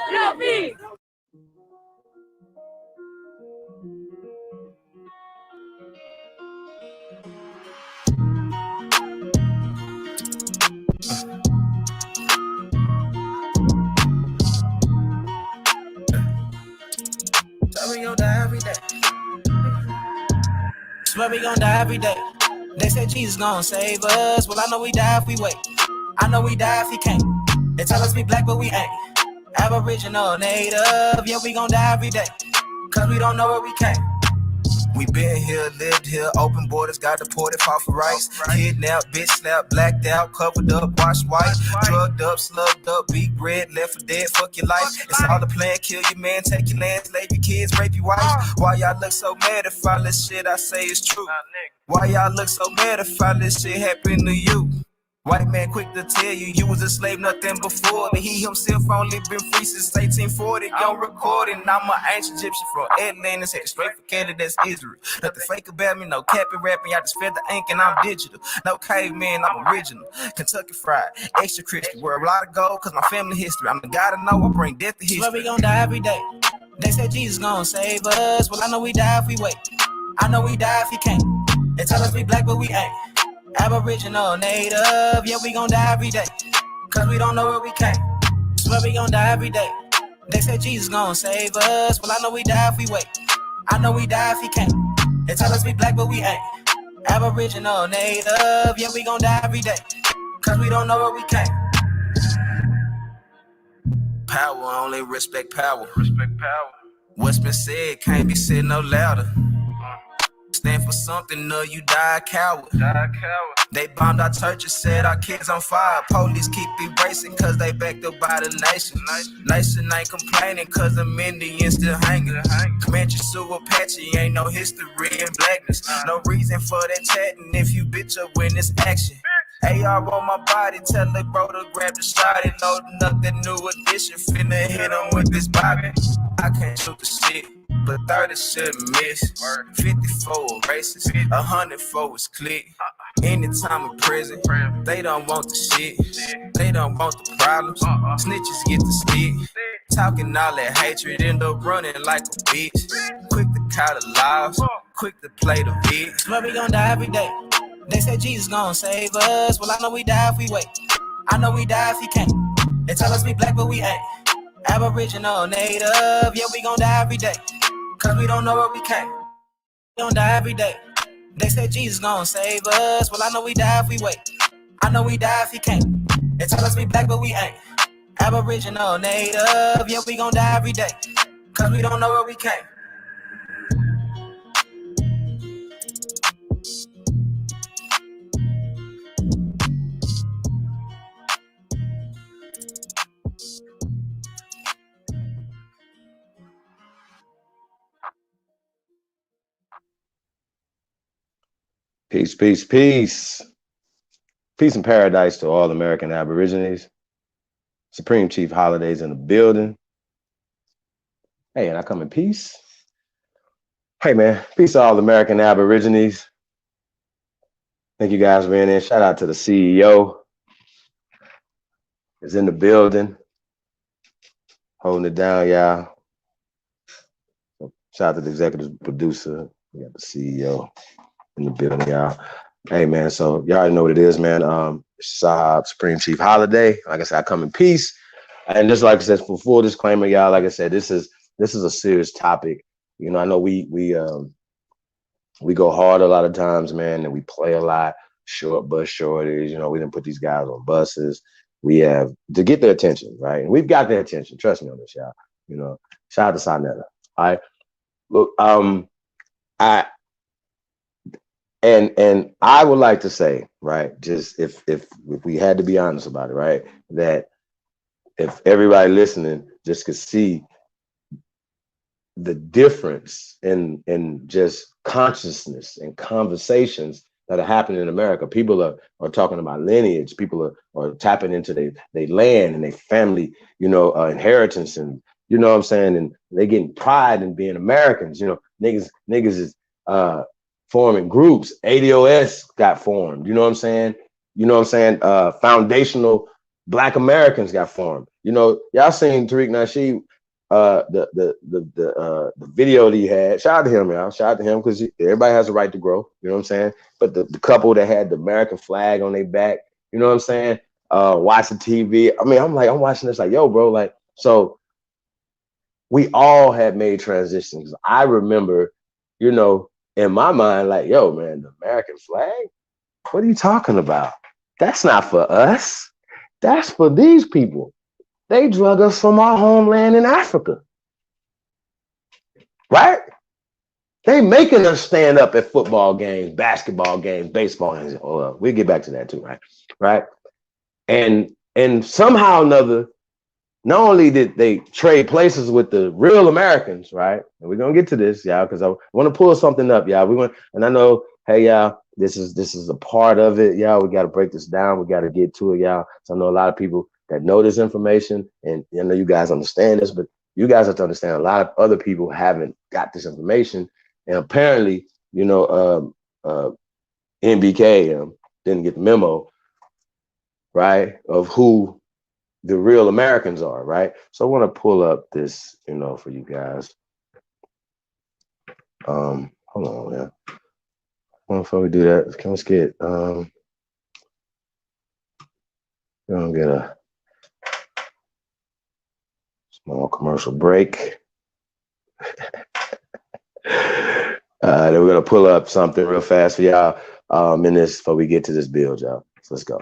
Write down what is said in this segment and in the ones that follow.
G.O.A.T. So we gon' die every day. Swear we gon' die every day. They say Jesus gon' save us. Well, I know we die if we wait. I know we die if he can't. They tell us we black, but we ain't. Aboriginal, native, yeah, we gon' die every day. Cause we don't know where we came. We been here, lived here, open borders, got deported, fought for rights. Kidnapped, bitch slapped, blacked out, covered up, washed white. Drugged up, slugged up, beat bread, left for dead, fuck your life. It's all the plan, kill your man, take your land, slave your kids, rape your wife. Why y'all look so mad if all this shit I say is true? Why y'all look so mad if all this shit happened to you? White man quick to tell you, you was a slave, nothing before me. He himself only been free since 1840. Young recording, I'm an ancient Egyptian from Atlantis, headed straight for Canada, that's Israel. Nothing fake about me, no capping rapping, I just fed the ink and I'm digital. No caveman, I'm original. Kentucky fried, extra crispy, where a lot of gold, cause my family history. I'm the guy to know, I bring death to history. Swear we gon' die every day. They said Jesus gon' save us. Well, I know we die if we wait. I know we die if he can't. They tell us we black, but we ain't. Aboriginal, native, yeah, we gon' die every day. Cause we don't know where we came. Swear we gon' die every day. They said Jesus gon' save us. Well, I know we die if we wait. I know we die if he can't. They tell us we black, but we ain't. Aboriginal, native, yeah, we gon' die every day. Cause we don't know where we came. Power, only respect power. Respect power. What's been said can't be said no louder. Stand for something, or you die a coward. They bombed our churches, set our kids on fire. Police keep erasing cause they backed up by the nation. Nation ain't complaining cause the Indians still hanging. Comanche, Sioux, Apache, ain't no history in blackness. No reason for that chatting if you bitch up when it's action. AR on my body, tell the bro to grab the shot and loading up that new edition. Finna hit him with this bobby. I can't shoot the shit, but 30 shouldn't miss. 54 races, 104 is click. Anytime in prison, they don't want the shit. They don't want the problems. Snitches get the stick. Talking all that hatred, end up running like a bitch. Quick to call the laws, quick to play the bitch. Swear we gon' die every day. They said Jesus gon' save us. Well, I know we die if we wait. I know we die if he can't. They tell us we black, but we ain't. Aboriginal, native, yeah, we gon' die every day. Cause we don't know where we came. We gon' die every day. They said Jesus gon' save us. Well, I know we die if we wait. I know we die if he can't. They tell us we black, but we ain't. Aboriginal, native, yeah, we gon' die every day. Cause we don't know where we came. Peace, peace, peace. Peace and paradise to all American Aborigines. Supreme Chief Holidays in the building. Hey, and I come in peace. Hey, man, peace to all American Aborigines. Thank you guys for being in. Shout out to the CEO. Is in the building. Holding it down, y'all. Shout out to the executive producer. We got the CEO in the building, y'all. Hey, man, so y'all already know what it is, man. Supreme Chief Holiday. Like I said, I come in peace. And just like I said, for full disclaimer, y'all, like I said, this is a serious topic. You know, I know we go hard a lot of times, man, and we play a lot. Short bus shortage, you know, we didn't put these guys on buses. We have to get their attention, right? And we've got their attention. Trust me on this, y'all. You know, shout out to Sonetta. All right. Look, And I would like to say, right, just if we had to be honest about it, right, that if everybody listening just could see the difference in just consciousness and conversations that are happening in America. People are talking about lineage. People are tapping into their land and their family, you know, inheritance, and you know what I'm saying, and they getting pride in being Americans. You know, niggas is forming groups. ADOS got formed. You know what I'm saying? You know what I'm saying? Foundational Black Americans got formed. You know, y'all seen Tariq Nasheed, the video that he had. Shout out to him, y'all. Shout out to him because everybody has a right to grow. You know what I'm saying? But the couple that had the American flag on their back, you know what I'm saying? Watching TV. I mean, I'm watching this like, yo, bro, like, so we all had made transitions. I remember, you know, in my mind, like, yo, man, the American flag? What are you talking about? That's not for us. That's for these people. They drug us from our homeland in Africa. Right? They making us stand up at football games, basketball games, baseball games. Oh, we'll get back to that too, right? Right? And somehow or another, not only did they trade places with the real Americans, right? And we're gonna get to this, y'all, because I want to pull something up, y'all. And I know, hey, y'all, this is a part of it, y'all. We got to break this down. We got to get to it, y'all. So I know a lot of people that know this information, and I know you guys understand this, but you guys have to understand a lot of other people haven't got this information, and apparently, you know, NBK didn't get the memo, right, of who the real Americans are, right? So I want to pull up this, you know, for you guys. Hold on, yeah. Well, before we do that, can we get we're gonna get a small commercial break. Then we're gonna pull up something real fast for y'all in this before we get to this build, y'all. So let's go.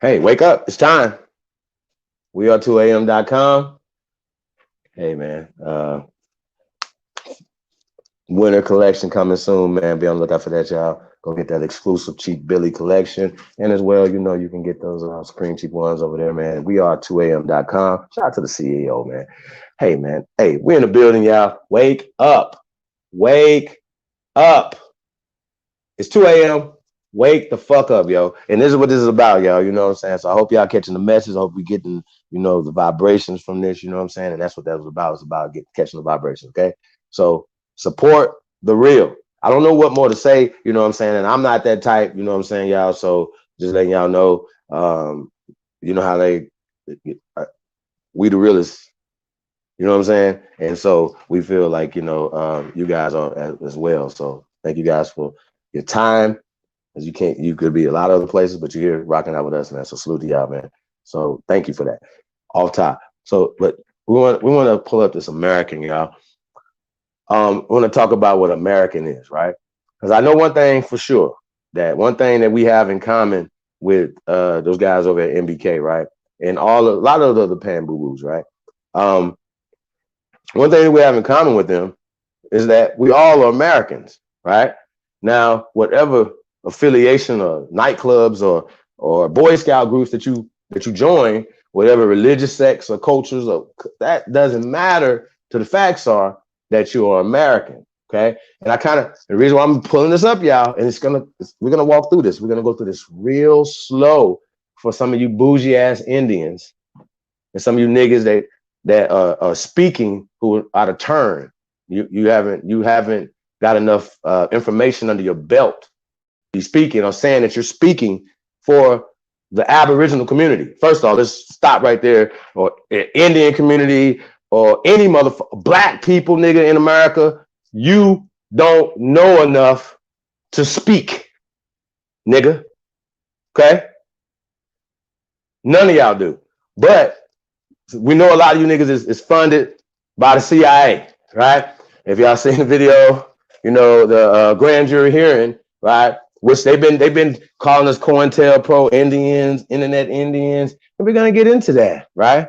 Hey, wake up. It's time. We are 2am.com. Hey, man. Winter collection coming soon, man. Be on the lookout for that, y'all. Go get that exclusive Cheap Billy collection. And as well, you know, you can get those Supreme Cheap ones over there, man. We are 2am.com. Shout out to the CEO, man. Hey, man. Hey, we're in the building, y'all. Wake up. Wake up. It's 2 a.m. Wake the fuck up, yo. And this is what this is about, y'all. You know what I'm saying? So I hope y'all catching the message. I hope we getting, you know, the vibrations from this. You know what I'm saying? And that's what that was about. It's about catching the vibrations, okay? So support the real. I don't know what more to say, you know what I'm saying? And I'm not that type, you know what I'm saying, y'all? So just letting y'all know, you know how we the realists, you know what I'm saying? And so we feel like, you know, you guys are as well. So thank you guys for your time. As you could be a lot of other places, but you're here rocking out with us, man. So salute to y'all, man. So thank you for that. Off top. So, but we want to pull up this American, y'all. We want to talk about what American is, right? Because I know one thing for sure, that one thing that we have in common with those guys over at MBK, right? And a lot of the other pan boo-boos, right? One thing that we have in common with them is that we all are Americans, right? Now, whatever affiliation or nightclubs or Boy Scout groups that you join, whatever religious sects or cultures, or that doesn't matter. To the facts are that you are American, okay? And the reason why I'm pulling this up, y'all, and we're gonna walk through this. We're gonna go through this real slow for some of you bougie ass Indians and some of you niggas that are speaking who are out of turn. You haven't got enough information under your belt. Be speaking or saying that you're speaking for the Aboriginal community. First of all, let's stop right there. Or Indian community or any black people, nigga, in America, you don't know enough to speak, nigga. Okay? None of y'all do. But we know a lot of you niggas is funded by the CIA, right? If y'all seen the video, you know, the grand jury hearing, right? Which they've been calling us COINTELPRO Indians, Internet Indians, and we're gonna get into that, right?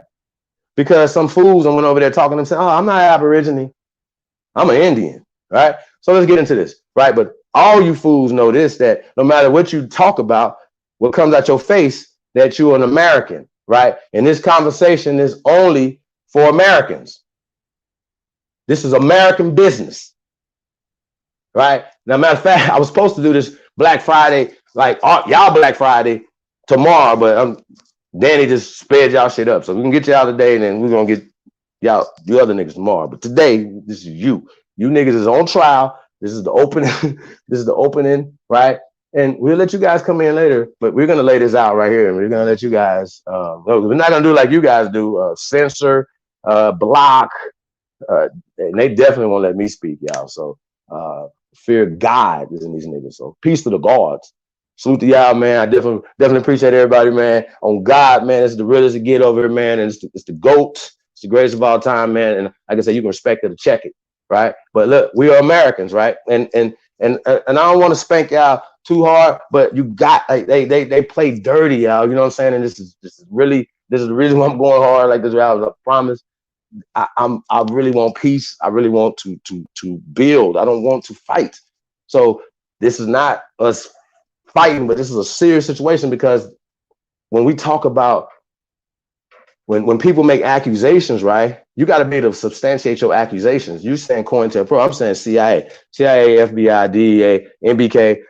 Because some fools went over there talking and saying, "Oh, I'm not Aborigine, I'm an Indian," right? So let's get into this, right? But all you fools know this, that no matter what you talk about, what comes out your face that you're an American, right? And this conversation is only for Americans. This is American business, right? Now, matter of fact, I was supposed to do this Black Friday, like y'all Black Friday tomorrow, but Danny just sped y'all shit up. So we can get y'all today, and then we're gonna get y'all the other niggas tomorrow. But today, this is you. You niggas is on trial. This is the opening. This is the opening, right? And we'll let you guys come in later, but we're gonna lay this out right here, and we're gonna let you guys. We're not gonna do like you guys do, censor, block, and they definitely won't let me speak, y'all. So fear God is in these niggas. So peace to the guards. Salute to y'all, man. I definitely appreciate everybody, man. On God, man, it's the realest to get over here, man. And it's the GOAT. It's the greatest of all time, man. And like I said, you can respect it to check it, right? But look, we are Americans, right? And I don't want to spank y'all too hard, but you got like they play dirty, y'all. You know what I'm saying? And this is really the reason why I'm going hard like this. I promise. I really want peace. I really want to build. I don't want to fight. So this is not us fighting, but this is a serious situation, because when we talk about when people make accusations, right? You got to be able to substantiate your accusations. You saying COINTELPRO, I'm saying CIA, FBI, DEA, NBK,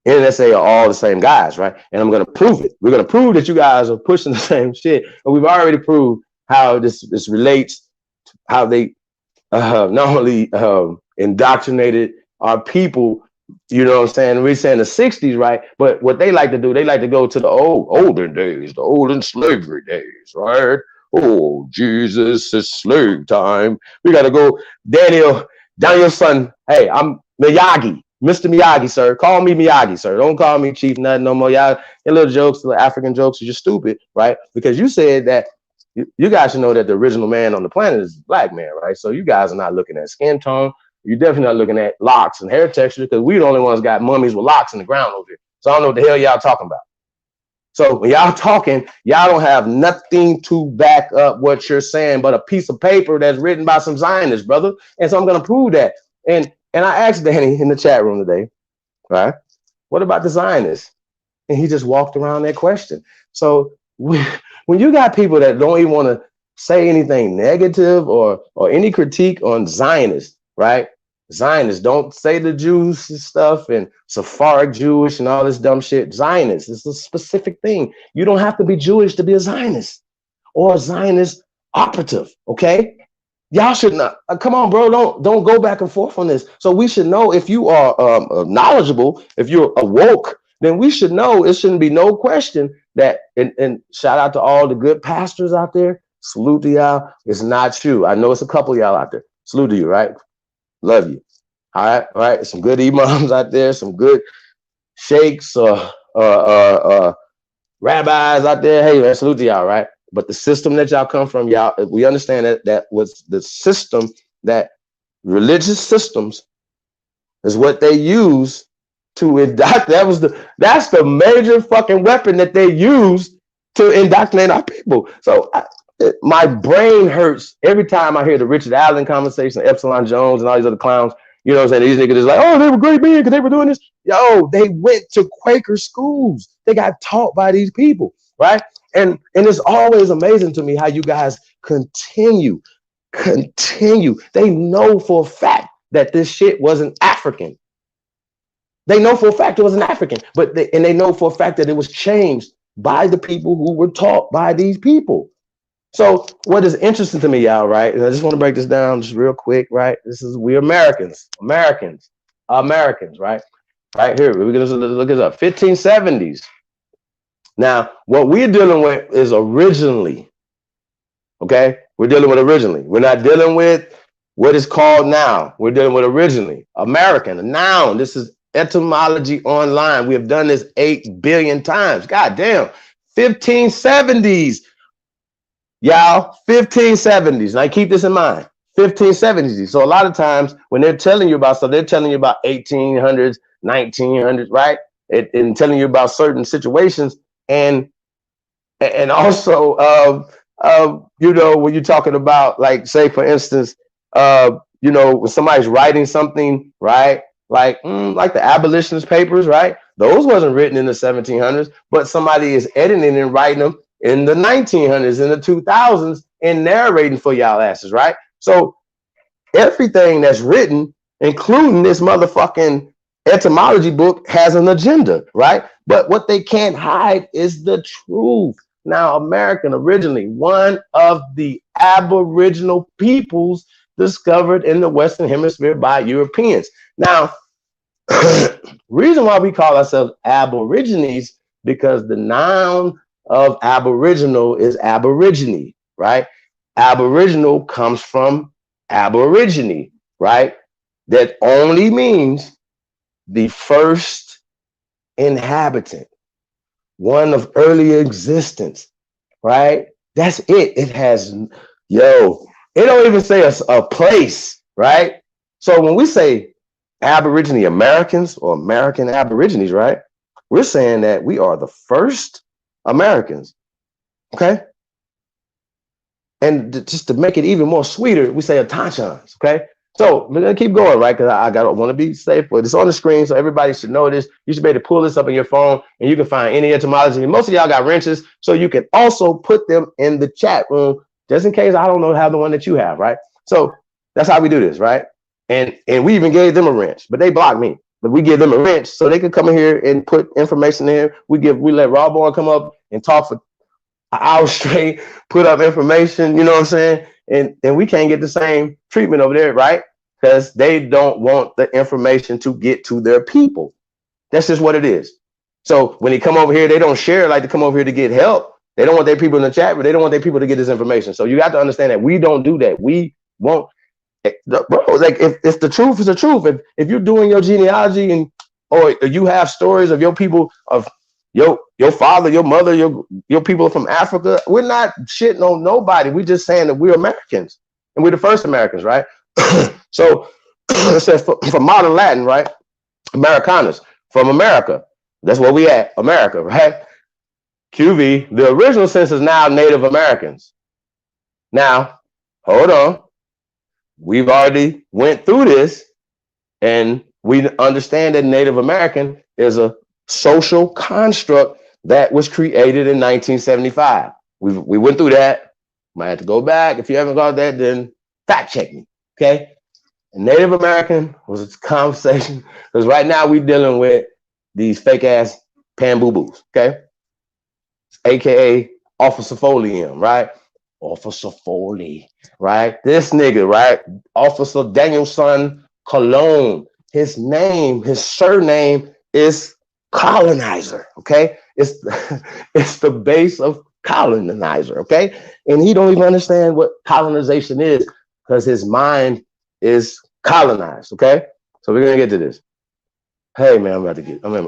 NSA are all the same guys, right? And I'm going to prove it. We're going to prove that you guys are pushing the same shit. And we've already proved how this relates, how they not only indoctrinated our people, you know what I'm saying? We're saying the 60s, right? But what they like to do, they like to go to the olden days, the olden slavery days, right? Oh, Jesus, it's slave time. We got to go. Danielson. Hey, I'm Miyagi, Mr. Miyagi, sir. Call me Miyagi, sir. Don't call me Chief nothing no more. Y'all, your little jokes, the African jokes are just stupid, right? Because you said that you guys should know that the original man on the planet is a black man, right? So you guys are not looking at skin tone. You're definitely not looking at locks and hair texture, because we the only ones got mummies with locks in the ground over here. So I don't know what the hell y'all talking about. So when y'all talking, y'all don't have nothing to back up what you're saying but a piece of paper that's written by some Zionists, brother. And so I'm going to prove that. And I asked Danny in the chat room today, right? What about the Zionists? And he just walked around that question. So when you got people that don't even want to say anything negative or any critique on Zionists, right? Zionists, don't say the Jews stuff and Sephardic Jewish and all this dumb shit. Zionists, it's a specific thing. You don't have to be Jewish to be a Zionist or a Zionist operative, okay? Y'all should not. Come on, bro. Don't go back and forth on this. So we should know, if you are knowledgeable, if you're awoke, then we should know. It shouldn't be no question that. And shout out to all the good pastors out there. Salute to y'all. It's not you. I know it's a couple of y'all out there. Salute to you, right? Love you. All right. Some good imams out there, some good sheikhs or rabbis out there. Hey, man, salute to y'all, right? But the system that y'all come from, y'all, we understand that was the system, that religious systems is what they use to indoctrinate. That's the major fucking weapon that they use to indoctrinate our people. So my brain hurts every time I hear the Richard Allen conversation, Epsilon Jones, and all these other clowns. You know what I'm saying? These niggas is like, oh, they were great men because they were doing this. Yo, they went to Quaker schools. They got taught by these people, right? And it's always amazing to me how you guys continue. They know for a fact that this shit wasn't African. They know for a fact it wasn't African, but they know for a fact that it was changed by the people who were taught by these people. So what is interesting to me, y'all, right? And I just want to break this down just real quick, right? We're Americans, right? Right here, we're gonna look it up. 1570s. Now, what we're dealing with is originally, okay? We're dealing with originally. We're not dealing with what is called now. We're dealing with originally. American, a noun. This is etymology online. We have done this 8 billion times. God damn. 1570s. Y'all, 1570s. Now keep this in mind. 1570s. So a lot of times when they're telling you about stuff, they're telling you about 1800s, 1900s, right? And telling you about certain situations. And also, you know, when you're talking about, like, say, for instance, you know, when somebody's writing something, right? like the abolitionist papers, right? Those wasn't written in the 1700s, but somebody is editing and writing them in the 1900s, in the 2000s, and narrating for y'all asses, right? So everything that's written, including this motherfucking etymology book, has an agenda, right? But what they can't hide is the truth. Now, American originally, one of the Aboriginal peoples discovered in the Western Hemisphere by Europeans. Now, reason why we call ourselves Aborigines, because the noun of Aboriginal is Aborigine, right? Aboriginal comes from Aborigine, right? That only means the first inhabitant, one of early existence, right? That's it. It has, it don't even say a place, right? So when we say Aborigine Americans or American Aborigines, right? We're saying that we are the first Americans, okay? And just to make it even more sweeter, we say Atachans, okay? So we're gonna keep going, right? Because I want to be safe, but it's on the screen, so everybody should know this. You should be able to pull this up on your phone, and you can find any etymology. And most of y'all got wrenches, so you can also put them in the chat room, just in case I don't know how the one that you have, right? So that's how we do this, right? And we even gave them a wrench, but they blocked me. But we give them a wrench so they could come in here and put information in here. We let Raw Boy come up and talk for an hour straight, put up information, you know what I'm saying? And we can't get the same treatment over there, right? Because they don't want the information to get to their people. That's just what it is. So when they come over here, they don't share like to come over here to get help. They don't want their people in the chat, but they don't want their people to get this information. So you got to understand that we don't do that. We won't. Bro, like if the truth is the truth, if you're doing your genealogy and or you have stories of your people, of your father, your mother, your people from Africa, we're not shitting on nobody. We're just saying that we're Americans and we're the first Americans, right? So it says from modern Latin, right? Americanus, from America. That's where we at, America, right? QV, the original sense is now Native Americans. Now, hold on. We've already went through this, and we understand that Native American is a social construct that was created in 1975. We went through that. Might have to go back. If you haven't got that, then fact check me, okay? And Native American was a conversation, because right now we're dealing with these fake ass pan-boo-boos, okay? AKA Officer Folium, right? Officer Foley, right? This nigga, right? Officer Danielson Cologne. His name, his surname is colonizer, okay? It's the base of colonizer, okay? And he don't even understand what colonization is because his mind is colonized, okay? So we're gonna get to this. Hey man,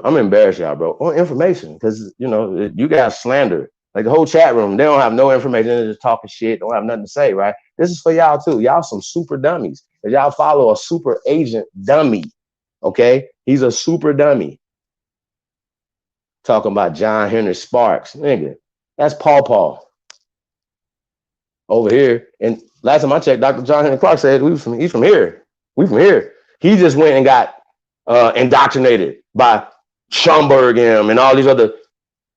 I'm embarrassed, y'all, bro. On information, because you guys slander. Like the whole chat room, they don't have no information. They're just talking shit. Don't have nothing to say, right? This is for y'all too. Y'all some super dummies. If y'all follow a super agent dummy, okay? He's a super dummy. Talking about John Henry Sparks, nigga. That's Paw over here. And last time I checked, Dr. John Henry Clark said he's from here. We from here. He just went and got indoctrinated by Schomburg and all these other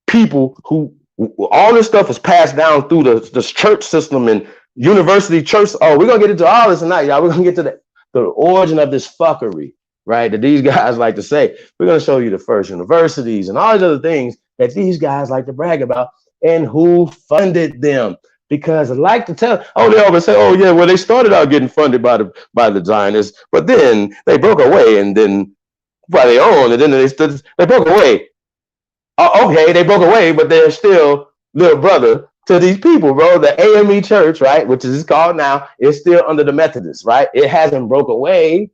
people who. All this stuff is passed down through the church system and university church. Oh, we're gonna get into all this tonight, y'all. We're gonna get to the origin of this fuckery, right? That these guys like to say. We're gonna show you the first universities and all these other things that these guys like to brag about and who funded them. Because I like to tell, they always say, oh yeah, well they started out getting funded by the Zionists, but then they broke away and then by their own, and then they broke away. Okay, they broke away, but they're still little brother to these people, bro. The AME Church, right, which is called now, is still under the Methodists, right? It hasn't broke away.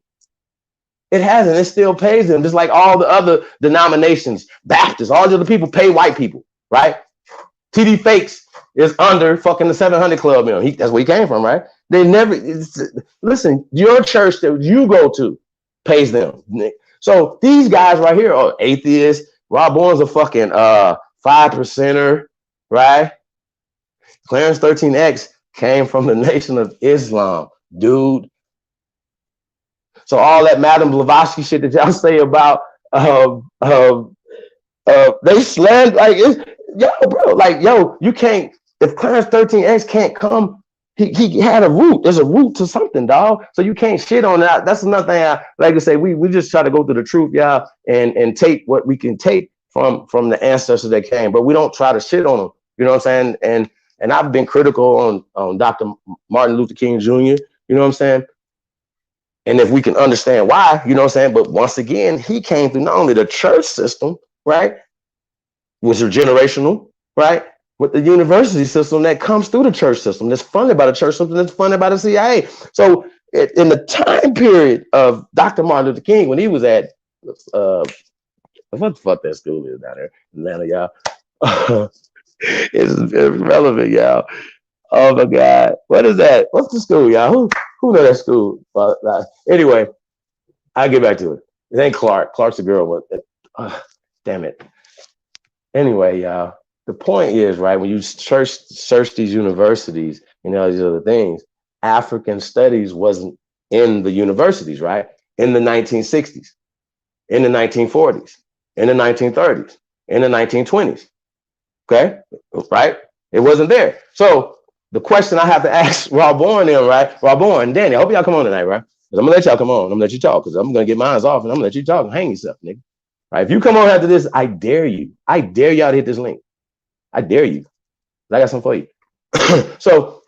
It hasn't. It still pays them, just like all the other denominations, Baptists, all the other people pay white people, right? TD Fakes is under fucking the 700 Club. That's where he came from, right? They never listen. Your church that you go to pays them. So these guys right here are atheists. Rob Bourne's a fucking 5%er, right? Clarence 13X came from the Nation of Islam, dude. So all that Madame Blavatsky shit that y'all say about they slammed like it's yo, bro, like yo, you can't if Clarence 13X can't come, he had a root. There's a root to something, dog. So you can't shit on that. That's another thing I like to say. We just try to go through the truth, y'all, and take what we can take from the ancestors that came, but we don't try to shit on them. You know what I'm saying? And I've been critical on Dr. Martin Luther King Jr. You know what I'm saying? And if we can understand why, you know what I'm saying? But once again, he came through not only the church system, right, which is generational, right, with the university system that comes through the church system, that's funded by the church system, that's funded by the CIA. So in the time period of Dr. Martin Luther King, when he was at, what the fuck that school is down there in Atlanta, y'all? It's relevant, y'all. Oh my God, what is that? What's the school, y'all? Who know that school? Anyway, I'll get back to it. It ain't Clark. Clark's a girl, but damn it. Anyway, y'all, the point is, right, when you search these universities and all these other things, African studies wasn't in the universities, right? In the 1960s, in the 1940s, in the 1930s, in the 1920s. Okay, right? It wasn't there. So the question I have to ask Rob Bourne, right? Rob Bourne and Danny, I hope y'all come on tonight, right? Because I'm gonna let y'all come on. I'm gonna let you talk because I'm gonna get mine off and I'm gonna let you talk and hang yourself, nigga. Right? If you come on after this, I dare you. I dare y'all to hit this link. I dare you. I got something for you. So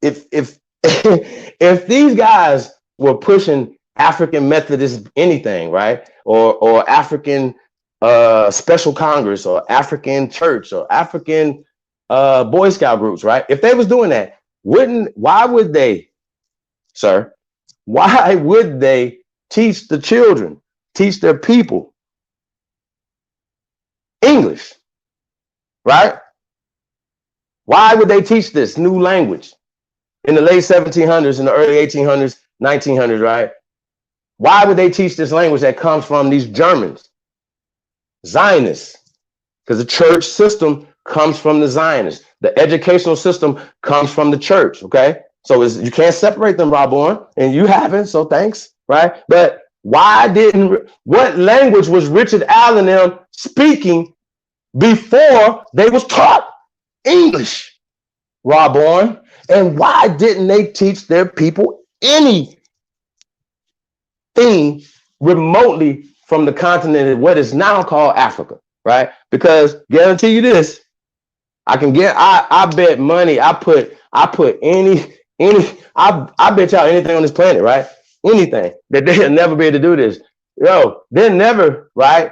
if if these guys were pushing African Methodist anything, right? Or African special Congress or African church or African Boy Scout groups, right? If they was doing that, why would they, sir? Why would they teach the children, teach their people English, right? Why would they teach this new language in the late 1700s, in the early 1800s, 1900s, right? Why would they teach this language that comes from these Germans, Zionists? Because the church system comes from the Zionists. The educational system comes from the church, okay? So you can't separate them, Rob Bourne, and you haven't, so thanks, right? But what language was Richard Allen them speaking before they was taught English, Rob Bourne? And why didn't they teach their people anything remotely from the continent of what is now called Africa, right? Because guarantee you this, I bet money, I bet y'all anything on this planet, right? Anything that they'll never be able to do this. Yo, they're never, right?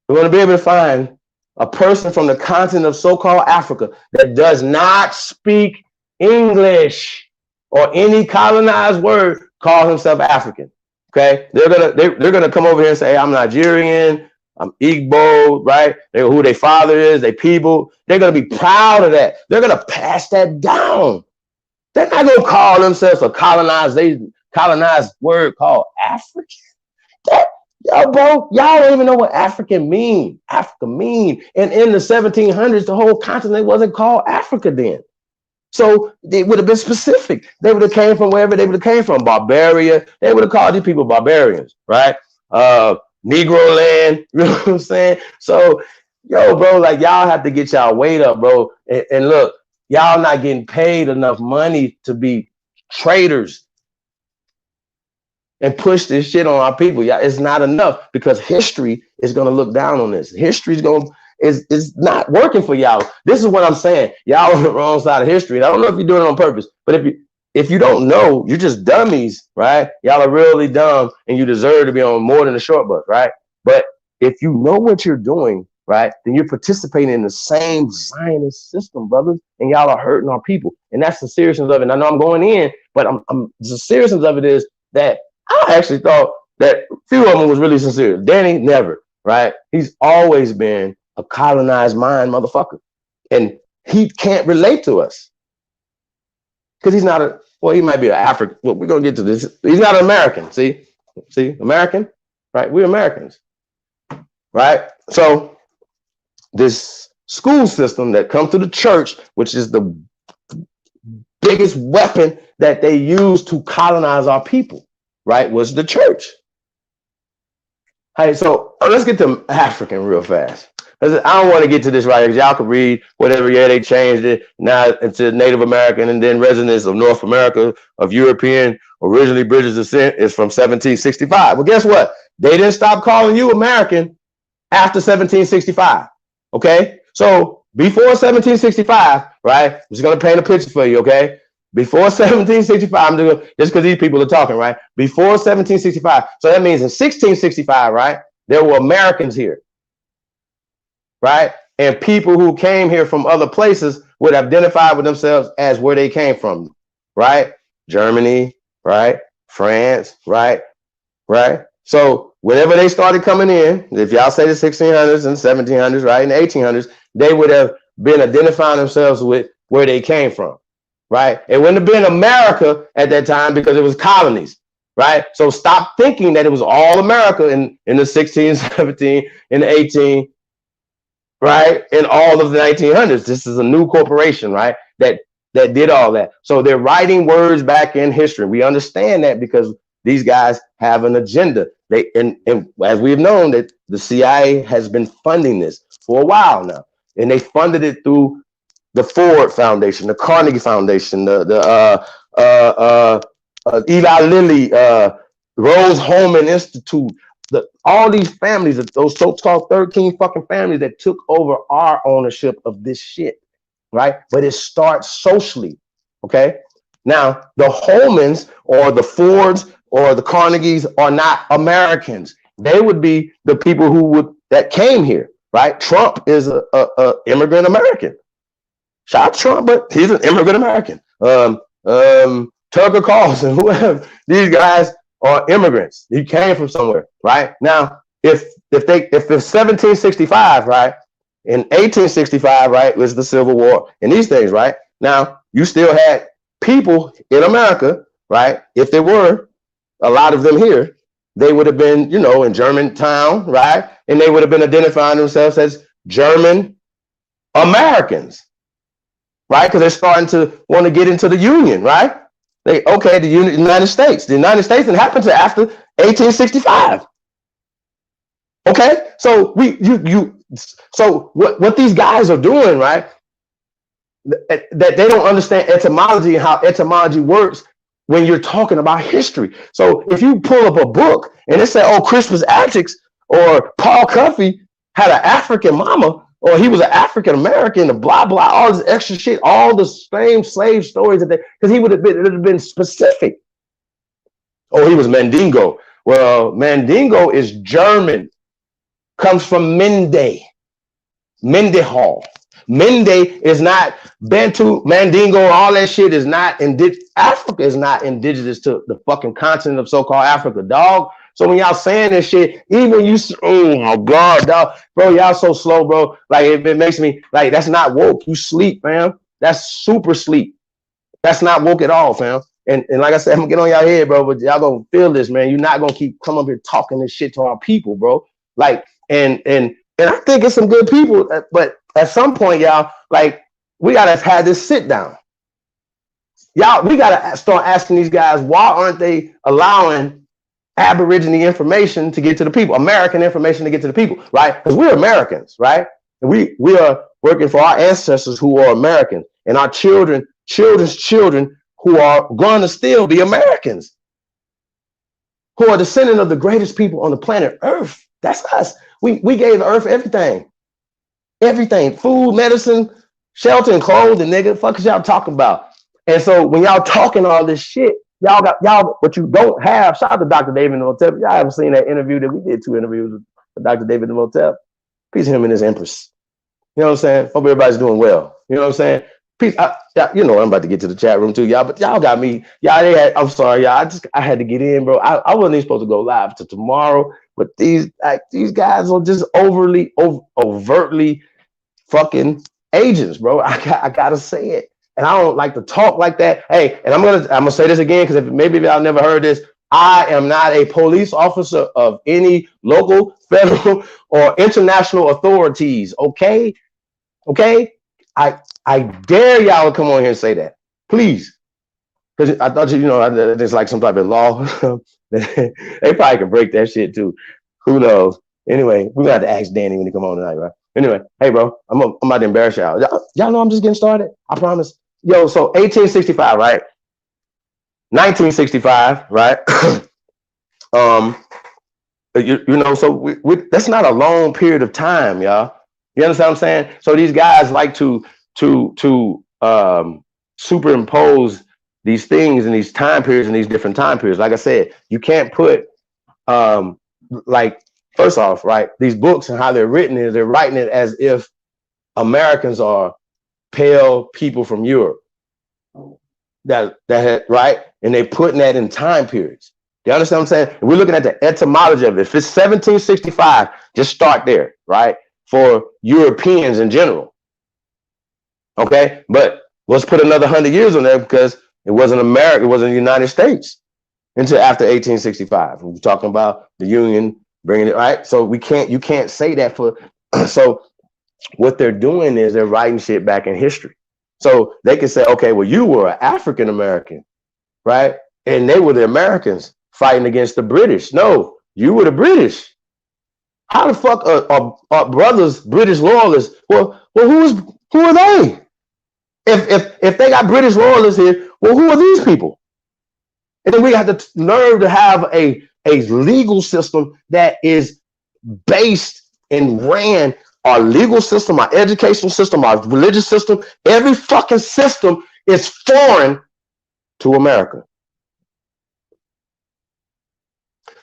We're going to be able to find a person from the continent of so-called Africa that does not speak English or any colonized word call himself African. Okay, they're gonna come over here and say, I'm Nigerian, I'm Igbo, right? Who their father is, they people. They're gonna be proud of that. They're gonna pass that down. They're not gonna call themselves a colonized word called African. Yo, bro, y'all don't even know what African mean. Africa mean. And in the 1700s, the whole continent wasn't called Africa then. So they would have been specific. They would have came from wherever they would have came from. Barbaria. They would have called these people barbarians, right? Negro land. You know what I'm saying? So, yo, bro, like y'all have to get y'all weight up, bro. And look, y'all not getting paid enough money to be traitors and push this shit on our people. Yeah, it's not enough because history is gonna look down on this. History's is not working for y'all. This is what I'm saying. Y'all on the wrong side of history. And I don't know if you're doing it on purpose, but if you don't know, you're just dummies, right? Y'all are really dumb and you deserve to be on more than a short bus, right? But if you know what you're doing, right, then you're participating in the same Zionist system, brothers, and y'all are hurting our people. And that's the seriousness of it. And I know I'm going in, but the seriousness of it is that I actually thought that a few of them was really sincere. Danny, never, right? He's always been a colonized mind motherfucker. And he can't relate to us. Because he's not he might be an African. Well, we're going to get to this. He's not an American. See, American, right? We're Americans, right? So this school system that comes to the church, which is the biggest weapon that they use to colonize our people, right, was the church. Hey, so let's get to African real fast. I don't want to get to this right because y'all can read whatever year they changed it now into Native American and then residents of North America of European originally British descent is from 1765. Well, guess what? They didn't stop calling you American after 1765. Okay, so before 1765, right? I'm just gonna paint a picture for you. Okay, before 1765, I'm doing just because these people are talking, right? Before 1765, so that means in 1665, right? There were Americans here, right? And people who came here from other places would identify with themselves as where they came from, right? Germany, right? France, right? Right? So whenever they started coming in, if y'all say the 1600s and 1700s, right, and 1800s, they would have been identifying themselves with where they came from, right? It wouldn't have been America at that time because it was colonies, right? So stop thinking that it was all America in the 16, 17, and 18, right? In all of the 1900s. This is a new corporation, right? That did all that. So they're writing words back in history. We understand that because these guys have an agenda. They and as we've known that the CIA has been funding this for a while now, and they funded it through the Ford Foundation, the Carnegie Foundation, the Eli Lilly, Rose Holman Institute, all these families, those so-called 13 fucking families that took over our ownership of this shit, right? But it starts socially, okay? Now, the Holmans or the Fords or the Carnegies are not Americans. They would be the people that came here, right? Trump is a immigrant American. Shout out Trump, but he's an immigrant American. Tucker Carlson, whoever, these guys are immigrants. He came from somewhere, right? Now, if it's 1765, right, in 1865, right, was the Civil War and these things, right? Now, you still had people in America, right? If there were a lot of them here, they would have been, in Germantown, right? And they would have been identifying themselves as German Americans, right? Because they're starting to want to get into the Union, right? The United States. The United States didn't happen to after 1865. Okay, so what these guys are doing, right? That they don't understand etymology and how etymology works when you're talking about history. So if you pull up a book and it said, "Oh, Christmas Antics," or Paul Cuffey had an African mama, or he was an African American, and blah blah, all this extra shit, all the same slave stories that because it would have been specific. Oh, he was Mandingo. Well, Mandingo is German, comes from Mende, Mendehall. Mende is not Bantu, Mandingo, all that shit is not Africa is not indigenous to the fucking continent of so-called Africa, dog. So when y'all saying this shit, even you, oh my God, dog, bro, y'all so slow, bro. Like it makes me like that's not woke. You sleep, fam. That's super sleep. That's not woke at all, fam. And like I said, I'm gonna get on y'all head, bro, but y'all gonna feel this, man. You're not gonna keep come up here talking this shit to our people, bro. Like, and I think it's some good people, but at some point, y'all, like, we gotta have this sit down. Y'all, we gotta start asking these guys, why aren't they allowing Aborigine information to get to the people, American information to get to the people, right? Because we're Americans, right? And we are working for our ancestors who are Americans, and our children's children who are going to still be Americans, who are descendant of the greatest people on the planet Earth. That's us. We gave the Earth everything, food, medicine, shelter, and clothing, nigga. Fuck is y'all talking about? And so when y'all talking all this shit, y'all, what you don't have, shout out to Dr. David in the Motel. Y'all haven't seen that interview that we did 2 interviews with Dr. David in the Motel. Peace to him and his empress. You know what I'm saying? Hope everybody's doing well. You know what I'm saying? Peace. I'm about to get to the chat room too, y'all, but y'all got me. I'm sorry, y'all. I had to get in, bro. I wasn't even supposed to go live till tomorrow, but these guys are just overtly fucking agents, bro. I gotta say it. And I don't like to talk like that. Hey, and I'm gonna say this again because maybe y'all never heard this. I am not a police officer of any local, federal, or international authorities. Okay. I dare y'all to come on here and say that, please. Because I thought there's like some type of law. They probably could break that shit too. Who knows? Anyway, we're gonna have to ask Danny when he come on tonight, right? Anyway, hey bro, I'm about to embarrass y'all. Y'all know I'm just getting started. I promise. Yo, so 1865, right? 1965, right? um, so that's not a long period of time, y'all. You understand what I'm saying? So these guys like to superimpose these things in these time periods and these different time periods. Like I said, you can't put like first off, right? These books and how they're written is they're writing it as if Americans are pale people from Europe. That had right, and they putting that in time periods. You understand what I'm saying? We're looking at the etymology of it. If it's 1765, just start there, right? For Europeans in general. Okay, but let's put another 100 years on there because it wasn't America, it wasn't the United States until after 1865. We're talking about the Union bringing it right. So you can't say that for. So what they're doing is they're writing shit back in history. So they can say, okay, well, you were an African American, right? And they were the Americans fighting against the British. No, you were the British. How the fuck are brothers British loyalists? Well, who are they? If they got British loyalists here, well, who are these people? And then we have the nerve to have a legal system that is based and ran. Our legal system, our educational system, our religious system, every fucking system is foreign to America.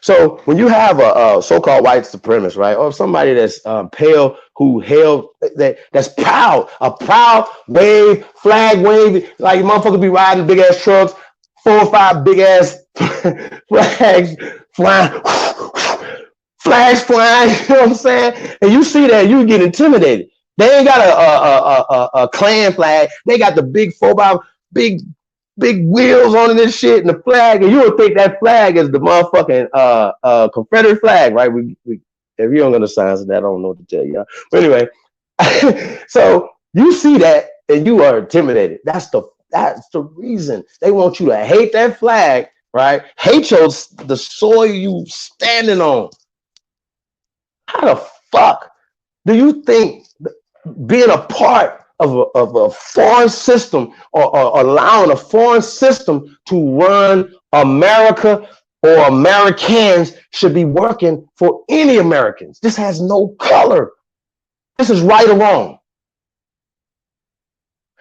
So when you have a so-called white supremacist, right, or somebody that's pale who held that's proud, a proud flag wave, like motherfuckers be riding big ass trucks, 4 or 5 big ass flags flying. Flags flying, you know what I'm saying? And you see that, you get intimidated. They ain't got a Klan flag. They got the big 4x big wheels on this shit and the flag, and you would think that flag is the motherfucking Confederate flag, right? If you don't know the signs of that, I don't know what to tell you. But anyway, so you see that and you are intimidated. That's the reason they want you to hate that flag, right? Hate the soil you standing on. How the fuck do you think being a part of a foreign system or allowing a foreign system to run America or Americans should be working for any Americans? This has no color. This is right or wrong.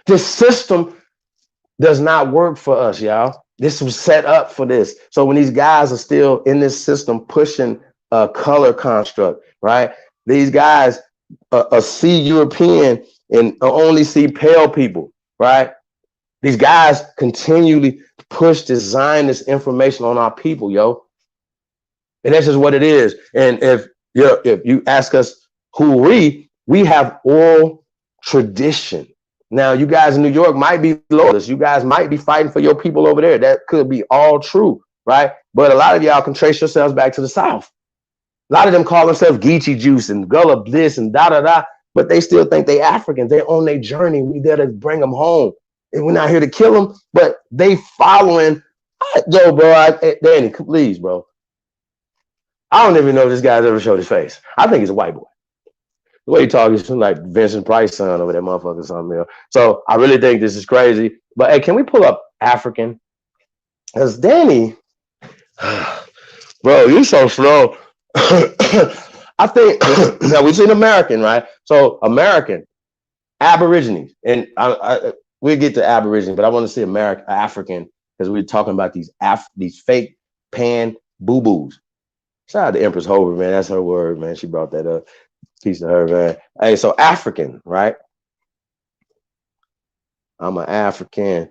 This system does not work for us, y'all. This was set up for this. So when these guys are still in this system pushing a color construct, right? These guys see European and only see pale people, right? These guys continually push this Zionist information on our people, yo. And that's just what it is. And if you ask us who we have oral tradition. Now, you guys in New York might be loyalists. You guys might be fighting for your people over there. That could be all true, right? But a lot of y'all can trace yourselves back to the South. A lot of them call themselves Geechee Juice and Gullah this and da-da-da, but they still think they Africans. They're on their journey. We there to bring them home. And we're not here to kill them, but they following. Yo, bro, Danny, please, bro. I don't even know if this guy's ever showed his face. I think he's a white boy. The way he talks, he's like Vincent Price's son over that motherfucker or something. You know? So I really think this is crazy. But hey, can we pull up African? Because Danny, bro, you so slow. I think now we've seen American, right? So American, Aborigines, and we'll get to Aborigines, but I want to see African because we're talking about these fake pan boo-boos. Shout out to Empress Hoover, man. That's her word, man. She brought that up. Piece of her, man. Hey, so African, right? I'm an African.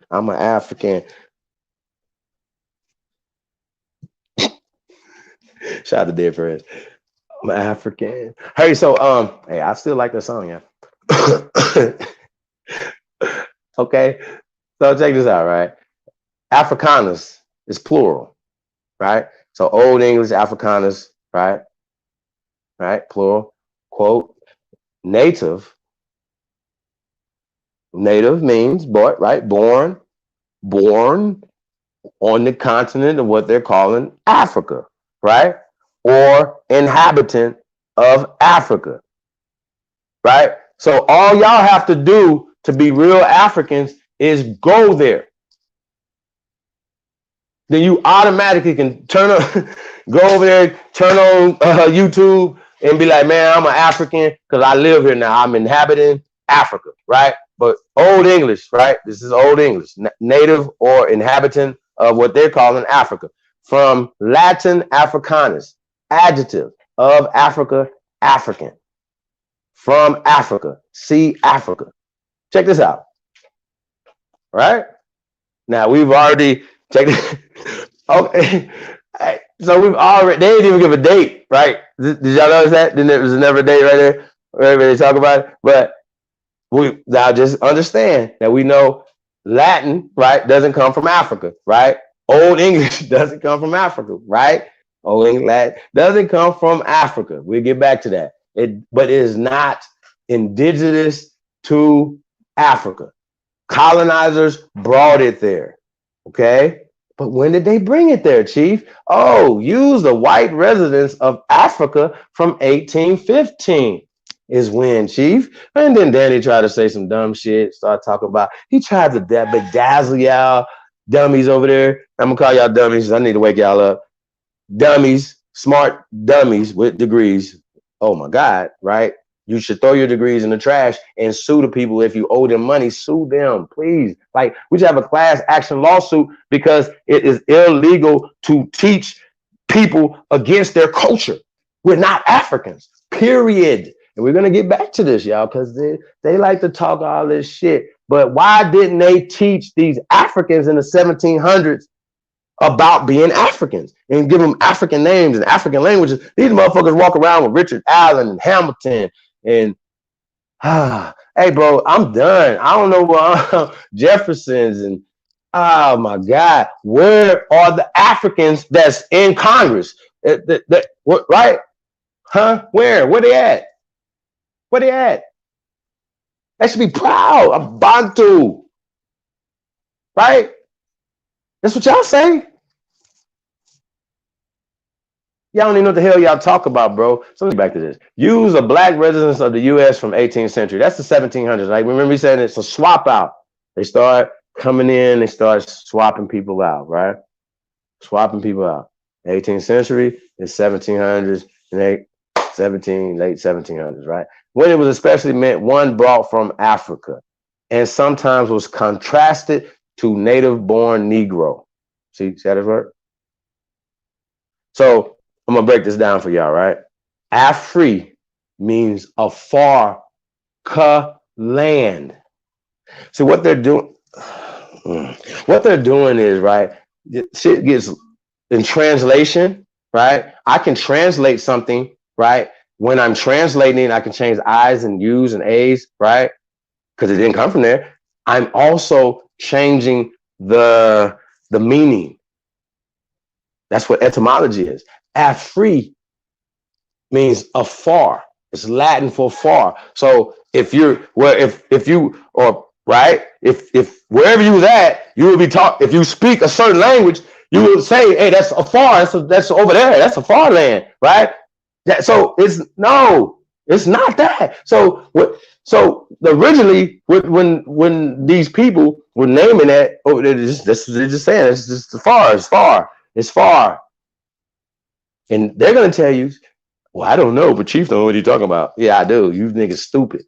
Shout out to Dead Friends. I'm an African. Hey, so hey, I still like that song, yeah. Okay, so check this out, right? Afrikaners is plural, right? So Old English Afrikaners, right? Right, plural. Quote, native means born, right? Born on the continent of what they're calling Africa, right? Or inhabitant of Africa, right? So all y'all have to do to be real Africans is go there. Then you automatically can turn on, go over there, turn on YouTube and be like, man, I'm an African because I live here now. I'm inhabiting Africa, right? But Old English, right? This is Old English, native or inhabitant of what they're calling Africa. From Latin Africanus, adjective of Africa, African. From Africa, see Africa. Check this out, right? Now we've already checked it. Okay. So we've already, they didn't even give a date, right? Did y'all notice that? Then there was never a date right there where they talk about it. But we now just understand that we know Latin, right, doesn't come from Africa, right? Old English doesn't come from Africa, right? Old English Latin doesn't come from Africa. We'll get back to that. But it is not indigenous to Africa. Colonizers brought it there, okay? But when did they bring it there, Chief? Oh, use the white residents of Africa from 1815 is when, Chief. And then Danny tried to say some dumb shit, start talking about, he tried to bedazzle y'all dummies over there. I'm gonna call y'all dummies. I need to wake y'all up. Dummies, smart dummies with degrees. Oh my God, right? You should throw your degrees in the trash and sue the people. If you owe them money, sue them, please. Like, we should have a class action lawsuit because it is illegal to teach people against their culture. We're not Africans, period. And we're going to get back to this, y'all, because they like to talk all this shit. But why didn't they teach these Africans in the 1700s about being Africans and give them African names and African languages? These motherfuckers walk around with Richard Allen and Hamilton and hey, bro, I'm done. I don't know Jefferson's and oh my God, where are the Africans that's in Congress? Right? Huh? Where they at? Where they at? They should be proud of Bantu, right? That's what y'all say. Y'all don't even know what the hell y'all talk about, bro. So let's get back to this. Use the black residents of the U.S. from 18th century. That's the 1700s. Like, remember me saying it's a swap out. They start coming in, they start swapping people out, right? Swapping people out. 18th century is 1700s and late 1700s, right? When it was especially meant one brought from Africa and sometimes was contrasted to native-born Negro. See how that work? So I'm gonna break this down for y'all, right? Afri means a far land. So what they're doing is, right, shit gets in translation, right? I can translate something, right? When I'm translating, I can change I's and U's and A's, right? Because it didn't come from there. I'm also changing the meaning. That's what etymology is. Afri means afar. It's Latin for far. So if you're if you or right, if wherever you was at, you would be taught. If you speak a certain language, you would say, "Hey, that's afar. That's over there. That's a far land, right?" So it's not that. So what? So originally, when these people were naming that, they're just saying it's just it's far. And they're gonna tell you, well, I don't know, but Chief don't know what you're talking about. Yeah, I do. You niggas stupid.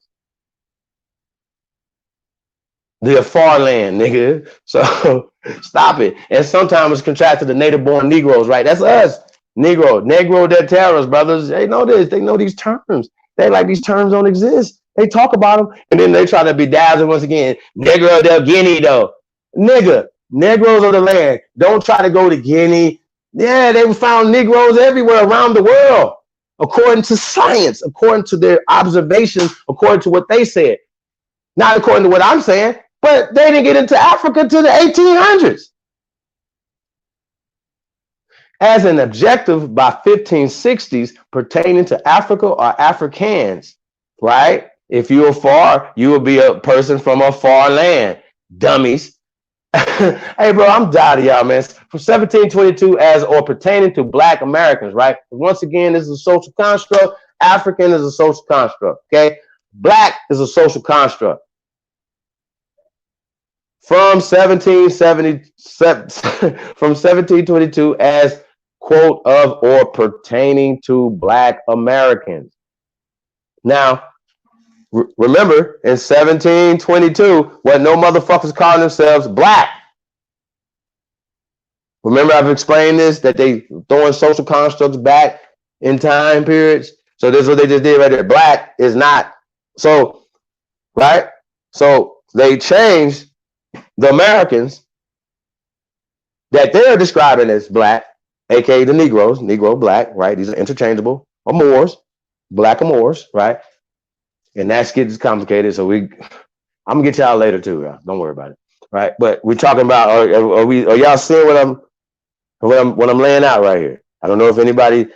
They're far land, nigga. So stop it. And sometimes it's contracted to native-born Negroes, right? That's us. Negro de terras, brothers. They know this. They know these terms. They like these terms don't exist. They talk about them, and then they try to bedazzle once again. Negro de Guinea, though. Nigga, Negroes of the land. Don't try to go to Guinea. Yeah, they found Negroes everywhere around the world, according to science, according to their observations, according to what they said. Not according to what I'm saying, but they didn't get into Africa till the 1800s. As an objective by 1560s pertaining to Africa or Africans, right? If you're far, you will be a person from a far land. Dummies. Hey, bro, I'm tired of y'all, man. From 1722 as or pertaining to Black Americans, right? Once again, this is a social construct. African is a social construct, okay? Black is a social construct. From 1770, from 1722 as quote of or pertaining to Black Americans. Now, remember, in 1722, what no motherfuckers calling themselves Black. Remember, I've explained this, that they throwing social constructs back in time periods. So this is what they just did right there. Black is not. So, right? So they changed the Americans that they're describing as Black, aka the Negroes, Negro, Black, right? These are interchangeable, or Moors, Black or Moors, right? And that gets complicated. So I'm gonna get y'all later too, y'all. Don't worry about it, right? But we're talking about are y'all seeing what I'm laying out right here? I don't know if anybody.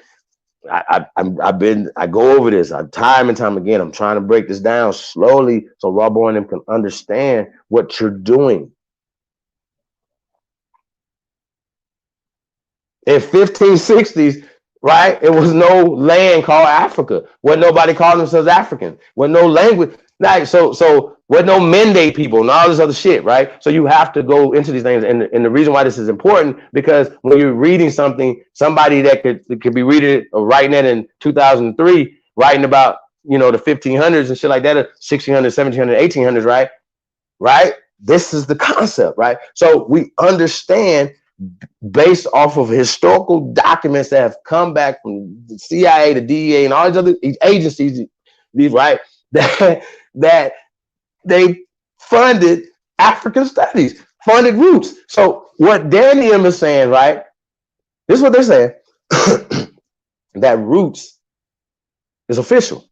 I go over this time and time again. I'm trying to break this down slowly so Rob and them can understand what you're doing. In 1560s, right? It was no land called Africa. Wasn't nobody calling themselves African. Wasn't no language. Like, so wasn't no Mende people and all this other shit, right? So you have to go into these things. And the reason why this is important, because when you're reading something, somebody that could be reading or writing it in 2003, writing about, the 1500s and shit like that, 1600s, 1700s, 1800s, right? Right? This is the concept, right? So we understand based off of historical documents that have come back from the CIA, the DEA, and all these other agencies, these right, that they funded African studies, funded roots. So what Danielson is saying, right? This is what they're saying. That roots is official.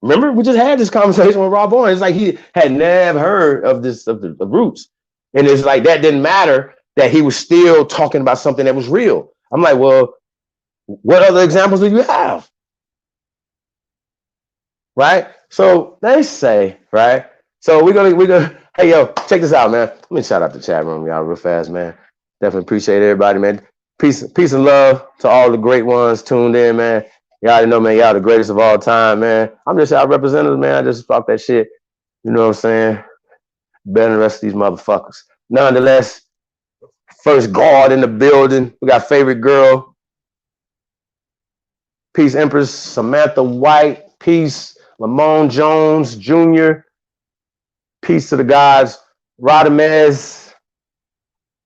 Remember, we just had this conversation with Rob Boyz. It's like he had never heard of the roots. And it's like that didn't matter, that he was still talking about something that was real. I'm like, well, what other examples do you have? Right? So they say, right? So we're gonna, hey yo, check this out, man. Let me shout out the chat room, y'all, real fast, man. Definitely appreciate everybody, man. Peace and love to all the great ones tuned in, man. Y'all already know, man, y'all the greatest of all time, man. I'm just y'all representatives, man. I just talk that shit. You know what I'm saying? Better than the rest of these motherfuckers. Nonetheless, first guard in the building. We got favorite girl. Peace Empress Samantha White. Peace Lamone Jones Jr. Peace to the gods. Rodriguez.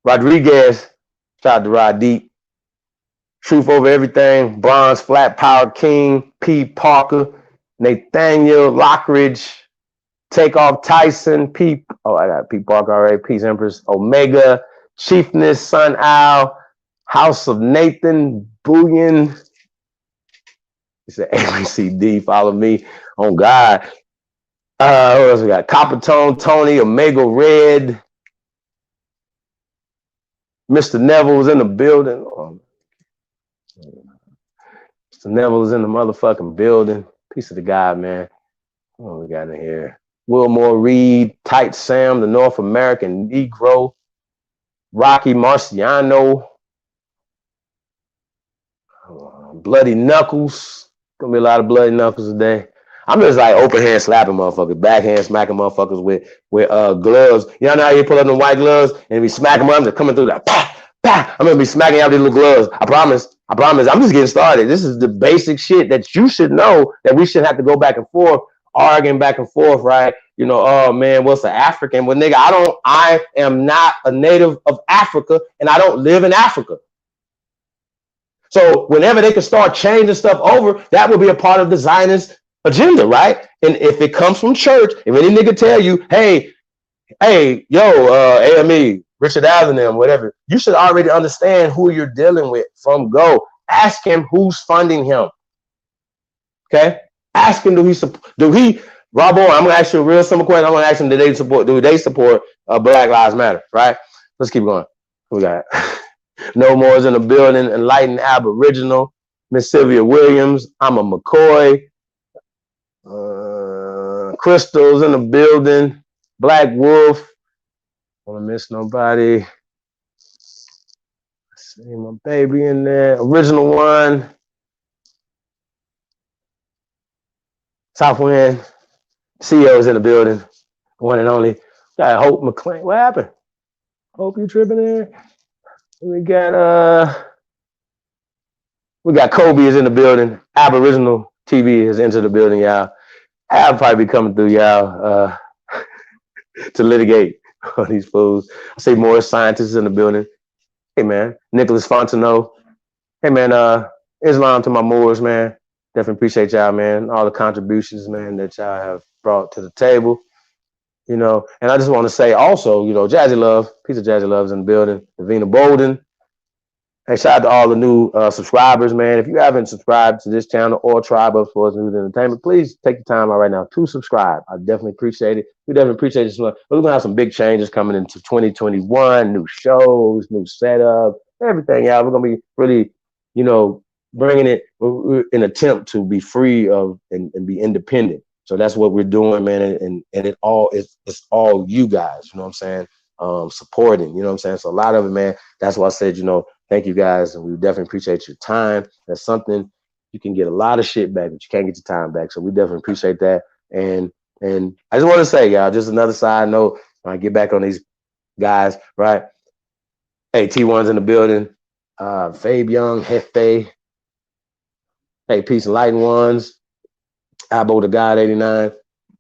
Shout out to Rod Deep. Truth over everything. Bronze Flat Power King. P. Parker. Nathaniel Lockridge. Takeoff Tyson. I got P. Parker already. Peace Empress. Omega. Chiefness. Sun Owl. House of Nathan. Bullion. He said ABCD. Follow me on God. What else we got? Copper Tone Tony. Omega Red. Mr. Neville was in the building. Mr. Neville was in the motherfucking building. Piece of the guy, man. What we got in here? Wilmore Reed, Tight Sam, the North American Negro, Rocky Marciano, Bloody Knuckles. Gonna be a lot of Bloody Knuckles today. I'm just like open hand slapping motherfuckers, backhand smacking motherfuckers with gloves. You know how you pull up the white gloves and we smack them up, they're coming through like pa, pa. I'm gonna be smacking out these little gloves. I promise. I'm just getting started. This is the basic shit that you should know, that we shouldn't have to go back and forth, arguing back and forth, right? Oh man, what's the African? Well, nigga, I am not a native of Africa and I don't live in Africa. So whenever they can start changing stuff over, that will be a part of the Zionist agenda, right? And if it comes from church, if any nigga tell you, hey, AME, Richard Allen, them, whatever, you should already understand who you're dealing with from go. Ask him who's funding him. Okay? Ask him, Rob, I'm gonna ask you a real simple question. I'm gonna ask him, do they support Black Lives Matter, right? Let's keep going. We got No More's in the building, Enlightened Aboriginal, Miss Sylvia Williams, I'm a McCoy, Crystal's in the building, Black Wolf, Want to miss nobody. See my baby in there. Original one. Southwind. CEO's in the building. One and only. Got Hope McClain. What happened? Hope you tripping there. We got Kobe is in the building. Aboriginal TV is into the building, y'all. I'll probably be coming through, y'all, to litigate on these fools. I see more scientists in the building. Hey man, Nicholas Fontenot. Hey man, Islam to my Moors, man. Definitely appreciate y'all, man. All the contributions, man, that y'all have brought to the table. You know, and I just want to say also, you know, Jazzy Love, piece of Jazzy Love's in the building. Davina Bolden. Hey, shout out to all the new subscribers, man. If you haven't subscribed to this channel or Tribe of Sports News Entertainment, please take the time out right now to subscribe. I definitely appreciate it. We definitely appreciate this one. We're going to have some big changes coming into 2021, new shows, new setup, everything, y'all. We're going to be really, you know, bringing it in an attempt to be free of and be independent. So that's what we're doing, man. And it's all you guys, you know what I'm saying? Supporting, you know what I'm saying? So a lot of it, man, that's why I said, you know, thank you guys, and we definitely appreciate your time. That's something you can get a lot of shit back, but you can't get your time back. So we definitely appreciate that. And I just want to say, y'all, just another side note. When I get back on these guys, right? Hey, T1's in the building. Fabe Young, Hefe. Hey, peace and light ones. Abo the God 89.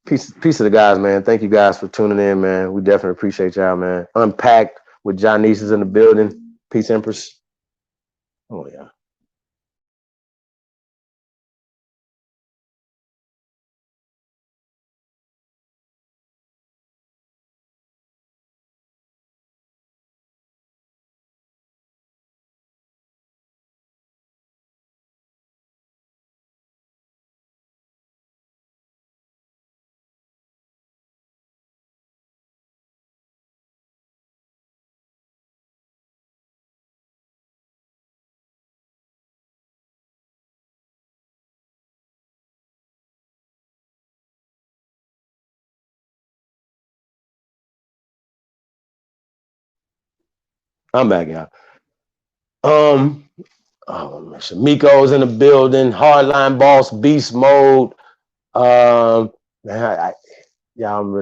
Peace of the guys, man. Thank you guys for tuning in, man. We definitely appreciate y'all, man. Unpacked with Janice is in the building. Peace, Empress. Oh, yeah. I'm back, y'all. Miko's in the building. Hardline boss, beast mode. Man, y'all, I'm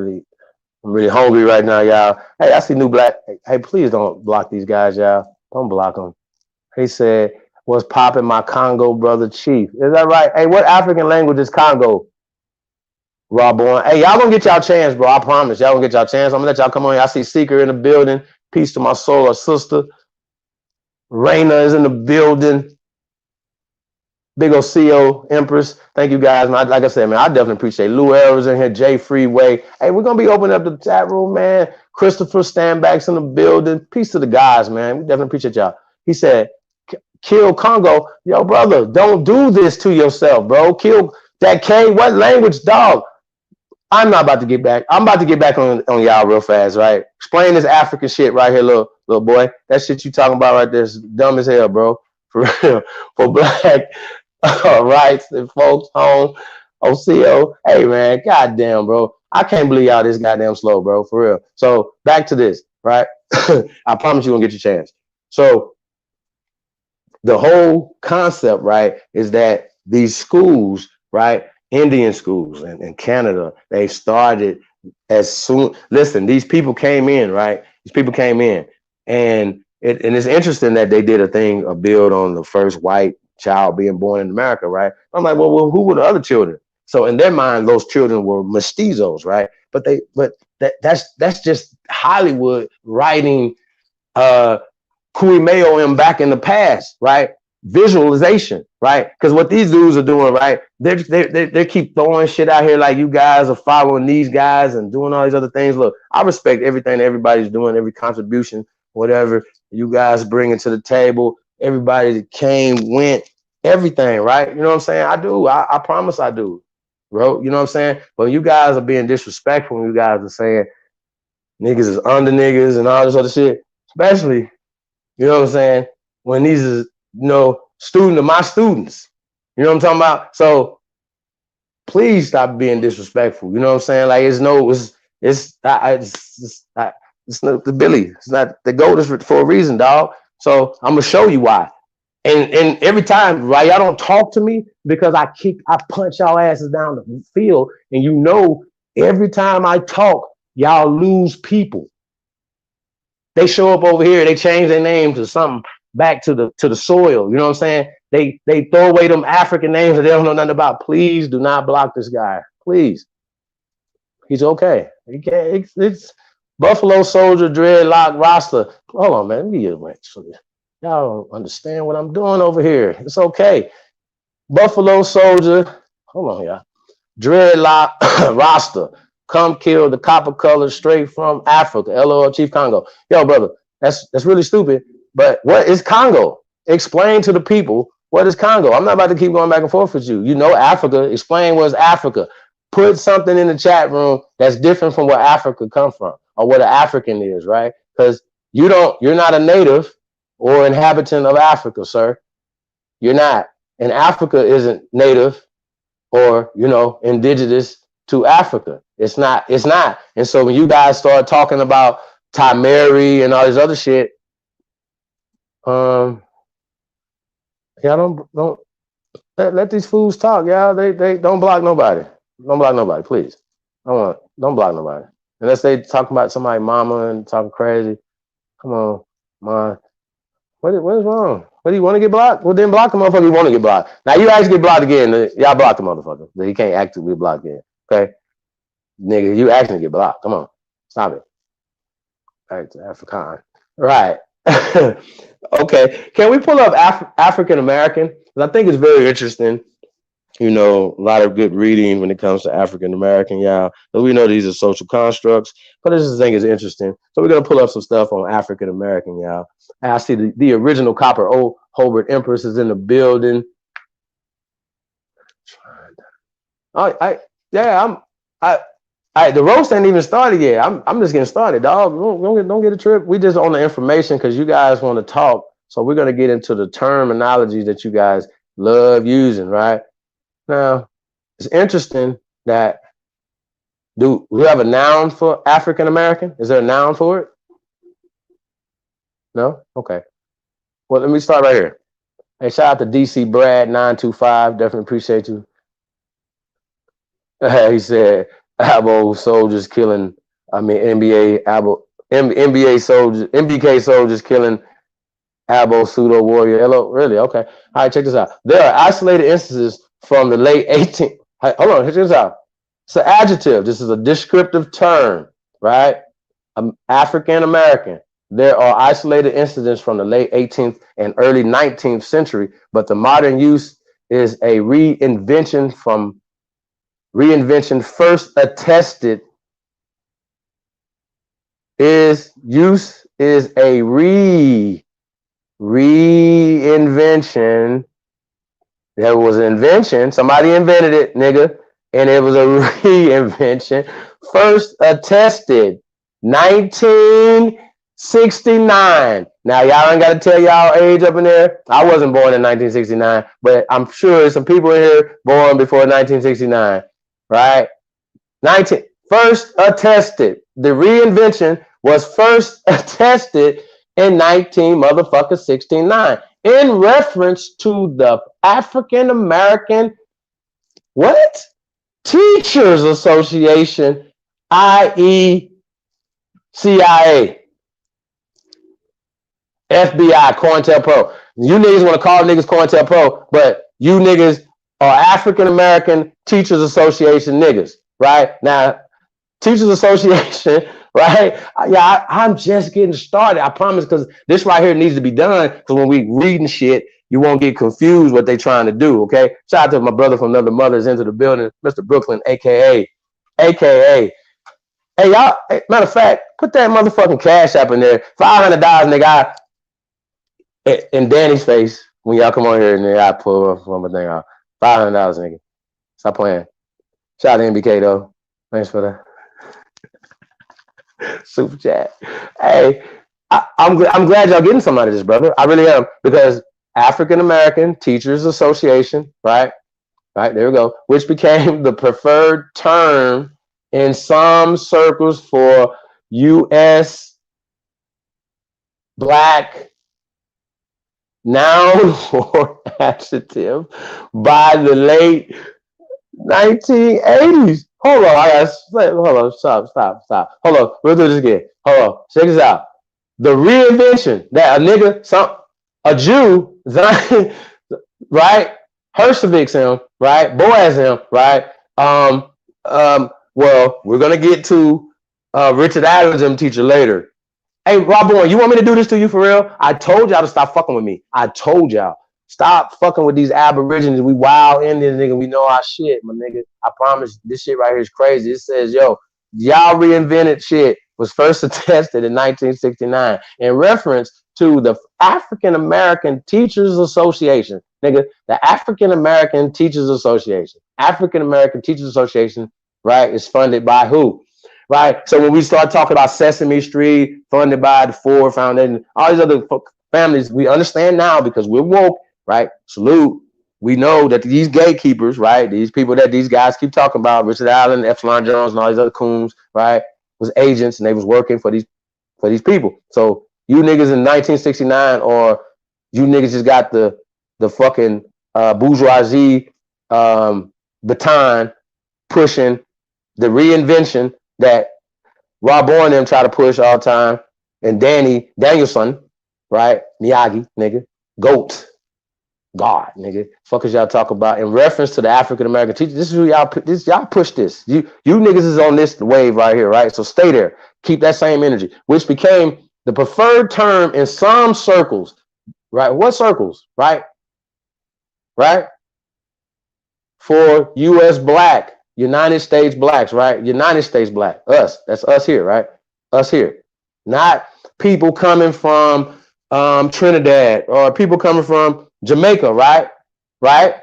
really hungry right now, y'all. Hey, I see new black. Hey, please don't block these guys, y'all. Don't block them. He said, "What's popping, my Congo brother Chief?" Is that right? Hey, what African language is Congo? Raw born. Hey, y'all gonna get y'all chance, bro. I promise. Y'all gonna get y'all chance. I'm gonna let y'all come on here. I see Seeker in the building. Peace to my soul, or sister. Raina is in the building. Big OCO, Empress. Thank you guys, man. Like I said, man, I definitely appreciate Lou Arrows in here, Jay Freeway. Hey, we're gonna be opening up the chat room, man. Christopher Standbacks in the building. Peace to the guys, man. We definitely appreciate y'all. He said, kill Congo. Yo, brother, don't do this to yourself, bro. Kill that K. What language, dog? I'm not about to get back. I'm about to get back on y'all real fast, right? Explain this African shit right here, little boy. That shit you talking about right there is dumb as hell, bro. For real. For black rights and folks home. OCO. Hey man, goddamn, bro. I can't believe y'all this goddamn slow, bro. For real. So back to this, right? I promise you gonna get your chance. So the whole concept, right, is that these schools, right, Indian schools in Canada, they started as soon. Listen, these people came in, right? These people came in, and it's interesting that they did a build on the first white child being born in America, right? I'm like, well, who were the other children? So in their mind, those children were mestizos, right? But that's just Hollywood writing Kuimeo him back in the past, right? Visualization, right? Because what these dudes are doing, right? They keep throwing shit out here like you guys are following these guys and doing all these other things. Look, I respect everything everybody's doing, every contribution, whatever you guys bringing to the table. Everybody that came, went, everything, right? You know what I'm saying? I do. I promise I do, bro. You know what I'm saying? But you guys are being disrespectful. You guys are saying niggas is under niggas and all this other shit, especially. You know what I'm saying? When these is, student of my students. You know what I'm talking about? So please stop being disrespectful. You know what I'm saying? Like it's It's not the Billy. It's not the GOAT is for a reason, dog. So I'm gonna show you why. And every time, right, y'all don't talk to me because I punch y'all asses down the field, and you know, every time I talk, y'all lose people. They show up over here, they change their name to something back to the soil. You know what I'm saying? They throw away them African names that they don't know nothing about. Please do not block this guy. Please. He's okay. He can't. It's Buffalo Soldier, Dreadlock, Rasta. Hold on, man. Let me get a y'all don't understand what I'm doing over here. It's okay. Buffalo Soldier. Hold on, y'all. Dreadlock, Rasta. Come kill the copper color straight from Africa. LOL Chief Congo. Yo, brother, that's really stupid. But what is Congo? Explain to the people what is Congo. I'm not about to keep going back and forth with you. You know Africa. Explain what's Africa. Put something in the chat room that's different from where Africa come from or what an African is, right? Because you're not a native or inhabitant of Africa, sir. You're not. And Africa isn't native or, indigenous to Africa. It's not. And so when you guys start talking about Tamari and all this other shit, y'all don't let these fools talk, y'all. They don't block nobody. Don't block nobody, please. Don't block nobody. Unless they talking about somebody mama and talking crazy. Come on, man. What is wrong? What do you want to get blocked? Well, then block the motherfucker you want to get blocked. Now you actually get blocked again. Y'all block the motherfucker. He can't actively block again. Okay? Nigga, you actually get blocked. Come on. Stop it. Back to Afrikaan. Right. Okay. Can we pull up African American? Because I think it's very interesting. A lot of good reading when it comes to African American, y'all. But we know these are social constructs, but this thing is interesting. So we're gonna pull up some stuff on African American, y'all. And I see the original Copper O Hobart Empress is in the building. The roast ain't even started yet. I'm just getting started, dog. Don't get a trip. We just on the information because you guys want to talk. So we're gonna get into the terminology that you guys love using, right? Now, it's interesting that do we have a noun for African American? Is there a noun for it? No? Okay. Well, let me start right here. Hey, shout out to DC Brad 925. Definitely appreciate you. He said, Abo soldiers killing, NBA soldiers, MBK soldiers killing Abo pseudo warrior. Hello, really? Okay. All right, check this out. There are isolated instances from the late 18th. Hold on, check this out. It's an adjective. This is a descriptive term, right? African American. There are isolated incidents from the late 18th and early 19th century, but the modern use is a reinvention first attested. Use is a reinvention. There was an invention. Somebody invented it, nigga. And it was a reinvention. First attested 1969. Now, y'all ain't got to tell y'all age up in there. I wasn't born in 1969, but I'm sure there's some people in here born before 1969, right? First attested. The reinvention was first attested in 1969 in reference to the African American Teachers Association, i.e. CIA, FBI, COINTELPRO. You niggas want to call niggas COINTELPRO, but you niggas are African American Teachers Association niggas, right? Now, Teachers Association, right? Yeah, I'm just getting started. I promise, because this right here needs to be done. Because when we reading shit, you won't get confused what they trying to do. Okay. Shout out to my brother from another mother's into the building, Mr. Brooklyn, aka. Hey, y'all. Matter of fact, put that motherfucking cash app in there. $500, nigga. In Danny's face when y'all come on here and I pull one more thing out. $500, nigga. Stop playing. Shout out to MBK though. Thanks for that. Super chat. Hey, I'm glad y'all getting some out of this, brother. I really am, because African American Teachers Association, right, there we go, which became the preferred term in some circles for U.S. black noun or adjective by the late 1980s. Hold on, hold on, stop. Hold on, we'll do this again. Hold on, check this out. The reinvention that a Jew, right? Hersevix him, right? Boaz him, right? Well, we're gonna get to Richard Adams, teacher later. Hey, Rob Boy, you want me to do this to you for real? I told y'all to stop fucking with me. I told y'all. Stop fucking with these aborigines. We wild Indians, nigga. We know our shit, my nigga. I promise this shit right here is crazy. It says, yo, y'all reinvented shit was first attested in 1969 in reference to the African American Teachers Association. Nigga, the African American Teachers Association. African American Teachers Association, right, is funded by who? Right. So when we start talking about Sesame Street, funded by the Ford Foundation, all these other families, we understand now because we're woke, right? Salute. We know that these gatekeepers, right? These people that these guys keep talking about, Richard Allen, Epsilon Jones, and all these other coons, right? Was agents and they was working for these people. So you niggas in 1969, or you niggas just got the fucking bourgeoisie baton pushing the reinvention that Rob Bourne and them try to push all the time, and Danielson, right? Miyagi, nigga. G.O.A.T. God, nigga. Fuck is y'all talk about in reference to the African American teachers. This is who y'all push this. You niggas is on this wave right here, right? So stay there. Keep that same energy, which became the preferred term in some circles, right? What circles, right? Right? For U.S. black, United States blacks, right? United States black, us. That's us here, right? Us here. Not people coming from Trinidad or people coming from Jamaica, right? Right?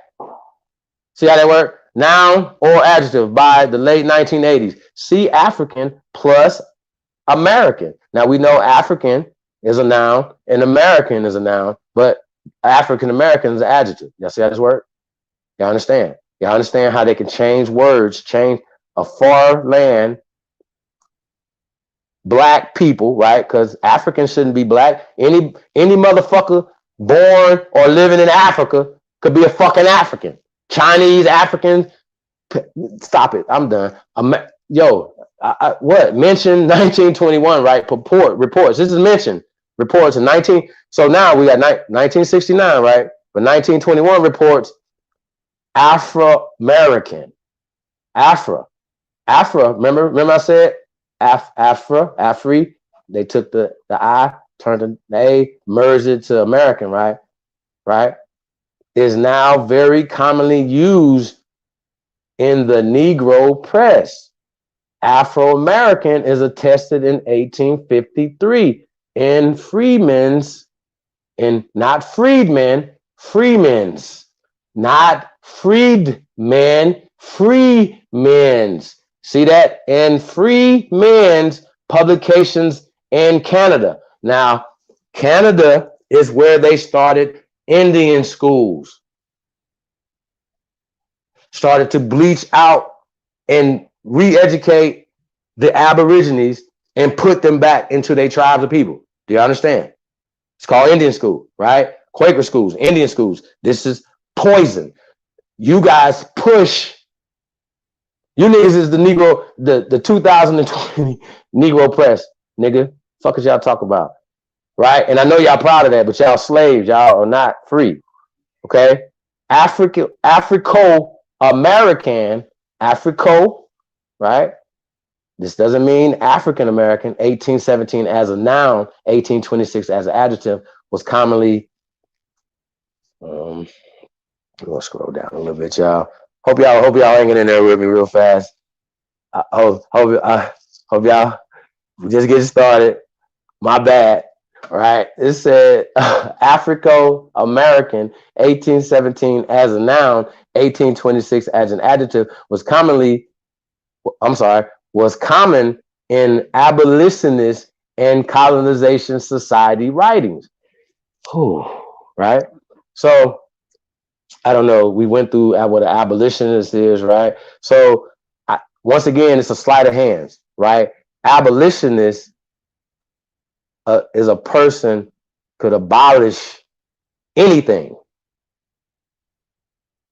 See how that work? Noun or adjective by the late 1980s. See African plus American. Now we know African is a noun and American is a noun, but African American is an adjective. Y'all see how this work? Y'all understand? Y'all understand how they can change words, change a far land, black people, right? Because Africans shouldn't be black. Any motherfucker born or living in Africa could be a fucking African. Chinese, Africans. Stop it. I'm done. What? Mention 1921, right? Reports. This is mentioned. Reports in 19. So now we got 1969, right? But 1921 reports Afro-American. Afro. Remember I said Afri. They took the I, turned the A, merged it to American, right? Right? Is now very commonly used in the Negro press. Afro-American is attested in 1853 in Freeman's, not freedmen, Freeman's, not freedmen, Freemen's. See that? And Freemen's publications in Canada. Now, Canada is where they started Indian schools. Started to bleach out and re-educate the Aborigines and put them back into their tribes of people. Do you understand? It's called Indian school, right? Quaker schools, Indian schools. This is poison. You guys push. You niggas is the Negro, the 2020 Negro press, nigga. Fuck is y'all talk about, right? And I know y'all proud of that, but y'all slaves, y'all are not free, okay? Africo-American, right? This doesn't mean African American. 1817 as a noun, 1826 as an adjective was commonly. I'm gonna scroll down a little bit, y'all. Hope y'all hanging in there with me real fast. I hope y'all just get started. My bad. All right. It said Africo-American, 1817 as a noun, 1826 as an adjective was common in abolitionist and colonization society writings. Right? So I don't know. We went through what an abolitionist is, right? So once again, it's a sleight of hands, right? Abolitionists is a person could abolish anything,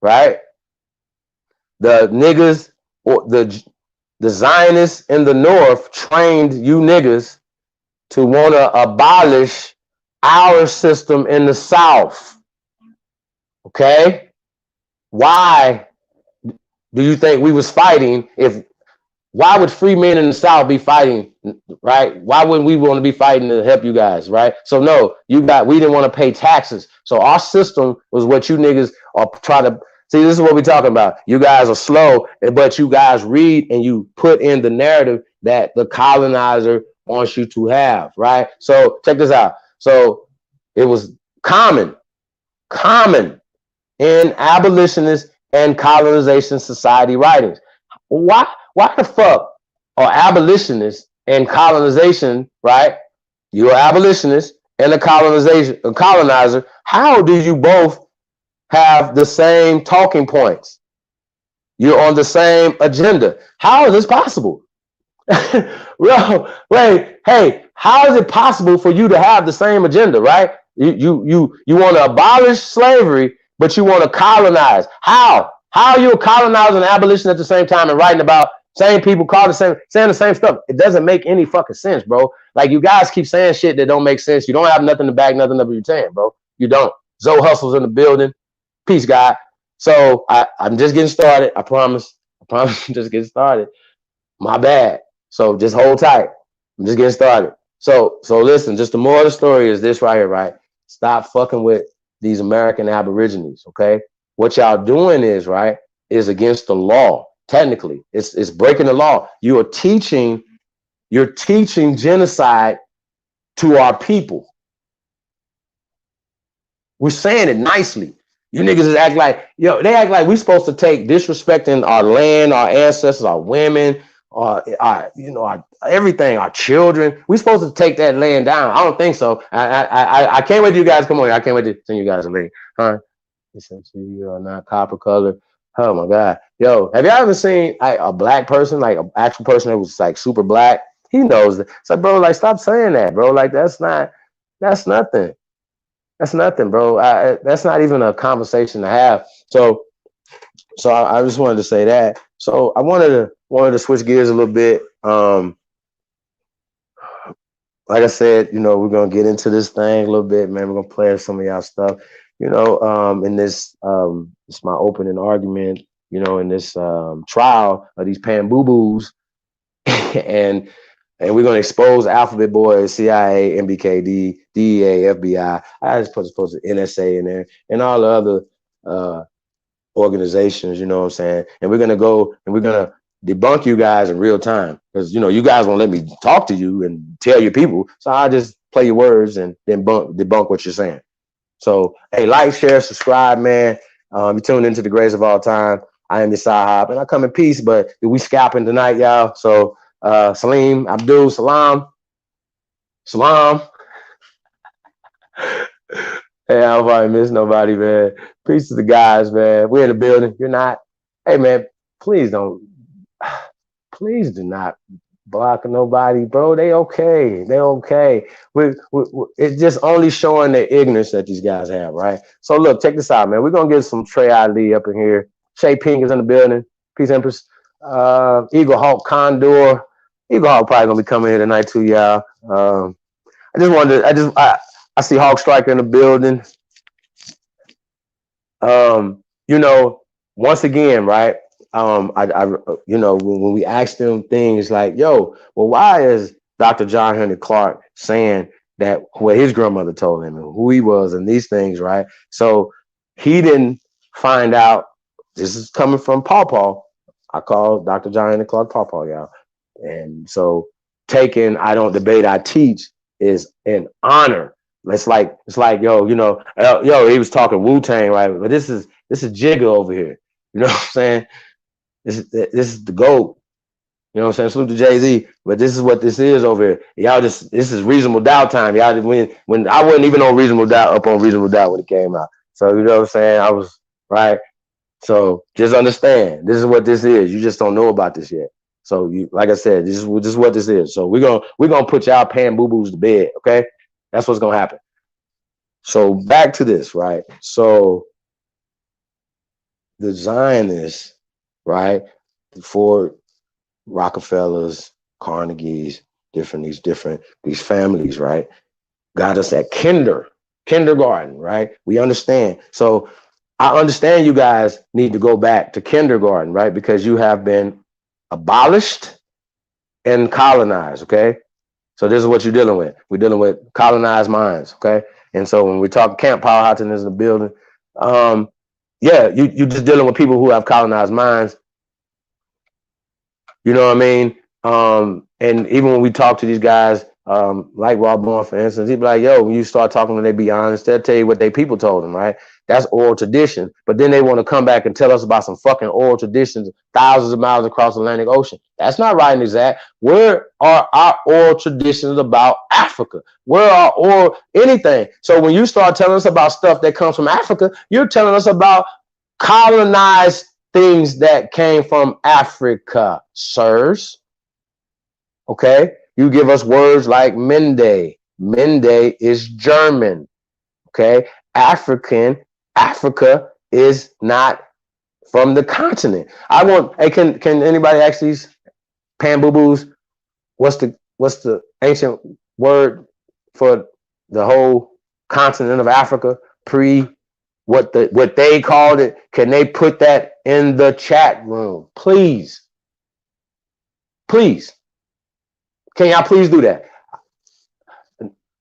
right? The niggas or the Zionists in the North trained you niggas to want to abolish our system in the South. Okay? Why do you think we was fighting? Why would free men in the South be fighting, right? Why wouldn't we want to be fighting to help you guys, right? So no, we didn't want to pay taxes. So our system was what you niggas are trying to see. This is what we're talking about. You guys are slow, but you guys read and you put in the narrative that the colonizer wants you to have, right? So check this out. So it was common in abolitionist and colonization society writings. Why the fuck are abolitionists and colonization, right? You're abolitionist and a colonizer. How do you both have the same talking points? You're on the same agenda. How is this possible? Bro, wait, hey, how is it possible for you to have the same agenda, right? You want to abolish slavery, but you want to colonize. How? How are you a colonizer and abolition at the same time and writing about same people saying the same stuff? It doesn't make any fucking sense, bro. Like, you guys keep saying shit that don't make sense. You don't have nothing to back nothing up you're saying, bro. You don't. Zoe Hustle's in the building. Peace, guy. So I'm just getting started. I promise. I'm just getting started. My bad. So just hold tight. I'm just getting started. So listen, just the moral of the story is this right here, right? Stop fucking with these American Aborigines, okay? What y'all doing is against the law. Technically, it's breaking the law. You're teaching genocide to our people. We're saying it nicely. You niggas just act like, they act like we're supposed to take disrespecting our land, our ancestors, our women, our everything, our children. We're supposed to take that land down. I don't think so. I can't wait till you guys come on. I can't wait to send you guys a link. Huh? You are not copper color. Oh my God. Yo, have you ever seen a black person, like an actual person that was like super black? He knows that. It's like, bro, like, stop saying that, bro. Like, that's nothing. That's nothing, bro. That's not even a conversation to have. So I just wanted to say that. So I wanted to switch gears a little bit. Like I said, we're gonna get into this thing a little bit, man. We're gonna play some of y'all stuff. In this it's my opening argument, in this trial of these pan-boo-boos, and we're gonna expose Alphabet Boys, CIA, MBKD, DEA, FBI. I just supposed to NSA in there and all the other organizations, you know what I'm saying? And we're gonna go and we're gonna debunk you guys in real time, because you guys won't let me talk to you and tell your people. So I just play your words and then debunk what you're saying. So, hey, like, share, subscribe, man. You tuned into the greatest of all time. I am your Sahab, and I come in peace, but we scalping tonight, y'all. So, Salim, Abdul, Salam. Hey, I don't probably miss nobody, man. Peace to the guys, man. We're in the building. You're not. Hey, man, please do not block nobody, bro. They okay. It's just only showing the ignorance that these guys have, right? So look, check this out, man. We're gonna get some Trey Ali up in here. Shay Pink is in the building. Peace, Empress. Eagle Hawk Condor. Eagle Hawk probably gonna be coming here tonight too, y'all. I see Hawk Striker in the building. Once again, right? When we ask them things like, why is Dr. John Henry Clark saying that what his grandmother told him and who he was and these things, right? So he didn't find out. This is coming from Paw. I call Dr. John Henry Clark Paw, y'all. And so taking I don't debate, I teach is an honor. It's like, he was talking Wu-Tang, right? But this is Jigga over here. You know what I'm saying? This is the GOAT. You know what I'm saying? Salute to Jay-Z. But this is what this is over here. Y'all this is reasonable doubt time. Y'all, when I wasn't even on reasonable doubt when it came out. So you know what I'm saying? I was right. So just understand, this is what this is. You just don't know about this yet. So you, like I said, this is what this is. So we're gonna put y'all pan boo boos to bed. Okay, that's what's gonna happen. So back to this, right? So the Zionists, right, for Rockefellers, Carnegies, these families, right, got us at kindergarten, right? We understand. So I understand you guys need to go back to kindergarten, right? Because you have been abolished and colonized, okay? So this is what you're dealing with. We're dealing with colonized minds, okay? And so when we talk Camp Power Houghton is in the building, yeah, you just dealing with people who have colonized minds. You know what I mean? And even when we talk to these guys, like Rob Bourne, for instance, he'd be like, yo, when you start talking to them, they be honest, they'll tell you what they people told them, right? That's oral tradition. But then they want to come back and tell us about some fucking oral traditions thousands of miles across the Atlantic Ocean. That's not right and exact. Where are our oral traditions about Africa? Where are oral anything? So when you start telling us about stuff that comes from Africa, you're telling us about colonized things that came from Africa, sirs. Okay? You give us words like Mende. Mende is German. Okay? Africa is not from the continent. Hey, can anybody ask these pan boo boos what's the ancient word for the whole continent of Africa pre what they called it? Can they put that in the chat room, please? Please, can y'all please do that?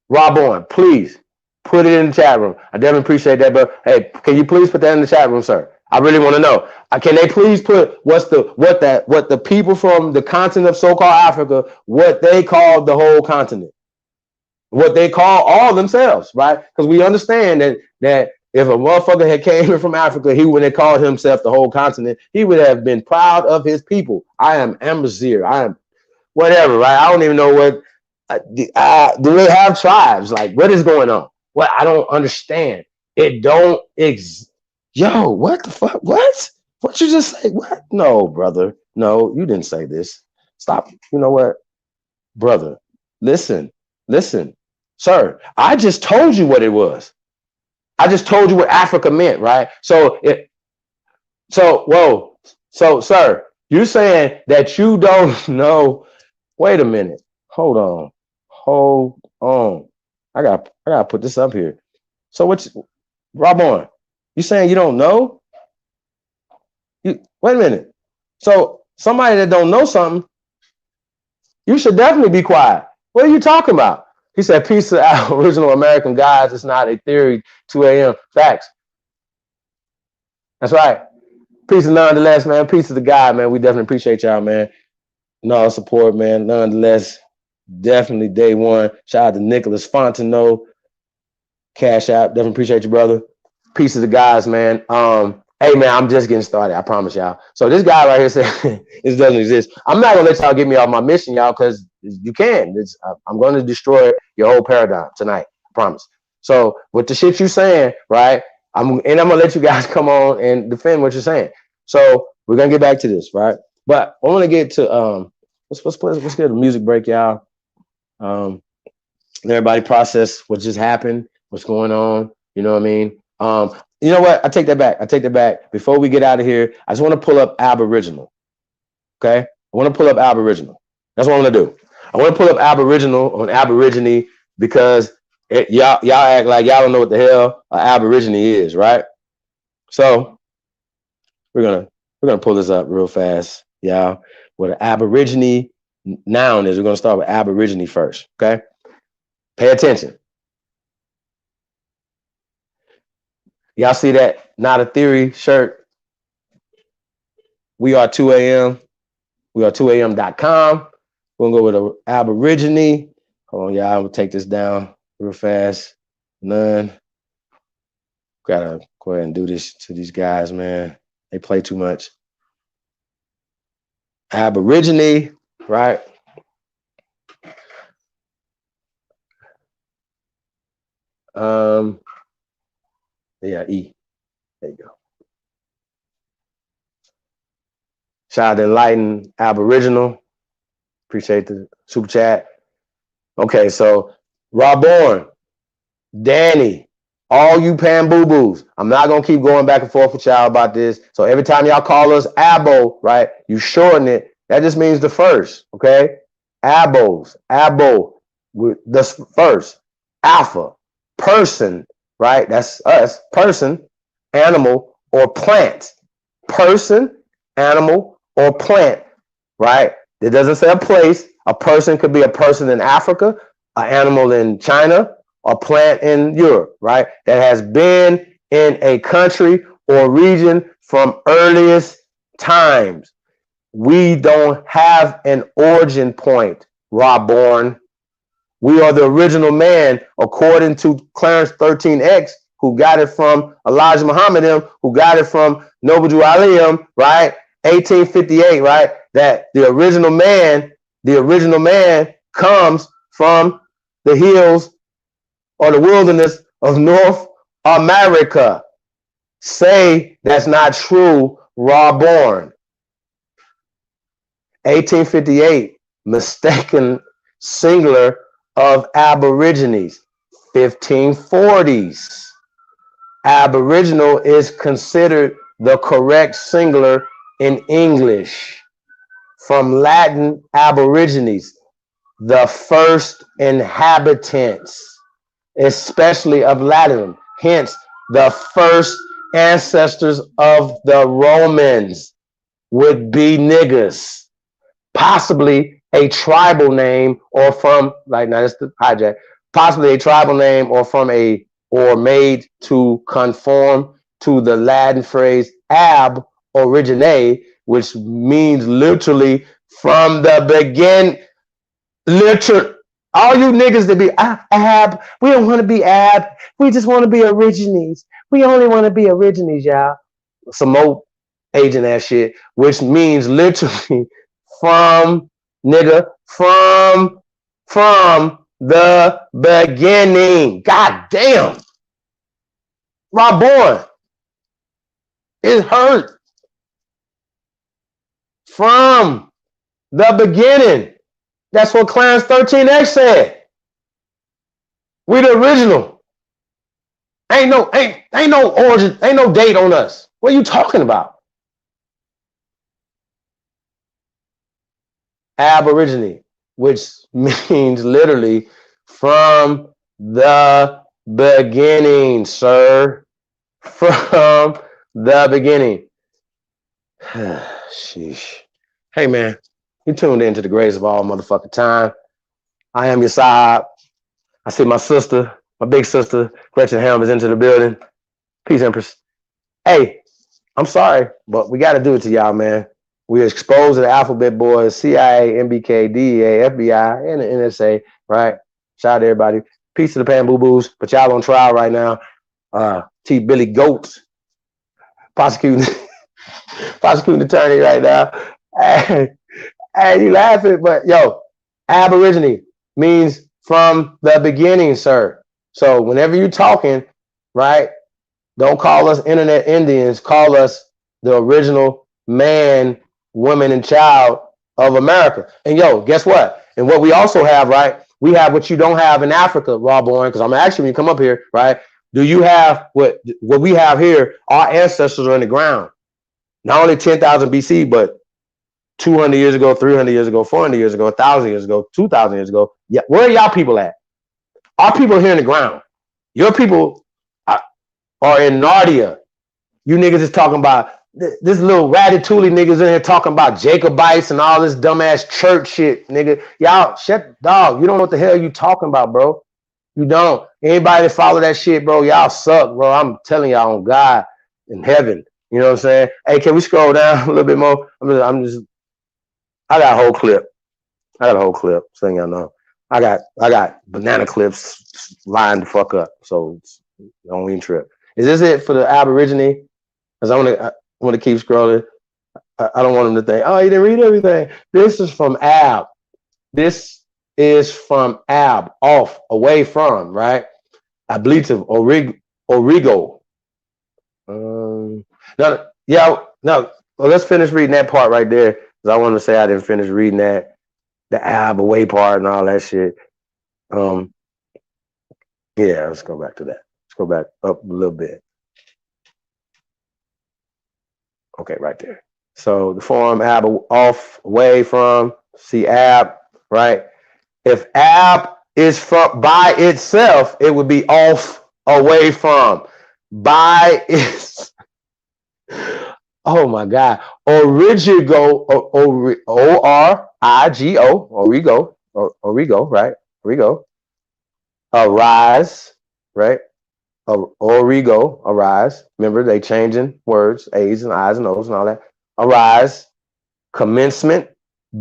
Rob on, please put it in the chat room. I definitely appreciate that, but hey, can you please put that in the chat room, sir? I really want to know. Can they please put what the people from the continent of so-called Africa, what they call the whole continent, what they call all themselves, right? Because we understand that if a motherfucker had came in from Africa, he wouldn't have called himself the whole continent. He would have been proud of his people. I am Amazir. I am whatever, right? I don't even know what. Do they have tribes? Like, what is going on? What I don't understand. It don't Yo, what the fuck? What you just say? What? No, brother. No, you didn't say this. Stop. You know what, brother? Listen, sir. I just told you what it was. I just told you what Africa meant, right? So, sir, you saying that you don't know? Wait a minute. Hold on. I gotta put this up here. So Rob on? You saying you don't know? Wait a minute. So somebody that don't know something, you should definitely be quiet. What are you talking about? He said, "Peace to our original American guys. It's not a theory." 2 a.m. Facts. That's right. Peace nonetheless, man. Peace to the God, man. We definitely appreciate y'all, man. No support, man. Nonetheless, definitely day one. Shout out to Nicholas Fontenot. Cash App. Definitely appreciate you, brother. Peace to the guys, man. Hey, man, I'm just getting started. I promise y'all. So this guy right here said this doesn't exist. I'm not gonna let y'all get me off my mission, y'all, because you can. I'm going to destroy your whole paradigm tonight. I promise. So with the shit you saying, right? I'm gonna let you guys come on and defend what you're saying. So we're gonna get back to this, right? But I want to get to let's get a music break, y'all. Everybody process what just happened, what's going on. You know what I mean? You know what? I take that back. Before we get out of here, I just want to pull up Aboriginal. Okay? I want to pull up Aboriginal. That's what I'm gonna do. I want to pull up Aboriginal on Aborigine because y'all act like y'all don't know what the hell an Aborigine is, right? So we're gonna pull this up real fast, y'all. What an Aborigine noun is. We're gonna start with Aborigine first. Okay? Pay attention. Y'all see that Not a Theory shirt? We are 2 a.m. We are 2am.com. We're gonna go with an Aborigine. Hold on, y'all. I'm gonna take this down real fast. None. Gotta go ahead and do this to these guys, man. They play too much. Aborigine, right? Yeah, E. There you go. Shout out to Enlightened Aboriginal. Appreciate the super chat. Okay, so Rob Bourne, Danny, all you Pan Boo Boos. I'm not gonna keep going back and forth with y'all about this. So every time y'all call us Abo, right? You shorten it. That just means the first, okay? Abos, Abo, the first. Alpha, person, right? That's us. Person, animal, or plant. Person, animal, or plant, right? It doesn't say a place. A person could be a person in Africa, an animal in China, a plant in Europe, right? That has been in a country or region from earliest times. We don't have an origin point, Rob Bourne. We are the original man, according to Clarence 13X, who got it from Elijah Muhammad, who got it from Noble Ali, right? 1858, right? That the original man comes from the hills or the wilderness of North America. Say that's not true, Rob Bourne. 1858, mistaken singular of Aborigines. 1540s. Aboriginal is considered the correct singular in English. From Latin, Aborigines, the first inhabitants, especially of Latin. Hence, the first ancestors of the Romans would be niggas. Possibly a tribal name, or from, like, now that's the hijack, possibly a tribal name, or from or made to conform to the Latin phrase ab origine, which means literally from the begin. Literally, all you niggas that be ab, we don't want to be ab, we just want to be origines. We only want to be origines, y'all. Some more agent ass shit, which means literally from, nigga, from the beginning. God damn. Rob Bourne, it hurt. From the beginning. That's what Clarence 13X said. We the original. Ain't no origin, ain't no date on us. What are you talking about? Aborigine, which means literally from the beginning, sir. From the beginning. Sheesh. Hey, man, you tuned into the greatest of all motherfucking time. I am your side. I see my sister, my big sister, Gretchen Helm, is into the building. Peace, Empress. Hey, I'm sorry, but we got to do it to y'all, man. We exposed the Alphabet Boys, CIA, MBK, DEA, FBI, and the NSA, right? Shout out to everybody. Peace to the Pan Boo Boos, but y'all on trial right now. T. Billy Goat, prosecuting attorney right now. Hey, you laughing, but yo, Aborigine means from the beginning, sir. So whenever you're talking, right, don't call us internet Indians. Call us the original man, woman, and child of America. And yo, guess what? And what we also have, right? We have what you don't have in Africa, Rob Bourne, because I'm actually, when you come up here, right? Do you have what we have here? Our ancestors are in the ground. Not only 10,000 BC, but 200 years ago, 300 years ago, 400 years ago, 1,000 years ago, 2,000 years ago. Yeah, where are y'all people at? Our people are here in the ground. Your people are in Nardia. You niggas is talking about this little ratatouille niggas in here talking about Jacobites and all this dumbass church shit, nigga. Y'all, shut dog. You don't know what the hell you talking about, bro. You don't. Anybody that follow that shit, bro, y'all suck, bro. I'm telling y'all on God in heaven. You know what I'm saying? Hey, can we scroll down a little bit more? I got a whole clip. So y'all know. I got banana clips lined the fuck up. So don't even trip. Is this it for the Aborigine? Because I want to keep scrolling. I don't want them to think, oh, you didn't read everything. This is from Ab. This is from Ab, off, away from, right? Ablative, Origo. Well, let's finish reading that part right there, because I want to say I didn't finish reading that. the ab away part and all that shit. Yeah, let's go back to that. Let's go back up a little bit. Okay, right there. So the form ab off, away from, see ab, right? If ab is from by itself, it would be off, away from. By is, oh my God. Origo, O-R-I-G-O, origo, right? Origo. Arise, right? Origo, arise. Remember, they changing words, A's and I's and O's and all that. Arise, commencement,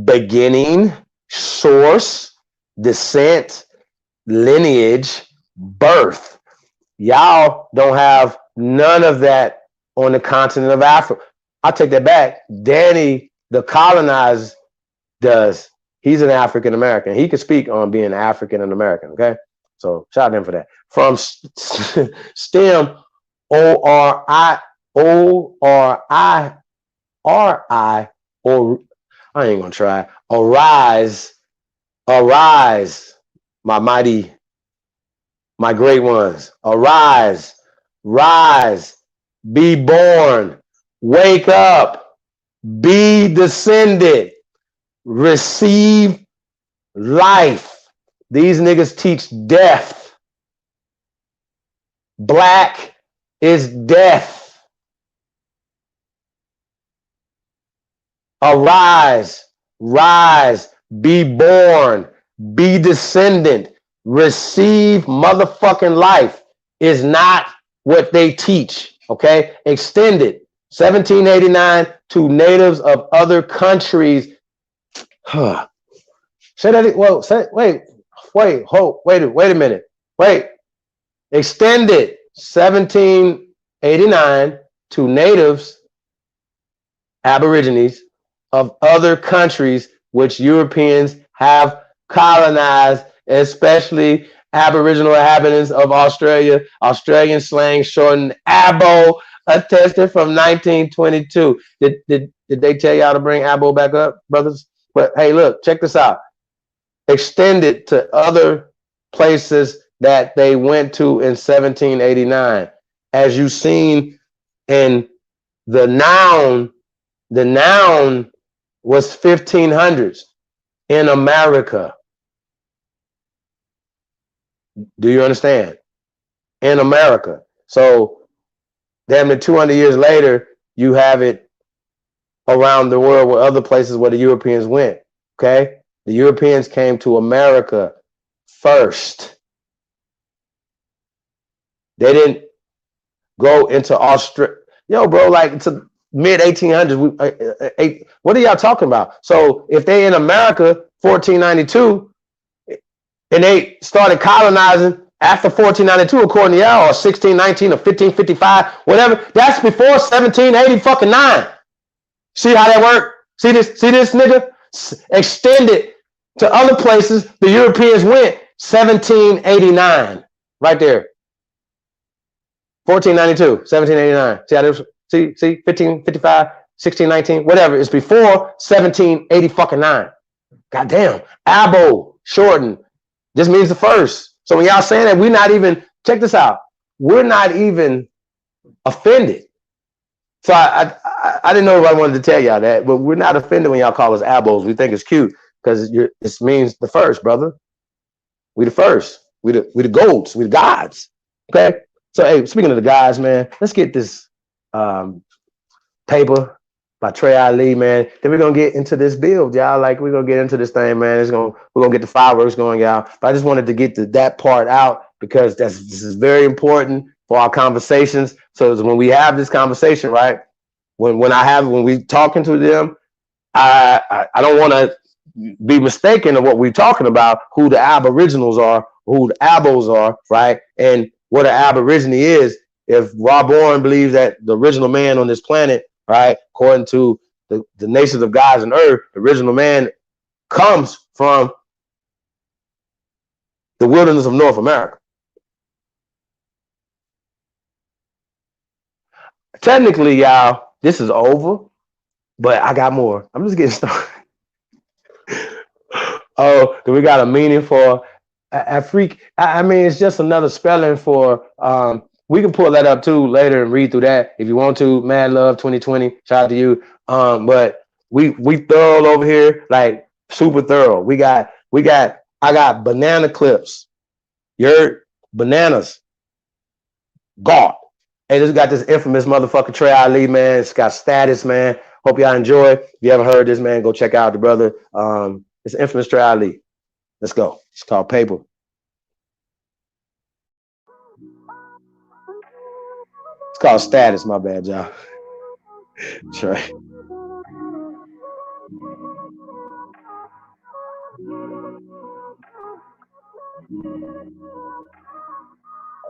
beginning, source, descent, lineage, birth. Y'all don't have none of that on the continent of Africa. I'll take that back. Danny, the colonized, does. He's an African American. He could speak on being African and American. Okay, so shout out to him for that. From STEM, O-R-I, or I ain't gonna try. Arise, my great ones. Arise, rise, be born, wake up, be descended, receive life. These niggas teach death. Black is death. Arise, rise, be born, be descendant, receive motherfucking life is not what they teach, okay? Extended, 1789 to natives of other countries. Say that, well, say, wait a minute. Wait, extended, 1789 to natives, aborigines, of other countries which Europeans have colonized, especially Aboriginal inhabitants of Australia. Australian slang shortened Abo, attested from 1922. Did they tell y'all to bring Abo back up, brothers? But hey, look, check this out. Extended to other places that they went to in 1789. As you've seen in the noun was 1500s in America. Do you understand? In America. So damn near 200 years later, you have it around the world where other places where the Europeans went. Okay? The Europeans came to America first. They didn't go into Australia. Yo, bro, like it's a mid 1800s. What are y'all talking about? So if they in America 1492 and they started colonizing after 1492, according to y'all, or 1619 or 1555, whatever, that's before 1789. See how that worked? See this nigga? Extended to other places the Europeans went 1789. Right there. 1492, 1789. See how this? See, 1555, 1619, whatever. It's before 1789. Goddamn. Abo, shortened. This means the first. So when y'all saying that, we're not even, check this out. We're not even offended. So I didn't know if I wanted to tell y'all that, but we're not offended when y'all call us abos. We think it's cute because it means the first, brother. We the first. We the goats. We the gods. Okay. So hey, speaking of the gods, man, let's get this paper by Trey Ali, man. Then we're gonna get into this build, y'all. Like we're gonna get into this thing, man. We're gonna get the fireworks going, y'all. But I just wanted to get that part out because this is very important for our conversations. So when we have this conversation, right? When we talking to them, I don't want to be mistaken of what we're talking about, who the Aboriginals are, who the Abos are, right? And what an Aborigine is. If Rob Bourne believes that the original man on this planet, right, according to the nations of gods and earth, the original man comes from the wilderness of North America. Technically, y'all, this is over, but I got more. I'm just getting started. Oh, do we got a meaning for a freak? I mean, it's just another spelling for. We can pull that up too later and read through that if you want to. Mad Love 2020. Shout out to you. But we thorough over here, like super thorough. We got. I got banana clips. Your bananas. God. Hey, this got this infamous motherfucker Trey Ali, man. It's got status, man. Hope y'all enjoy. If you haven't heard this, man, go check out the brother. It's infamous Trey Ali. Let's go. It's called Paper. It's called Status. My bad, y'all. Trey.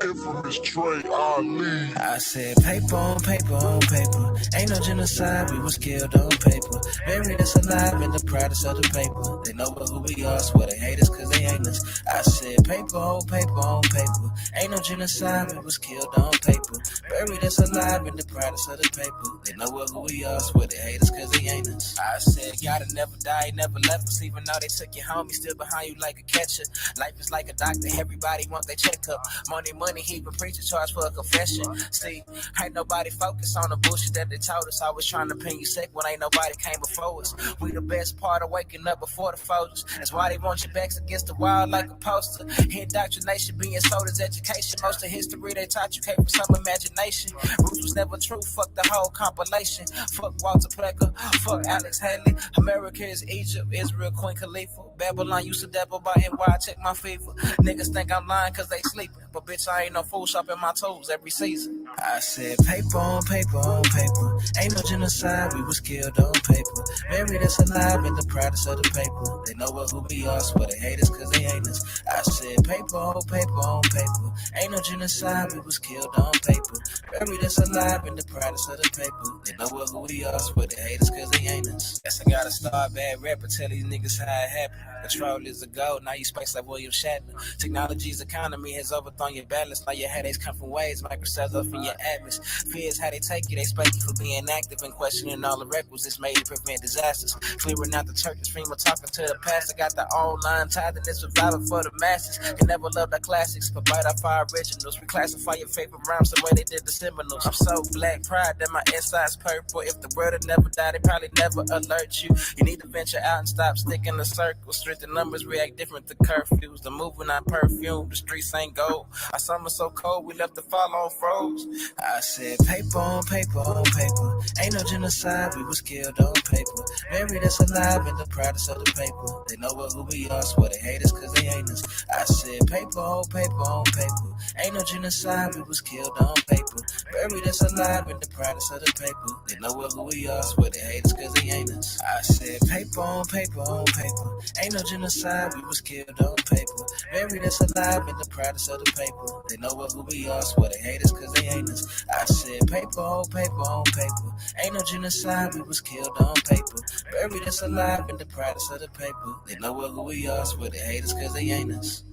Infamous Trey Ali. I said paper on paper on paper. Ain't no genocide, we was killed on paper. Buried us alive in the proudest of the paper. They know who we are, swear they hate us cause they ain't us. I said paper on paper on paper. Ain't no genocide, we was killed on paper. Buried us alive in the proudest of the paper. They know who we are, swear they hate us cause they ain't us. I said gotta never die, never left us. Even though they took you home, he still behind you like a catcher. Life is like a doctor, everybody want their checkup. Money, he been preaching, charge for a confession. See, ain't nobody focused on the bullshit that they told us. I was trying to pin you sick when ain't nobody came before us. We the best part of waking up before the Folgers. That's why they want your backs against the wall like a poster. Indoctrination being sold as education. Most of history they taught you came from some imagination. Roots was never true, fuck the whole compilation. Fuck Walter Plecker, fuck Alex Haley. America is Egypt, Israel, Queen Khalifa. Babylon used to dabble by NY, check my fever. Niggas think I'm lying cause they sleeping. But bitch, I ain't no fool shopping my toes every season. I said paper on paper on paper. Ain't no genocide, we was killed on paper. Buried us alive in the proudest of the paper. They know who we are, swear they hate us cause they ain't us. I said paper on paper on paper. Ain't no genocide, we was killed on paper. Buried us alive in the proudest of the paper. They know who we are, swear they hate us cause they ain't us. Guess I gotta start bad rapper, tell these niggas how it happened. Control is the goal, now you space like William Shatner. Technology's economy has overthrown your balance. Now your headaches come from waves, microcells up in your atmosphere. Fears how they take you, they spank you for being active and questioning all the requisites made to prevent disasters. Clearing out the churches, FEMA talking to the pastor. Got the online tithing, it's survival for the masses. Can never love the classics, but bite off our originals. Reclassify your favorite rhymes the way they did the Seminoles. I'm so black pride that my inside's purple. If the world had never died, they probably never alert you. You need to venture out and stop sticking the circles. Strength numbers react different to curfews. The movement on perfume, the streets ain't gold. Our summer so cold, we left the fall on froze. I said paper on paper on paper. Ain't no genocide, we was killed on paper. Buried us alive in the proudest of the paper. They know who we are, swear they hate us cause they ain't us. I said paper on paper on paper. Ain't no genocide, we was killed on paper. Buried us alive in the proudest of the paper. They know who we are, swear they hate us cause they ain't us. I said paper on paper on paper. Ain't no genocide, we was killed on paper. Buried us alive in the proudest of the paper. They know who we are, swear they hate us cause they ain't us. I said paper on paper on paper. Ain't no genocide, we was killed on paper. Buried us alive in the proudest of the paper. They know who we are, swear they hate us cause they ain't us.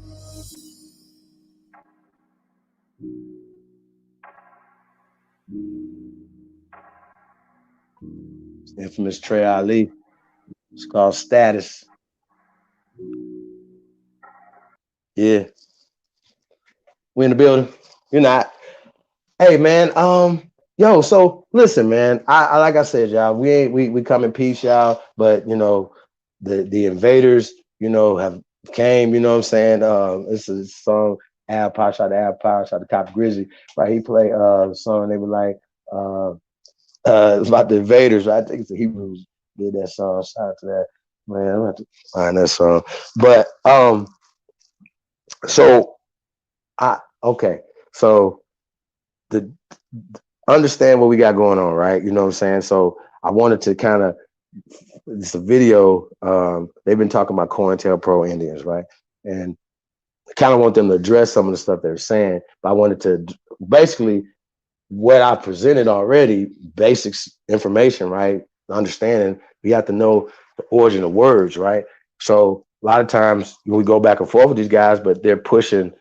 Infamous Trey Ali. It's called Status. Yeah. We in the building. You're not. Hey man, yo, so listen, man. I like I said, y'all, we come in peace, y'all. But you know, the invaders, you know, have came, you know what I'm saying? This is a song, Apache, shot the Cop Grizzly, right? He played a song, they were like it's about the invaders, right? I think it's the Hebrews did that song. Shout out to that. Man, I'm gonna have to find that song. But so okay. So the understand what we got going on, right? You know what I'm saying? So I wanted to kind of, it's a video. They've been talking about COINTELPRO Indians, right? And I kind of want them to address some of the stuff they're saying, but I wanted to basically what I presented already, basics information, right? Understanding, we have to know the origin of words, right? So a lot of times we go back and forth with these guys, but they're pushing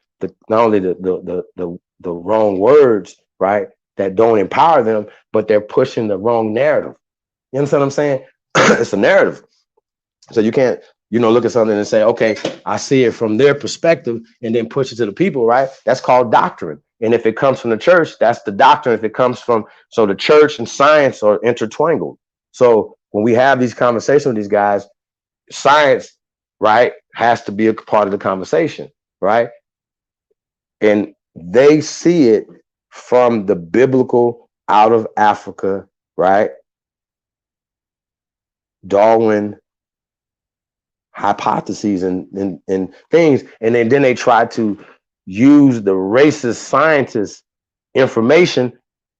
not only the wrong words, right? That don't empower them, but they're pushing the wrong narrative. You understand what I'm saying? It's a narrative. So you can't look at something and say, okay, I see it from their perspective, and then push it to the people, right? That's called doctrine. And if it comes from the church, that's the doctrine. If it comes from, so the church and science are intertwined. So when we have these conversations with these guys, science, right, has to be a part of the conversation, right? And they see it from the biblical out of Africa, right? Darwin hypotheses and things, and then they try to use the racist scientists' information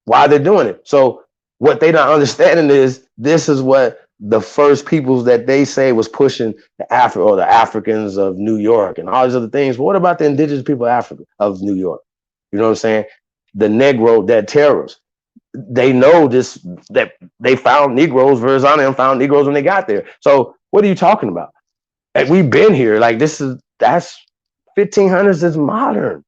while they're doing it. So what they're not understanding is this is what the first peoples that they say was pushing the Africans of New York and all these other things. But what about the indigenous people of Africa, of New York? You know what I'm saying? The Negro dead terrorists. They know this, that they found Negroes, Verrazano found Negroes when they got there. So what are you talking about? And we've been here. Like that's 1500s is modern.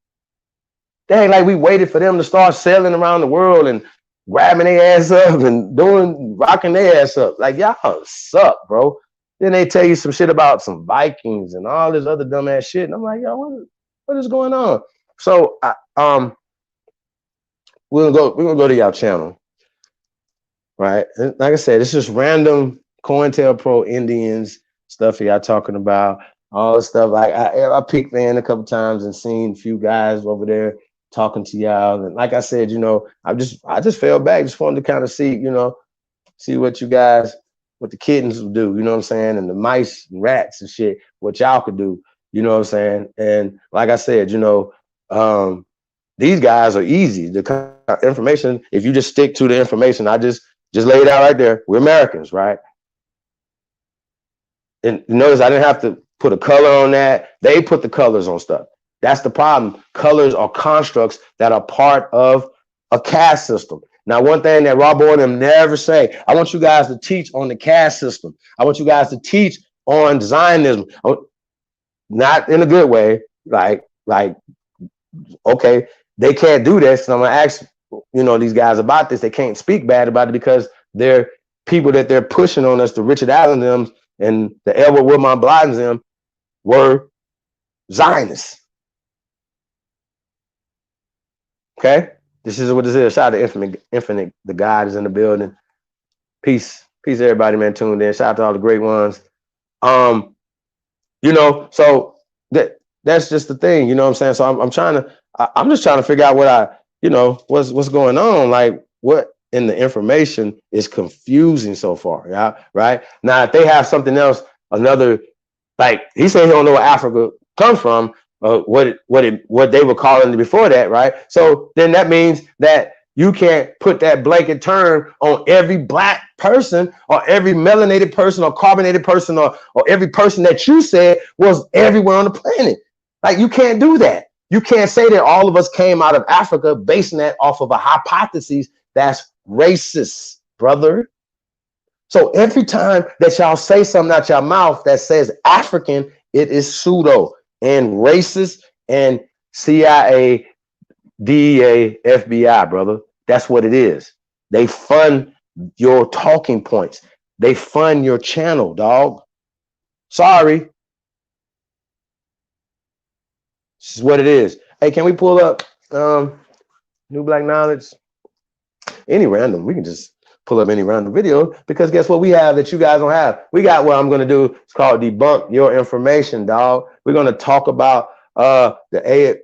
Dang, like we waited for them to start sailing around the world and grabbing their ass up and rocking their ass up. Like, y'all suck, bro. Then they tell you some shit about some Vikings and all this other dumbass shit. And I'm like, yo, what is going on? So we're gonna go to y'all channel. Right. And like I said, it's just random COINTELPRO Indians stuff y'all talking about, all the stuff. Like I peeked in a couple times and seen a few guys over there talking to y'all. And like I said, I just fell back, just wanted to kind of see, see what you guys, what the kittens would do, you know what I'm saying? And the mice and rats and shit, what y'all could do, you know what I'm saying? And like I said, these guys are easy. The information, if you just stick to the information, I just lay it out right there. We're Americans, right? And notice I didn't have to put a color on that. They put the colors on stuff. That's the problem. Colors are constructs that are part of a caste system. Now, one thing that Rob and them never say, I want you guys to teach on the caste system. I want you guys to teach on Zionism. Not in a good way. Like, okay, they can't do this. And I'm gonna ask, these guys about this. They can't speak bad about it because they're people that they're pushing on us, the Richard Allen them and the Edward Woodmont Blyden them were Zionists. Okay, this is what this is. Shout out to Infinite, the God is in the building. Peace, everybody, man, tuned in. Shout out to all the great ones. So that's just the thing, you know what I'm saying? So I'm just trying to figure out what what's going on, like what in the information is confusing so far. Yeah, right. Now, if they have something else, another, like he said, he don't know where Africa comes from, what they were calling it before that, right? So then that means that you can't put that blanket term on every black person or every melanated person or carbonated person or every person that you said was everywhere on the planet. Like, you can't do that. You can't say that all of us came out of Africa basing that off of a hypothesis that's racist, brother. So every time that y'all say something out your mouth that says African, it is pseudo and racist and CIA, DEA, FBI, brother. That's what it is. They fund your talking points. They fund your channel, dog. Sorry. This is what it is. Hey, can we pull up New Black Knowledge? Any random. We can just pull up any random video because guess what we have that you guys don't have? We got what I'm going to do. It's called Debunk Your Information, dog. We're going to talk about the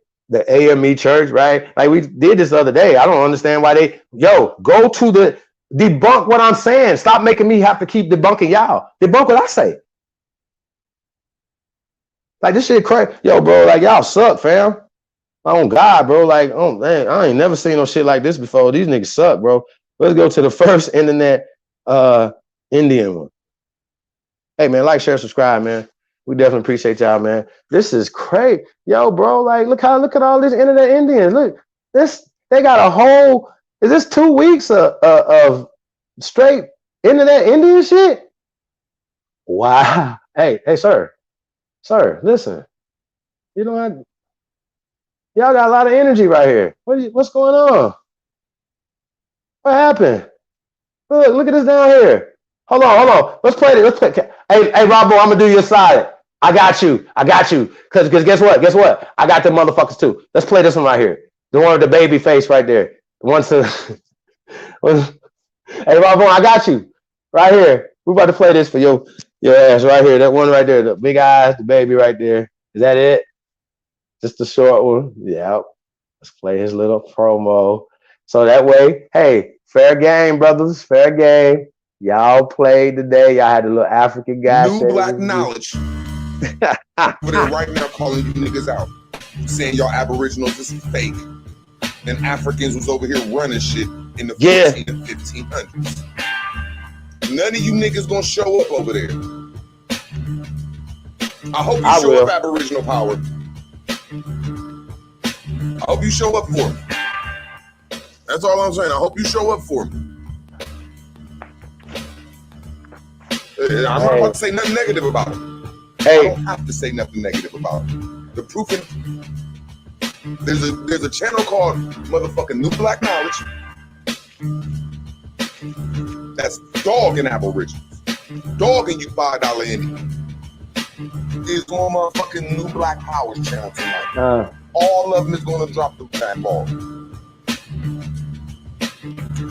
AME church, right? Like we did this the other day. I don't understand why go to the debunk what I'm saying. Stop making me have to keep debunking y'all. Debunk what I say. Like, this shit crazy. Yo, bro, like, y'all suck, fam. Oh, God, bro. Like, oh, man, I ain't never seen no shit like this before. These niggas suck, bro. Let's go to the first internet Indian one. Hey, man, like, share, subscribe, man. We definitely appreciate y'all, man. This is crazy. Yo, bro, like, look at all this internet Indians. Look, they got a whole, is this 2 weeks of straight internet Indian shit? Wow. Hey, sir. Sir, listen. Y'all got a lot of energy right here. What's going on? What happened? Look at this down here. Hold on. Let's play it. Hey, Robo, I'm gonna do you a solid. I got you. Cause guess what? I got them motherfuckers too. Let's play this one right here. The one with the baby face right there. The one to hey, Robo, I got you. Right here. We about to play this for your ass right here. That one right there. The big eyes, the baby right there. Is that it? Just the short one. Yeah. Let's play his little promo. So that way, hey, fair game, brothers. Fair game. Y'all played today. Y'all had a little African guy. New black knowledge. Over there right now calling you niggas out. Saying y'all aboriginals is fake. And Africans was over here running shit in the 14 and 1500s. None of you niggas gonna show up over there. I hope you show up, Aboriginal power. I hope you show up for me. That's all I'm saying. I hope you show up for me. I'm not about to say nothing negative about it. I don't have to say nothing negative about it. The proof in there's a channel called motherfucking New Black Knowledge that's dogging Aboriginals, dogging you $5 Indian. Is on motherfucking New Black Powers channel tonight. All of them is gonna drop the black ball.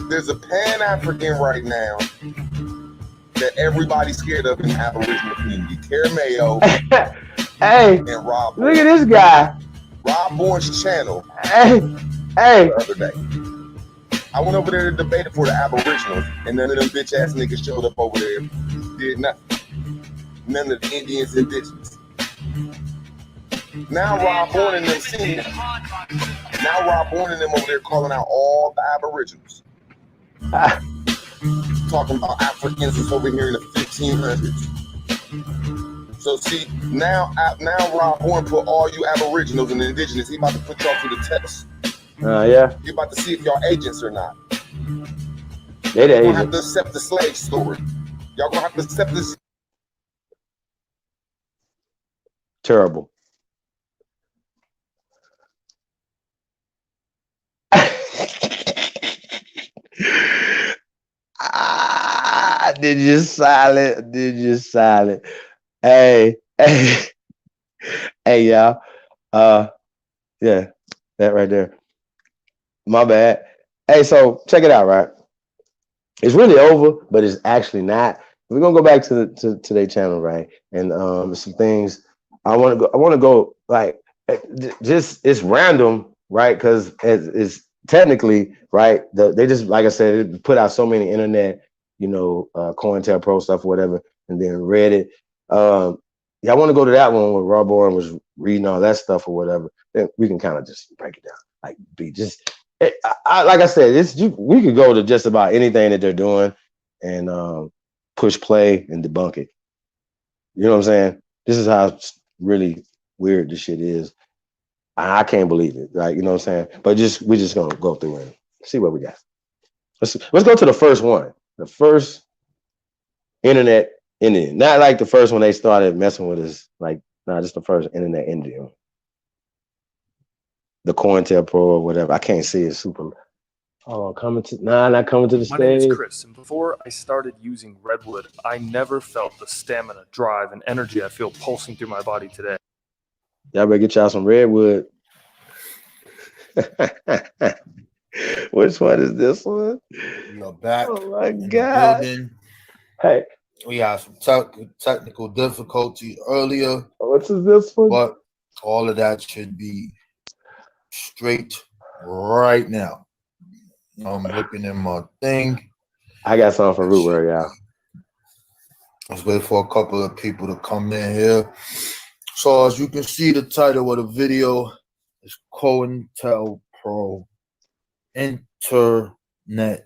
There's a Pan-African right now that everybody's scared of in the Aboriginal community. Care Mayo and Rob. Look at this guy. Rob Bourne's channel. The other day. I went over there to debate it for the Aboriginals, and none of them bitch ass niggas showed up over there. Did nothing. None of the Indians, indigenous. Now Rob Bourne and them seen it. Now Rob Bourne and them over there calling out all the Aboriginals. Talking about Africans was over here in the 1500s. So see, now Rob Bourne put all you Aboriginals and indigenous, he about to put y'all to the test. Yeah. He about to see if y'all agents or not. They the agents. Y'all gonna have agents. to accept the slave story. Y'all gonna have to accept this. Terrible. Did you silent? Hey, y'all. Yeah, that right there. My bad. Hey, so check it out, right? It's really over, but it's actually not. We're gonna go back to their channel, right? And some things I want to go like just it's random, right? Because it's technically right. They just, like I said, they put out so many internet, COINTELPRO stuff or whatever, and then Reddit. Yeah, I want to go to that one where Rob Bourne was reading all that stuff or whatever. Then we can kind of just break it down, like be just. Like I said, we could go to just about anything that they're doing and push play and debunk it. You know what I'm saying? This is how really weird this shit is. I can't believe it. Like, you know what I'm saying? But we're just gonna go through and see what we got. Let's go to the first one. The first internet Indian. Not like the first one they started messing with us. Like, just the first internet Indian. The COINTELPRO or whatever. I can't see it super. Oh, not coming to the stage. My name is Chris, and before I started using Redwood, I never felt the stamina, drive, and energy I feel pulsing through my body today. Y'all better get y'all some Redwood. Which one is this one? You're back. Oh my God. Hey. We had some technical difficulty earlier. What's this one? But all of that should be straight right now. I'm looking in my thing. I got something for Rootware, y'all. Let's wait for a couple of people to come in here. So as you can see, the title of the video is COINTELPRO Internet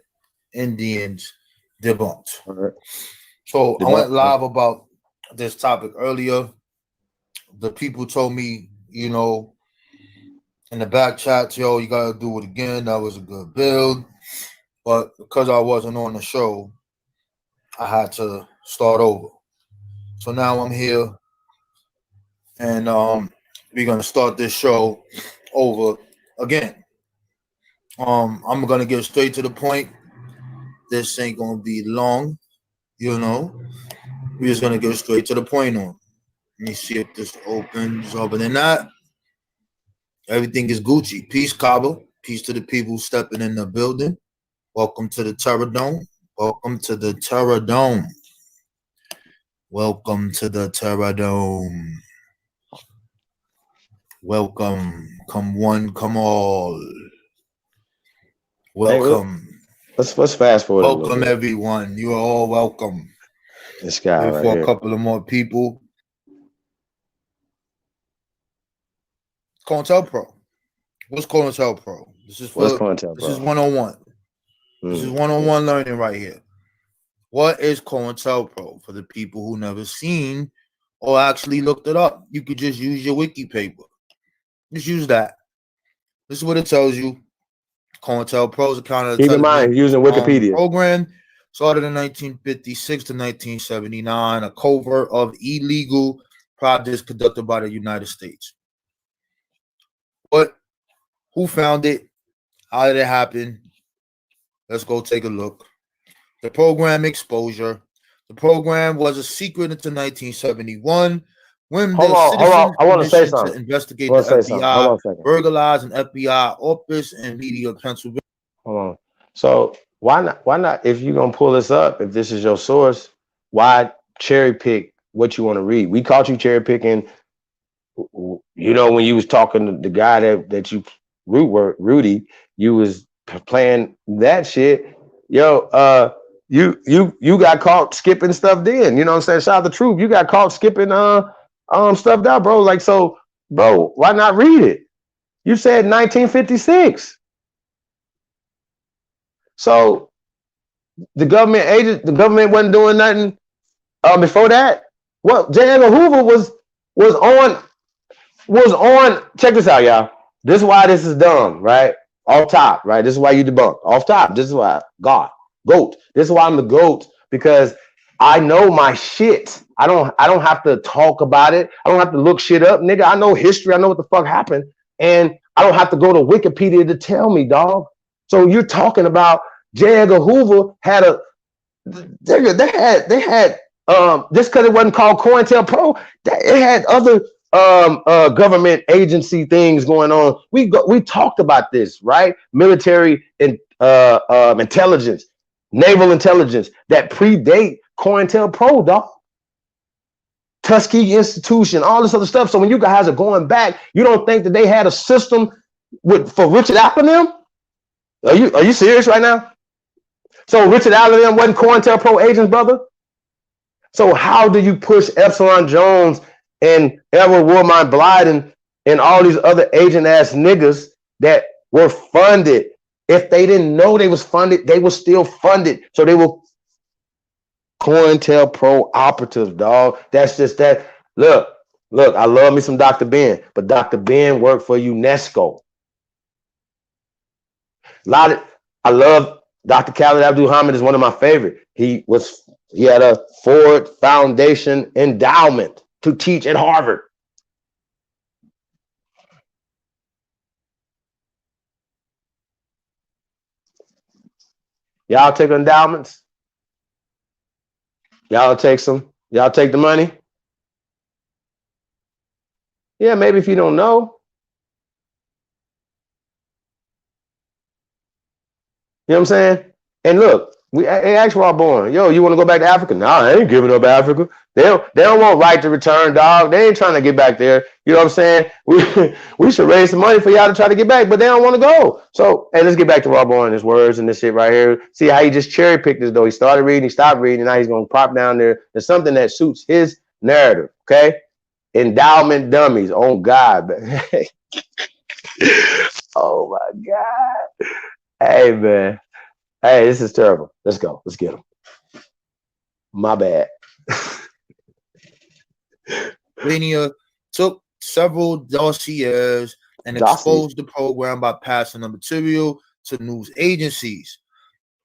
Indians Debunked. All right. So I went live about this topic earlier. The people told me, in the back chat, yo, you gotta do it again. That was a good build. But because I wasn't on the show, I had to start over. So now I'm here, and we're gonna start this show over again. I'm gonna get straight to the point. This ain't gonna be long, We're just gonna get straight to the point on. Let me see if this opens. Other than that, everything is Gucci. Peace, Cabo. Peace to the people stepping in the building. Welcome to the Terror Dome. Welcome to the Terror Dome. Welcome to the Terror Dome. Welcome. Come one, come all. Welcome. Hey, let's fast forward. Welcome, everyone. You are all welcome. This guy right for here. A couple of more people. COINTELPRO. What's COINTELPRO? This is for COINTELPRO? This is 101. This is 101 learning right here. What is COINTELPRO? For the people who never seen or actually looked it up, you could just use your wiki paper. Just use that. This is what it tells you. COINTELPRO is a counter. Keep in mind, using Wikipedia. Program started in 1956 to 1979. A covert of illegal projects conducted by the United States. Who found it? How did it happen? Let's go take a look. The program exposure. The program was a secret until 1971 when hold on. I want to say something. To investigate the FBI, burglarize an FBI office in Media, Pennsylvania. Hold on. So why not? If you're gonna pull this up, if this is your source, why cherry pick what you want to read? We caught you cherry picking. You know, when you was talking to the guy that you Rudy, you was playing that shit. Yo, you got caught skipping stuff then. You know what I'm saying? Shout out the truth. You got caught skipping stuff down, bro. Like, so, bro, why not read it? You said 1956. So the government wasn't doing nothing before that. Well, J. Edgar Hoover was on. Check this out, y'all. This is why this is dumb, right? Off top, right? This is why you debunk. Off top. This is why GOAT. This is why I'm the GOAT, because I know my shit. I don't have to talk about it. I don't have to look shit up, nigga. I know history. I know what the fuck happened, and I don't have to go to Wikipedia to tell me, dog. So you're talking about J. Edgar Hoover had a they had just because it wasn't called COINTELPRO, it had other government agency things going on. We talked about this, right? Military and intelligence, naval intelligence that predate COINTELPRO, dog. Tuskegee Institution, all this other stuff. So when you guys are going back, you don't think that they had a system for Richard Allen them? Are you serious right now? So Richard Allen them wasn't COINTELPRO agents, brother? So how do you push Epsilon Jones and Edward Wilmot Blyden and all these other agent ass niggas that were funded? If they didn't know they was funded, they were still funded. So they were COINTELPRO operatives, dog. That's just that. Look, I love me some Dr. Ben, but Dr. Ben worked for UNESCO. I love Dr. Khaled Abdul-Hamid is one of my favorite. He had a Ford Foundation endowment to teach at Harvard. Y'all take endowments? Y'all take some? Y'all take the money? Yeah, maybe if you don't know. You know what I'm saying? And look, we asked Raw Born, yo, you want to go back to Africa? No, I ain't giving up Africa. They don't want right to return, dog. They ain't trying to get back there. You know what I'm saying? We should raise some money for y'all to try to get back, but they don't want to go. So, hey, let's get back to Raw Born and his words and this shit right here. See how he just cherry picked this though. He started reading, he stopped reading, and now he's gonna pop down there. There's something that suits his narrative. Okay, endowment dummies. Oh God, oh my God. Hey man. Hey, this is terrible. Let's go. Let's get him. My bad. Virginia took several dossiers and exposed the program by passing the material to news agencies.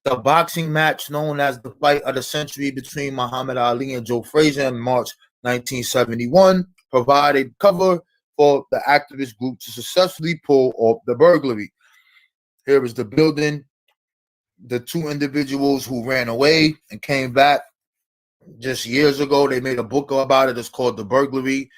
The boxing match known as the fight of the century between Muhammad Ali and Joe Frazier in March 1971 provided cover for the activist group to successfully pull off the burglary. Here is the building. The two individuals who ran away and came back just years ago. They made a book about it. It's called The Burglary.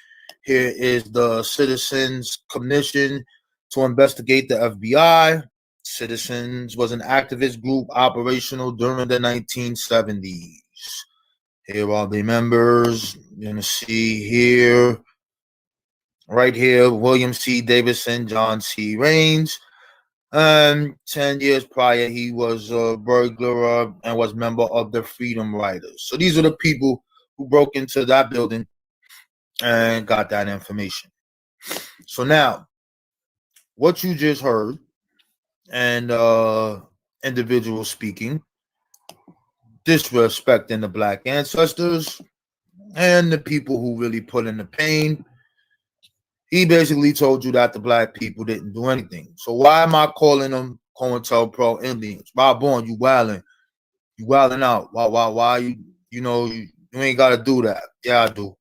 Here is the Citizens Commission to investigate the FBI. Citizens was an activist group operational during the 1970s. Here are the members. You're going to see here, right here, William C. Davidson, John C. Raines. 10 years prior, he was a burglar and was member of the Freedom Riders. So these are the people who broke into that building and got that information. So now, what you just heard, and individual speaking, disrespecting the black ancestors and the people who really put in the pain. He basically told you that the black people didn't do anything. So why am I calling them COINTELPRO Indians? Bob Bourne, you wilding. You wilding out. Why you ain't got to do that. Yeah, I do.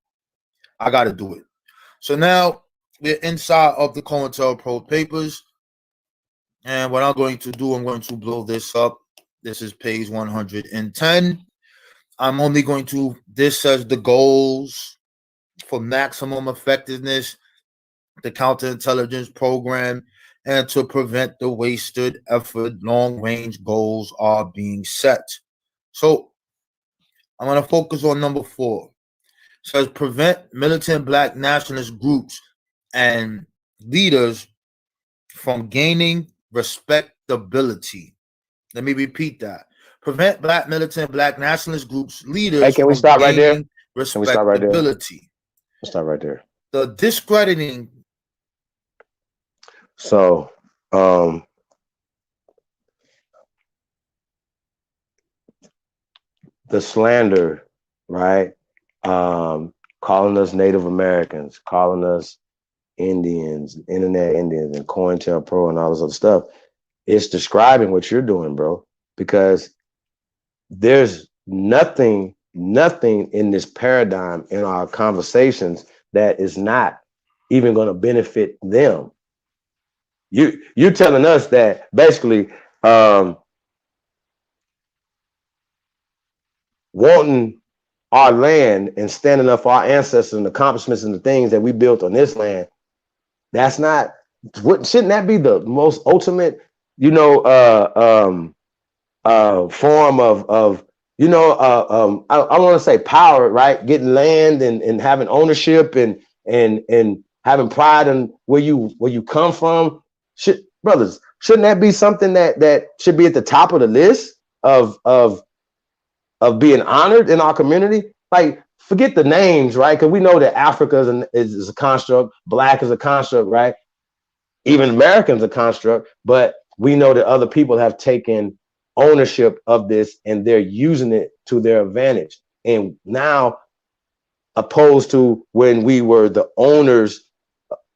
I got to do it. So now we're inside of the COINTELPRO papers. And what I'm going to do, I'm going to blow this up. This is page 110. I'm only going to, this says the goals for maximum effectiveness, the counterintelligence program, and to prevent the wasted effort, long-range goals are being set. So I'm going to focus on number 4. It says prevent militant black nationalist groups and leaders from gaining respectability. Let me repeat that. Prevent militant black nationalist groups, leaders. Hey, can we stop right there? Respectability. Let's stop right there. The discrediting. So, the slander, right? Calling us Native Americans, calling us Indians, Internet Indians, and COINTELPRO and all this other stuff. It's describing what you're doing, bro, because there's nothing in this paradigm in our conversations that is not even going to benefit them. You're telling us that basically wanting our land and standing up for our ancestors and accomplishments and the things that we built on this land, that's not, shouldn't that be the most ultimate, form of I want to say power, right? Getting land and having ownership and having pride in where you come from. Brothers, shouldn't that be something that should be at the top of the list of being honored in our community? Like, forget the names, right? Because we know that Africa is a construct, black is a construct, right? Even Americans a construct, but we know that other people have taken ownership of this and they're using it to their advantage. And now, opposed to when we were the owners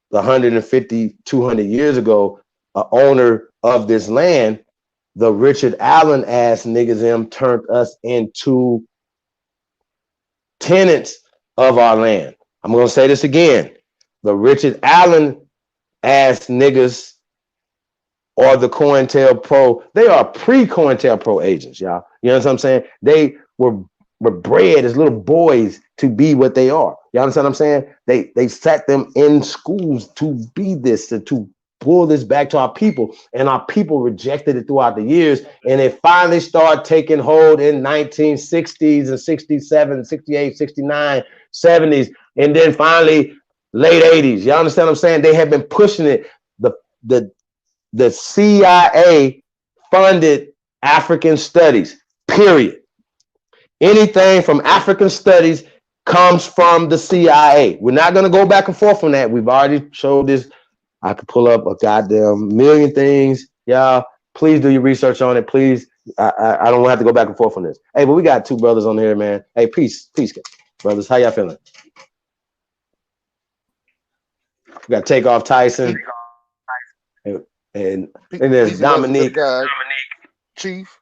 150, 200 years ago, a owner of this land, the Richard Allen ass niggas them turned us into tenants of our land. I'm going to say this again. The Richard Allen ass niggas or the COINTELPRO, they are pre-COINTELPRO agents, y'all. You know what I'm saying? They were bred as little boys to be what they are. You understand what I'm saying? They set them in schools to be this, to pull this back to our people, and our people rejected it throughout the years, and it finally started taking hold in 1960s and 67, 68, 69, 70s, and then finally late 80s. You understand what I'm saying? They have been pushing it. The CIA funded African studies, period. Anything from African studies comes from the CIA. We're not going to go back and forth on that. We've already showed this. I could pull up a goddamn million things. Y'all, please do your research on it. Please. I don't have to go back and forth on this. Hey, but we got 2 brothers on here, man. Hey, peace, brothers. How y'all feeling? We got Takeoff Tyson. And there's Dominique. Chief.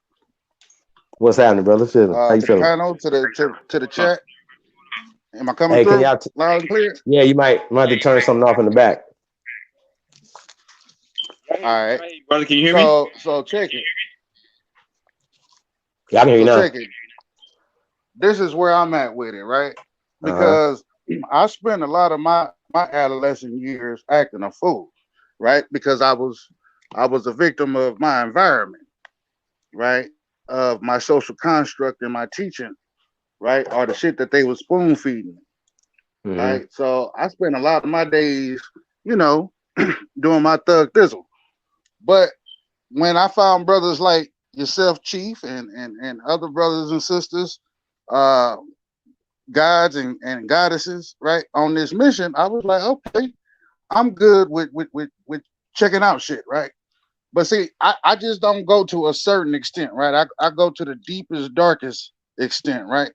What's happening, brother? How you feeling? Panel to the chat. Am I coming through loud and clear? Yeah, you might have to turn something off in the back. All right, brother, can you hear me? So check it. Yeah, I can hear you now. Check it. this is where I'm at with it, right? Because I spent a lot of my adolescent years acting a fool, right? Because I was a victim of my environment, right? Of my social construct and my teaching, right? Or the shit that they was spoon feeding me, right? So I spent a lot of my days, you know, doing my thug thizzle. But when I found brothers like yourself, Chief, and other brothers and sisters, gods and goddesses, right, on this mission, I was like, okay, I'm good with checking out shit, right? But see, I just don't go to a certain extent, right? I go to the deepest, darkest extent, right?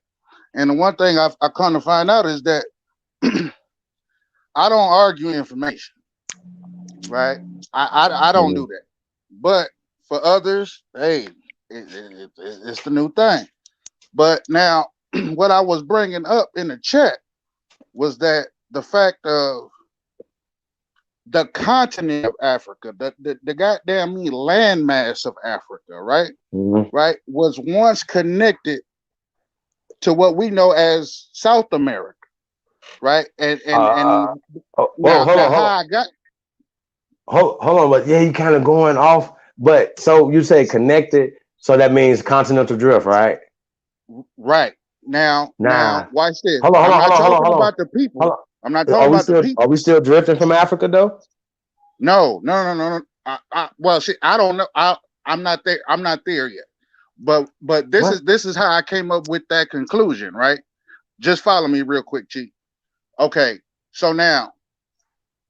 And the one thing I come to find out is that I don't argue information, right? I don't do that. But for others, hey, it's the new thing. But now, what I was bringing up in the chat was that the fact of the continent of Africa, the goddamn landmass of Africa, right? Right, was once connected to what we know as South America, right? Hold on, but yeah, you kind of going off. But so you say connected, so that means continental drift, right? Right. Now, watch this. Hold I'm not talking on. about the people. I'm not talking about the people. Are we still drifting from Africa though? No. Well, see, I don't know. I'm not there. I'm not there yet. But this is how I came up with that conclusion, right? Just follow me real quick, Chief. Okay. So now,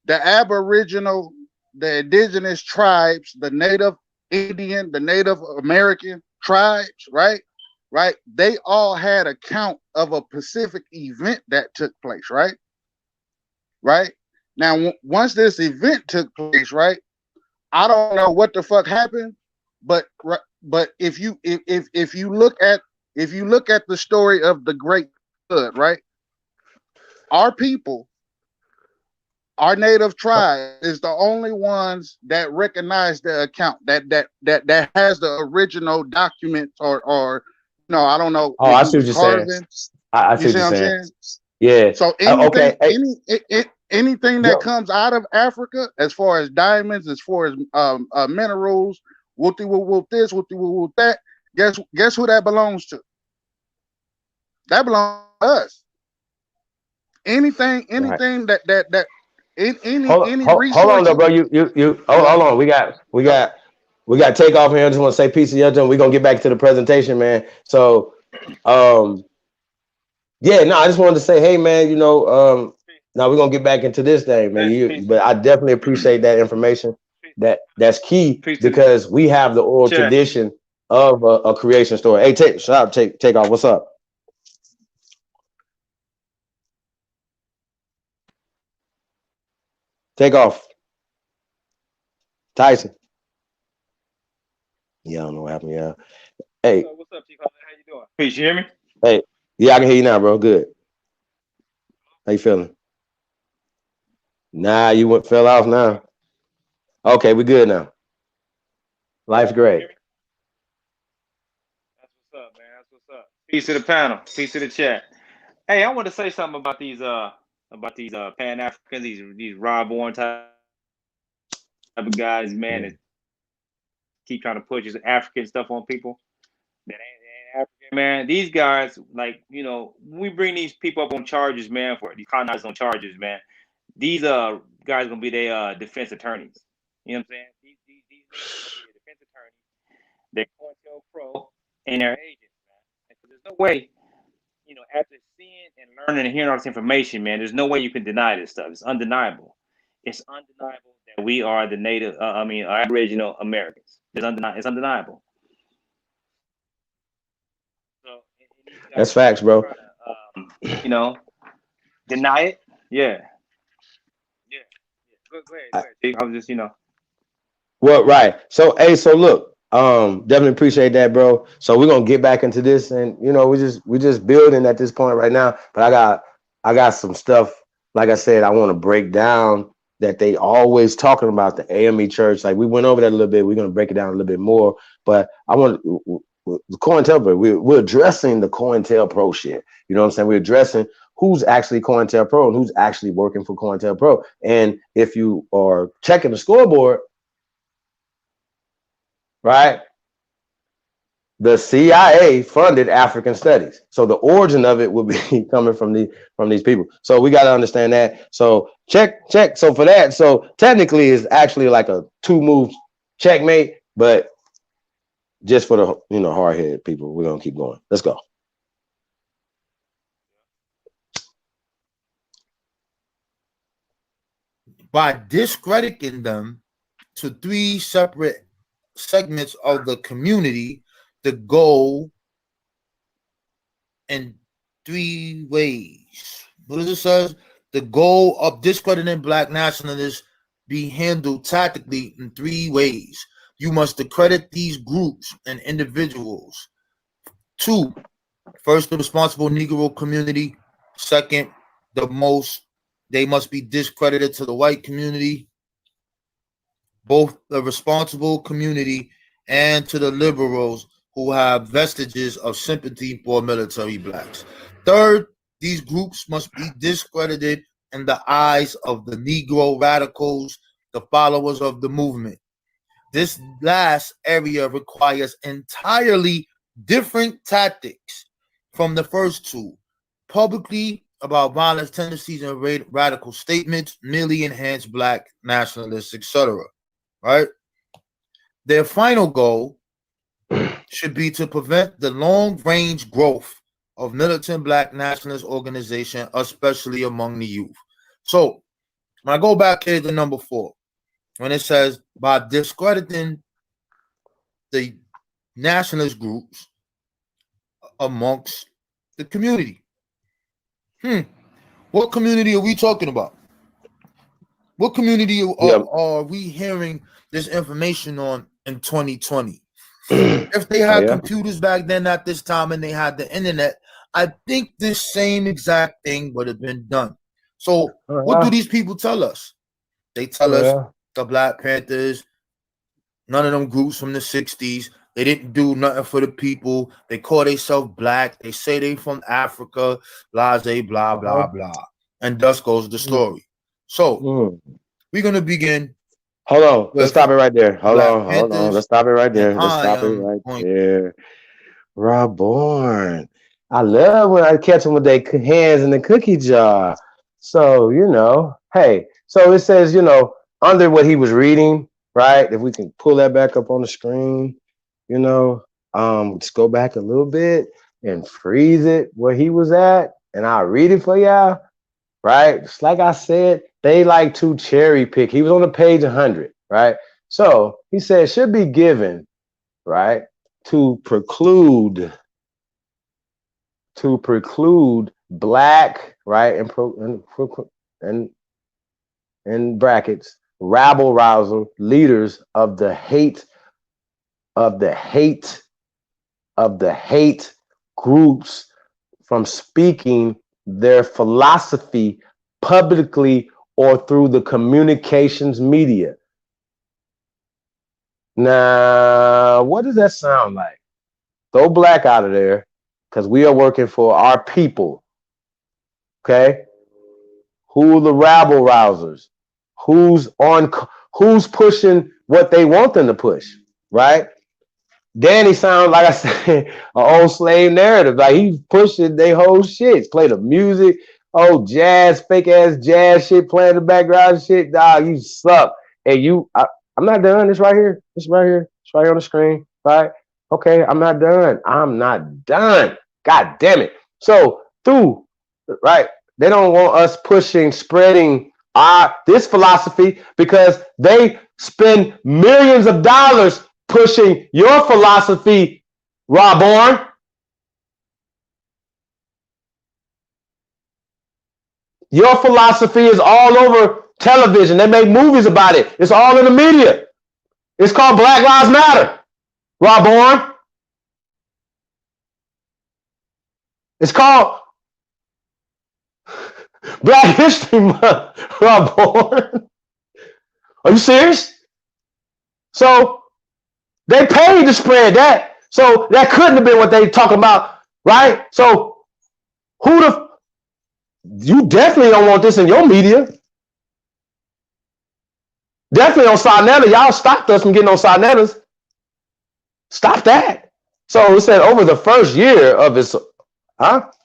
the Aboriginal, the indigenous tribes, the Native Indian, the Native American tribes, right? Right? They all had account of a specific event that took place, right? Right? Now, once this event took place, right? I don't know what the fuck happened, but if you look at the story of the Great Flood, right? Our people, our native tribe, is the only ones that recognize the account that has the original documents or no, I don't know. Oh, I see what you're saying. I see what you're saying. Yeah. So anything, anything that comes out of Africa, as far as diamonds, as far as minerals, whoop this, whoop that. Guess who that belongs to? That belongs to us. Anything that any resources. Hold on though, bro. You hold on. We got Takeoff here. I just want to say peace to you. We're gonna get back to the presentation, man. So yeah, no, I just wanted to say, hey man, now we're gonna get back into this thing, man. But I definitely appreciate that information. That's key because we have the oral tradition of a creation story. Hey, Takeoff, what's up? Takeoff. Tyson. Yeah, I don't know what happened. Yeah. Hey. What's up, Chief? How you doing? Peace, you hear me? Hey. Yeah, I can hear you now, bro. Good. How you feeling? Nah, you fell off now. Okay, we good now. Life's great. That's what's up, man. That's what's up. Peace to the panel. Peace to the chat. Hey, I want to say something about these Pan Africans, these raw born type of guys, man, that keep trying to push this African stuff on people. That ain't African, man. These guys, like, we bring these people up on charges, man, for these colonizers on charges, man. These guys gonna be their defense attorneys. You know what I'm saying? These defense attorneys, they're pro and they're agents, man. There's no way, after seeing and learning and hearing all this information, man, there's no way you can deny this stuff. It's undeniable. It's undeniable that we are the native, Aboriginal Americans. It's undeniable. So, that's facts, bro. Deny it. Yeah. Go ahead. I was just, Well, right. So, hey, look, definitely appreciate that, bro. So we're gonna get back into this, and we just building at this point right now. But I got some stuff, like I said, I want to break down that they always talking about the AME church. Like we went over that a little bit. We're gonna break it down a little bit more. But I want the COINTELPRO. We're addressing the COINTELPRO shit. You know what I'm saying? We're addressing who's actually COINTELPRO and who's actually working for COINTELPRO. And if you are checking the scoreboard, right? The CIA funded African studies, so the origin of it would be coming from these people. So we got to understand that. So check. So for that, so technically, it's actually like a 2-move checkmate, but just for the hard-headed people, we're gonna keep going. Let's go. By discrediting them to 3 separate segments of the community, the goal in 3 ways. What does it say? The goal of discrediting Black nationalists be handled tactically in 3 ways. You must discredit these groups and individuals. 2, first, the responsible Negro community. Second, they must be discredited to the white community, both the responsible community and to the liberals who have vestiges of sympathy for military blacks. Third, these groups must be discredited in the eyes of the Negro radicals, the followers of the movement. This last area requires entirely different tactics from the first 2. Publicly about violence tendencies and radical statements merely enhance Black nationalists, etc. Right? Their final goal should be to prevent the long-range growth of militant Black nationalist organization, especially among the youth. So when I go back here to number 4, when it says by discrediting the nationalist groups amongst the community. What community are we talking about? What community are we hearing this information on in 2020? If they had computers back then at this time and they had the internet, I think this same exact thing would have been done. So what do these people tell us? They tell us the Black Panthers, none of them groups from the 60s, they didn't do nothing for the people. They call themselves Black. They say they from Africa, blase, blah, blah, blah. And thus goes the story. So we're going to begin. Hold on. Let's stop it right there. Hold on. Let's stop it right there. Rob Bourne. I love when I catch them with their hands in the cookie jar. So, hey, so it says, under what he was reading, right? If we can pull that back up on the screen, just go back a little bit and freeze it where he was at, and I'll read it for y'all, right? Just like I said, they like to cherry pick. He was on the page 100, right? So he said should be given, right, to preclude Black, right, and in brackets, rabble rouser leaders of the hate groups from speaking their philosophy publicly or through the communications media. Now, what does that sound like? Throw Black out of there, because we are working for our people. Okay? Who are the rabble rousers? Who's pushing what they want them to push, right? Danny sounds like I said, an old slave narrative. Like he's pushing their whole shit. Play the music, jazz, fake ass jazz shit, playing the background shit. Dog, you suck. And I'm not done. It's right here. It's right here. It's right here on the screen. Right? Okay, I'm not done. I'm not done. God damn it. So right? They don't want us spreading this philosophy because they spend millions of dollars pushing your philosophy, Rob Bourne. Your philosophy is all over television. They make movies about it. It's all in the media. It's called Black Lives Matter, Rob Bourne. It's called Black History Month, Rob Bourne. Are you serious? So they paid to spread that. So that couldn't have been what they talking about, right? So you definitely don't want this in your media. Definitely on Sarnetta. Y'all stopped us from getting on Sarnetta's. Stop that. So it said over the first year of its,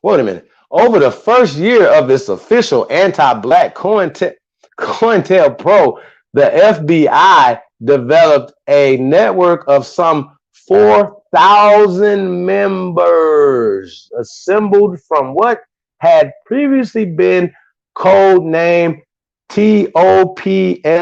wait a minute. Over the first year of its official anti-black COINTELPRO, the FBI developed a network of some 4,000 members assembled from what had previously been codenamed TOPLEV,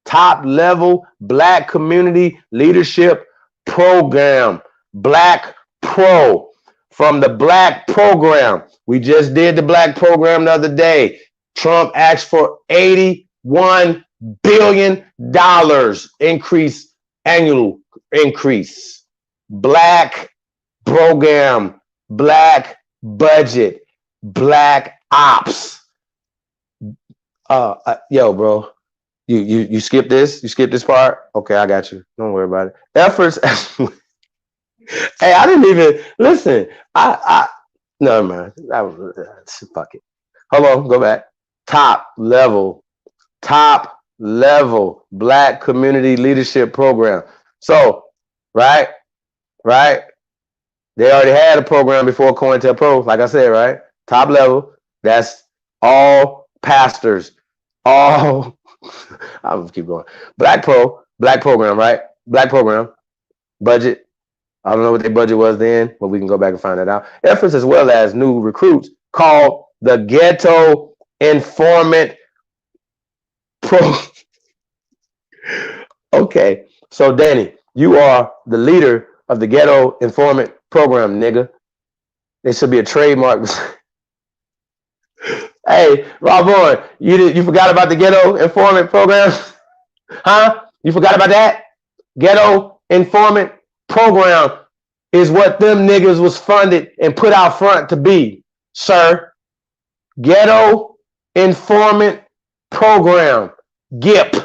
Top Level Black Community Leadership Program, Black Pro. From the Black Program, we just did the Black Program the other day. Trump asked for $81 billion annual increase. Black Program, Black Budget, Black Ops. Yo, bro, you skip this? You skip this part? Okay, I got you. Don't worry about it. Efforts. Hey, I didn't even listen. No, man. Fuck it. Hold on, go back. Top level Black Community Leadership Program. So, right. They already had a program before COINTELPRO, like I said, right? Top level. That's all pastors. All I'll keep going. Black program, right? Black program. Budget. I don't know what their budget was then, but we can go back and find that out. Efforts as well as new recruits called the Ghetto Informant Pro. Okay, so Danny, you are the leader of the Ghetto Informant Program, nigga. It should be a trademark. Hey, Rob Boy, you forgot about the Ghetto Informant Program? Huh? You forgot about that? Ghetto Informant Program is what them niggas was funded and put out front to be, sir. Ghetto Informant Program, GIP.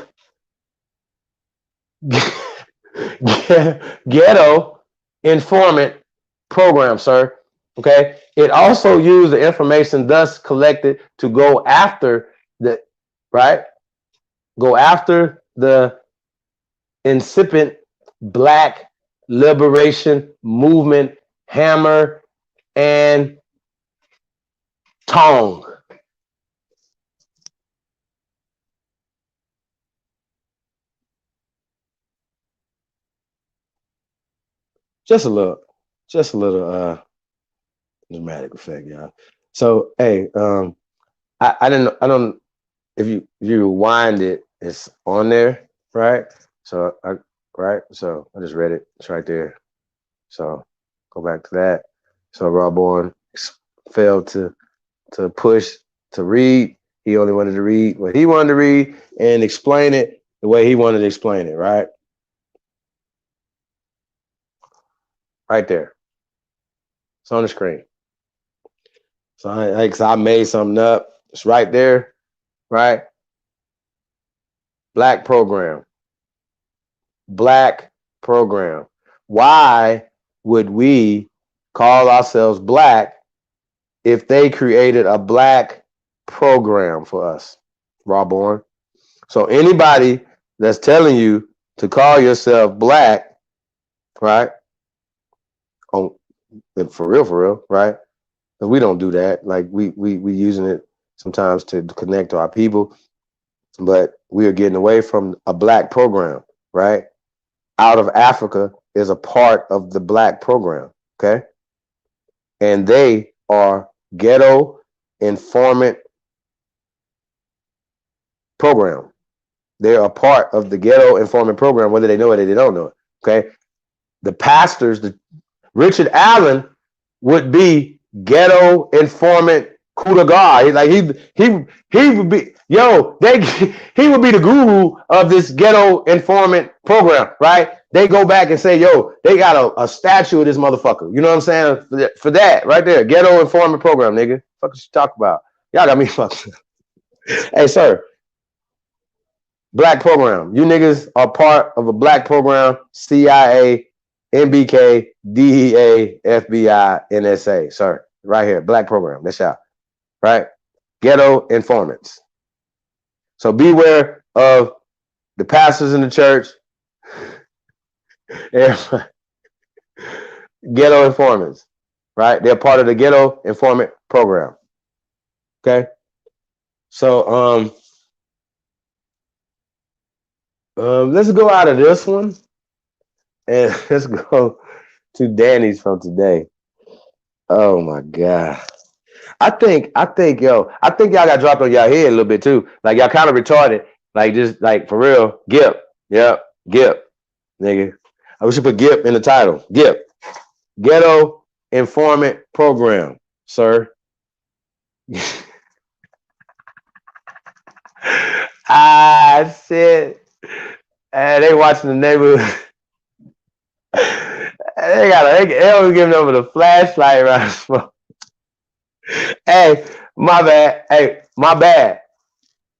Ghetto Informant Program, sir. Okay. It also used the information thus collected to go after the incipient Black Liberation Movement, hammer and tongue. Just a little dramatic effect, y'all. So hey, I don't if you rewind it, it's on there, right? So I just read it. It's right there. So go back to that. So Rob Bourne failed to push to read. He only wanted to read what he wanted to read and explain it the way he wanted to explain it, right? Right there. It's on the screen. So I made something up. It's right there, right? Black program. Black program. Why would we call ourselves Black if they created a Black program for us? Rob Bourne. So anybody that's telling you to call yourself Black, right? Oh, for real, right? Because we don't do that. Like we using it sometimes to connect to our people, but we are getting away from a Black program, right? Out of Africa is a part of the Black program, okay? And they are Ghetto Informant Program. They're a part of the Ghetto Informant Program, whether they know it or they don't know it, okay? The pastors, Richard Allen would be Ghetto Informant coup de grace. Like he would be, he would be the guru of this Ghetto Informant Program, right? They go back and say, yo, they got a statue of this motherfucker. You know what I'm saying? For that, right there, Ghetto Informant Program, nigga. Fuck what you talk about? Y'all got me fucked. Hey, sir. Black program. You niggas are part of a Black program, CIA, MBK, DEA, FBI, NSA, sir. Right here, black program. That's out. Right? Ghetto informants. So beware of the pastors in the church. Ghetto informants. Right? They're part of the ghetto informant program. Okay. So let's go out of this one and let's go to Danny's from today. Oh my God. I think y'all got dropped on y'all head a little bit too. Like y'all kind of retarded. Like just like for real. GIP. Yep. GIP. Nigga. We should put GIP in the title. GIP. Ghetto Informant Program, sir. Shit. They watching the neighborhood. They always giving over the flashlight around. Hey, my bad.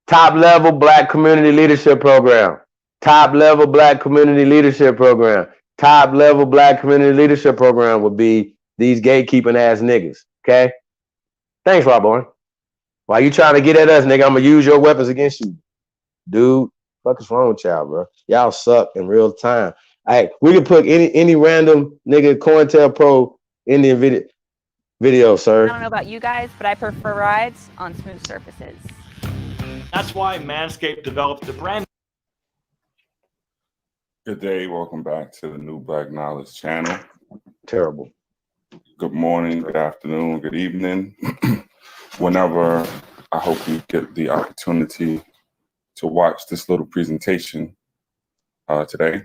Top level black community leadership program. Top level black community leadership program. Top level black community leadership program would be these gatekeeping ass niggas. Okay? Thanks, Rob. Why you trying to get at us, nigga? I'm gonna use your weapons against you. Dude, fuck is wrong with y'all, bro? Y'all suck in real time. Hey, we can put any random nigga COINTELPRO Indian video, sir. I don't know about you guys, but I prefer rides on smooth surfaces. That's why Manscaped developed the brand. Good day. Welcome back to the New Black Knowledge channel. Terrible. Good morning, good afternoon, good evening. Whenever I hope you get the opportunity to watch this little presentation today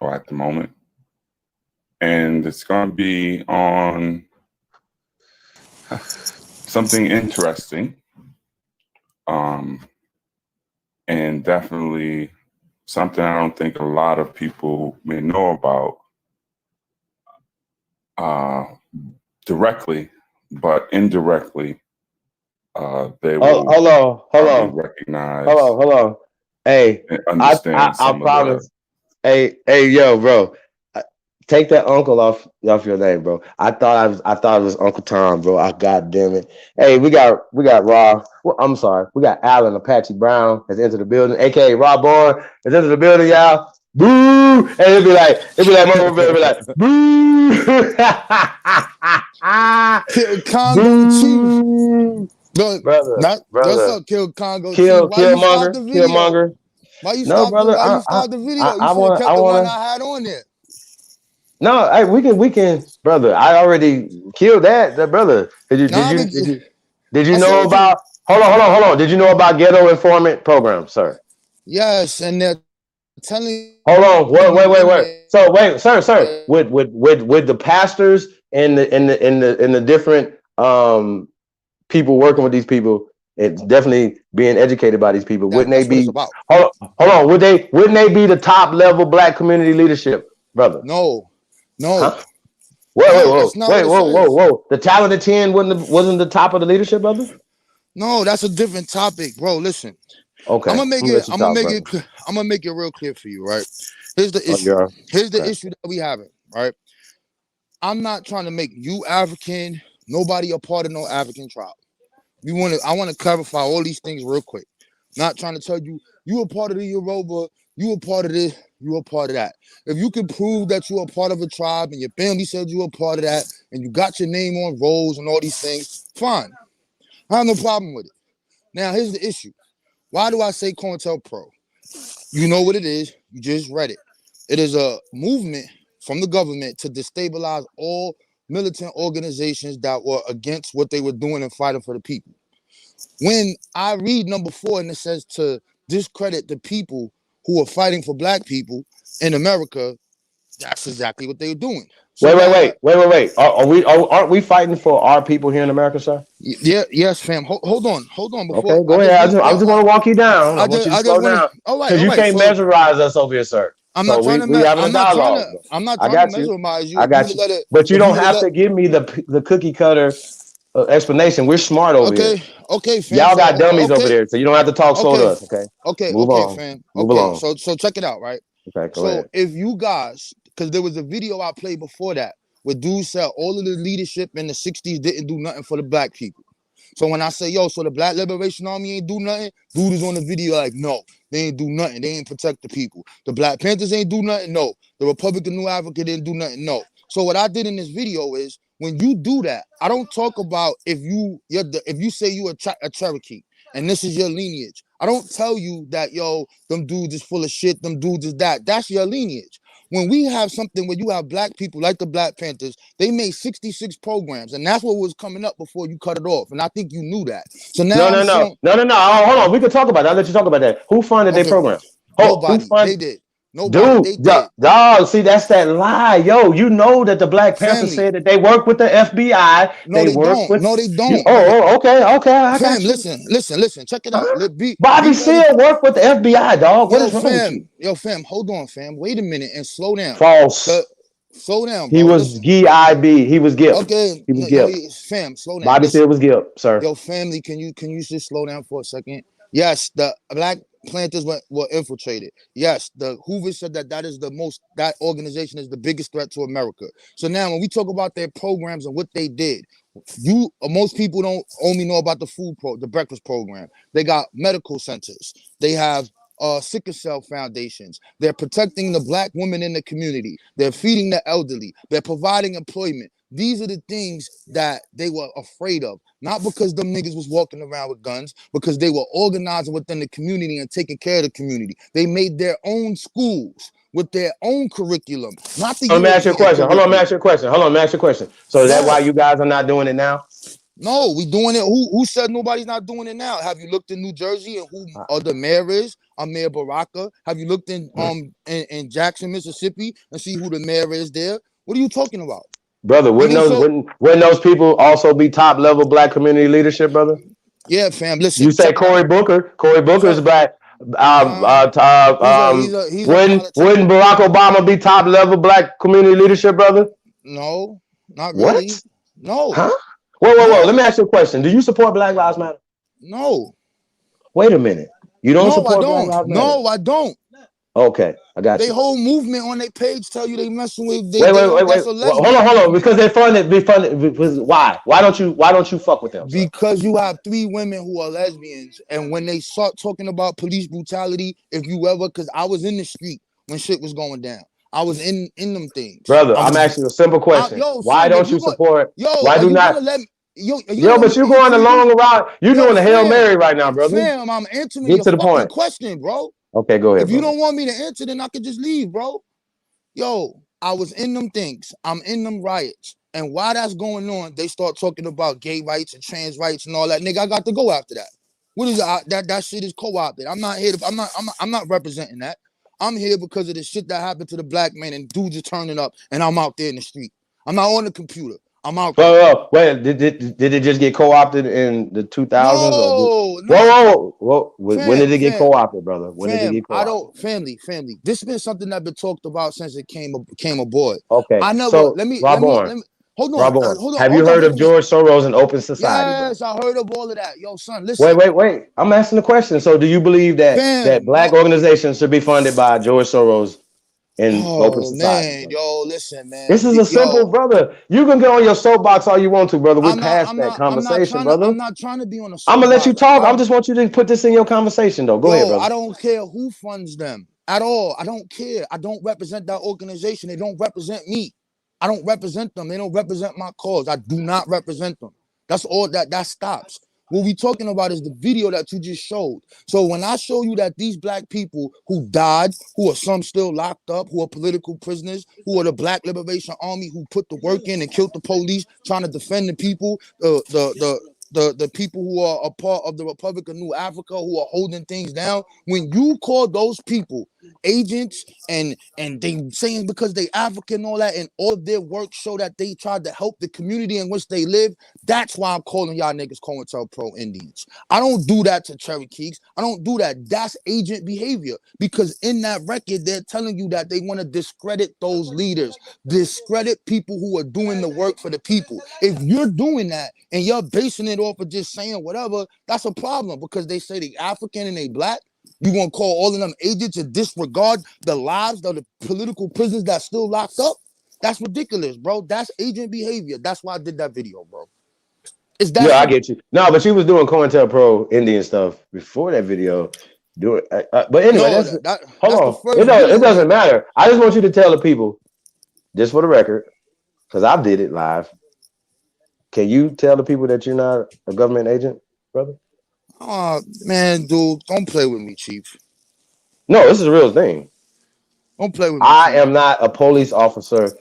or at the moment. And it's going to be on something interesting and definitely something I don't think a lot of people may know about directly, but indirectly they will hold on. recognize. Hold on. Hey, understand I promise. Hey, yo, bro. Take that uncle off your name, bro. I thought it was Uncle Tom, bro. God damn it. Hey, we got Rob. Well, I'm sorry. We got Alan Apache Brown has entered the building, aka Rob Bourne has entered the building, y'all. Boo! And it'll be like, boo! Kill Congo Chief. Brother. What's up, Kill Congo Chief? Killmonger. Why you stop the video? You should have kept the one I had on there. No, hey, we can, brother. I already killed that brother. Did you know about? Hold on. Did you know about Ghetto Informant Program, sir? Yes, and they're telling. Hold on, wait. So wait, sir. With the pastors and the different people working with these people, it's definitely being educated by these people. Wouldn't they be? Hold on. Wouldn't they be the top level black community leadership, brother? No. Huh? Whoa. The talented 10 wasn't the top of the leadership, brother? No, that's a different topic, bro. Listen. Okay. I'm gonna make it real clear for you, right? Here's the issue. Here's the issue that we having, right? I'm not trying to make you African, nobody a part of no African tribe. I want to clarify all these things real quick. Not trying to tell you a part of the Yoruba, you a part of this, you a part of that. If you can prove that you are part of a tribe and your family said you were part of that and you got your name on rolls and all these things, fine. I have no problem with it. Now, here's the issue. Why do I say COINTELPRO? You know what it is. You just read it. It is a movement from the government to destabilize all militant organizations that were against what they were doing and fighting for the people. When I read number 4 and it says to discredit the people who are fighting for black people in America, that's exactly what they're doing. So wait. Aren't we fighting for our people here in America, sir? Yeah, yes, fam. Hold on. Before, okay, go ahead. I just want to walk you down. I want you to slow down. All right, because you can't mesmerize us over here, sir. I'm not trying to mesmerize you. I got you. But you don't have to give me the cookie cutter explanation. We're smart over here. Okay, fam. Y'all got dummies over there, so you don't have to talk slow to us. Okay. Okay, Move on. fam. Move along. So check it out, right? Okay, go ahead. If you guys because there was a video I played before that where dude said all of the leadership in the 60s didn't do nothing for the black people. So when I say, yo, so the Black Liberation Army ain't do nothing, dude is on the video like, no, they ain't do nothing. They ain't protect the people. The Black Panthers ain't do nothing, no. The Republican New Africa didn't do nothing, no. So what I did in this video is, when you do that, I don't talk about if you say you a Cherokee and this is your lineage. I don't tell you that, yo, them dudes is full of shit, them dudes is that. That's your lineage. When we have something where you have black people like the Black Panthers, they made 66 programs, and that's what was coming up before you cut it off. And I think you knew that. So now no. Hold on, we can talk about that. I'll let you talk about that. Who funded their program? Nobody. They did. Nobody. Dude, dog. See, that's that lie, yo. You know that the Black Panthers said that they work with the FBI. No, they don't. No, they don't. Okay. I got you. Listen. Check it out. Bobby Seale worked with the FBI, dog. What is wrong with you? Yo, fam, hold on, fam. Wait a minute and slow down. False. Slow down, bro. He was G.I.B. He was Gipp. Okay, he was Gipp. Fam, slow down. Bobby Seale was Gipp, sir. Yo, family, can you just slow down for a second? Yes, the Black Panthers were infiltrated. Yes, the Hoover said that organization is the biggest threat to America. So now when we talk about their programs and what they did, most people don't only know about the breakfast program. They got medical centers. They have sickle cell foundations. They're protecting the black women in the community. They're feeding the elderly. They're providing employment. These are the things that they were afraid of. Not because them niggas was walking around with guns, because they were organizing within the community and taking care of the community. They made their own schools with their own curriculum. Not the Let me ask you a question. Hold on, let me ask you a question. So is that why you guys are not doing it now? No, we doing it. Who said nobody's not doing it now? Have you looked in New Jersey and who the mayor is? Mayor Baraka. Have you looked in Jackson, Mississippi, and see who the mayor is there? What are you talking about? Brother, wouldn't those people also be top level black community leadership, brother? Yeah, fam. Listen, you say Cory Booker. Cory Booker is black. Wouldn't Barack Obama be top level black community leadership, brother? No, not really. What? No. Huh? Whoa. Let me ask you a question. Do you support Black Lives Matter? No. Wait a minute. You don't support Black Lives Matter? No, I don't. Okay, I got you. They whole movement on their page tell you they messing with. Wait. Well, hold on. Because they funded. Because why? Why don't you fuck with them? Because you have 3 women who are lesbians, and when they start talking about police brutality, because I was in the street when shit was going down. I was in them things. Brother, I'm asking you a simple question. Why don't you support? Why do not? But you're going along around. You're doing a Hail Mary right now, brother. Fam, I'm answering your fucking question, bro. Okay, go ahead. If you don't want me to answer, then I could just leave, bro. Yo, I was in them things. I'm in them riots. And while that's going on, they start talking about gay rights and trans rights and all that. Nigga, I got to go after that. What is that? That shit is co-opted. I'm not here to, I'm not representing that. I'm here because of the shit that happened to the black man and dudes are turning up and I'm out there in the street. I'm not on the computer. I'm out there. Wait, did it just get co-opted in the 2000s? No. Whoa. When did it get co-opted, brother? When did it get co-opted? Family. This has been something that's been talked about since it came aboard. Okay. I never, so, let me, hold on. Have you heard of George Soros and Open Society? Yes, bro? I heard of all of that. Yo, son, listen. Wait. I'm asking the question. So do you believe that black organizations should be funded by George Soros and Open Society? Man, yo, listen, man. This is a simple, brother. You can get on your soapbox all you want to, brother. We're past that conversation, brother. I'm not trying to be on a soapbox. I'm going to let you talk. I just want you to put this in your conversation, though. Go ahead, brother. I don't care who funds them at all. I don't care. I don't represent that organization. They don't represent me. I don't represent them. They don't represent my cause. I do not represent them. That's all that stops. What we talking about is the video that you just showed. So when I show you that these black people who died, who are some still locked up, who are political prisoners, who are the Black Liberation Army, who put the work in and killed the police, trying to defend the people, the people who are a part of the Republic of New Africa, who are holding things down, when you call those people agents and they saying because they African and all that, and all of their work show that they tried to help the community in which they live, that's why I'm calling y'all niggas COINTELPRO Indians. I don't do that to Cherokees. I don't do that. That's agent behavior, because in that record, they're telling you that they want to discredit those leaders, discredit people who are doing the work for the people. If you're doing that and you're basing it off of just saying whatever, that's a problem, because they say they African and they black. You gonna call all of them agents and disregard the lives of the political prisoners that's still locked up? That's ridiculous, bro. That's agent behavior. That's why I did that video, bro. Is that I get you. No, but she was doing COINTELPRO Indian stuff before that video. But anyway, no, hold on. the first It video, doesn't matter. I just want you to tell the people, just for the record, because I did it live. Can you tell the people that you're not a government agent, brother? Oh man, dude, don't play with me, Chief. No, this is a real thing. Don't play with me. I am not a police officer,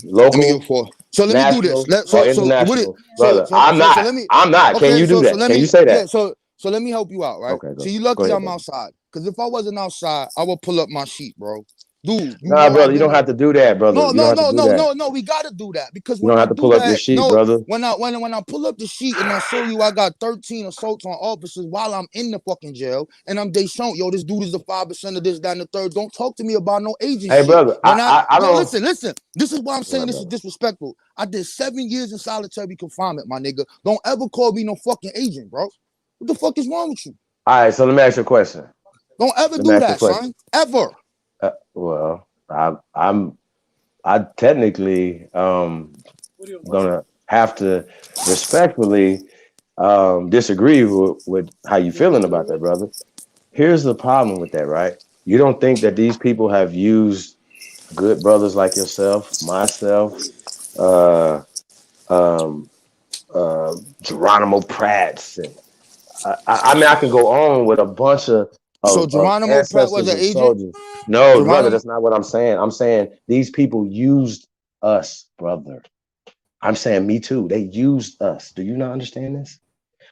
local. So let me do this. Or international, brother. I'm not. Okay, Can you do that? Can you say that? Yeah. So let me help you out, right? Okay. So you lucky I'm outside, because if I wasn't outside, I would pull up my sheet, bro. Dude, nah, brother, you don't have to do that, brother. No, we gotta do that, because you don't have to pull up your sheet, brother. When I pull up the sheet and I show you I got 13 assaults on officers while I'm in the fucking jail, and they shown, yo, this dude is the 5% of this, that, and the third. Don't talk to me about no agency. Hey, brother, I don't listen. This is why I'm saying this is disrespectful. I did 7 years in solitary confinement, my nigga. Don't ever call me no fucking agent, bro. What the fuck is wrong with you? All right, so let me ask you a question. Don't ever do that, son. Ever. Well, I technically gonna have to respectfully disagree with how you feeling about that, brother. Here's the problem with that, right? You don't think that these people have used good brothers like yourself, myself, Geronimo Pratts, and I mean I can go on with a bunch of so Geronimo Pratt was an agent? Soldiers. No, brother, that's not what I'm saying. I'm saying these people used us, brother. I'm saying me too. They used us. Do you not understand this?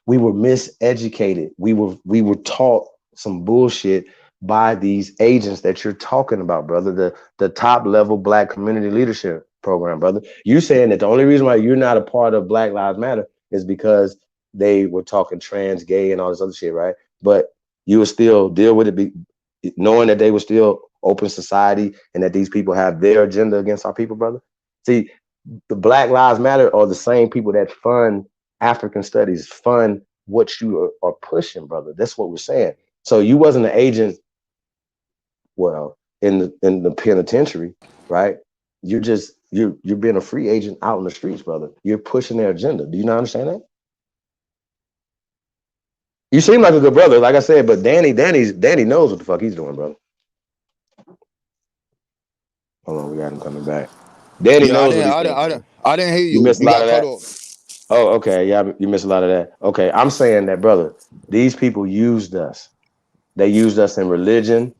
We were miseducated. We were taught some bullshit by these agents that you're talking about, brother. The top level Black community leadership program, brother. You saying that the only reason why you're not a part of Black Lives Matter is because they were talking trans, gay, and all this other shit, right? But you will still deal with it, knowing that they were still open society and that these people have their agenda against our people, brother. See, the Black Lives Matter are the same people that fund African studies, fund what you are pushing, brother. That's what we're saying. So you wasn't an agent, well, in the penitentiary, right? You're being a free agent out in the streets, brother. You're pushing their agenda. Do you not understand that? You seem like a good brother, like I said, but Danny knows what the fuck he's doing, brother. Hold on, we got him coming back. Danny knows what he's doing. I didn't hear you. You missed a lot of that. Off. Oh, okay. Yeah, you missed a lot of that. Okay, I'm saying that, brother, these people used us. They used us in religion.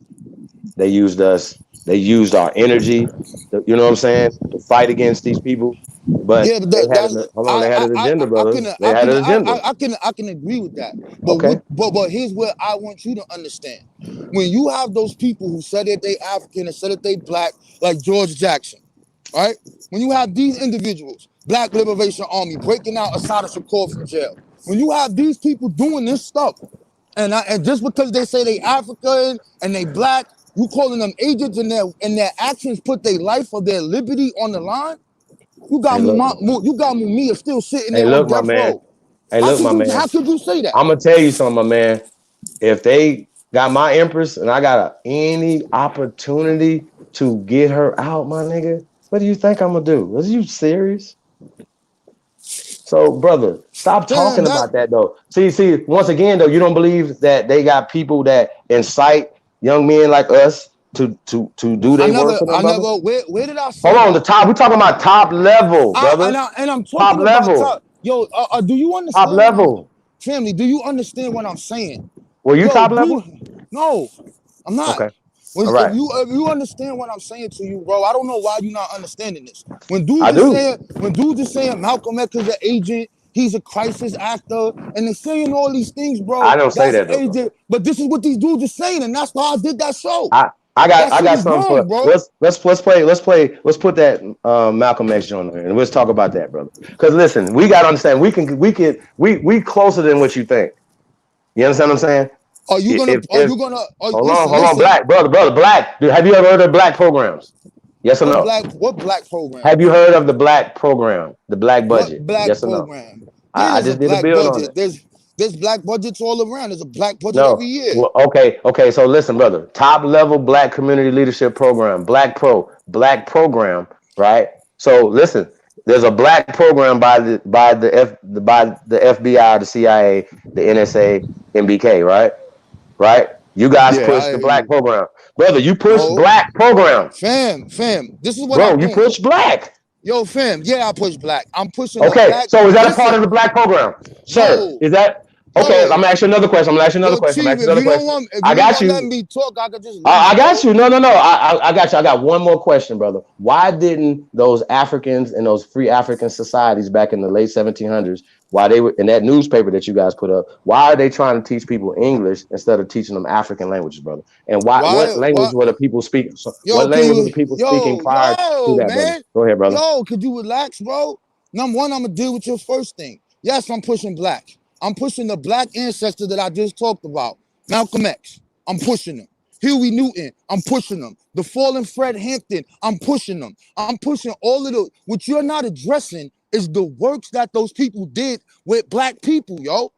They used us. They used our energy. You know what I'm saying? To fight against these people. But yeah, they had an agenda, brother. They had an agenda. I can agree with that. But but here's what I want you to understand. When you have those people who said that they African and said that they Black, like George Jackson, right? When you have these individuals, Black Liberation Army, breaking out Assata Shakur from jail. When you have these people doing this stuff, and just because they say they African and they Black, you calling them agents, and their actions put their life or their liberty on the line. You got Mumia still sitting there on death row. Hey, look, my man. How could you say that? I'm gonna tell you something, my man. If they got my Empress and I got any opportunity to get her out, my nigga, what do you think I'm gonna do? Are you serious? So, brother, stop talking about that though. See, once again though, you don't believe that they got people that incite young men like us to do their work for them, brother? Where did I say Hold on, the top. We're talking about top level, brother. And I'm talking about top. Yo, do you understand? Top level. Family, do you understand what I'm saying? Were you top level? No, I'm not. Okay. All right. If you understand what I'm saying to you, bro, I don't know why you're not understanding this. When dudes is saying Malcolm X is an agent, he's a crisis actor, and they're saying all these things, bro. I don't say that, though, but this is what these dudes are saying, and that's why I did that show. I got something for let's put that Malcolm X joint on here, and let's talk about that, brother. Because listen, we gotta understand we closer than what you think. You understand what I'm saying? Hold on, Black brother, Black. Dude, have you ever heard of Black programs? Yes or no? What Black program? Have you heard of the Black program, the Black budget? Black yes or program? No? I just did a build on it. There's black budgets all around. There's a black budget No. every year. Well, okay. So listen, brother. Top level black community leadership program, black program, right? So listen, there's a black program by the FBI, the CIA, the NSA, MBK, right? Right? You guys push the black program. Brother, you push black program. Fam. This is what I'm doing. You push black. Yo, fam. Yeah, I push black. I'm pushing Okay, black. so is that a part of the black program? Sir, is that okay? I'm gonna ask you another question. I got you. Let me talk. I could just. I got you. No. I got you. I got one more question, brother. Why didn't those Africans and those free African societies back in the late 1700s, why they were in that newspaper that you guys put up, why are they trying to teach people English instead of teaching them African languages, brother? And what language were the people speaking? What language were the people speaking prior to that, brother? Go ahead, brother. Yo, could you relax, bro? Number one, I'm gonna deal with your first thing. Yes, I'm pushing black. I'm pushing the black ancestor that I just talked about. Malcolm X, I'm pushing them. Huey Newton, I'm pushing them. The fallen Fred Hampton, I'm pushing them. I'm pushing all of the. What you're not addressing is the works that those people did with black people, yo.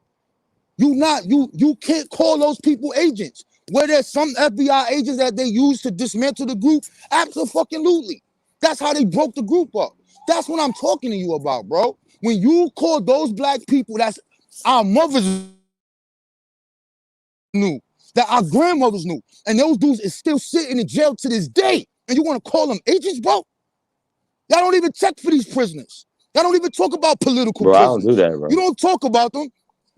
You can't call those people agents. Were there some FBI agents that they used to dismantle the group? Absolutely. That's how they broke the group up. That's what I'm talking to you about, bro. When you call those black people, that's our mothers knew, that our grandmothers knew, and those dudes is still sitting in jail to this day, and you want to call them agents, bro? Y'all don't even check for these prisoners. Y'all don't even talk about political prisoners. I don't do that, bro. You don't talk about them.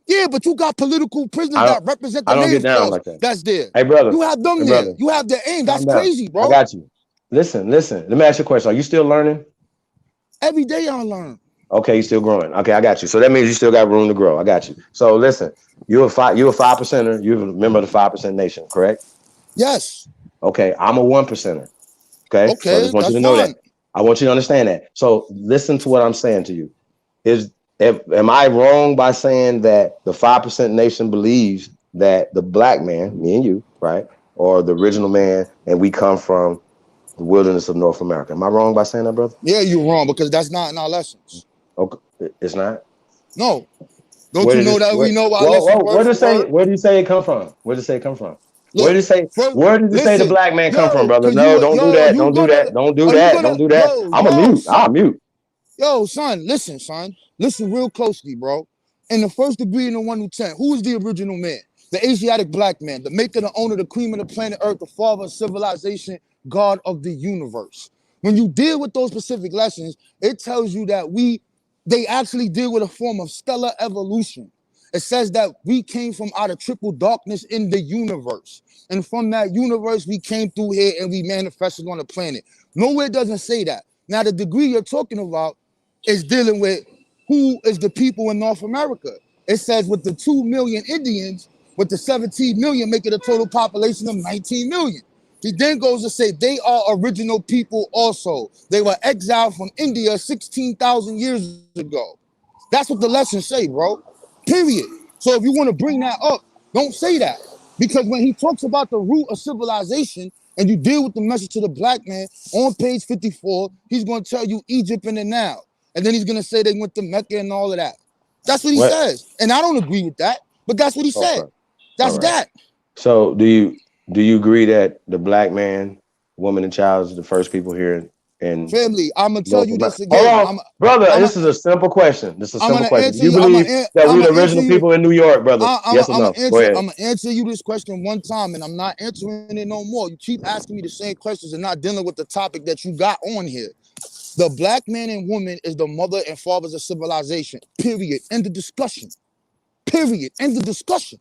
Yeah, but you got political prisoners that represent the native cause like that. That's there. Hey, brother. You have them there. You have their aim. That's crazy, bro. I got you. Listen. Let me ask you a question. Are you still learning? Every day I learn. Okay, you're still growing. Okay, I got you. So that means you still got room to grow. I got you. So listen, you're a 5%er. You're a member of the 5% nation, correct? Yes. Okay, I'm a 1%er. Okay. So I just want you to know that. I want you to understand that. So listen to what I'm saying to you. Am I wrong by saying that the 5% nation believes that the black man, me and you, right, or the original man, and we come from the wilderness of North America? Am I wrong by saying that, brother? Yeah, you're wrong, because that's not in our lessons. Okay, it's not? No. Don't you know that we know our lessons? Where do you say it come from? Where did it say it come from? Where did you say the black man come from, brother? No, don't do that. Don't do that. Don't do that. Don't do that. I'll mute. Yo, son, listen, son. Listen real closely, bro. In the first degree and the 1 to 10, who is the original man? The Asiatic black man, the maker, the owner, the cream of the planet Earth, the father of civilization, God of the universe. When you deal with those specific lessons, it tells you that they actually deal with a form of stellar evolution. It says that we came from out of triple darkness in the universe. And from that universe, we came through here and we manifested on the planet. Nowhere doesn't say that. Now, the degree you're talking about is dealing with who is the people in North America. It says with the 2 million Indians, with the 17 million, making a total population of 19 million. He then goes to say they are original people also. They were exiled from India 16,000 years ago. That's what the lessons say, bro. Period. So if you want to bring that up, don't say that. Because when he talks about the root of civilization and you deal with the message to the black man on page 54, he's going to tell you Egypt and the Nile. And then he's going to say they went to Mecca and all of that. That's what he says. And I don't agree with that, but that's what he said. That's that. So do you agree that the black man, woman, and child is the first people here in family? I'm gonna tell you this again. Hold on, brother. This is a simple question. Do you believe that we're the original people in New York, brother? Yes or no? Go ahead. I'm gonna answer you this question one time, and I'm not answering it no more. You keep asking me the same questions and not dealing with the topic that you got on here. The black man and woman is the mother and fathers of civilization. Period. End of discussion. Period. End of discussion.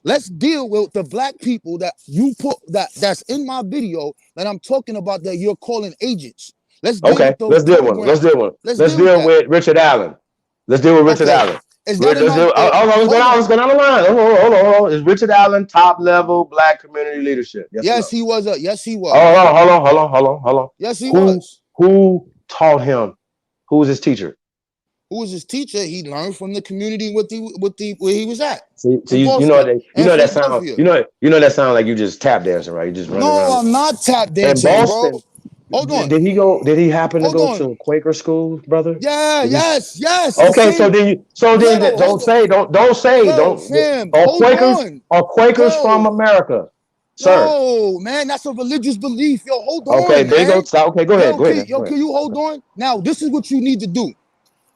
Let's deal with the black people that you put that's in my video that I'm talking about that you're calling agents. Let's deal with those. Let's deal with Richard Allen. Let's deal with Richard Allen. What's going on? Hold on. Is Richard Allen top level black community leadership? Yes, he was. Yes, he was. Hold on. Yes, he was. Who taught him? Who was his teacher? Who was his teacher? He learned from the community where he was at. So you know that sound like you just tap dancing, right? You just running around. No, I'm not tap dancing, bro. Hold on. Did he go? Did he happen to Hold go on. to a Quaker school, brother? Yeah, Did he- yes. Okay, The so same- then Yo, don't say Yo, fam, are hold on. Quakers from America, sir? Yo, man, that's a religious belief. Yo, hold Okay, on, there you man. go. Okay, go ahead. Go ahead. Go ahead. Can you hold on? Now, this is what you need to do.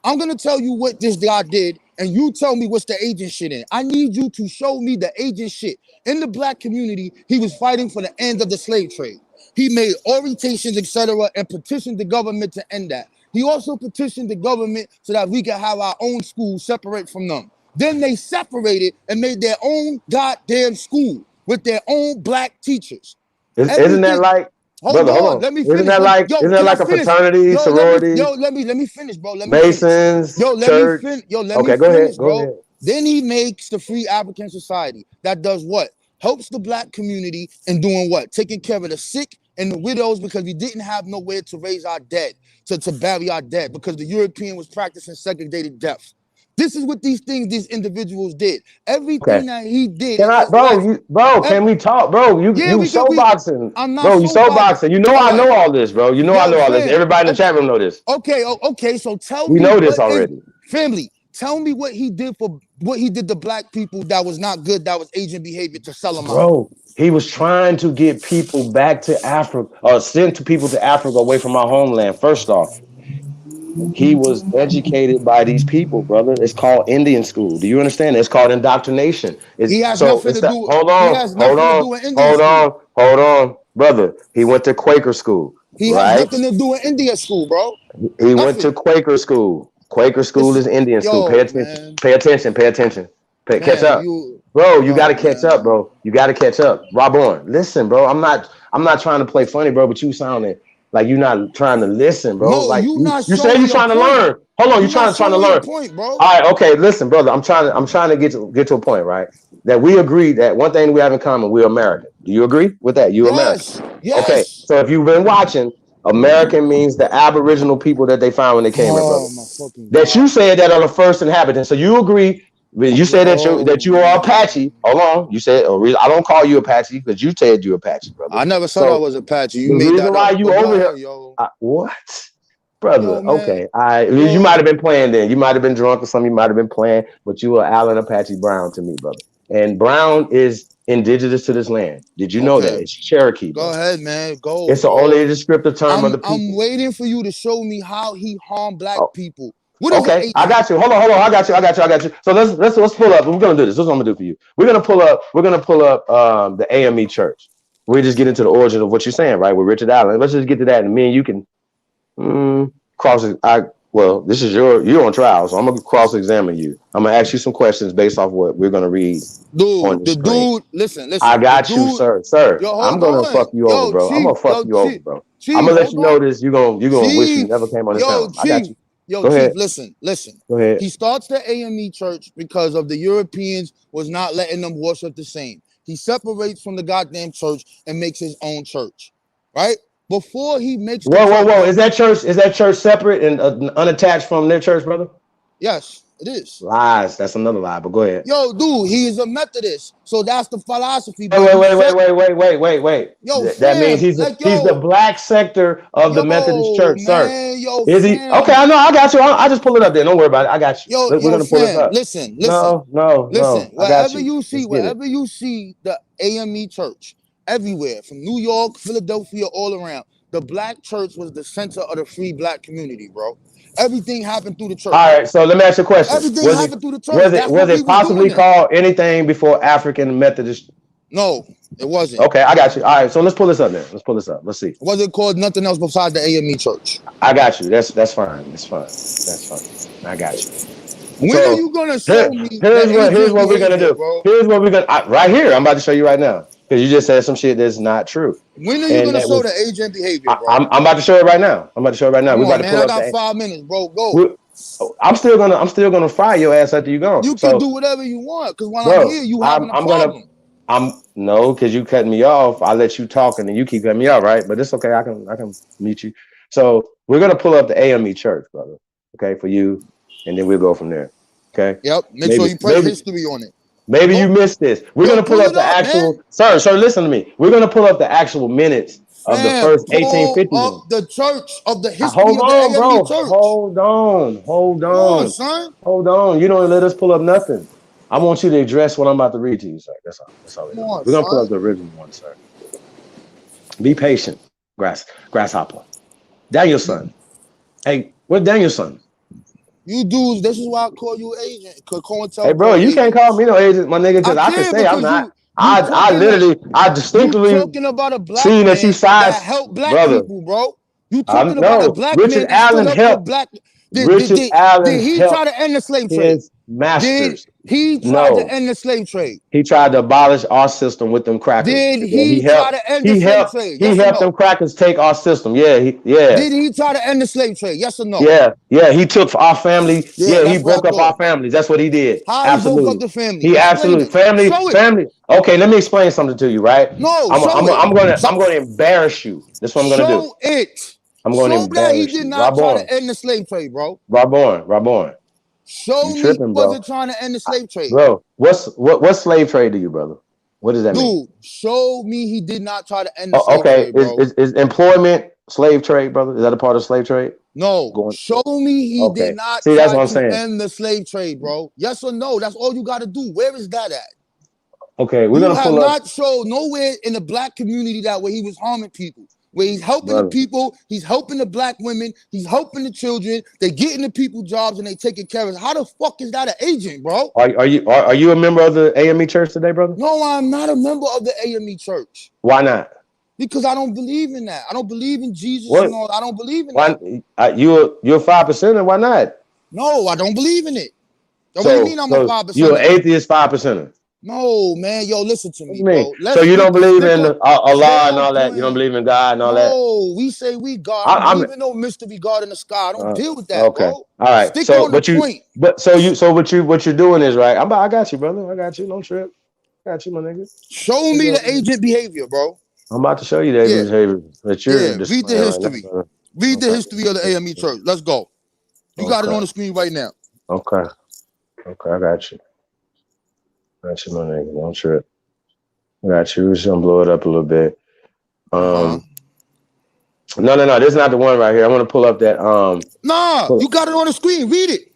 I'm gonna tell you what this guy did, and you tell me what's the agent shit in. I need you to show me the agent shit. In the black community, he was fighting for the end of the slave trade. He made orientations, etc., and petitioned the government to end that. He also petitioned the government so that we can have our own school separate from them. Then they separated and made their own goddamn school with their own black teachers. Isn't that like, Hold on, let me finish. Isn't that like a fraternity, sorority? Let me finish, bro. Masons, church. Let me finish, bro. Then he makes the Free African Society that does what? Helps the black community in doing what? Taking care of the sick and the widows, because we didn't have nowhere to raise our dead, to bury our dead, because the European was practicing segregated death. This is what these individuals did. Everything that he did. Can we talk, bro? You soul boxing. I'm not bro, you soul boxing. You know I know all this, bro. You know I know all this. Everybody in the chat room know this. Okay. So tell me. We know this already. Family, tell me what he did to black people that was not good, that was agent behavior to sell them out. Bro, he was trying to get people back to Africa, or send people to Africa away from our homeland. First off, he was educated by these people, brother. It's called Indian school. Do you understand? It's called indoctrination. He has nothing to do. Hold on, brother. He went to Quaker school. He has nothing to do with Indian school, bro. He went to Quaker school. Quaker school is Indian school. Pay attention. Pay attention. Catch up, bro. You got to catch up, bro. You got to catch up. Rob on. Listen, bro. I'm not trying to play funny, bro. But you sounding like you're not trying to listen, bro. No, like you say you're trying to learn. Hold on, you're trying to learn. Point, bro. All right, okay, listen, brother. I'm trying to get to a point, right? That we agree that one thing we have in common, we're American. Do you agree with that? You're American. Yes. Okay, so if you've been watching, American means the Aboriginal people that they found when they came in, brother. That you said that are the first inhabitants. So you agree. You said that you are Apache. Hold on. You said, I don't call you Apache because you said you Apache, brother. I never said I was Apache. You the made reason that why up. you over here, yo. What, brother? Yo, okay, you might have been playing then. You might have been drunk or something. You might have been playing, but you were Alan Apache Brown to me, brother. And Brown is indigenous to this land. Did you know that? It's Cherokee. Go ahead, man. Go. It's the only descriptive term of the people. I'm waiting for you to show me how he harmed black people. Okay, I got you. Hold on. I got you. So let's pull up. We're gonna do this. This is what I'm gonna do for you. We're gonna pull up the AME Church. We just get into the origin of what you're saying, right? With Richard Allen. Let's just get to that, and me and you can cross it. Well, this is you're on trial, so I'm gonna cross-examine you. I'm gonna ask you some questions based off what we're gonna read. Listen. I got you, sir. Yo, I'm gonna fuck you over, bro. I'm gonna fuck you over, bro. I'm gonna let you know this. You're gonna wish you never came on this channel. I got you. Yo, Go ahead. Chief, listen. Go ahead. He starts the AME Church because of the Europeans was not letting them worship the same. He separates from the goddamn church and makes his own church, right? Before he makes whoa. Is that church separate and unattached from their church, brother? Yes, it is. Lies. That's another lie, but go ahead. Yo, dude, he is a Methodist. So that's the philosophy. Wait. Yo, that means he's the black sector of the Methodist church, sir. Is he? Okay, I know. I got you. I'll just pull it up there. Don't worry about it. I got you. We're gonna pull it up. Listen. No. Wherever you see the AME Church, everywhere from New York, Philadelphia, all around, the black church was the center of the free black community, bro. Everything happened through the church. All right, so let me ask you a question. Everything happened through the church. Was it possibly called anything before African Methodist? No, it wasn't. Okay, I got you. All right, so let's pull this up then. Let's see. Was it called nothing else besides the AME Church? I got you. That's fine. That's fine. I got you. When are you gonna show me? Here's what we're gonna do. Bro. Here's what we're gonna right here. I'm about to show you right now because you just said some shit that's not true. When are you gonna show the agent behavior, bro? I'm about to show it right now. Come on, man. I got 5 minutes, bro. Go. I'm still gonna fry your ass after you gone. You can do whatever you want because when I'm here, you having a problem. No, because you cut me off. I let you talk and then you keep cutting me off, right? But it's okay. I can meet you. So we're gonna pull up the AME Church, brother. Okay, for you, and then we'll go from there. Okay. Yep. Make sure you press history on it. Maybe you missed this. We're gonna pull up the actual. Sir, listen to me. We're gonna pull up the actual minutes of the first pull 1851. up the church of the history Hold of the on, AME bro. church. Hold on. Hold Come on, on. son. Hold on. You don't let us pull up nothing. I want you to address what I'm about to read to you, sir. That's all. That's all we're Come doing. on, We're gonna pull up son. the original one, sir. Be patient, grasshopper. Danielson. Hey, where's Danielson? You dudes, this is why I call you agent. Hey, bro, COINTELPRO you can't agents. call me no agent, my nigga, I because I can can say I'm because not. you I distinctly talking about a black seen that you man that size, helped black brother. people, bro. You talking about a No, black Richard man that stood Allen up for helped. black. Richard Allen Did he try helped to end the slave trade? his Did masters. he try to No, end the slave trade? he tried to abolish our system with them crackers. Did Yeah, he try to end the slave trade? He Yes or helped them no? crackers take our system. Yeah, Did he try to end the slave trade? Yes or no? yeah. He took our family. Yeah, Yeah, he that's what I broke up our thought. families. That's what he did. How he broke up Absolutely. the family? He Explain absolutely it. Show it. family. Okay, let me explain something to you. Right? No, I'm show it. I'm gonna embarrass you. That's what I'm gonna do. Show it. I'm gonna Show that he embarrass did you. not try to Raborn, end the slave trade, bro. Raborn. Show You me he tripping, bro? wasn't trying to end the slave trade. Bro, what slave trade to you, brother? What does that mean? Dude, show me he did not try to end the slave Okay, trade, bro. is employment slave trade, brother? Is that a part of slave trade? No, show me he did not See, that's try what I'm to saying. end the slave trade, bro. Yes or no? That's all you got to do. Where is that at? Okay, we're You gonna have pull up. not showed nowhere in the black community that where he was harming people. Where he's helping the people, he's helping the black women, he's helping the children, they getting the people jobs and they taking care of us. How the fuck is that an agent, bro? Are you a member of the AME church today, brother? No, I'm not a member of the AME church. Why not? Because I don't believe in that. I don't believe in Jesus What? and all. I don't believe in Why? that. You're 5%er. Why not? No, I don't believe in it. So, what do you mean I'm a 5%? You're an atheist 5%er. No, man. Yo, listen to me, What do you mean? bro. Let's So you don't believe stick in on, Allah and all that? You don't believe in God and all that? No, we say we God. I don't believe in no mystery God in the sky. I don't deal with that, okay. bro. All right. Stick So, on the point. what you're doing is right. I got you, brother. I got you. Don't trip. I got you, my nigga. Show me the agent behavior, bro. I'm about to show you the agent behavior that you're read the history. Right now, read the history of the AME church. Let's go. You got it on the screen right now. Okay, I got you. Got you, my nigga. Don't trip. I got you. We're just gonna blow it up a little bit. No. This is not the one right here. I want to pull up that. You got it on the screen. Read it.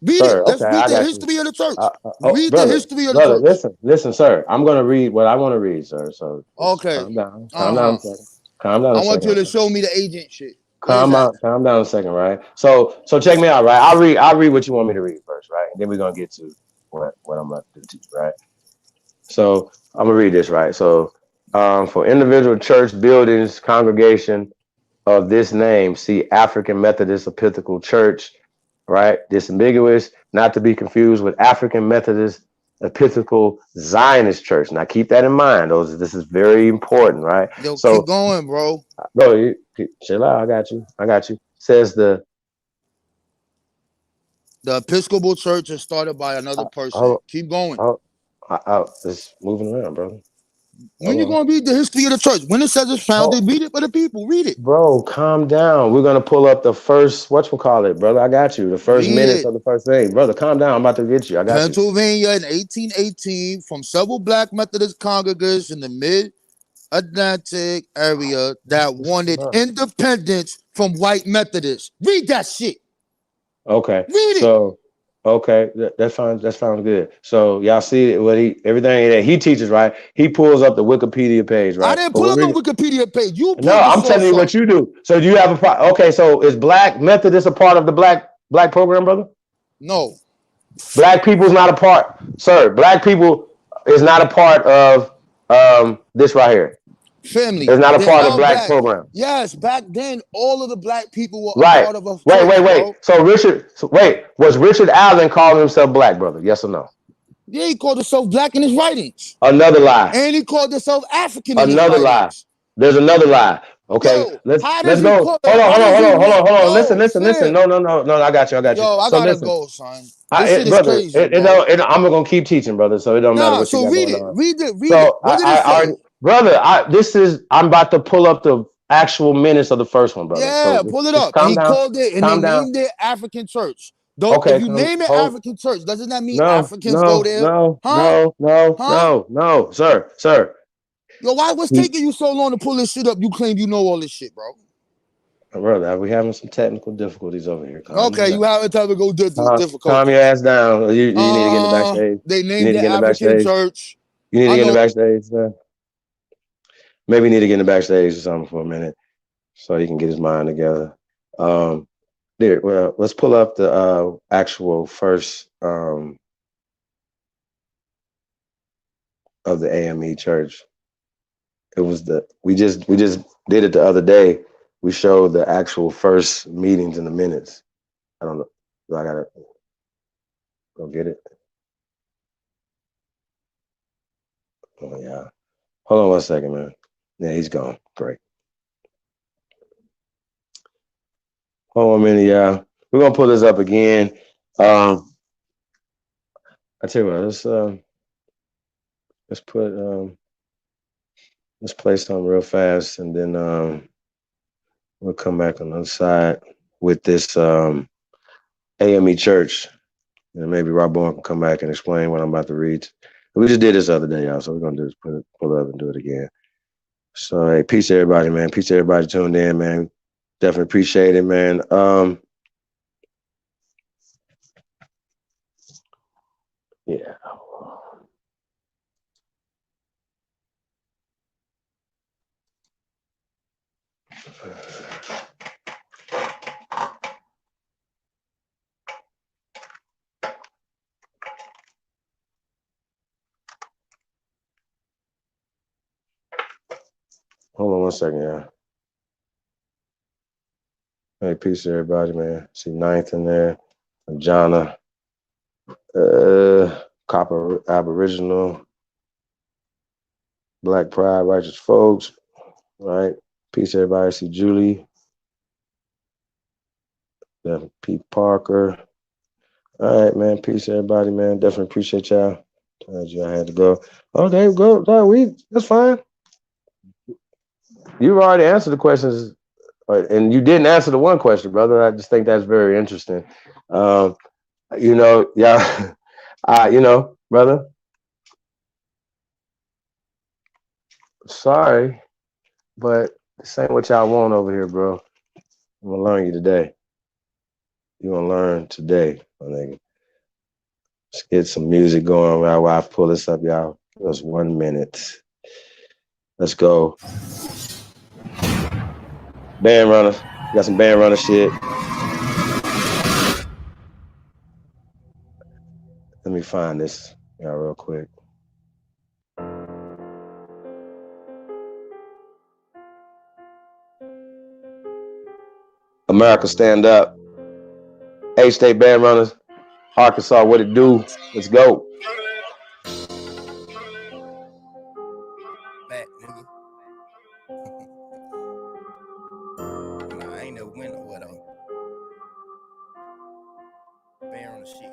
Read it. Let's read the history of the church. Read the history of the church. Listen, sir. I'm gonna read what I want to read, sir. So okay, calm down. Calm down a second. Calm down. I want you to show me the agent shit. Calm down a second, right? So check me out, right? I'll read what you want me to read first, right? And then we're gonna get to what I'm about to do to you, right? So I'm gonna read this, right? So for individual church buildings, congregation of this name, see African Methodist Episcopal Church, right? Disambiguous, not to be confused with African Methodist Episcopal Zionist Church. Now keep that in mind. This is very important, right? Yo, keep going, bro. Bro, chill out. I got you. Says the Episcopal Church is started by another person. Keep going. It's moving around, bro. When you gonna read the history of the church? When it says it's founded, read it for the people. Read it. Bro, calm down. We're gonna pull up the first, whatchamacallit, brother. I got you. The first minutes of the first thing. Brother, calm down. I'm about to get you. I got Pennsylvania in 1818 from several black Methodist congregations in the mid-Atlantic area that wanted independence from white Methodists. Read that shit. Okay. Read it. So okay, that sounds good. So y'all see everything that he teaches, right? He pulls up the Wikipedia page, right? I didn't pull up no Wikipedia page. No, I'm telling you what you do. So do you have okay? So is Black Methodist a part of the black program, brother? No. Black people's not a part, sir. Black people is not a part of this right here. Family. It's not a part of black program. Yes, back then all of the black people were right. a part of a Wait. Was Richard Allen calling himself black, brother? Yes or no? Yeah, he called himself black in his writings. Another lie. And he called himself African. Another lie. There's another lie. Okay, yo, let's go. Hold on. Listen. No. I got you. Yo, I gotta go, son. This shit is crazy. I'm gonna keep teaching, brother. So it don't matter what you got going on. Read it. What did it say? Brother, I'm about to pull up the actual minutes of the first one, brother. Yeah, pull it up. He called it and he named it African Church. If you name it African Church, doesn't that mean Africans go there? No, sir. Yo, what's taking you so long to pull this shit up? You claim you know all this shit, bro. Brother, we having some technical difficulties over here. Okay, you have a technical difficulties. Calm your ass down. You need to get in the backstage. They named the African church. You need to get in the backstage. Maybe you need to get in the backstage or something for a minute so he can get his mind together. There. Well, let's pull up the actual first of the AME church. It was we just did it the other day. We showed the actual first meetings in the minutes. I don't know. Do I gotta go get it? Oh yeah. Hold on 1 second, man. Yeah, he's gone. Great. Hold on a minute, yeah. We're gonna pull this up again. I tell you what, let's play something real fast, and then we'll come back on the other side with this AME church. And maybe Rob Bowen can come back and explain what I'm about to read. We just did this the other day, y'all, so we're gonna do is pull it up and do it again. So hey, peace to everybody, man. Peace to everybody tuned in, man. Definitely appreciate it, man. Yeah. Hold on 1 second, yeah. Hey, peace to everybody, man. See Ninth in there, Jana, Copper Aboriginal, Black Pride, Righteous Folks, right? Peace to everybody. See Julie, Pete Parker. All right, man. Peace to everybody, man. Definitely appreciate y'all. I had to go. Okay, go. No, that's fine. You've already answered the questions, and you didn't answer the one question, brother. I just think that's very interesting. Yeah, brother. Sorry, but this ain't what y'all want over here, bro. I'm gonna learn you today. You're gonna learn today, my nigga. Let's get some music going while I pull this up, y'all. Just 1 minute. Let's go. Band runners. Got some band runner shit. Let me find this, y'all, real quick. America, stand up. A-State band runners. Arkansas, what it do? Let's go. Back, nigga. Nah, I ain't never win no what though. Bear on the shit.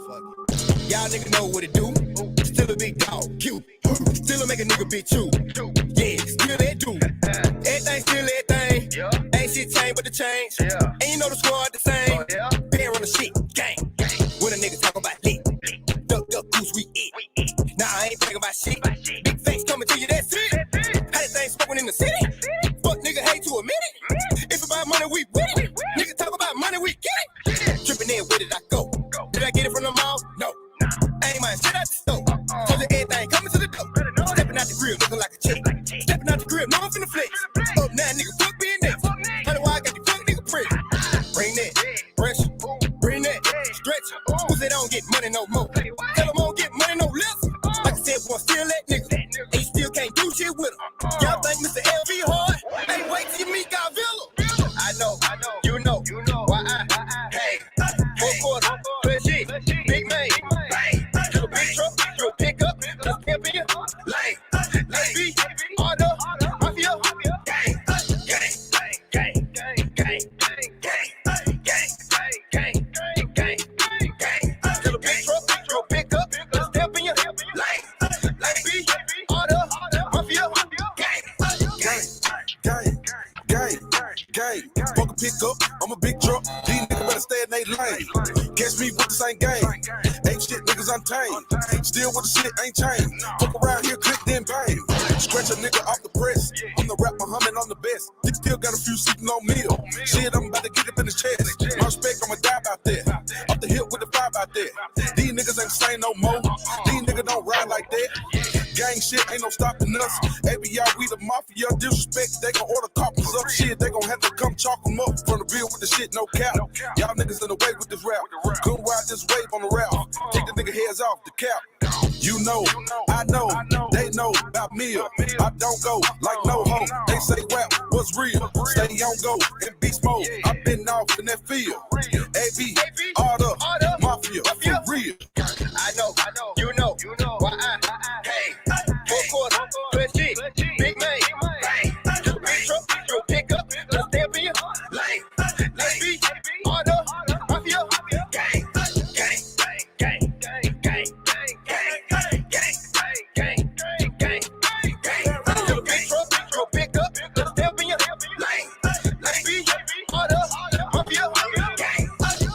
Fuck it. Y'all niggas know what it do. Still a big dog, cute. Still a make a nigga big chew. Yeah, still that dude. Everything still everything. Ain't shit changed but the change. And you know the squad the same. Bear on the shit, gang. When a nigga talk about lit. Duck, goose, we eat. Nah, I ain't talking about shit. Big face coming to you, that's it. How that thing spoken in the city? Fuck nigga hate to admit it. If about money, we win it. Nigga talk about money, we get it. Tripping in, where did I go? Did I get it from the mall? No. I ain't mind shit out the store. Cause everything coming to the door. Stepping out the grill, looking like a chick. Stepping out the grill, no I'm finna flex. Up now, nigga, fuck being next. Honey, why I got the fuck nigga press. Bring that, pressure. Bring that, stretch. Cause they don't get money no more. Tell them don't get money no less. Like I said, boy, still that nigga. And you still can't do shit with him. Y'all think Mr. LV hard? Hey, wait till you meet Godzilla. I know, you know. Why I, hey, 4 quarters, plus shit, big man. You a big truck, you a pickup, just pimping you. Lane, B, Ardo, Mafia, gang. Still a big truck, you a pickup, just pimping you. Lane, B, Ardo, Mafia, gang. Fuck a pickup, I'm a big truck. These niggas better stay in they lane. Catch me with the same game. Ain't shit niggas untamed. Still with the shit ain't changed. Fuck around here, click then bang. Catch a nigga off the press. I'm the rap Muhammad, I'm the best. Nigga still got a few sleeping on meal. Shit, I'm about to get up in his chest. My respect, I'ma die out there. Off the hip with the vibe out there. These niggas ain't saying no more. These niggas don't ride like that. Gang shit ain't no stopping us. ABI, we the mafia. Disrespect, they gon' order coppers up. Shit, they gon' have to come chalk them up from the bill with the shit, no cap. Y'all niggas in the way with this rap. Couldn't ride this wave on the route. Take the nigga heads off the cap. You know, I know, they know about me. I don't go like no hoe. They say rap was real. Stay on go in beast mode. I've been off in that field. AB, all the mafia, for real. I know, you know, why hey, 4 quarter, plus G, big man, bang, big truck, your pickup, let's step in your lane, let's be, all the mafia, gang, gang, gang, gang, gang, gang, gang, gang, gang, gang, your big truck, your pickup, let's step in your lane, let's be, all the mafia, gang.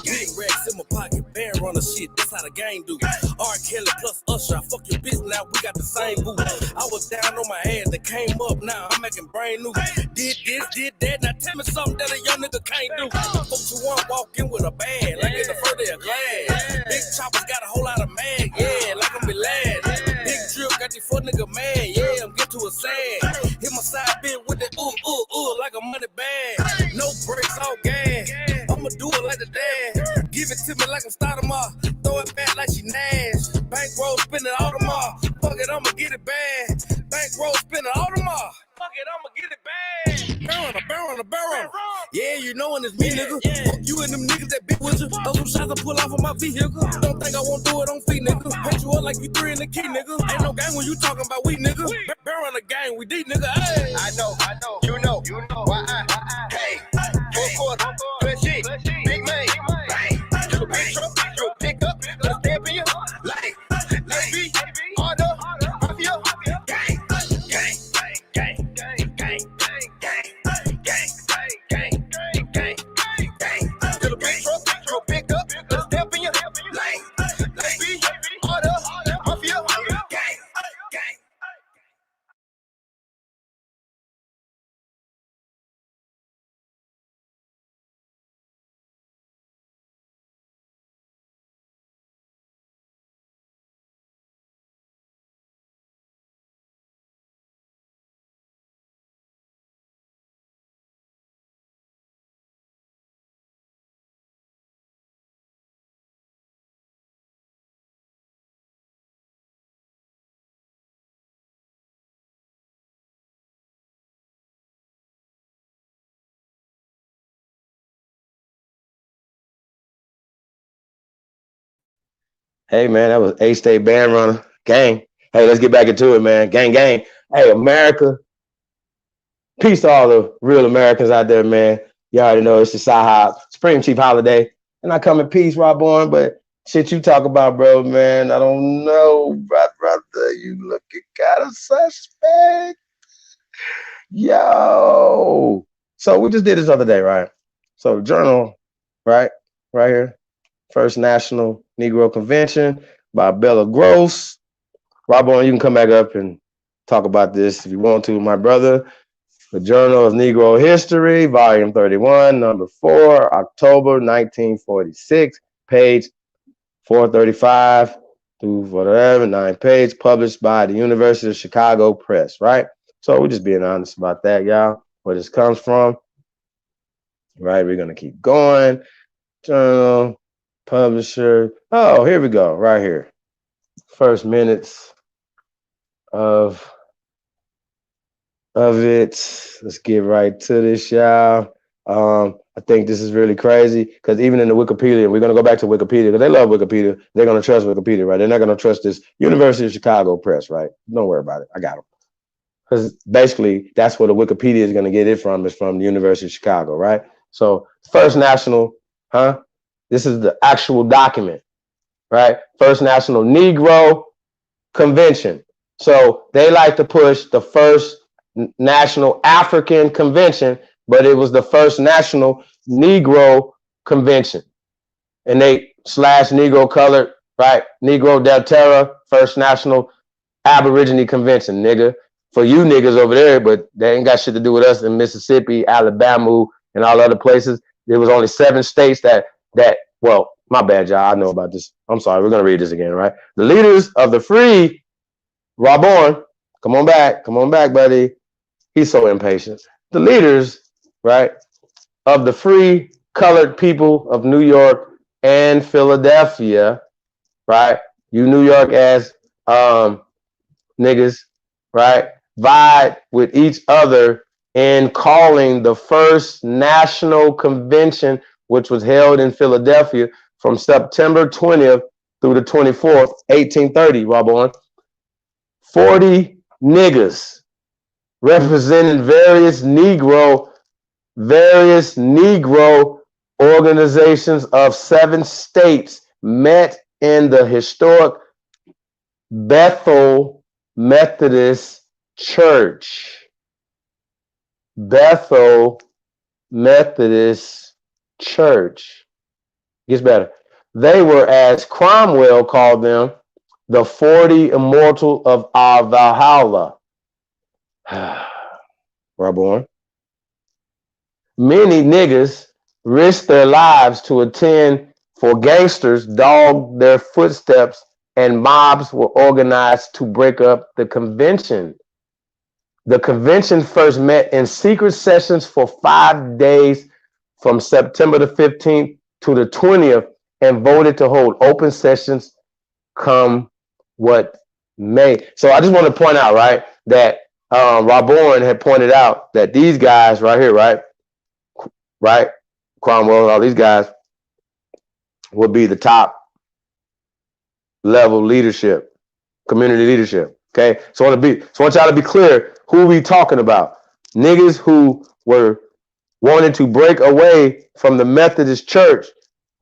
Big racks in my pocket, band runner shit, that's how the game do. R. Kelly plus Usher, I fuck your bitch now, we got the same boo. I was down on my ass, that came up, now I'm making brand new. Did this, did that, now tell me something that a young nigga can't do. 421 walk in with a bag, like in the front of a glass. Big choppers got a whole lot of mag, yeah, like I'm be lad. Big drip got the 4 nigga mad, yeah, I'm get to a sad. Hit my side bitch with that like a money bag. No brakes, all gas, I'ma do it like the dad. Give it to me like I'm starting off. Throw it back like she Nash. Bankroll spinning all the more. Fuck it, I'ma get it bad. Bankroll spinning all the more. Fuck it, I'ma get it bad. Barrel. Yeah, you knowin' it's me, nigga. Fuck you and them niggas that big with you. Throw some shots I pull off of my vehicle. Don't think I won't do it on feet, nigga. Hit you up like you 3 in the key, nigga. Ain't no gang when you talking about we, nigga. Barrel on the gang, we deep, nigga. Hey. I know, you know, why hey, 4 quarter, plus G, big man, bang. Big truck, your pickup, let's step in your lane. Let's be all the mafia, gang, gang, gang, gang, gang, gang, gang, gang, gang, gang. Little big truck, your pickup, let's step in your lane. Let's be all the mafia, gang, gang. Hey man, that was A-State Band Runner. Gang. Hey, let's get back into it, man. Gang. Hey, America. Peace to all the real Americans out there, man. You already know it's the Sci-Hop Supreme Chief Holiday. And I come in peace, Rob Bourne, but shit you talk about, bro, man, I don't know, brother. You looking kind of suspect. Yo. So we just did this other day, right? So the journal, right here. First National Negro Convention by Bella Gross. Rob Bourne, you can come back up and talk about this if you want to, my brother. The Journal of Negro History, Volume 31, Number 4, October 1946, page 435 through whatever, 9 page, published by the University of Chicago Press, right? So we're just being honest about that, y'all, where this comes from. Right, we're going to keep going. Journal, publisher. Oh, here we go, right here. First minutes of it. Let's get right to this, y'all. I think this is really crazy because even in the Wikipedia, we're going to go back to Wikipedia because they love Wikipedia. They're going to trust Wikipedia, right? They're not going to trust this University of Chicago Press, right? Don't worry about it. I got them. Because basically, that's where the Wikipedia is going to get it from, is from the University of Chicago, right? So First National, this is the actual document, right? First National Negro Convention. So they like to push the First National African Convention, but it was the First National Negro Convention. And they / Negro colored, right? Negro del Terra, First National Aborigine Convention, nigga. for you niggas over there, but they ain't got shit to do with us in Mississippi, Alabama, and all other places. There was only 7 states that well, my bad, y'all. I know about this. I'm sorry. We're gonna read this again, right? The leaders of the free, Raborn, come on back, buddy. He's so impatient. The leaders, right, of the free colored people of New York and Philadelphia, right? You New York ass niggas, right? Vied with each other in calling the first national convention, which was held in Philadelphia from September 20th through the 24th, 1830, Raborn. 40 niggas representing various Negro organizations of 7 states met in the historic Bethel Methodist Church. Bethel Methodist Church. Gets better. They were, as Cromwell called them, the 40 immortal of our Valhalla. Raborn. Many niggas risked their lives to attend, for gangsters dogged their footsteps and mobs were organized to break up the convention. The convention first met in secret sessions for 5 days from September the 15th to the 20th and voted to hold open sessions come what may. So I just want to point out, right, that Raborn had pointed out that these guys right here, right, Cromwell and all these guys would be the top level leadership, community leadership. Okay, so I want y'all to be clear who we talking about. Niggas who were wanting to break away from the Methodist Church,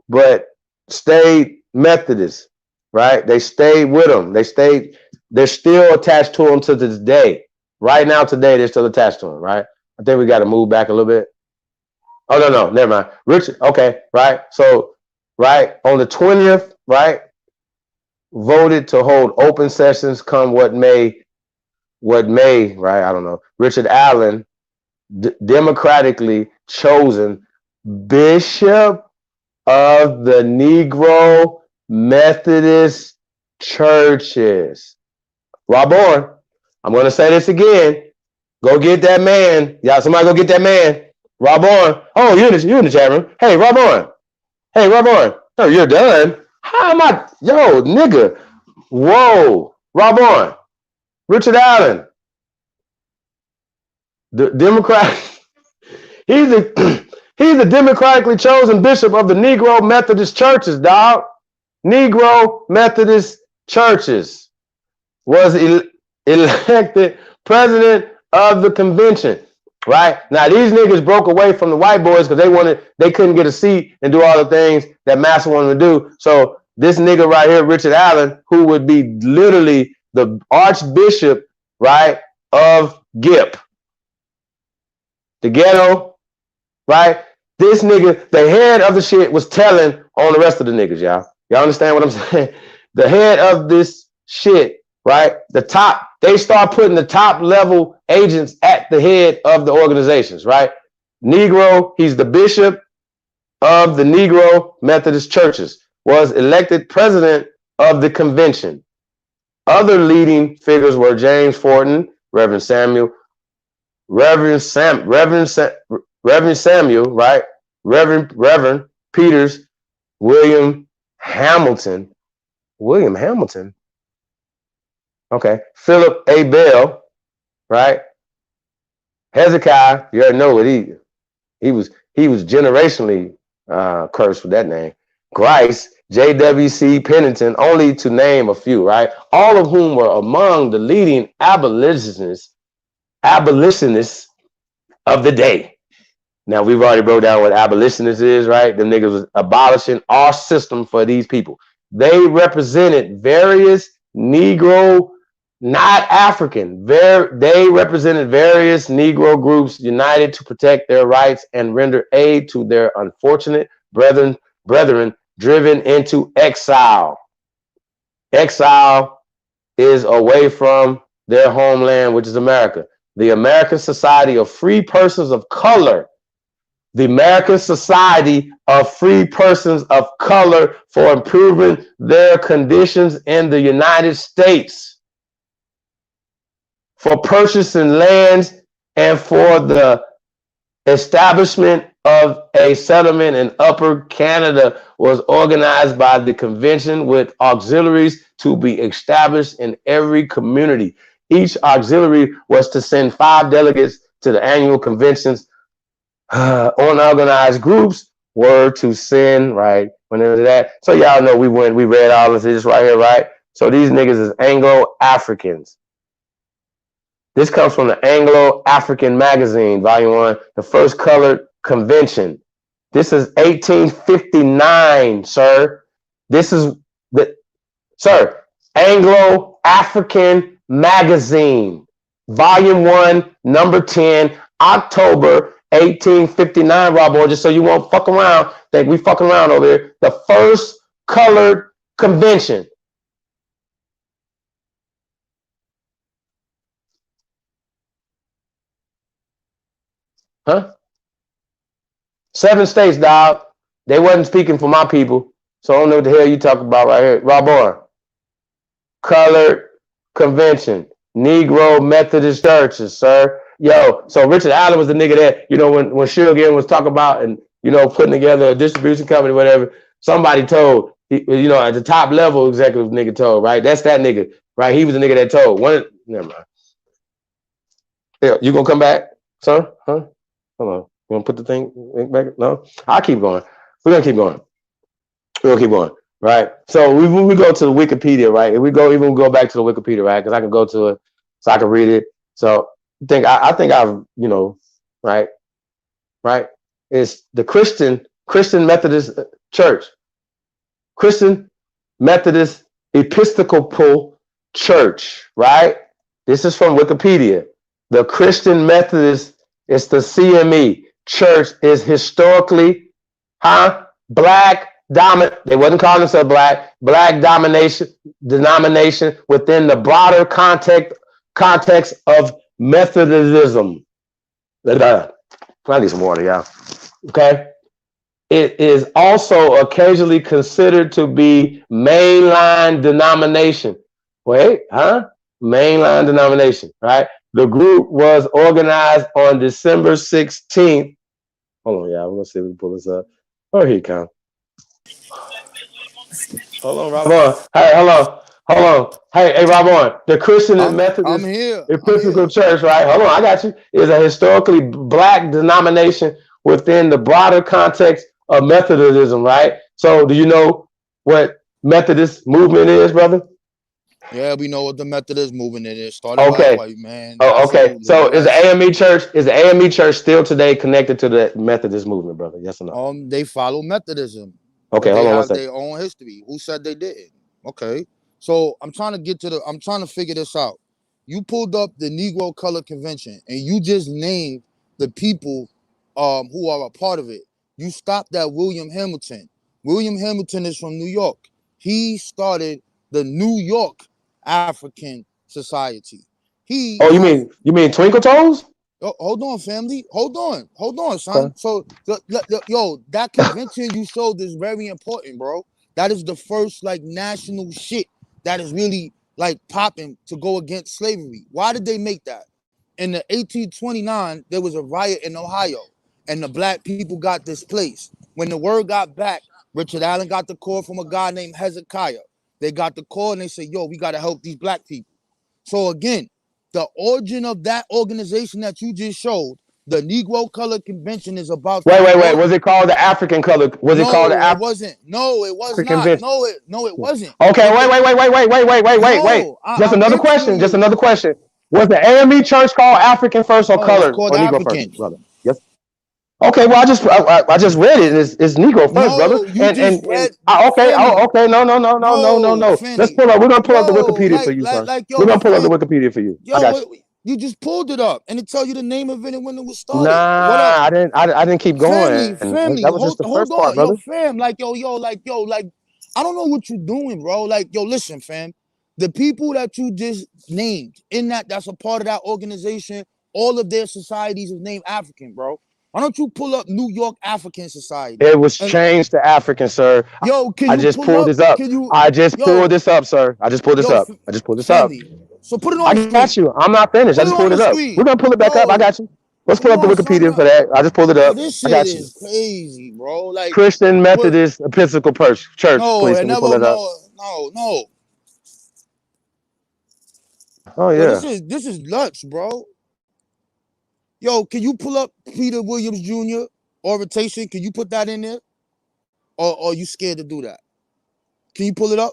but stayed Methodist, right? They stayed with them. They're still attached to them to this day. Right now, today, they're still attached to them, right? I think we got to move back a little bit. Oh, no, never mind. Richard, okay, right? So, right, on the 20th, right, voted to hold open sessions come what may, right? I don't know. Richard Allen, democratically chosen Bishop of the Negro Methodist Churches. Raborn, I'm going to say this again. Go get that man. Y'all, somebody go get that man. Raborn. Oh, you're in the chat room. Hey, Raborn. Oh, you're done. How am I? Yo, nigga. Whoa. Raborn. Richard Allen. The Democrat. He's the democratically chosen bishop of the Negro Methodist Churches, dog. Negro Methodist Churches. Was elected president of the convention. Right now, these niggas broke away from the white boys because they couldn't get a seat and do all the things that Massa wanted to do. So this nigga right here, Richard Allen, who would be literally the Archbishop, right, of G.O.A.T, the ghetto, right? This nigga, the head of the shit, was telling on the rest of the niggas, y'all. Y'all understand what I'm saying? The head of this shit, right? The top. They start putting the top level agents at the head of the organizations, right? Negro, he's the bishop of the Negro Methodist Churches, was elected president of the convention. Other leading figures were James Fortin, Reverend Samuel, right? Reverend Peters, William Hamilton. Okay, Philip A. Bell, right? Hezekiah, you already know what he was generationally cursed with that name. Grice, J.W.C. Pennington, only to name a few, right? All of whom were among the leading abolitionists of the day. Now, we've already broke down what abolitionist is, right? Them niggas was abolishing our system for these people. They represented various Negro, not African. They represented various Negro groups united to protect their rights and render aid to their unfortunate brethren driven into exile. Exile is away from their homeland, which is America. The American Society of Free Persons of Color. The American Society of Free Persons of Color for improving their conditions in the United States, for purchasing lands and for the establishment of a settlement in Upper Canada, was organized by the convention with auxiliaries to be established in every community. Each auxiliary was to send 5 delegates to the annual conventions. Unorganized groups were to send, right, whenever that. So y'all know we read all of this right here, right? So these niggas is Anglo-Africans. This comes from the Anglo-African magazine, volume 1, the first colored convention. This is 1859, sir. This is the, sir, Anglo-African magazine, volume 1, number 10, October 1859, Rob Boy, just so you won't fuck around, think we fucking around over here. The first colored convention. Huh? 7 states, dog. They wasn't speaking for my people, so I don't know what the hell you talking about right here. Rob Boy. Colored convention. Negro Methodist churches, sir. Yo, so Richard Allen was the nigga that, you know, when Sugar was talking about and, you know, putting together a distribution company, whatever, somebody told, you know, at the top level executive nigga told, right? That's that nigga, right? He was the nigga that told. Never mind. Yeah, you gonna come back, son? Huh? Hold on. You wanna put the thing back? No? I'll keep going. We're gonna keep going. We're gonna keep going, right? So we go to the Wikipedia, right? If we go back to the Wikipedia, right? Because I can go to it so I can read it. So I think I've, you know, right? It's the Christian Methodist Church, Christian Methodist Episcopal Church, right? This is from Wikipedia. The Christian Methodist, it's the CME Church, is historically, black dominant. They wasn't calling themselves black denomination within the broader context of Methodism. I need some water, y'all. Okay. It is also occasionally considered to be mainline denomination. Wait, mainline denomination, right? The group was organized on December 16th. Hold on, y'all. Let's see if we can pull this up. Oh, here you come. Hold on, Rob. Hey, hold on. Hey, Rob. The Christian and Methodist Episcopal Church, right? Hold on, I got you. Is a historically black denomination within the broader context of Methodism, right? So, do you know what Methodist movement is, brother? Yeah, we know what the Methodist movement is. Started by a white man. Oh, okay. So, is the AME Church still today connected to the Methodist movement, brother? Yes or no? They follow Methodism. Okay, hold on one second. They have their own history. Who said they didn't? Okay. So I'm trying to figure this out. You pulled up the Negro Color Convention and you just named the people who are a part of it. You stopped at William Hamilton. William Hamilton is from New York. He started the New York African Society. You mean Twinkle Toes? Oh, hold on, family. Hold on, son. Okay. So, that convention you showed is very important, bro. That is the first national shit that is really popping to go against slavery. Why did they make that? In the 1829, there was a riot in Ohio, and the black people got displaced. When the word got back, Richard Allen got the call from a guy named Hezekiah. They got the call and they said, yo, we got to help these black people. So again, the origin of that organization that you just showed, the Negro Color Convention, is about. Wait. Was it called the African Color? It wasn't. No, it was not. No, it wasn't. Okay, wait. Just another question. Was the AME Church called African first or colored or Negro first, brother? Yes. Okay, well, I just read it. It's Negro first, brother. Okay. No. Let's pull up. We're gonna pull up the Wikipedia for you, son. We're gonna pull up the Wikipedia for you. I got you. You just pulled it up and it tells you the name of it and when it was started. Nah, I didn't keep going. Family, that was just the first part, brother. Yo, fam, I don't know what you're doing, bro. Listen, fam. The people that you just named in that's a part of that organization, all of their societies is named African, bro. Why don't you pull up New York African Society? It was changed to African, sir. Yo, can I you just pull pulled up? this up. Can you? I just pulled this up, sir. I just pulled this up. I just pulled this up. Family. So put it on the I screen. got you. I'm not finished. I just pulled it up. We're gonna pull it back up. I got you. Let's pull up the Wikipedia for that. I just pulled it up. This I shit got you. is crazy, bro. Like Christian Methodist Episcopal Church. No, Please, it can you never. pull it up? No. Oh Yo, yeah. this is nuts, bro. Yo, can you pull up Peter Williams Jr. orientation? Can you put that in there? Or are you scared to do that? Can you pull it up?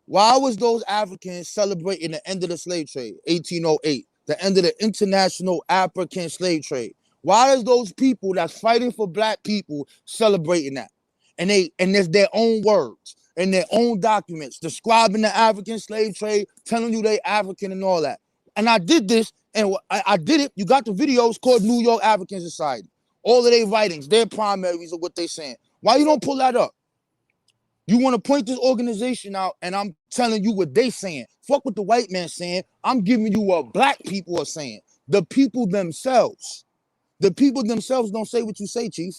Why was those Africans celebrating the end of the slave trade, 1808, the end of the international African slave trade? Why is those people that's fighting for black people celebrating that? And there's their own words and their own documents describing the African slave trade, telling you they African and all that. And I did this, and I did it. You got the videos called New York African Society. All of their writings, their primaries of what they're saying. Why you don't pull that up? You want to point this organization out, and I'm telling you what they saying. Fuck what the white man saying. I'm giving you what black people are saying. The people themselves. The people themselves don't say what you say, Chief.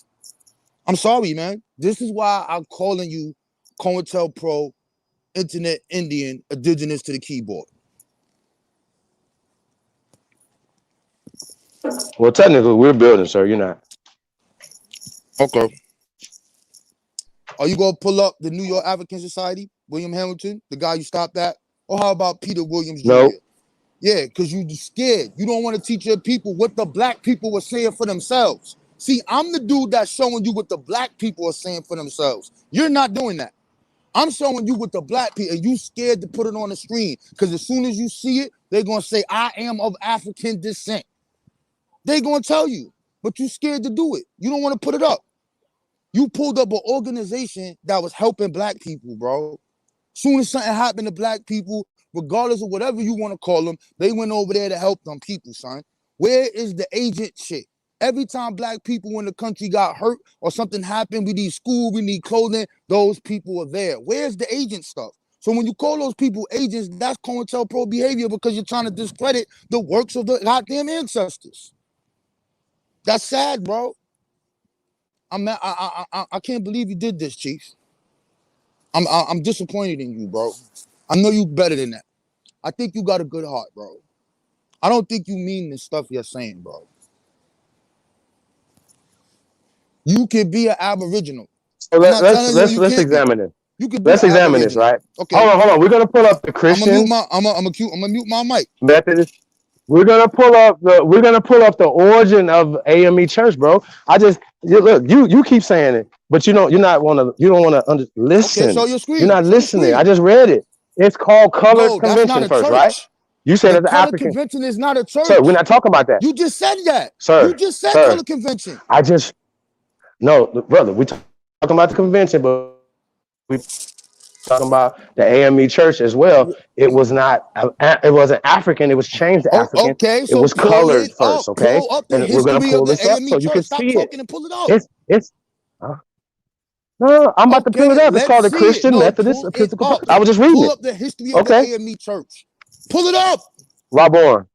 I'm sorry, man. This is why I'm calling you COINTELPRO, Internet Indian, indigenous to the keyboard. Well, technically, we're building, sir. You're not. Okay. Are you gonna pull up the New York African Society, William Hamilton, the guy you stopped at? Or how about Peter Williams Jr.? Nope. Yeah, because you scared. You don't want to teach your people what the black people were saying for themselves. See, I'm the dude that's showing you what the black people are saying for themselves. You're not doing that. I'm showing you what the black people, and you scared to put it on the screen. Because as soon as you see it, they're gonna say, I am of African descent. They're gonna tell you, but you scared to do it. You don't want to put it up. You pulled up an organization that was helping black people, bro. Soon as something happened to black people, regardless of whatever you want to call them, they went over there to help them people, son. Where is the agent shit? Every time black people in the country got hurt or something happened, we need school, we need clothing, those people are there. Where's the agent stuff? So when you call those people agents, that's COINTELPRO behavior because you're trying to discredit the works of the goddamn ancestors. That's sad, bro. I can't believe you did this, Chief. I'm disappointed in you, bro. I know you better than that. I think you got a good heart, bro. I don't think you mean the stuff you're saying, bro. You could be an Aboriginal. So let's examine it. You could be let's examine this, right? Okay. Hold on. We're gonna pull up the Christian. I'm gonna mute my mic. Methodist. We're gonna pull up the origin of AME Church, bro. You keep saying it, but you don't want to listen. Okay, show your screen. You're not listening. I just read it. It's called Colored Convention first, church. right? You said it's an Colored African Convention is not a church. Sir, we're not talking about that. You just said that. Sir, you just said Colored Convention. No, brother, we talking about the convention, but we talking about the AME Church as well. It was not. It wasn't African. It was changed to African. Okay, so it was colored first. Okay, and we're gonna pull this up so you can see it. And pull it up. No, I'm about to pull it up. It's called the Christian Methodist Episcopal. I was just reading it. Pull up the history of the AME Church. Pull it up. Raborn.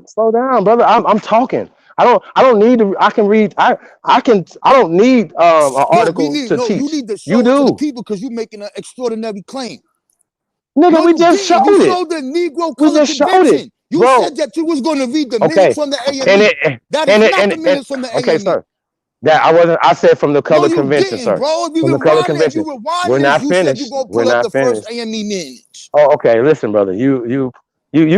Slow down, brother. I'm talking. I don't need to. I can read. I don't need an article to teach. You need to show it to the people because you're making an extraordinary claim. Nigga, we just showed it. You showed the Negro Colored Convention. You said that you was going to read the minutes from the AME. That is not the minutes from the AME. Okay, sir. That I wasn't. I said from the Colored Convention, sir. Bro, from the Colored Convention. We're not finished. We're not finished. AME minutes. Oh, okay. Listen, brother. You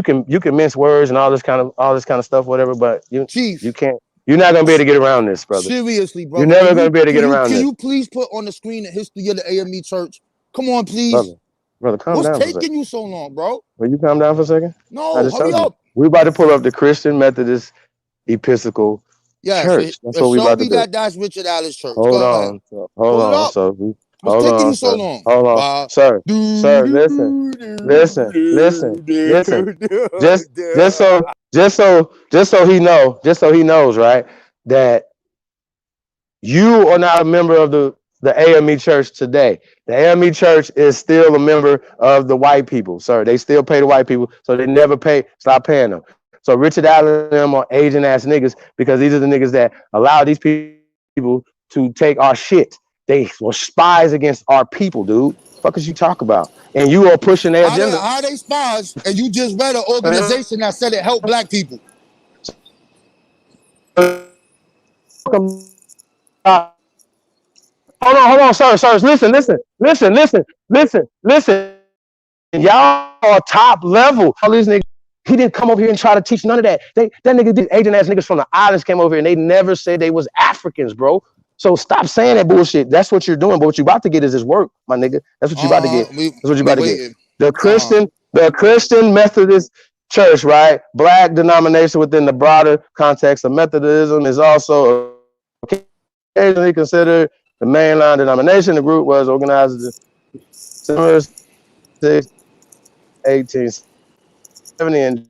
can mince words and all this kind of stuff, whatever. But you can't. You're not gonna be able to get around this, brother. Seriously, bro. You're never gonna be able to get around this. Can you please put on the screen the history of the AME Church? Come on, please. Brother, calm down. What's taking you so long, bro? Will you calm down for a second? No, hurry up. We're about to pull up the Christian Methodist Episcopal Church. That's what we about to do. That's Richard Allen's church. Hold on. What's taking you so long? Hold on, sir. Listen. Just so he knows, right? That you are not a member of the the AME Church today. The AME Church is still a member of the white people, sir. They still pay the white people, so they never stop paying them. So Richard Allen and them are Asian ass niggas because these are the niggas that allow these people to take our shit. They were spies against our people, dude. Fuck is you talk about? And you are pushing their agenda. How they spies? And you just read an organization that said it helped black people. Hold on, sir. Listen. Y'all are top level. All these niggas, he didn't come over here and try to teach none of that. That nigga, these Asian ass niggas from the islands came over here and they never said they was Africans, bro. So stop saying that bullshit. That's what you're doing. But what you about to get is this work, my nigga. That's what you about to get. That's what you about to get. The Christian Methodist Church, right? Black denomination within the broader context of Methodism is also occasionally considered the mainline denomination. The group was organized in 1870 in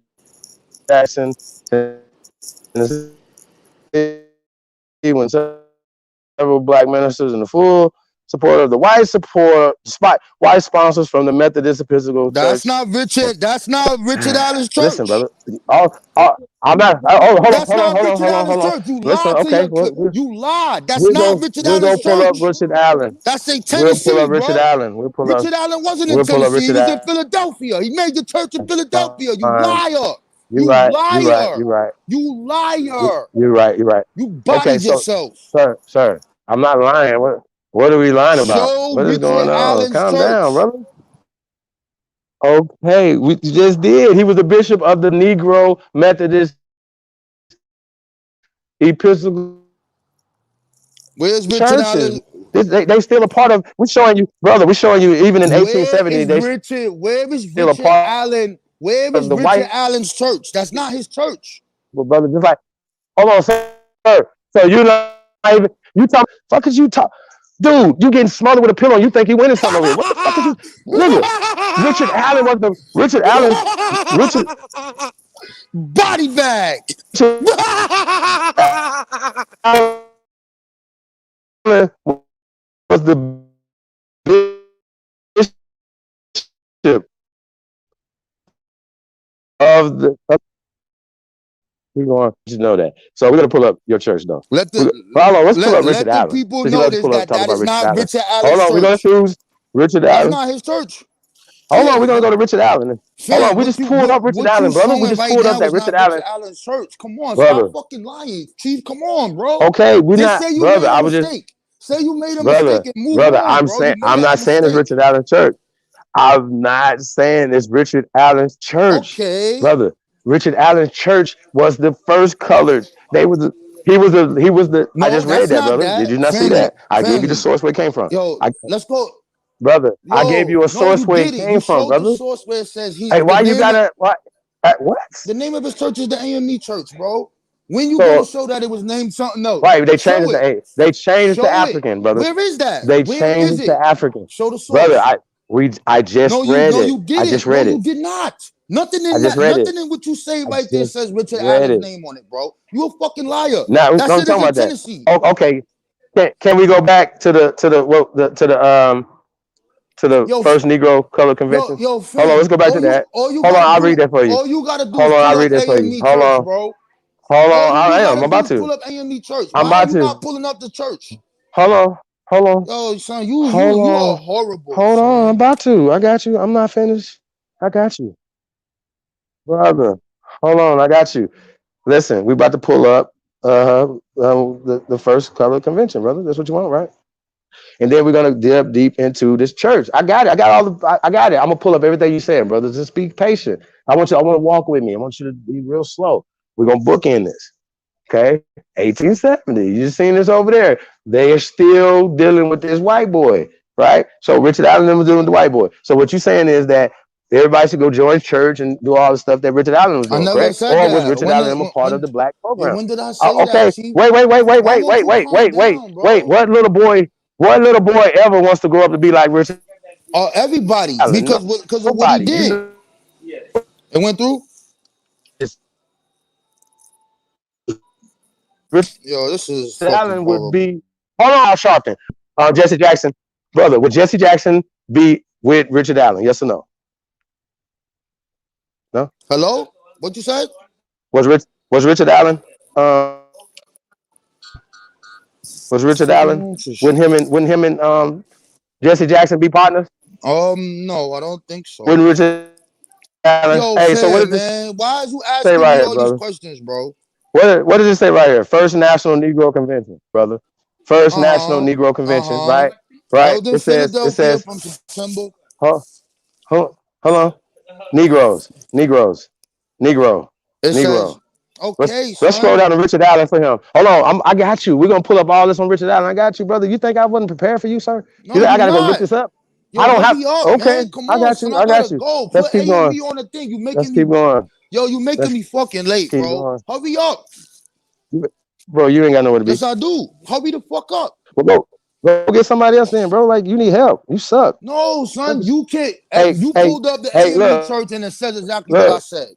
Jackson, Tennessee, when several black ministers in the full support of the white sponsors from the Methodist Episcopal Church. That's not Richard Allen's church. Listen, brother. I'm not. That's not Richard Allen's church. You lied. You lied. That's not Richard Allen's church. We'll pull up Richard Allen. That's in Tennessee, We'll pull up Richard Allen. Richard Allen wasn't in Tennessee. He was in Philadelphia. He made the church in Philadelphia. You liar. You're right. You liar. You're right. You bodied yourself. Sir, I'm not lying. What are we lying about? What is going on? Calm down, brother. Okay, we just did. He was the bishop of the Negro Methodist Episcopal. Where's Richard Allen? They still a part of. We're showing you, brother. We're showing you even in 1870. Where is Richard Allen? Where is Richard Allen's church? That's not his church. Well, brother, just like, hold on, sir. So you're not even. You talk. Fuck is you talk. Dude, you getting smothered with a pillow. You think you winning something over here? What the fuck is you, nigga? Richard Allen was the Richard body bag. Was the bishop of the. We're going to know that. So we're gonna pull up your church though. Let's pull up Richard Allen. People know this, that is not Richard Allen's Hold on, we're gonna choose Richard Allen. That's not his church. Hold on, we're gonna go to Richard Allen. Hold on, we just pulled up Richard Allen, brother. We just pulled up that Richard Allen's church. Come on, stop fucking lying, Chief. Come on, bro. Okay, we're not, brother. I was just say you made a mistake and move on, I'm not saying it's Richard Allen's church. I'm not saying it's Richard Allen's church, brother. Richard Allen's church was the first colored. He was the. No, I just read that, brother. Did you not see that? I gave you the source where it came from. Yo, let's go, brother. I gave you a source where it came from, brother. The source where it says he. Hey, why you gotta what? The name of his church is the AME Church, bro. When you gonna show that it was named something else? Right, they changed they changed the African, brother. Where is that? They changed the African. Show the source, brother. I just read it. I just read it. You did not. Nothing in that. Nothing in what you say right there says Richard Allen's name on it, bro. You a fucking liar. Now we're talking about that. Oh, okay. Can we go back to the first Negro color convention? Hold on, let's go back to that. Hold on, I'll read that for you. All you gotta do. Hold on, I'll read that for you. Hold on, bro. Hold on, I am. I'm about to. Pull up AME Church. I'm about to. Not pulling up the church. Hold on. Yo, son, you are horrible. Hold on, I'm about to. I got you. I'm not finished. I got you, brother. Hold on, I got you. Listen, we about to pull up the first color convention, brother. That's what you want, right? And then we're gonna dip deep into this church. I got it. I got it. I'm gonna pull up everything you said, brother. Just be patient. I want to walk with me. I want you to be real slow. We're gonna bookend this. Okay, 1870. You just seen this over there. They are still dealing with this white boy, right? So Richard Allen was dealing with the white boy. So what you're saying is that everybody should go join church and do all the stuff that Richard Allen was doing, correct? Or was Richard Allen a part of the black program? When did I say that? Okay, wait. What little boy ever wants to grow up to be like Richard? Everybody, because of what he did. It went through. Yo, this is Allen would be. Hold on, Sharpton. Jesse Jackson, brother, would Jesse Jackson be with Richard Allen? Yes or no? No. Hello? What you said? Was Richard Allen? Was Richard Allen? Wouldn't him and Jesse Jackson be partners? No, I don't think so. Wouldn't Richard Allen? Yo, Hey, so what fam, does man, why is you say asking right me here, all these brother? questions, bro? What does it say right here? First National Negro Convention, brother. First National Negro Convention, right? Right. Held in It Philadelphia says, from September. hold on. Negroes, Negro. It says, okay, Let's scroll son. down to Richard Allen for him. Hold on, I got you. We're gonna pull up all this on Richard Allen. I got you, brother. You think I wasn't prepared for you, sir? No, I you gotta go look not. this up. Yo, I don't have. hurry up, Okay, man. Come I on, got son. you. I I got gotta you. go. Let's Put keep A&B going. on the thing. You Let's making keep me. going. Yo, you making me fucking late, Keep bro. going. Hurry up. Bro, you ain't got nowhere to be. Yes, I do. Hurry the fuck up. Well, go get somebody else in, bro. Like you need help. You suck. No, son. You can't. Hey, You hey, pulled up the hey, A&B look, church and it says exactly what I said.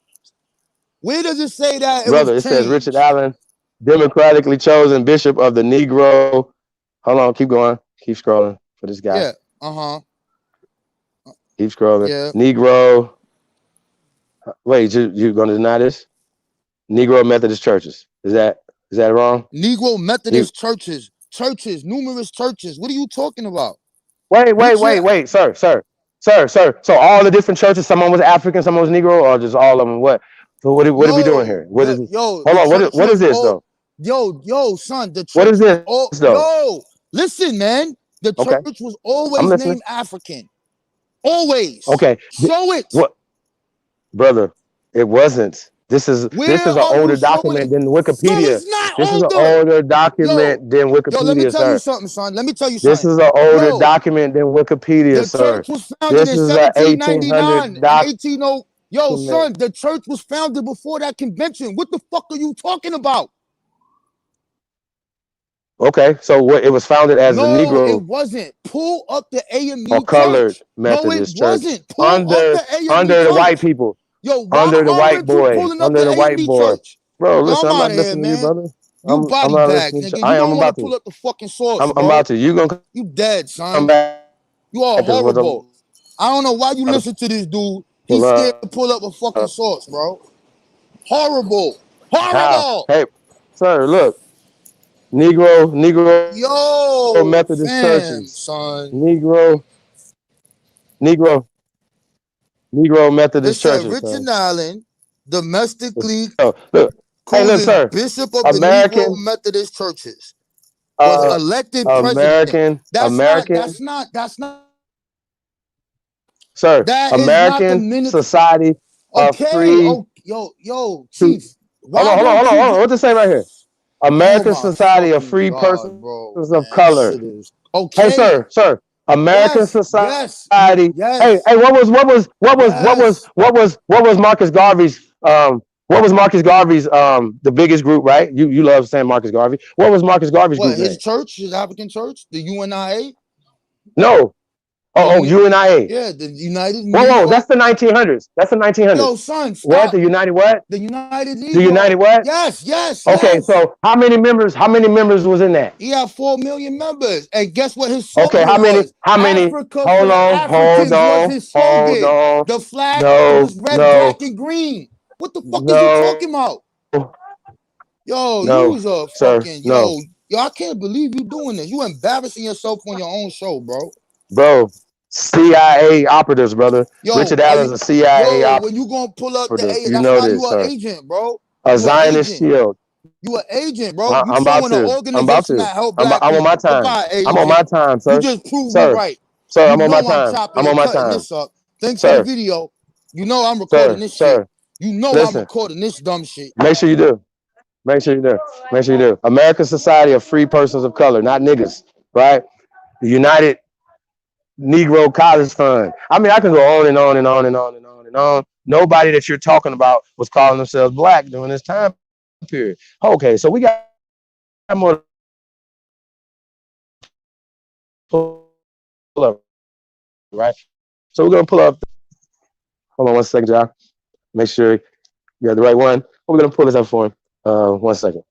Where does it say that it brother. was It says changed? Richard Allen, democratically chosen bishop of the Negro. Hold on, keep going. Keep scrolling for this guy. Yeah. Keep scrolling. Yeah. Negro. Wait, you gonna deny this? Negro Methodist churches. Is that wrong? Negro Methodist churches, numerous churches. What are you talking about? Wait, sir. So all the different churches, someone was African, someone was Negro, or just all of them? What? So what are we doing here? What is this? Yo, Hold on. What is this though? Yo, son, the church What is this though? Yo, listen, man. The church was always named African. Always. Okay. Show it. What, brother? It wasn't. This is an older document than Wikipedia. This is an older document than Wikipedia, let me tell sir. you something, son. Let me tell you This something. is an older document than Wikipedia, The sir. church was founded This in is an 1799 1800 and 1800. Yo, son, the church was founded before that convention. What the fuck are you talking about? Okay, so what? It was founded as the Negro. No, it wasn't. Pull up the A&B or colored church. Methodist No, it church wasn't. Pull up the A&B under church. the white people. Yo, why under the white aren't you boy. pulling up Under the white A&B boy. church? Bro, listen, I'm I'm not out of here, listening to you, man. brother. You body I'm not bag, listening nigga. to, You don't want about to pull to. up the fucking source, I'm bro. about to. You dead, son. Come back. You are horrible. I don't know why you listen to this dude. He's scared to pull up a fucking source, bro. Horrible. Horrible. Hey, sir, look. Negro Yo, Methodist fam, churches. son. Negro Methodist It said churches. Richard Allen, domestically look. Hey, look, sir. Bishop of the Negro Methodist churches, was elected president. That's not. Sir, That American is not the Society of Free. Oh, yo, Chief. Hold on. What's it say right here? American Society of Free Persons of Color. Okay. Hey, sir. American Society. Yes. Hey, what was Marcus Garvey's what was Marcus Garvey's the biggest group, right? You love saying Marcus Garvey. What was Marcus Garvey's group? His church, his African church, the UNIA? No. UNIA. Yeah, the United Whoa, Negro. that's the 1900s. That's the 1900s. Yo, son, stop. What? The United what? The United Negro. The United what? Yes. Okay, so how many members was in that? He had 4 million members. And guess what his slogan Okay, how many? Africa hold on. Was his slogan. The flag was red, black, and green. What the fuck is you talking about? Yo, you was a fucking yo, I can't believe you doing this. You embarrassing yourself on your own show, bro. Bro, CIA operatives, brother. Yo, Richard Allen's a CIA operative. When you gonna pull up the agent, you that's why you an agent, bro. A Zionist shield. You an agent, bro. I'm about to. That help black I'm on my time. I'm on my time, sir. You just proved me right. Sir, I'm on my time. I'm on my time. This up. Thanks for the video. You know I'm recording this shit. You know I'm recording this dumb shit. Make sure you do. American Society of Free Persons of Color, not niggas, right? The United Negro College Fund. I mean, I can go on and on and on and on and on and on. Nobody that you're talking about was calling themselves black during this time period. Okay, so we got more pull up, right? So we're gonna pull up. Hold on 1 second, y'all. Make sure you have the right one. We're gonna pull this up for him. 1 second.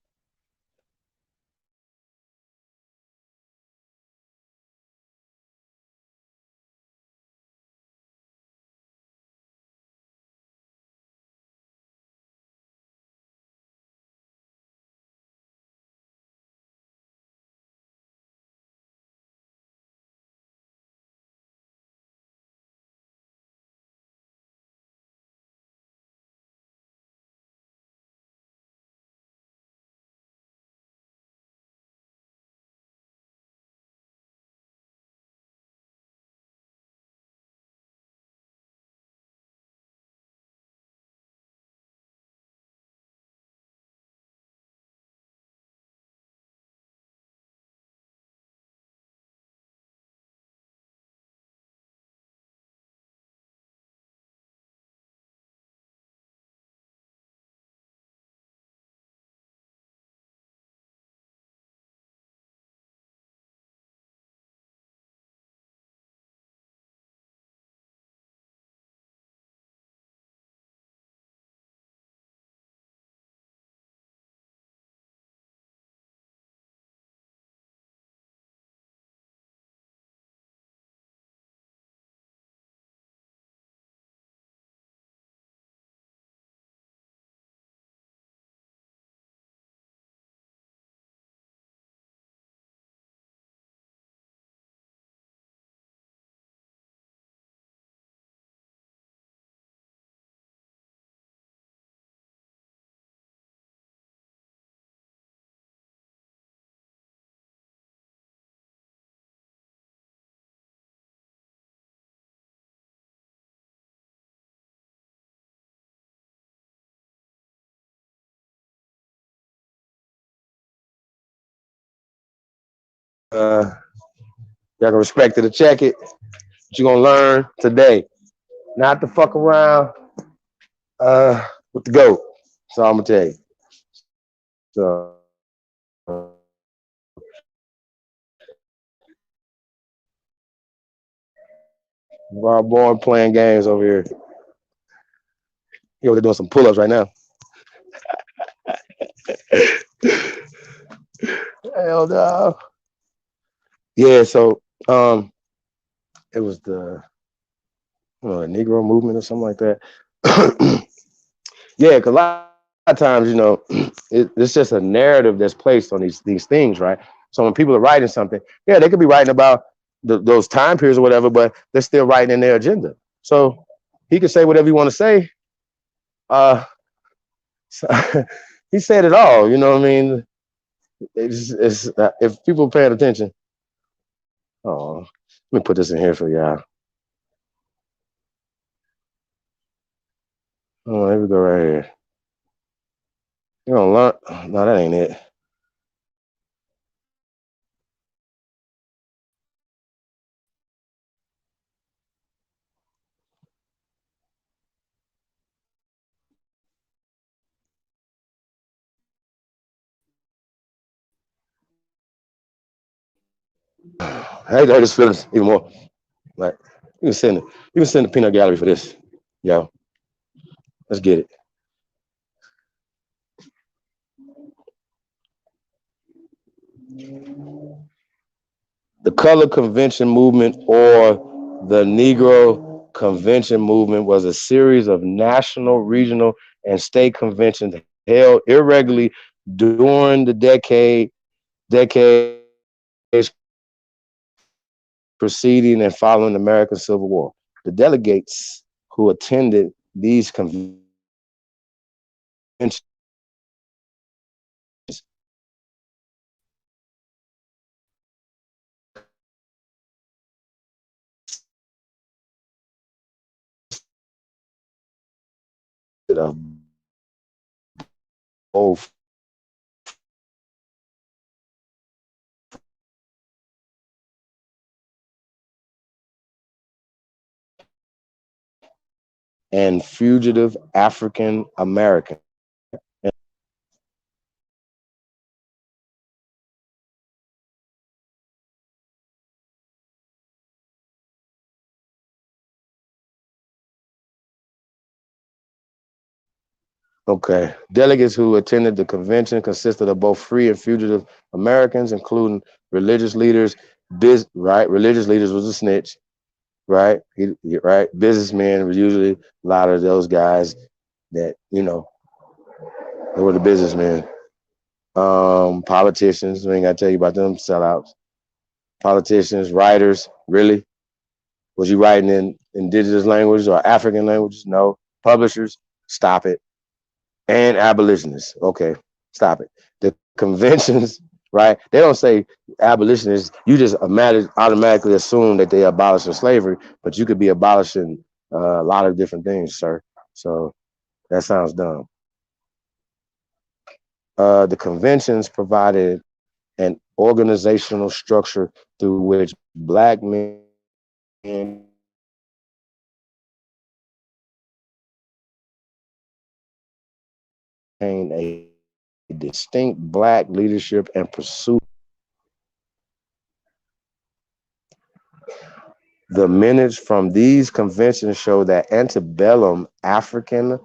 y'all can respect it or check it. What you gonna learn today? Not to fuck around with the GOAT. So I'm gonna tell you. So our boy playing games over here. He over there doing some pull-ups right now. Hell no. Yeah, so it was the Negro movement or something like that. Yeah, because a lot of times, it's just a narrative that's placed on these things, right? So when people are writing something, yeah, they could be writing about those time periods or whatever, but they're still writing in their agenda. So he could say whatever you want to say. He said it all. You know what I mean? It's if people are paying attention. Oh, let me put this in here for y'all. Oh, here we go right here. You don't learn. No, that ain't it. I hate his feelings even more. Like you can send the peanut gallery for this. Yo, let's get it. The color convention movement or the Negro convention movement was a series of national, regional, and state conventions held irregularly during the decades preceding and following the American Civil War. The delegates who attended these conventions of both and fugitive African American. Okay. Delegates who attended the convention consisted of both free and fugitive Americans, including religious leaders. Religious leaders was a snitch, right? Right. Businessmen was usually a lot of those guys that they were the businessmen. Politicians, we ain't gotta tell you about them sellouts. Politicians, writers, really? Was you writing in indigenous language or African language? No. Publishers, stop it. And abolitionists. Okay, stop it. The conventions, right? They don't say abolitionists. You just automatically assume that they abolishing slavery, but you could be abolishing a lot of different things, sir. So that sounds dumb. The conventions provided an organizational structure through which Black men maintain a distinct Black leadership and pursue. The minutes from these conventions show that antebellum African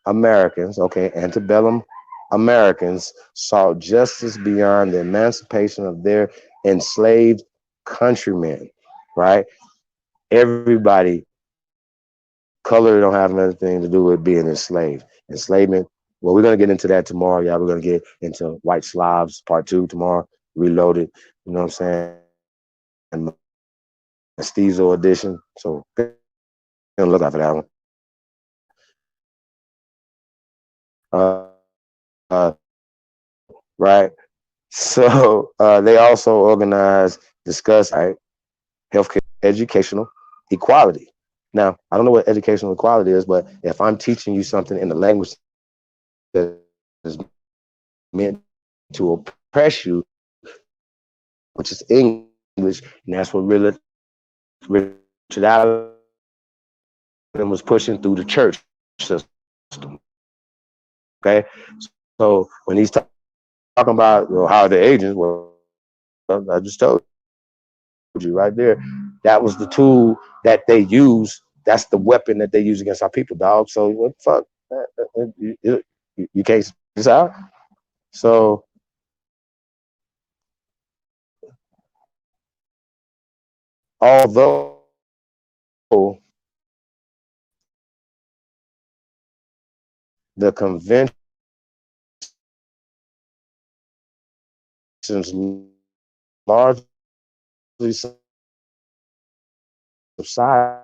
Americans, antebellum Americans sought justice beyond the emancipation of their enslaved countrymen, right? Everybody, color don't have anything to do with being enslaved. Enslavement, well, we're going to get into that tomorrow, y'all. We're going to get into White Slavs part 2 tomorrow, Reloaded, you know what I'm saying? And Mestizo edition. So look out for that one. Right. So they also organize, discuss, right, healthcare, educational equality. Now, I don't know what educational equality is, but if I'm teaching you something in the language that is meant to oppress you, which is English, and that's what Richard Allen was pushing through the church system. Okay, so when he's talking about how the agents, well, I just told you right there, that was the tool that they use. That's the weapon that they use against our people, dog. So what the fuck? You can't see this out. So although the conventions largely subsided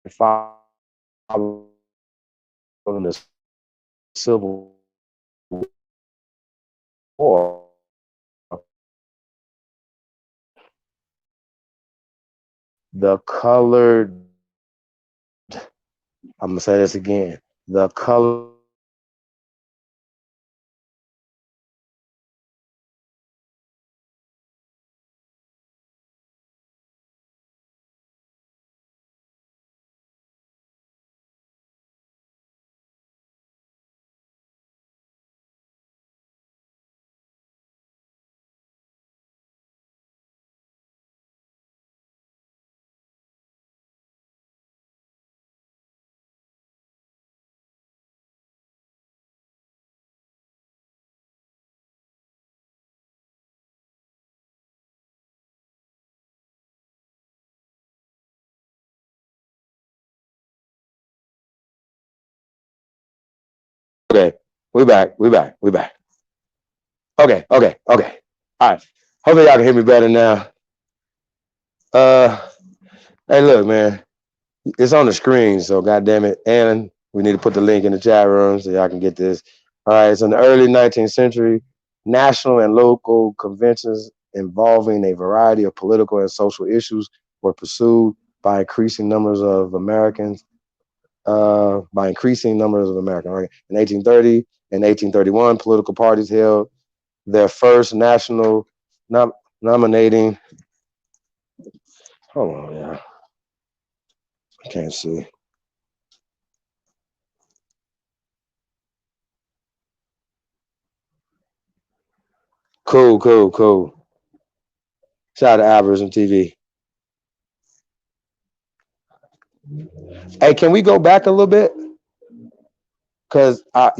following the Civil War, the colored, I'm gonna say this again, the colored Okay, we back. Okay. All right. Hopefully y'all can hear me better now. Hey, look, man, it's on the screen, so goddamn it, and we need to put the link in the chat room so y'all can get this. All right, so in the early 19th century, national and local conventions involving a variety of political and social issues were pursued by increasing numbers of Americans. Right? In 1830 and 1831, political parties held their first national nominating. Hold on, yeah. I can't see. Cool. Shout out to Albertson TV. Hey, can we go back a little bit? Cause I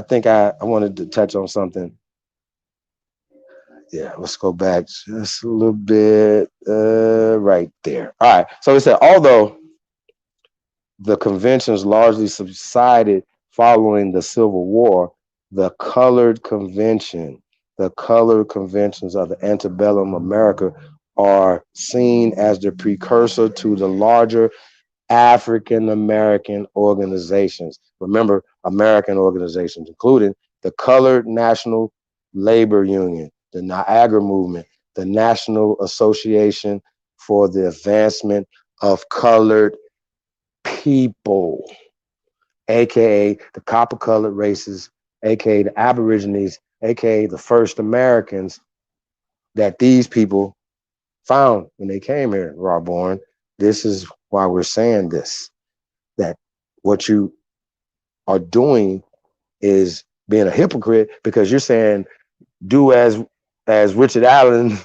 think I wanted to touch on something. Yeah, let's go back just a little bit. Right there. All right. So it said, although the conventions largely subsided following the Civil War, the colored conventions of the antebellum America are seen as the precursor to the larger African American organizations. Remember, American organizations, including the Colored National Labor Union, the Niagara Movement, the National Association for the Advancement of Colored People, aka the copper colored races, aka the Aborigines, aka the first Americans that these people found when they came here, Rawborn. This is why we're saying this, that what you are doing is being a hypocrite, because you're saying do as Richard Allen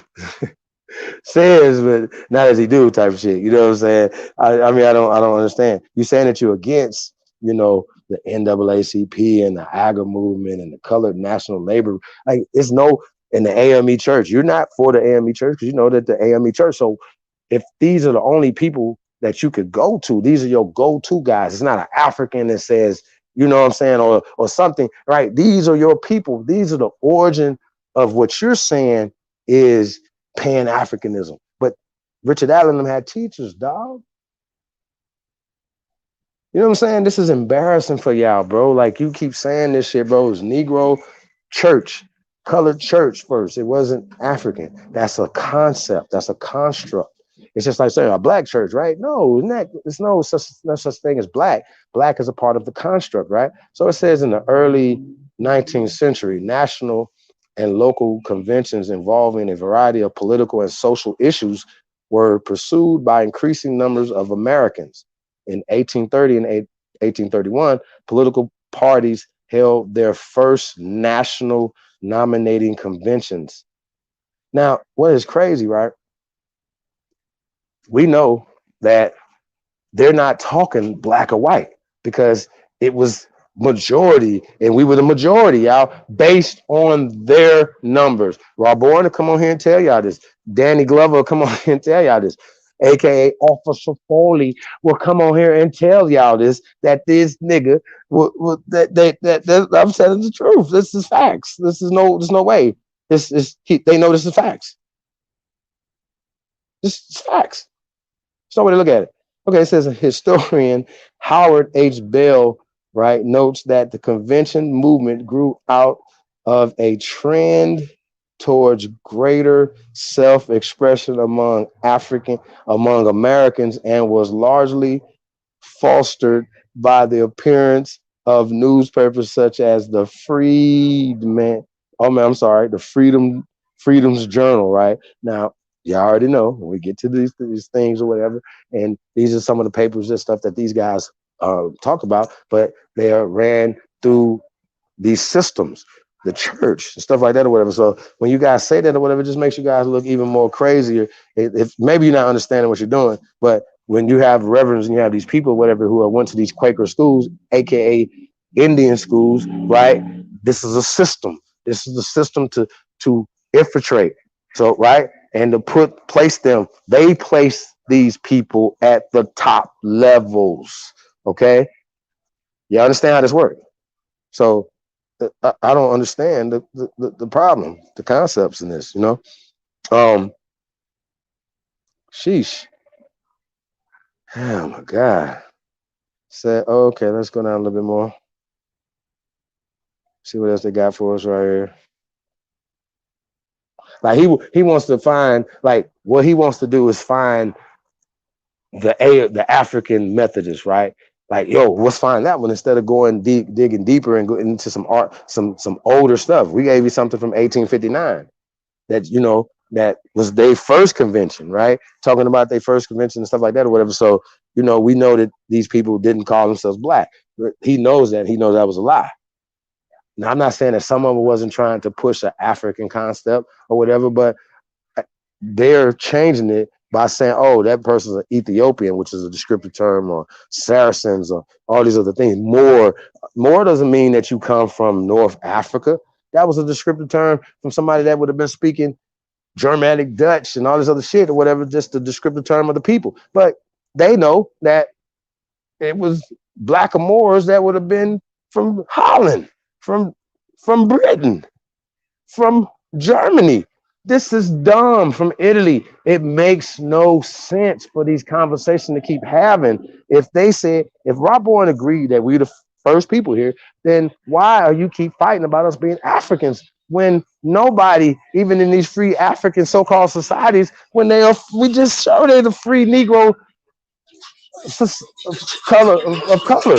says, but not as he do type of shit. You know what I'm saying? I mean, I don't understand. You're saying that you're against, the NAACP and the AGA movement and the Colored National Labor. Like, it's no, in the AME Church. You're not for the AME Church because you know that the AME Church. So if these are the only people that you could go to, these are your go-to guys. It's not an African that says, you know what I'm saying, or something, right? These are your people. These are the origin of what you're saying is Pan-Africanism. But Richard Allen had teachers, dog. You know what I'm saying? This is embarrassing for y'all, bro. Like, you keep saying this shit, bro. It's Negro church, colored church first. It wasn't African. That's a concept. That's a construct. It's just like saying a black church, right? No, there's no such thing as black. Black is a part of the construct, right? So it says in the early 19th century, national and local conventions involving a variety of political and social issues were pursued by increasing numbers of Americans. In 1830 and 1831, political parties held their first national nominating conventions. Now, what is crazy, right? We know that they're not talking black or white because it was majority and we were the majority, y'all, based on their numbers. Rob Bourne will come on here and tell y'all this. Danny Glover will come on here and tell y'all this. AKA Officer Foley will come on here and tell y'all this, that this nigga that I'm telling the truth. This is facts. There's no way. They know this is facts. This is facts. So way to look at it. Okay, it says a historian, Howard H. Bell, right, notes that the convention movement grew out of a trend towards greater self-expression among Americans and was largely fostered by the appearance of newspapers such as the Freedom's Journal, right? Now, you already know when we get to these things or whatever, and these are some of the papers and stuff that these guys talk about, but they are ran through these systems, the church, and stuff like that or whatever. So when you guys say that or whatever, it just makes you guys look even more crazier. If maybe you're not understanding what you're doing, but when you have reverends and you have these people, whatever, who went to these Quaker schools, aka Indian schools, right? This is a system. This is a system to infiltrate. So, right? And to place these people at the top levels. Okay. You understand how this works? So I don't understand the problem, the concepts in this, you know? Sheesh. Oh my God. Said, okay, let's go down a little bit more. See what else they got for us right here. Like he wants to find, like, what he wants to do is find the African Methodist, right? Like, yo, let's find that one instead of going digging deeper and going into some art, some older stuff. We gave you something from 1859 that, you know, that was their first convention, right? Talking about their first convention and stuff like that or whatever. So, you know, we know that these people didn't call themselves black. He knows that. He knows that was a lie. Now, I'm not saying that some of them wasn't trying to push an African concept or whatever, but they're changing it by saying, oh, that person's an Ethiopian, which is a descriptive term, or Saracens, or all these other things. More doesn't mean that you come from North Africa. That was a descriptive term from somebody that would have been speaking Germanic Dutch and all this other shit or whatever, just the descriptive term of the people. But they know that it was black Moors that would have been from Holland, from Britain, from Germany. This is dumb. From Italy. It makes no sense for these conversations to keep having. If Rob Bourne agreed that we're the first people here, then why are you keep fighting about us being Africans when nobody, even in these free African so-called societies, when we just show they're the free Negro of color.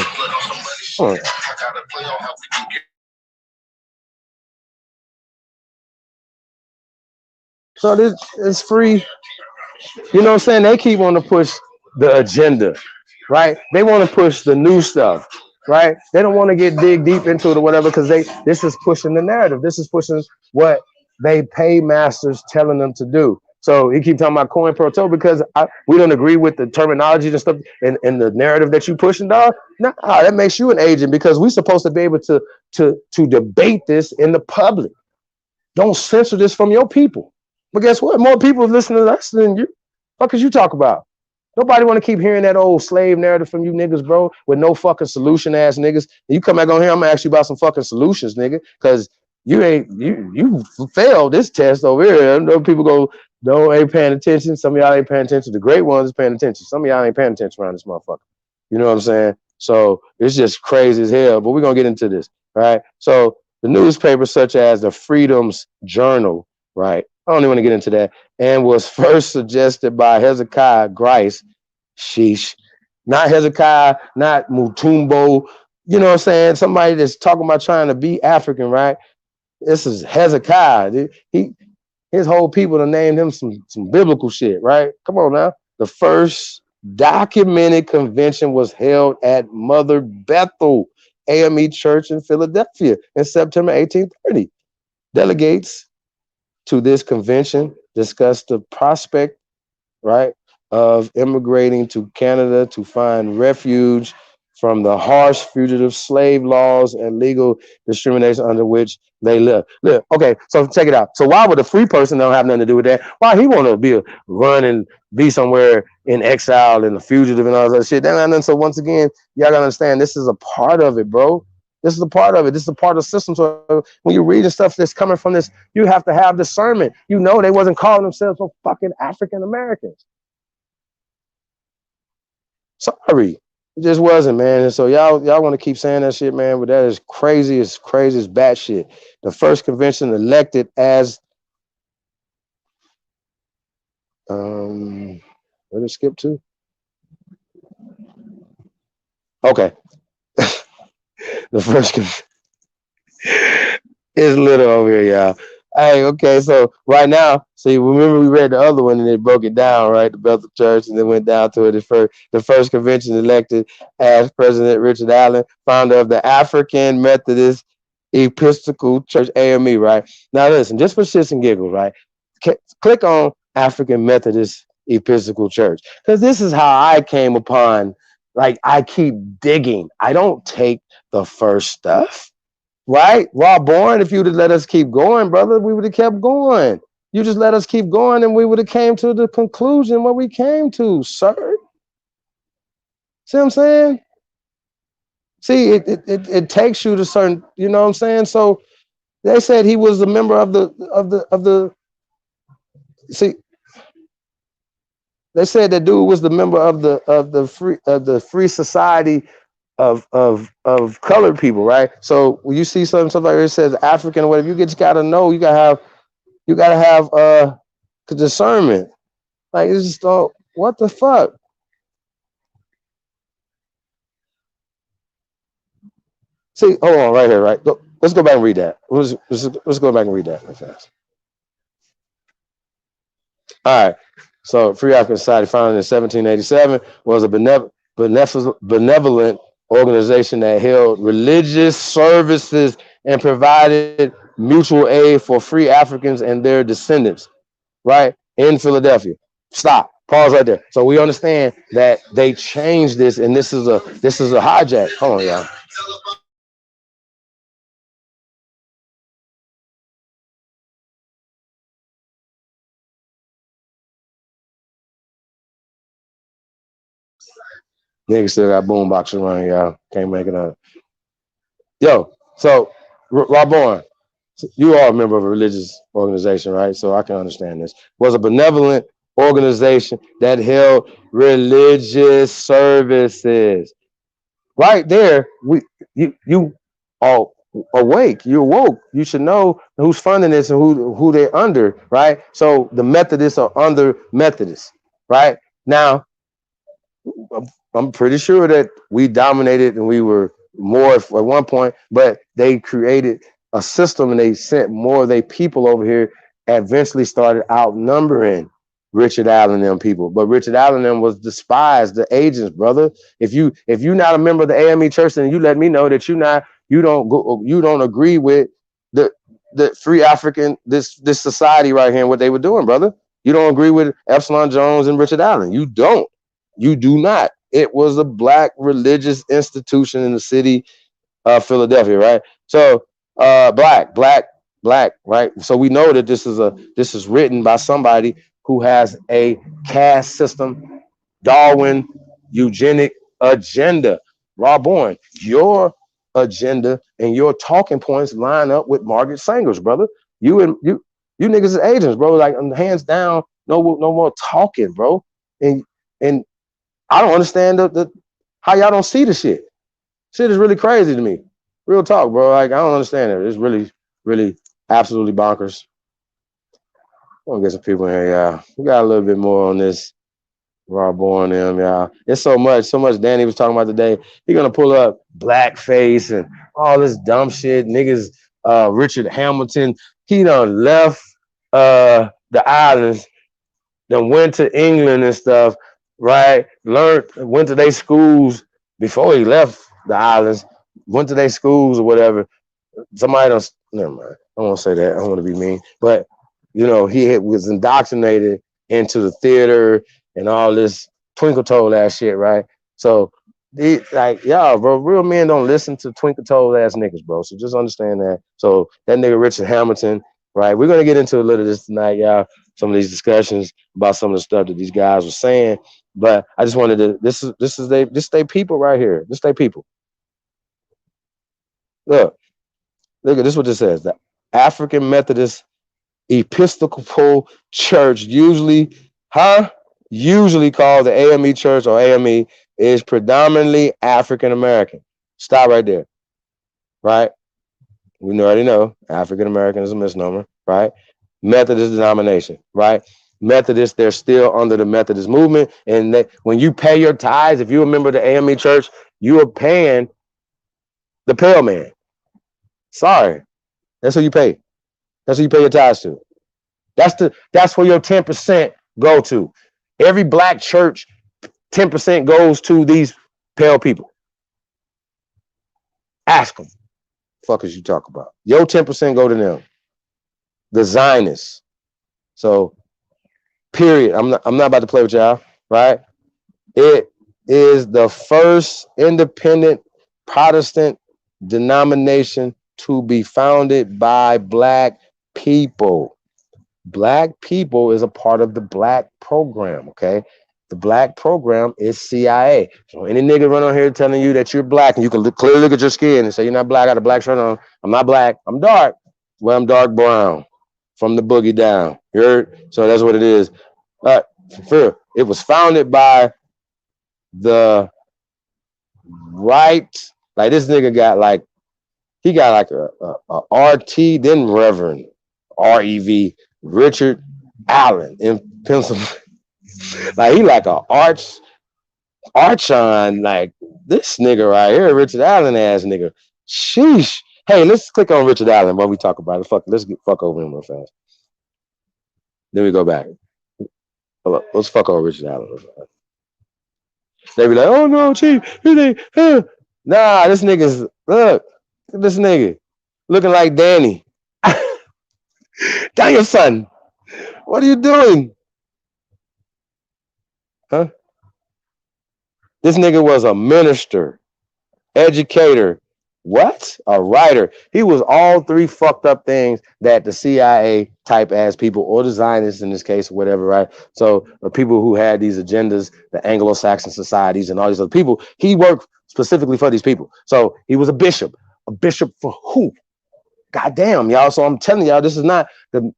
So this is free. You know what I'm saying? They keep wanting to push the agenda, right? They want to push the new stuff, right? They don't want to dig deep into it or whatever, because this is pushing the narrative. This is pushing what they pay masters telling them to do. So he keep talking about coin pro toe because we don't agree with the terminology and stuff and the narrative that you pushing, dog. Nah, that makes you an agent, because we're supposed to be able to debate this in the public. Don't censor this from your people. But guess what? More people listen to us than you. What could you talk about? Nobody want to keep hearing that old slave narrative from you niggas, bro, with no fucking solution ass niggas. And you come back on here, I'm gonna ask you about some fucking solutions, nigga, because you failed this test over here. I know people ain't paying attention. Some of y'all ain't paying attention. The great ones is paying attention. Some of y'all ain't paying attention around this motherfucker. You know what I'm saying? So it's just crazy as hell. But we're gonna get into this, right? So the newspapers such as the Freedom's Journal, right? I don't even want to get into that. And was first suggested by Hezekiah Grice. Sheesh. Not Hezekiah, not Mutumbo. You know what I'm saying? Somebody that's talking about trying to be African, right? This is Hezekiah. His whole people to named him some biblical shit, right? Come on now. The first documented convention was held at Mother Bethel AME Church in Philadelphia in September 1830. Delegates to this convention discussed the prospect, right, of immigrating to Canada to find refuge from the harsh fugitive slave laws and legal discrimination under which they live. Look, okay, so check it out. So why would a free person don't have nothing to do with that? Why he want to run and be somewhere in exile and a fugitive and all that shit? So once again, y'all gotta understand this is a part of it, bro. This is a part of it. This is a part of the system. So when you're reading stuff that's coming from this, you have to have discernment. You know they wasn't calling themselves no fucking African Americans. Sorry. It just wasn't, man. And so y'all want to keep saying that shit, man, but that is crazy. It's crazy as bat shit. The first convention elected as where did it skip to? Okay. The first is little over here, y'all. Hey, okay, so right now, see, remember we read the other one and they broke it down, right? The Bethel Church, and then went down to it. The first convention elected as President Richard Allen, founder of the African Methodist Episcopal Church, AME, right? Now listen, just for shits and giggles, right? Click on African Methodist Episcopal Church, because this is how I came upon, like, I keep digging. I don't take the first stuff. Right? Rob Bourne, if you'd have let us keep going, brother, we would have kept going. You just let us keep going and we would have came to the conclusion what we came to, sir. See what I'm saying? See, it takes you to certain, you know what I'm saying? So they said he was a member of the see, they said that dude was the member of the free society of colored people, right? So when you see something like it says African or whatever, you just gotta know, you gotta have discernment. Like, it's just what the fuck? See, hold on, right here, right? Let's go back and read that. Let's go back and read that real fast. All right. So Free African Society, founded in 1787, was a benevolent organization that held religious services and provided mutual aid for free Africans and their descendants, right? In Philadelphia. Stop. Pause right there. So we understand that they changed this, and this is a hijack. Hold on, y'all. Niggas still got boombox around, y'all. Can't make it up. Yo, so Rob Bourne, you are a member of a religious organization, right? So I can understand this. Was a benevolent organization that held religious services. Right there, you are awake. You're woke. You should know who's funding this and who they're under, right? So the Methodists are under Methodists, right? Now, I'm pretty sure that we dominated and we were more at one point, but they created a system and they sent more of their people over here, eventually started outnumbering Richard Allen and them people. But Richard Allen and them was despised, the agents, brother. If you're not a member of the AME church, then you let me know that you don't agree with the free African, this society right here and what they were doing, brother. You don't agree with Epsilon Jones and Richard Allen. You do not. It was a black religious institution in the city of Philadelphia, right? So black, right? So we know that this is written by somebody who has a caste system, Darwin, eugenic agenda. Rob Bourne, your agenda and your talking points line up with Margaret Sanger's, brother. You niggas is agents, bro. Like, hands down, no more talking, bro. And I don't understand how y'all don't see the shit. Shit is really crazy to me. Real talk, bro. Like, I don't understand it. It's really, really absolutely bonkers. I'm gonna get some people in here, y'all. We got a little bit more on this Rob Bourne, them, y'all. It's so much Danny was talking about today. He's gonna pull up blackface and all this dumb shit. Niggas Richard Hamilton. He done left the islands, then went to England and stuff, right? Went to their schools before he left the islands, went to their schools or whatever. Somebody don't, never mind. I won't say that. I don't want to be mean. But, he was indoctrinated into the theater and all this twinkle toe ass shit, right? So, y'all, bro, real men don't listen to twinkle toe ass niggas, bro. So just understand that. So that nigga Richard Hamilton, right? We're gonna get into a little of this tonight, y'all. Some of these discussions about some of the stuff that these guys were saying. But I just wanted to. This is they people right here. This they people. Look at this. What this says: the African Methodist Episcopal Church, usually called the AME Church or AME, is predominantly African American. Stop right there. Right? We already know African American is a misnomer, right? Methodist denomination, right? Methodist, they're still under the Methodist movement. And when you pay your tithes, if you're a member of the AME Church, you are paying the pale man. Sorry. That's who you pay. That's who you pay your tithes to. That's where your 10% go to. Every black church, 10% goes to these pale people. Ask them. Fuck is you talk about? Your 10% go to them. The Zionists. So, period. I'm not about to play with y'all, right? It is the first independent Protestant denomination to be founded by black people. Black people is a part of the black program, okay? The black program is CIA. So any nigga run on here telling you that you're black and you can clearly look at your skin and say you're not black, I got a black shirt on. I'm not black. I'm dark. Well, I'm dark brown from the boogie down. You heard? So that's what it is. It was founded by the right, like this nigga got like, he got like a RT, then Reverend REV Richard Allen in Pennsylvania. Like he like a archon, like this nigga right here, Richard Allen ass nigga. Sheesh. Hey, let's click on Richard Allen while we talk about it. Let's fuck over him real fast. Then we go back. Let's fuck over Richard Allen real fast. They be like, oh no, chief. Nah, this nigga's look. This nigga looking like Danny. Danielson, what are you doing? Huh? This nigga was a minister, educator, what? A writer. He was all three fucked up things that the CIA type ass people, or the Zionists in this case, or whatever, right? So the people who had these agendas, the Anglo-Saxon societies and all these other people, he worked specifically for these people. So he was a bishop. A bishop for who? Goddamn, y'all. So I'm telling y'all, this is not the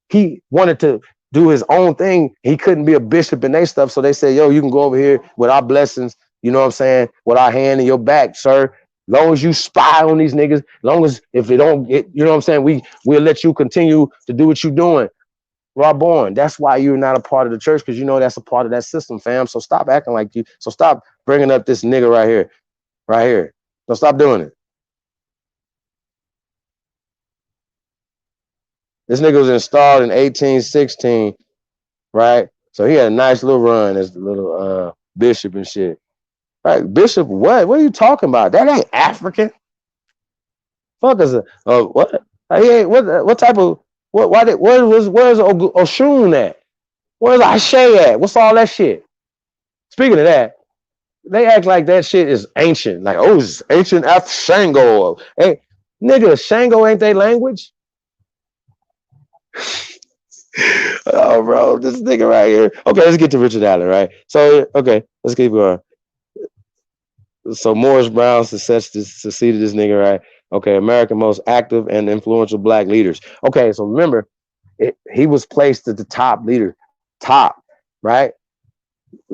he wanted to do his own thing. He couldn't be a bishop and they stuff. So they said, yo, you can go over here with our blessings, you know what I'm saying, with our hand in your back, sir. Long as you spy on these niggas, long as if it don't get, you know what I'm saying, we'll let you continue to do what you're doing. Rob Bourne, that's why you're not a part of the church, because you know that's a part of that system, fam. So stop acting like you. So stop bringing up this nigga right here. Right here. So stop doing it. This nigga was installed in 1816, right? So he had a nice little run as the little bishop and shit. Right, bishop, what? What are you talking about? That ain't African. Fuck is it? What? He ain't what type of what? Where's Oshun at? Where's Ashe at? What's all that shit? Speaking of that, they act like that shit is ancient. Like, oh, it's ancient after Shango. Hey, nigga, Shango ain't their language. Oh, bro, this nigga right here. Okay, let's get to Richard Allen, right? So, okay, let's keep going. So Morris Brown succeeded this nigga, right? Okay, America's most active and influential black leaders. Okay, so remember, he was placed at the top, right?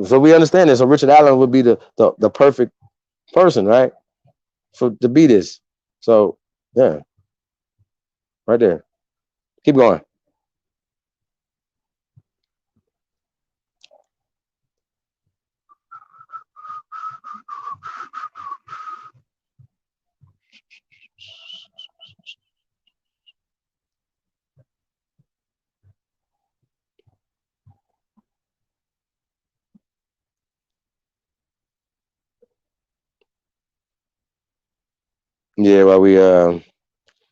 So we understand this. So Richard Allen would be the perfect person, right? To be this. So yeah, right there. Keep going. Yeah, while we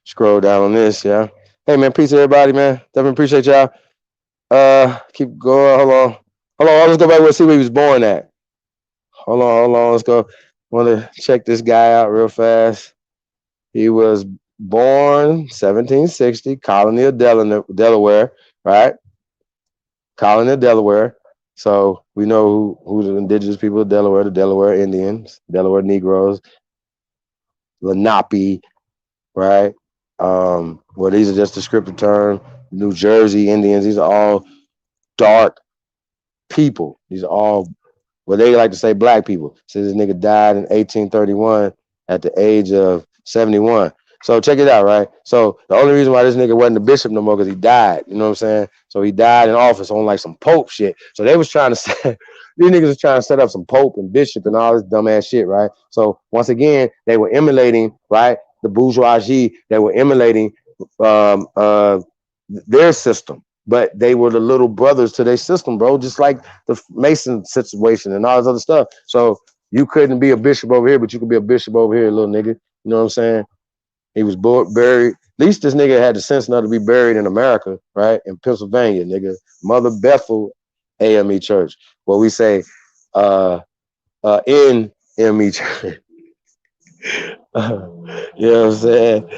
scroll down on this, yeah. Hey man, peace to everybody, man. Definitely appreciate y'all. Keep going. Hold on. Let's go back and see where he was born at. Hold on. Let's go. Want to check this guy out real fast. He was born 1760, colony of Delaware, right? Colony of Delaware. So we know who the indigenous people of Delaware, the Delaware Indians, Delaware Negroes, Lenape, right? Well, these are just descriptive terms. New Jersey Indians, these are all dark people. These are all, well, they like to say black people. So this nigga died in 1831 at the age of 71. So check it out, right? So the only reason why this nigga wasn't a bishop no more because he died. You know what I'm saying? So he died in office on like some pope shit. So they was trying to set these niggas was trying to set up some pope and bishop and all this dumbass shit, right? So once again, they were emulating, right, the bourgeoisie. They were emulating their system, but they were the little brothers to their system, bro. Just like the Mason situation and all this other stuff. So you couldn't be a bishop over here, but you could be a bishop over here, little nigga. You know what I'm saying? He was buried. At least this nigga had the sense not to be buried in America, right? In Pennsylvania, nigga. Mother Bethel AME Church. Well, we say in ME Church. You know what I'm saying?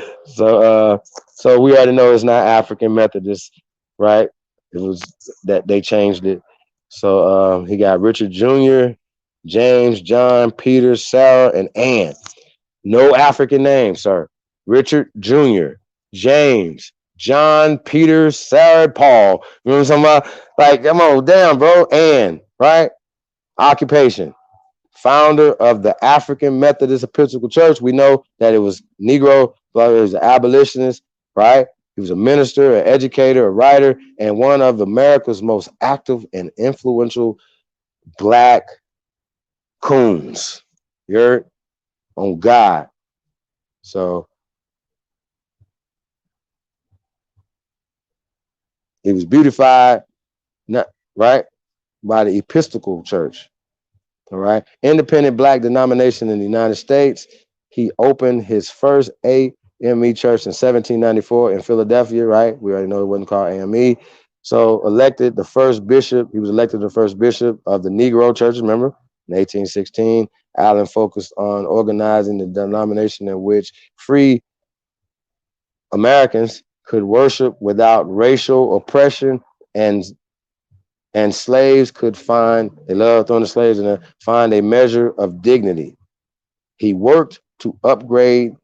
So we already know it's not African Methodist, right? It was that they changed it. So he got Richard Jr., James, John, Peter, Sarah, and Ann. No African names, sir. Richard Jr., James, John, Peter, Sarah, Paul. You know what I'm talking about? Like, come on, damn, bro. Ann, right? Occupation. Founder of the African Methodist Episcopal Church. We know that it was Negro, but it was an abolitionist, right? He was a minister, an educator, a writer, and one of America's most active and influential black coons. You heard? On God. So he was beautified, not right, by the Episcopal Church. All right, independent black denomination in the United States. He opened his first AME church in 1794 in Philadelphia. Right, we already know it wasn't called AME. So elected the first bishop. He was elected the first bishop of the Negro Church. Remember, in 1816, Allen focused on organizing the denomination in which free Americans could worship without racial oppression, and slaves could find, they loved throwing the slaves in there, find a measure of dignity. He worked to upgrade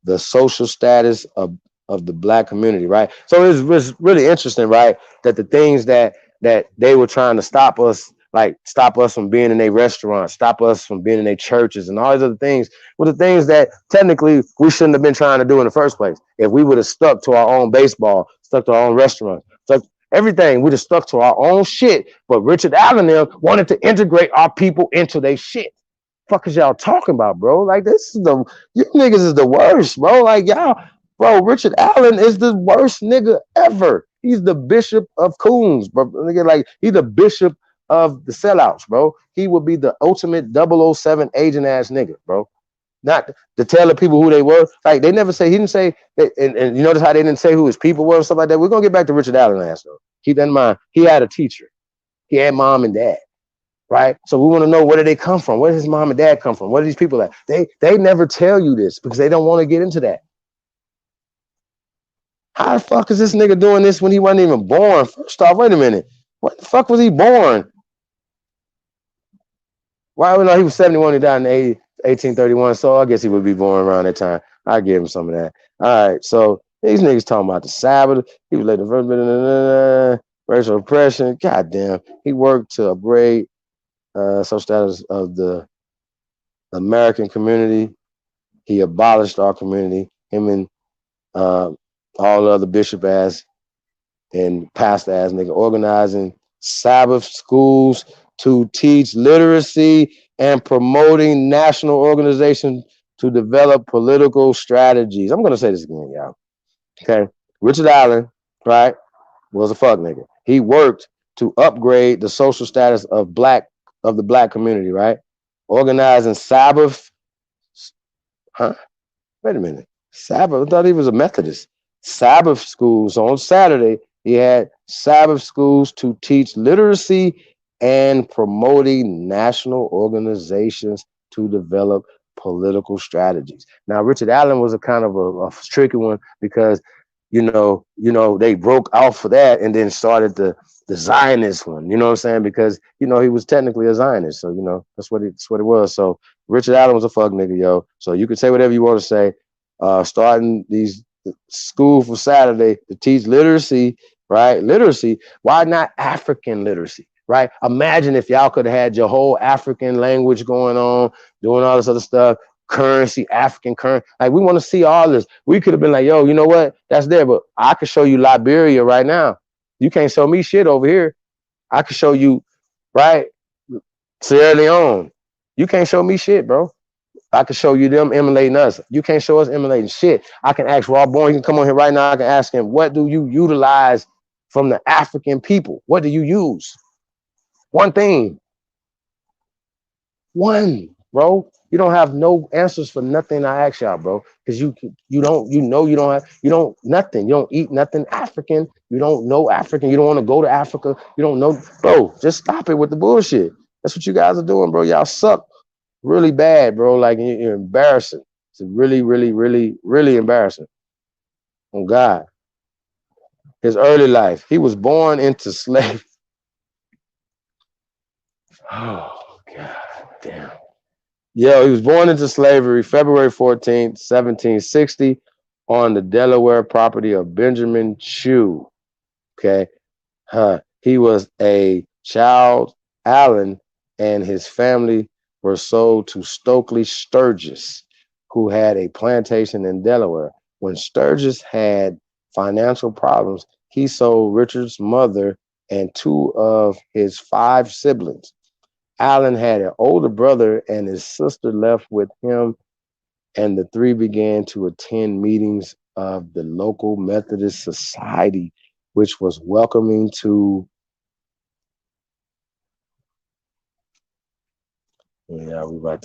the social status of the black community, right? So it was really interesting, right? That the things that they were trying to stop us, like stop us from being in their restaurants, stop us from being in their churches and all these other things, were the things that technically we shouldn't have been trying to do in the first place. If we would have stuck to our own baseball, stuck to our own restaurants, stuck everything, we'd have stuck to our own shit. But Richard Allen them wanted to integrate our people into their shit. Fuck is y'all talking about, bro? Like, this is you niggas is the worst, bro. Like, y'all, bro, Richard Allen is the worst nigga ever. He's the bishop of coons, bro. Nigga, like, he's the bishop of the sellouts, bro. He would be the ultimate 007 agent ass nigga, bro. Not to tell the people who they were. Like, they never say, he didn't say, and you notice how they didn't say who his people were and stuff like that. We're gonna get back to Richard Allen ass though. Keep that in mind. He had a teacher. He had mom and dad. Right? So we want to know, where did they come from? Where did his mom and dad come from? What are these people at? They never tell you this because they don't want to get into that. How the fuck is this nigga doing this when he wasn't even born? First off, wait a minute. What the fuck was he born? Why would he was 71, he died in 1831, so I guess he would be born around that time. I give him some of that. All right, so these niggas talking about the Sabbath. He was like the first racial oppression. Goddamn, he worked to upgrade social status of the American community. He abolished our community. Him and all the other bishop ass and pastor ass nigga organizing Sabbath schools to teach literacy and promoting national organizations to develop political strategies. I'm gonna say this again, y'all. Okay, Richard Allen, right, was a fuck nigga. He worked to upgrade the social status of the black community, right? Organizing Sabbath, Wait a minute. Sabbath. I thought he was a Methodist. Sabbath schools on Saturday. He had Sabbath schools to teach literacy and promoting national organizations to develop political strategies. Now, Richard Allen was a kind of a tricky one because they broke off for that and then started the Zionist one. You know what I'm saying? Because he was technically a Zionist, so that's what it was. So Richard Allen was a fuck nigga, yo. So you can say whatever you want to say. Starting these school for Saturday to teach literacy, right? Literacy. Why not African literacy? Right? Imagine if y'all could have had your whole African language going on, doing all this other stuff, currency, African currency. Like, we want to see all this. We could have been like, yo, you know what? That's there, but I could show you Liberia right now. You can't show me shit over here. I could show you, right? Sierra Leone. You can't show me shit, bro. I can show you them emulating us. You can't show us emulating shit. I can ask Raw Born. You can come on here right now. I can ask him, what do you utilize from the African people? What do you use? One thing. One, bro. You don't have no answers for nothing I ask y'all, bro. Because you don't nothing. You don't eat nothing African. You don't know African. You don't want to go to Africa. You don't know, bro. Just stop it with the bullshit. That's what you guys are doing, bro. Y'all suck really bad, bro. Like, you're embarrassing. It's really, really, really, really embarrassing. Oh God. His early life. He was born into slavery. Oh God damn. Yo, he was born into slavery February 14th, 1760, on the Delaware property of Benjamin Chew. Okay. He was a child. Allen and his family were sold to Stokely Sturgis, who had a plantation in Delaware. When Sturgis had financial problems, he sold Richard's mother and 2 of his 5 siblings. Allen had an older brother and his sister left with him, and the 3 began to attend meetings of the local Methodist Society, which was welcoming to. Yeah, we about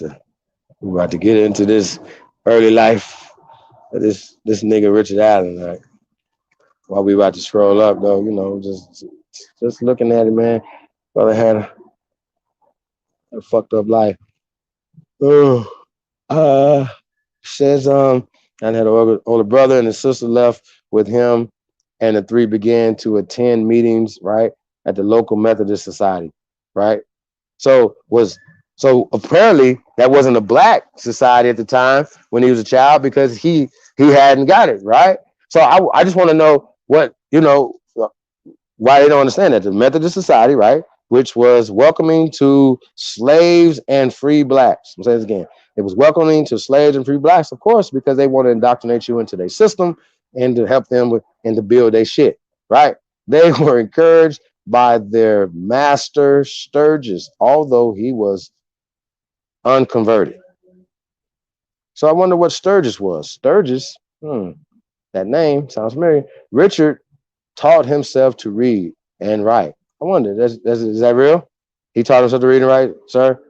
to get into this early life of this nigga Richard Allen. Right? While we about to scroll up, though, just looking at it, man. Brother had a fucked up life. Says I had an older brother and his sister left with him, and the 3 began to attend meetings, right, at the local Methodist Society, right? So apparently that wasn't a black society at the time when he was a child, because he hadn't got it, right? So I just want to know what, why they don't understand that. The Methodist Society, right, which was welcoming to slaves and free blacks. I'm saying this again. It was welcoming to slaves and free blacks, of course, because they want to indoctrinate you into their system and to help them and to build their shit, right? They were encouraged by their master Sturgis, although he was unconverted. So I wonder what Sturgis was. Sturgis, that name sounds familiar. Richard taught himself to read and write. I wonder, is that real? He taught himself to read and write, sir?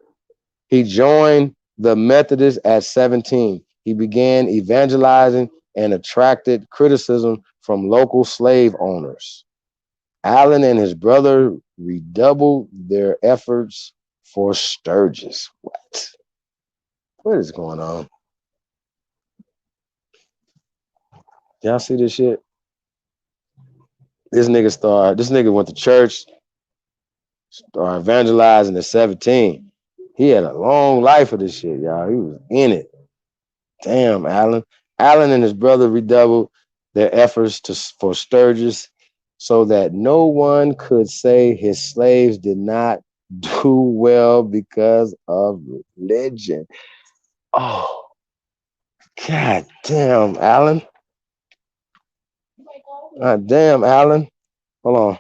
He joined the Methodists at 17. He began evangelizing and attracted criticism from local slave owners. Allen and his brother redoubled their efforts for Sturgis. What is going on? Y'all see this shit? This nigga went to church, started evangelizing at 17. He had a long life of this shit, y'all. He was in it. Damn, Allen. Allen and his brother redoubled their efforts for Sturgis so that no one could say his slaves did not do well because of religion. Oh, God damn, Allen. God damn, Allen. Hold on.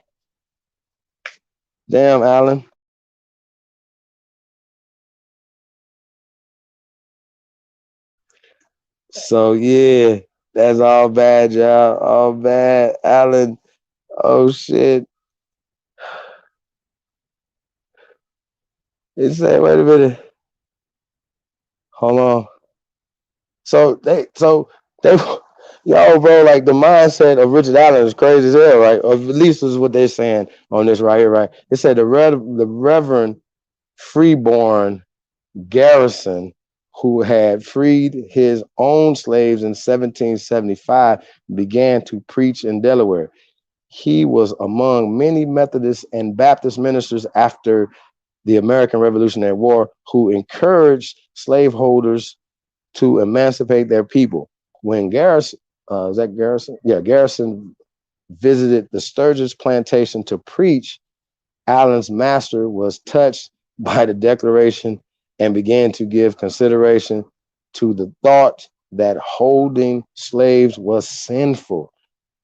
Damn, Allen. So yeah, that's all bad, y'all. All bad. Allen. Oh shit. It said, wait a minute. Hold on. So they yo, bro, like the mindset of Richard Allen is crazy as hell, right? Or at least is what they're saying on this right here, right? It said the Reverend Freeborn Garrison, who had freed his own slaves in 1775, began to preach in Delaware. He was among many Methodist and Baptist ministers after the American Revolutionary War who encouraged slaveholders to emancipate their people. When Garrison, is that Garrison? Yeah, Garrison visited the Sturgis plantation to preach, Allen's master was touched by the declaration and began to give consideration to the thought that holding slaves was sinful.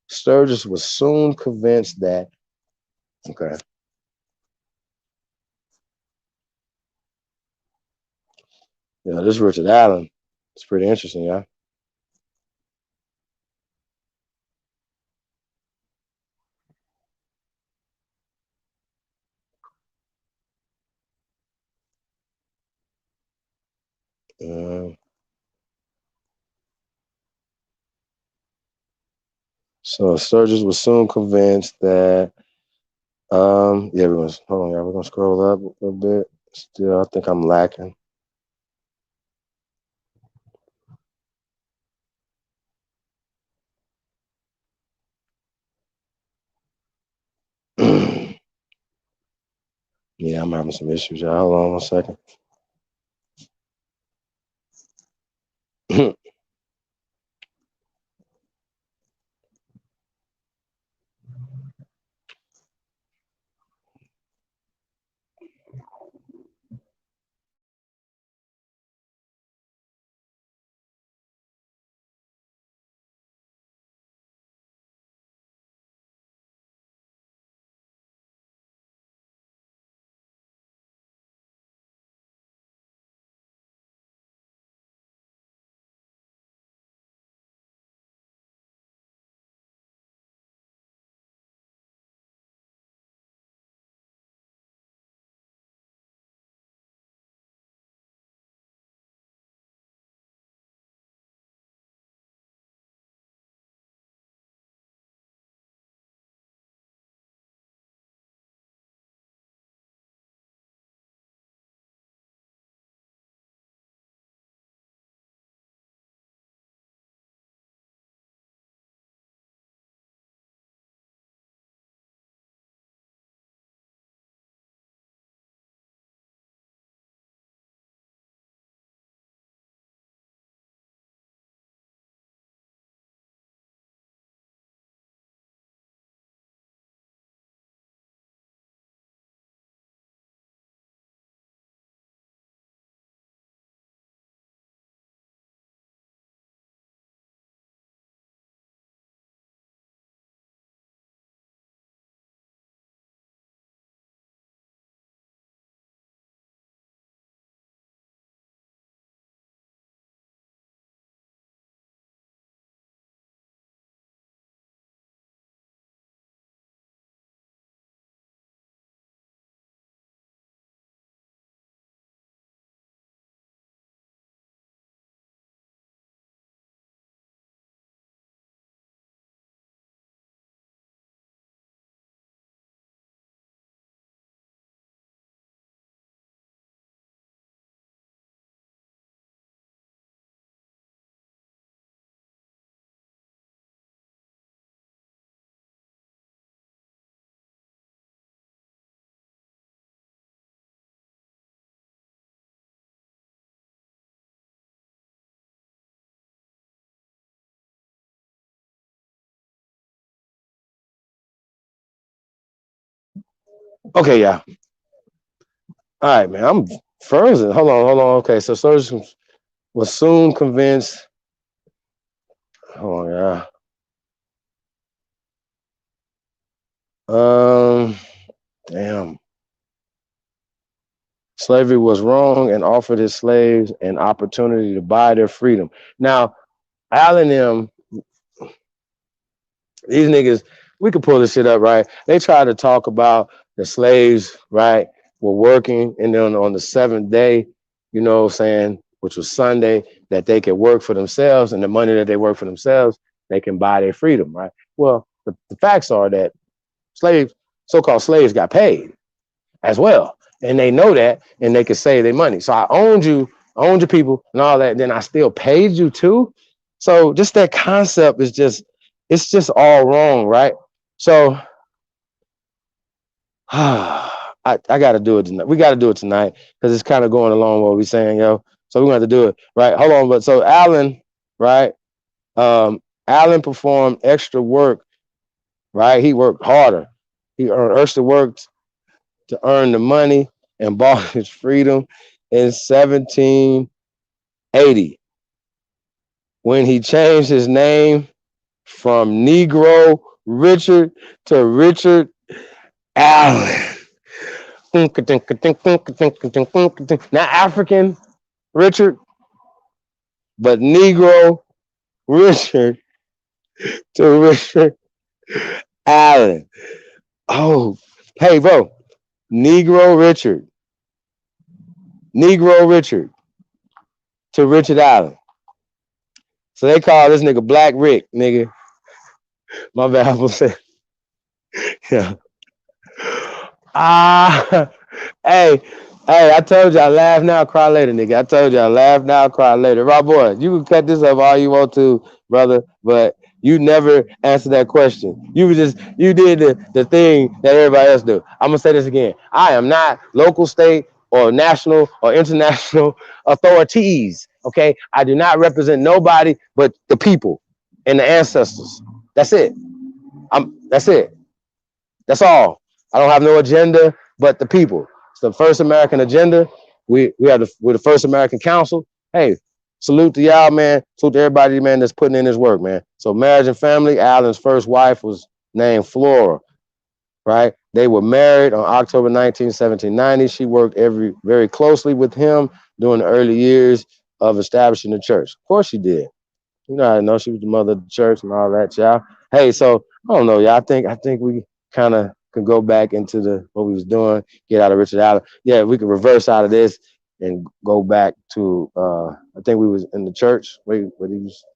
Sturgis was soon convinced that, okay. Yeah, this Richard Allen. It's pretty interesting, yeah. So Sturgis was soon convinced that, yeah, hold on, y'all. We're gonna scroll up a little bit. Still, I think I'm lacking. Yeah, I'm having some issues, y'all. Hold on 1 second. Okay, yeah. All right, man. I'm frozen. Hold on. Okay, so Sturgis was soon convinced. Hold on, yeah. Damn. Slavery was wrong and offered his slaves an opportunity to buy their freedom. Now, Allen them, these niggas, we could pull this shit up, right? They try to talk about the slaves, right, were working, and then on the seventh day, you know, saying which was Sunday, that they could work for themselves, and the money that they work for themselves, they can buy their freedom, right? Well, the facts are that so-called slaves got paid as well. And they know that, and they can save their money. So I owned your people and all that, and then I still paid you too. So just that concept is it's just all wrong, right? So I gotta do it tonight. We gotta do it tonight because it's kind of going along what we're saying, yo. So we're gonna have to do it, right? Hold on, but so Alan, right? Alan performed extra work, right? He worked harder. He earned extra work to earn the money and bought his freedom in 1780 when he changed his name from Negro Richard to Richard Allen. Not African Richard, but Negro Richard to Richard Allen. Oh, hey, bro. Negro Richard to Richard Allen. So they call this nigga Black Rick, nigga. My bad, I was saying. Yeah. Hey, I told you I laugh now, cry later, nigga. I told you I laugh now, cry later. Rob boy, you can cut this up all you want to, brother, but you never answered that question. You did the thing that everybody else do. I'm gonna say this again. I am not local, state, or national or international authorities. Okay, I do not represent nobody but the people and the ancestors. That's it. That's it. That's all. I don't have no agenda but the people. It's the first American agenda. We're the first American council. Hey, salute to y'all, man. Salute to everybody, man, that's putting in this work, man. So marriage and family, Alan's first wife was named Flora, right? They were married on October 19, 1790. She worked very closely with him during the early years of establishing the church. Of course she did. You know, I know she was the mother of the church and all that, y'all. Hey, so I don't know, y'all. I think we kind of could go back into what we was doing, get out of Richard Allen. Yeah, we could reverse out of this and go back to I think we was in the church. What he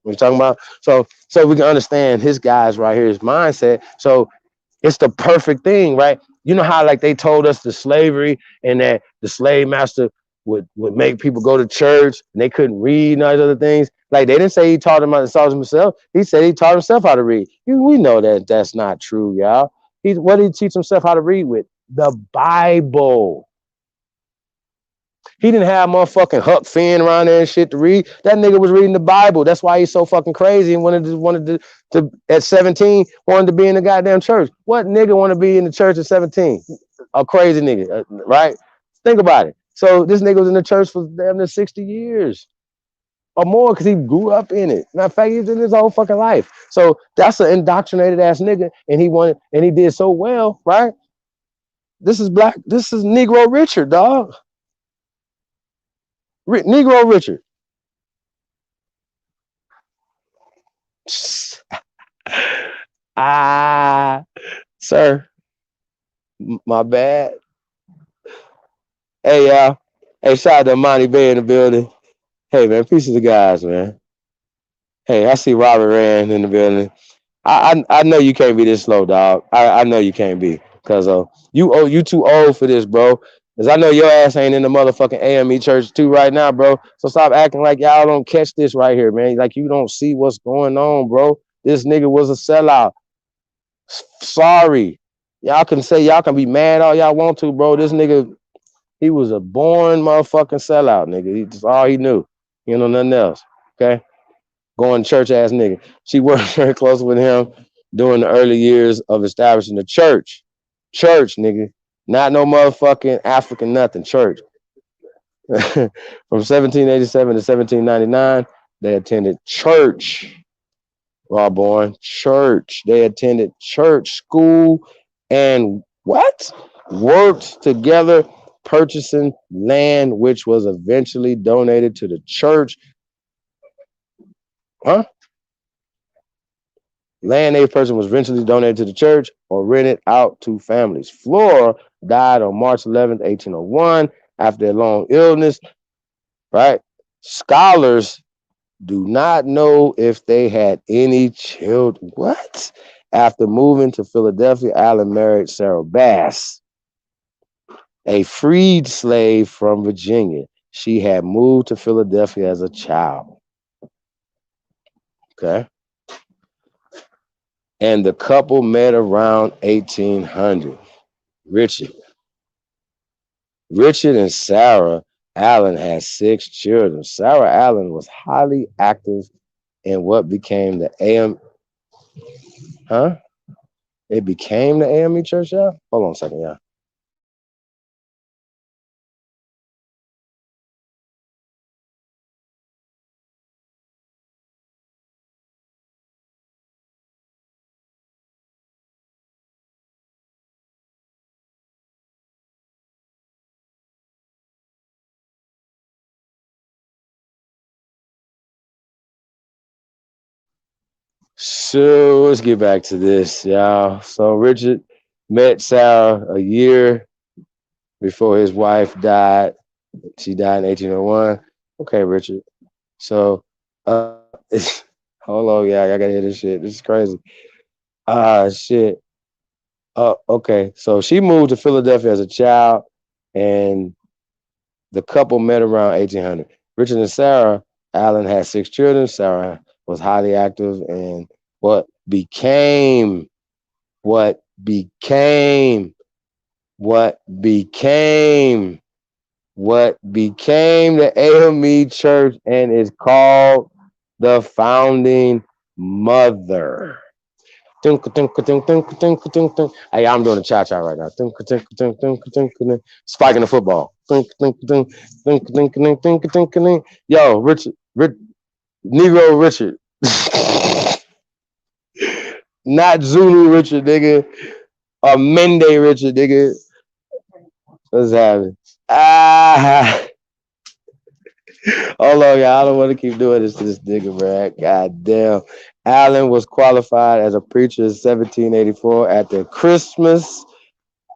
was talking about. So we can understand his guys right here, his mindset. So it's the perfect thing, right? You know how like they told us the slavery and that the slave master would make people go to church and they couldn't read and all these other things. Like they didn't say he taught himself. He said he taught himself how to read. We know that that's not true, y'all. What did he teach himself how to read with? The Bible. He didn't have motherfucking Huck Finn around there and shit to read. That nigga was reading the Bible. That's why he's so fucking crazy and wanted to at 17 wanted to be in the goddamn church. What nigga want to be in the church at 17? A crazy nigga, right? Think about it. So this nigga was in the church for damn near 60 years or more because he grew up in it. Matter of fact, he's in his whole fucking life. So that's an indoctrinated ass nigga, and he did so well, right? This is Negro Richard, dog. Negro Richard. Sir, my bad. Hey, y'all. Hey, shout out to Monty Bay in the building. Hey, man, peace to the guys, man. Hey, I see Robert Rand in the building. I know you can't be this slow, dog. I know you can't be, cause you too old for this, bro. Cause I know your ass ain't in the motherfucking AME church too right now, bro. So stop acting like y'all don't catch this right here, man. Like you don't see what's going on, bro. This nigga was a sellout. Sorry, y'all can be mad all y'all want to, bro. This nigga, he was a born motherfucking sellout, nigga. That's all he knew. You know nothing else. Okay. Going to church ass nigga. She worked very close with him during the early years of establishing the church. Church, nigga. Not no motherfucking African nothing. Church. From 1787 to 1799, they attended church. Raw born church. They attended church, school, and what? Worked together, purchasing land, which was eventually donated to the church. Huh? Land a person was eventually donated to the church or rented out to families. Flora died on March 11th, 1801, after a long illness, right? Scholars do not know if they had any children. What? After moving to Philadelphia, Allen married Sarah Bass, a freed slave from Virginia. She had moved to Philadelphia as a child. Okay. And the couple met around 1800. Richard and Sarah Allen had 6 children. Sarah Allen was highly active in what became the AM. Huh? It became the AME church, y'all? Hold on a second, y'all. So let's get back to this, y'all. So Richard met Sarah a year before his wife died. She died in 1801. Okay, Richard. So hold on, y'all. I gotta hear this shit. This is crazy. Shit. Okay. So she moved to Philadelphia as a child, and the couple met around 1800. Richard and Sarah Allen had 6 children. Sarah was highly active in what became the AME Church and is called the Founding Mother. Hey, I'm doing a cha-cha right now. Spiking the football. Yo, Richard, Negro Richard. Not Zulu Richard, nigga. Or Mende Richard, nigga. What's happening? Hold on, y'all. I don't want to keep doing this to this nigga, man. God damn. Allen was qualified as a preacher in 1784 at the Christmas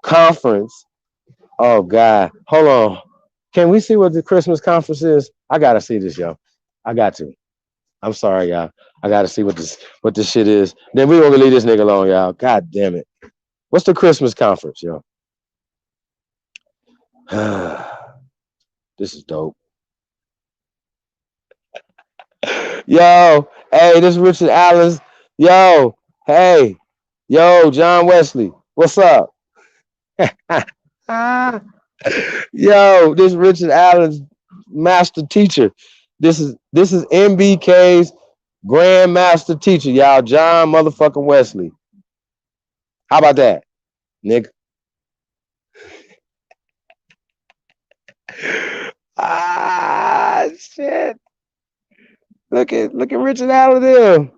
conference. Oh, God. Hold on. Can we see what the Christmas conference is? I got to see this, yo. I got to. I'm sorry, y'all. I got to see what this shit is. Then we're going to leave this nigga alone, y'all. God damn it. What's the Christmas conference, yo? This is dope. Yo, hey, this is Richard Allen. Yo, hey, yo, John Wesley, what's up? Yo, this is Richard Allen's master teacher. This is MBK's grand master teacher, y'all. John motherfucking Wesley. How about that, nigga? Shit. Look at Richard Allen there.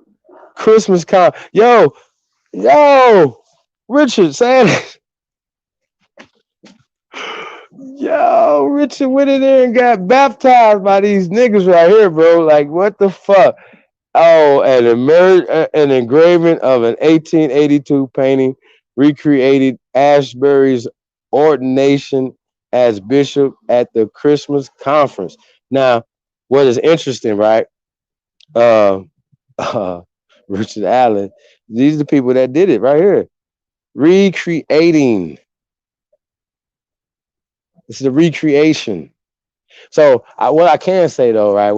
Christmas con. Yo, Richard saying it. Yo, Richard went in there and got baptized by these niggas right here, bro. Like, what the fuck? Oh, an engraving of an 1882 painting recreated Ashbury's ordination as bishop at the Christmas conference. Now, what is interesting, right? Richard Allen, these are the people that did it right here. Recreating. This is a recreation. So what I can say though, right?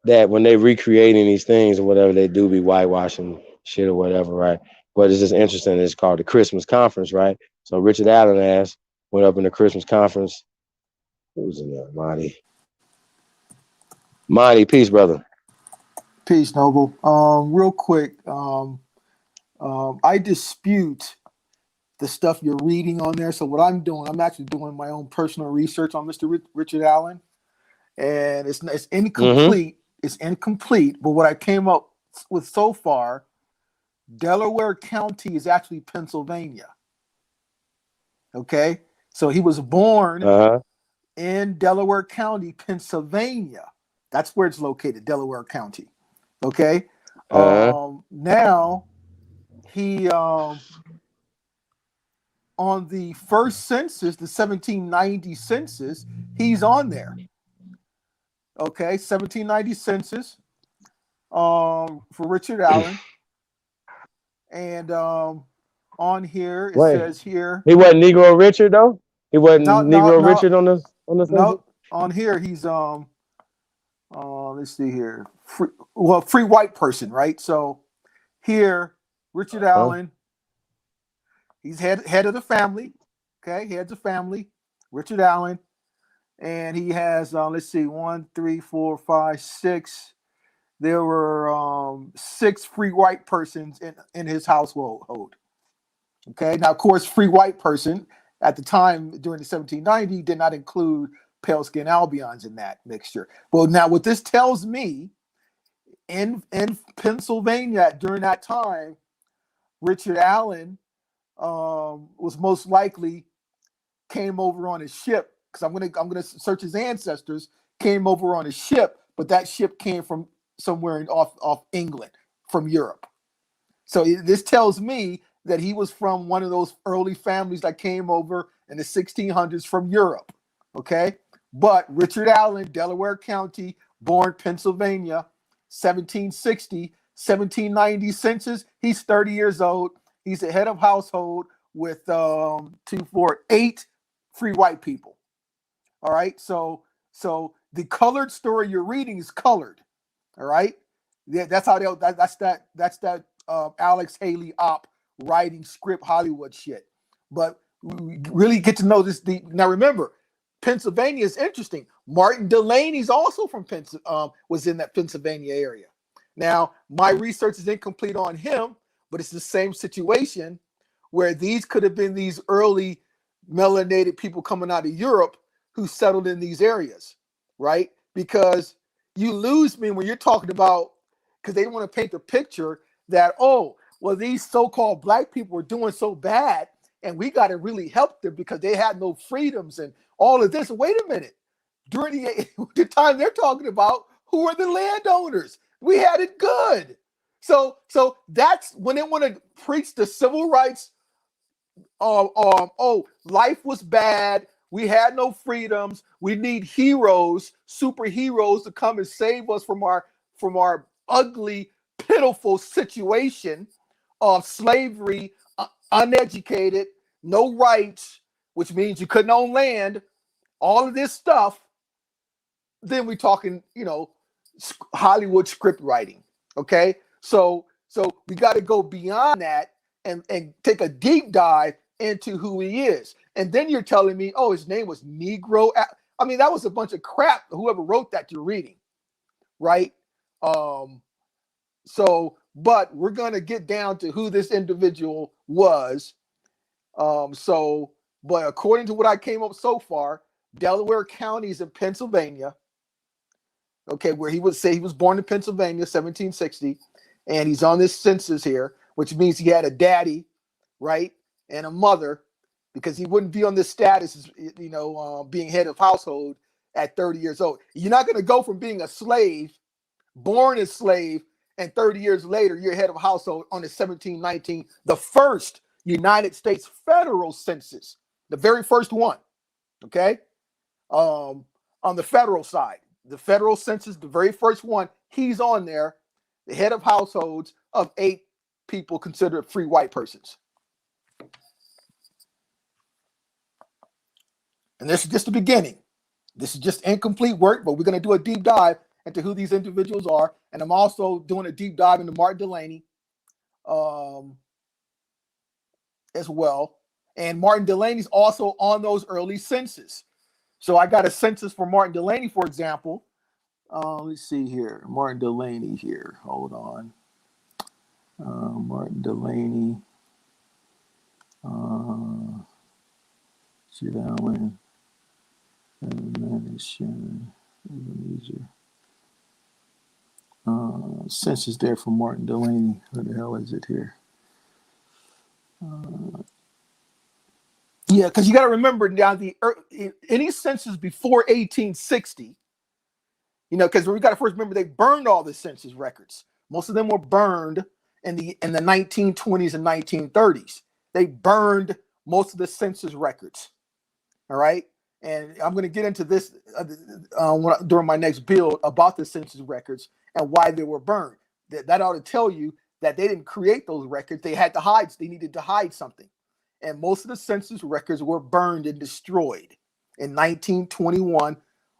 That when they recreating these things or whatever, they do be whitewashing shit or whatever, right? But it's just interesting. It's called the Christmas conference, right? So Richard Allen went up in the Christmas conference. Who was in there? Monty, peace, brother. Peace, Noble. Real quick, I dispute the stuff you're reading on there. So what I'm doing, I'm actually doing my own personal research on Mr. Richard Allen, and it's incomplete. Mm-hmm. It's incomplete. But what I came up with so far, Delaware County is actually Pennsylvania. Okay, so he was born in Delaware County, Pennsylvania. That's where it's located, Delaware County. Okay. Now he on the first census, the 1790 census, he's on there. Okay, 1790 census for Richard Allen. And on here, it says here. He wasn't Negro Richard, though? He wasn't Negro no, Richard on the census? No, on here, he's, let's see here. Free white person, right? So here, Richard Allen, he's head of the family. Okay, heads of family, Richard Allen. And he has, let's see, 1, 3, 4, 5, 6. There were 6 free white persons in his household. Okay, now, of course, free white person at the time during the 1790 did not include pale skin Albions in that mixture. Well, now what this tells me, in Pennsylvania during that time, Richard Allen was most likely came over on his ship, because I'm gonna search his ancestors. Came over on a ship, but that ship came from somewhere off England, from Europe. So this tells me that he was from one of those early families that came over in the 1600s from Europe. Okay, but Richard Allen, Delaware County, born Pennsylvania, 1760, 1790 census. He's 30 years old. He's the head of household with 8 free white people. All right, so the colored story you're reading is colored. All right, yeah, that's how that's that Alex Haley op writing script Hollywood shit. But we really get to know this. Now remember, Pennsylvania is interesting. Martin Delaney's also from was in that Pennsylvania area. Now my research is incomplete on him, but it's the same situation where these could have been these early melanated people coming out of Europe who settled in these areas, right? Because you lose me when you're talking about, because they want to paint the picture that, oh, well, these so-called black people were doing so bad and we got to really help them because they had no freedoms and all of this. Wait a minute. During the time they're talking about, who are the landowners? We had it good. So that's when they want to preach the civil rights. Life was bad. We had no freedoms. We need heroes, superheroes to come and save us from our ugly, pitiful situation of slavery, uneducated, no rights, which means you couldn't own land, all of this stuff. Then we're talking, Hollywood script writing. Okay, so we got to go beyond that and take a deep dive into who he is. And then you're telling me, oh, his name was Negro. I mean, that was a bunch of crap. Whoever wrote that you're reading, right? But we're going to get down to who this individual was. But according to what I came up so far, Delaware County is in Pennsylvania. Okay, where he would say he was born in Pennsylvania, 1760, and he's on this census here, which means he had a daddy, right, and a mother, because he wouldn't be on this status, being head of household at 30 years old. You're not going to go from being a slave, born a slave, and 30 years later, you're head of household on the 1719, the first United States federal census, the very first one, okay? On the federal side, the federal census, the very first one, he's on there, the head of households of 8 people considered free white persons. And this is just the beginning. This is just incomplete work, but we're going to do a deep dive into who these individuals are. And I'm also doing a deep dive into Martin Delaney as well. And Martin Delaney's also on those early census. So I got a census for Martin Delaney, for example. Let's see here. Martin Delaney here. Hold on. Martin Delaney. Sit down. Census there for Martin Delaney. Where the hell is it here? Yeah, because you got to remember now any census before 1860, because we got to first remember they burned all the census records. Most of them were burned in the 1920s and 1930s. They burned most of the census records. All right. And I'm going to get into this during my next build about the census records and why they were burned. That ought to tell you that they didn't create those records. They had to hide. They needed to hide something. And most of the census records were burned and destroyed in 1921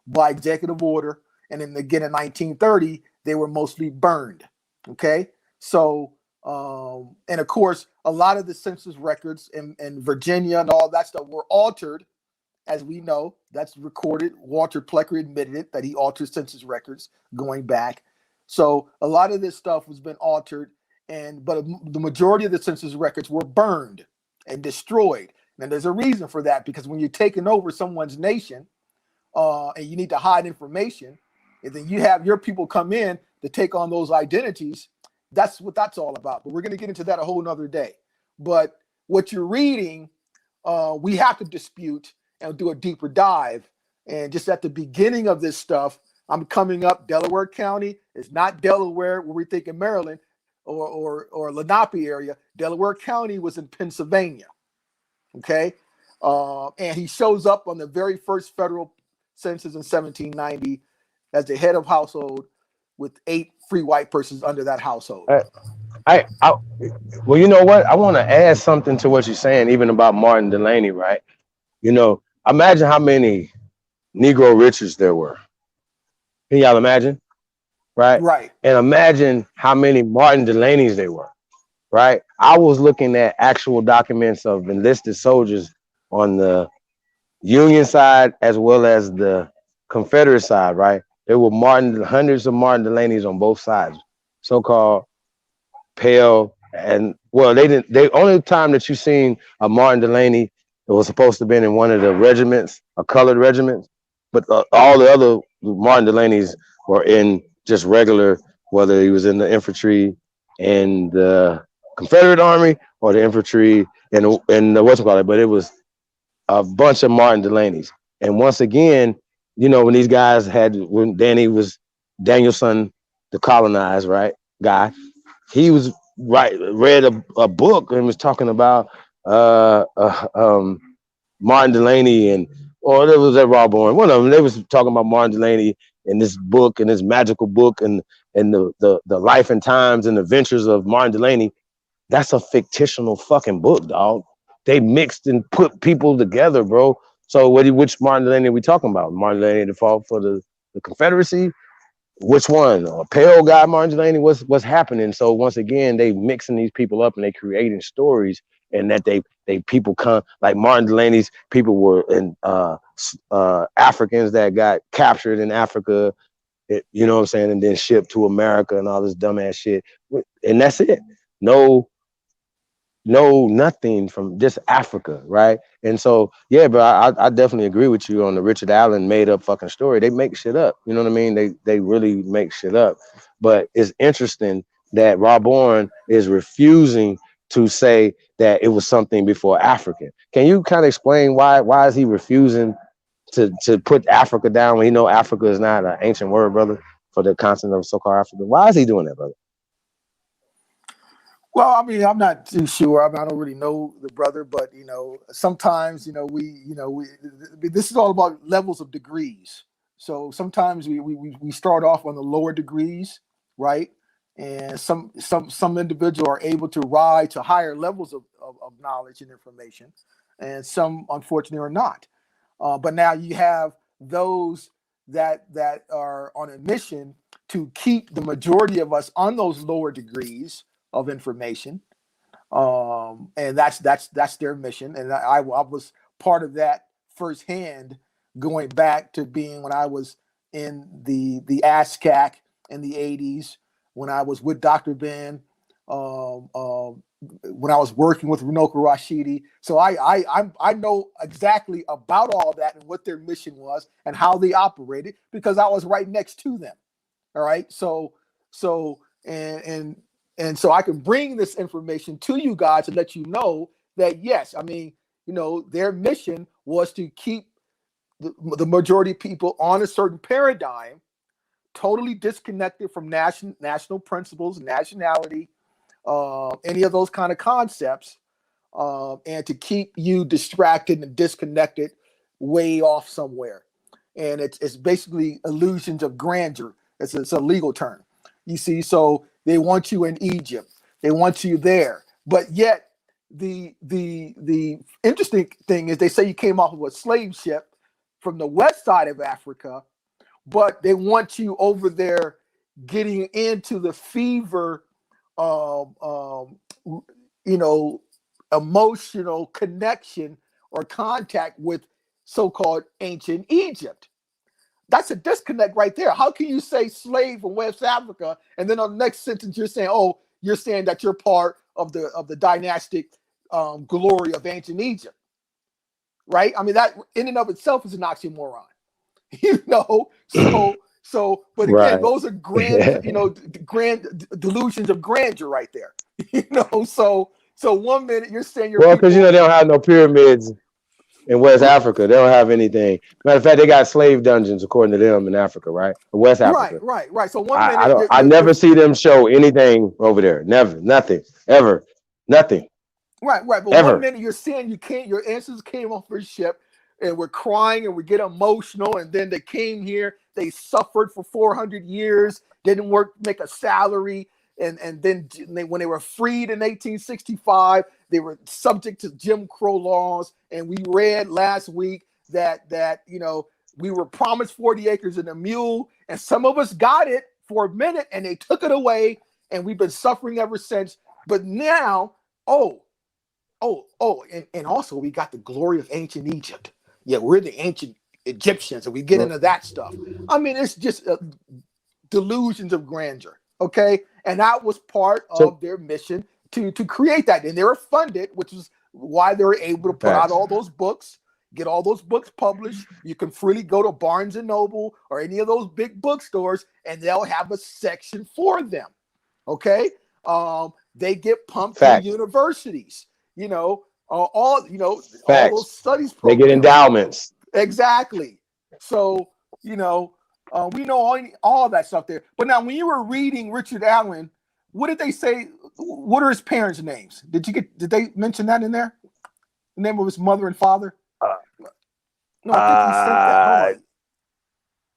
by executive order. And then again in 1930, they were mostly burned. Okay. So, and of course, a lot of the census records in Virginia and all that stuff were altered. As we know, that's recorded. Walter Plecker admitted it, that he altered census records going back. So a lot of this stuff has been altered, but the majority of the census records were burned and destroyed. And there's a reason for that, because when you're taking over someone's nation and you need to hide information, and then you have your people come in to take on those identities, that's what that's all about. But we're going to get into that a whole nother day. But what you're reading, we have to dispute and do a deeper dive. And just at the beginning of this stuff, I'm coming up Delaware County. It's not Delaware where we think in Maryland or Lenape area. Delaware County was in Pennsylvania. Okay. And he shows up on the very first federal census in 1790 as the head of household with 8 free white persons under that household. Well, you know what? I want to add something to what you're saying, even about Martin Delaney, right? You know, imagine how many Negro Richards there were. Can y'all imagine? Right? Right. And imagine how many Martin Delaney's there were. Right? I was looking at actual documents of enlisted soldiers on the Union side as well as the Confederate side, right? There were hundreds of Martin Delaney's on both sides, so-called pale. And well, the only time that you seen a Martin Delaney, it was supposed to have been in one of the regiments, a colored regiment, but all the other Martin Delaney's were in just regular, whether he was in the infantry and the Confederate Army or the infantry and the what's it called, but it was a bunch of Martin Delaney's. And once again, you know, when these guys when Danielson, the colonized, right, guy, he was read a book and was talking about Martin Delaney or there was that Rawborn, one of them. They was talking about Martin Delaney in this book, and this magical book, and the life and times and adventures of Martin Delaney. That's a fictional fucking book, dog. They mixed and put people together, bro. So which Martin Delaney are we talking about? Martin Delaney that fought for the Confederacy? Which one? A pale guy, Martin Delaney? What's happening? So once again, they mixing these people up and they creating stories, and that they people come like Martin Delaney's people were in Africans that got captured in Africa, you know what I'm saying, and then shipped to America and all this dumbass shit. And that's it. No, nothing from just Africa, right? And so, yeah, but I definitely agree with you on the Richard Allen made up fucking story. They make shit up, you know what I mean? They really make shit up. But it's interesting that Rawborn is refusing to say that it was something before African. Can you kind of explain why is he refusing to put Africa down when he know Africa is not an ancient word, brother, for the continent of so-called Africa? Why is he doing that, brother? Well, I mean, I'm not too sure. I mean, I don't really know the brother, but you know, sometimes this is all about levels of degrees. So sometimes we start off on the lower degrees, right? And some individuals are able to rise to higher levels of knowledge and information, and some unfortunately are not. But now you have those that are on a mission to keep the majority of us on those lower degrees of information, and that's their mission. And I was part of that firsthand, going back to being when I was in the ASCAC in the 80s, when I was with Dr. Ben, when I was working with Runoka Rashidi. So I know exactly about all that and what their mission was and how they operated, because I was right next to them. All right. So so I can bring this information to you guys to let you know that, yes, I mean, you know, their mission was to keep the majority of people on a certain paradigm, totally disconnected from national principles, nationality, any of those kind of concepts, and to keep you distracted and disconnected way off somewhere. And it's basically illusions of grandeur. It's a legal term. You see, so they want you in Egypt. They want you there. But yet the interesting thing is they say you came off of a slave ship from the west side of Africa, but they want you over there getting into the fever, emotional connection or contact with so-called ancient Egypt. That's a disconnect right there. How can you say slave from West Africa, and then on the next sentence you're saying, oh, you're saying that you're part of the dynastic glory of ancient Egypt, right? I mean, that in and of itself is an oxymoron, So, but again, Right. those are grand, grand delusions of grandeur right there, So 1 minute you're saying you're well, because they don't have no pyramids in West Africa. They don't have anything. Matter of fact, they got slave dungeons according to them in Africa, right? West Africa. Right. So 1 minute I never see them show anything over there. Never, nothing, ever, nothing. Right. But ever. 1 minute you're saying you can't. Your ancestors came off a ship, and we're crying and we get emotional, and then they came here. They suffered for 400 years, didn't work, make a salary, and then when they were freed in 1865, they were subject to Jim Crow laws. And we read last week that we were promised 40 acres and a mule, and some of us got it for a minute, and they took it away, and we've been suffering ever since. But now, and also we got the glory of ancient Egypt. Yeah, we're the ancient Egyptians, and we get into that stuff. I mean, it's just delusions of grandeur, okay? And that was part of their mission to create that. And they were funded, which is why they were able to put out all those books, get all those books published. You can freely go to Barnes & Noble or any of those big bookstores, and they'll have a section for them, okay? They get pumped through universities, all those studies programs. They get endowments. Exactly. So, we know all that stuff there. But now when you were reading Richard Allen, what did they say? What are his parents' names? Did they mention that in there? The name of his mother and father? No,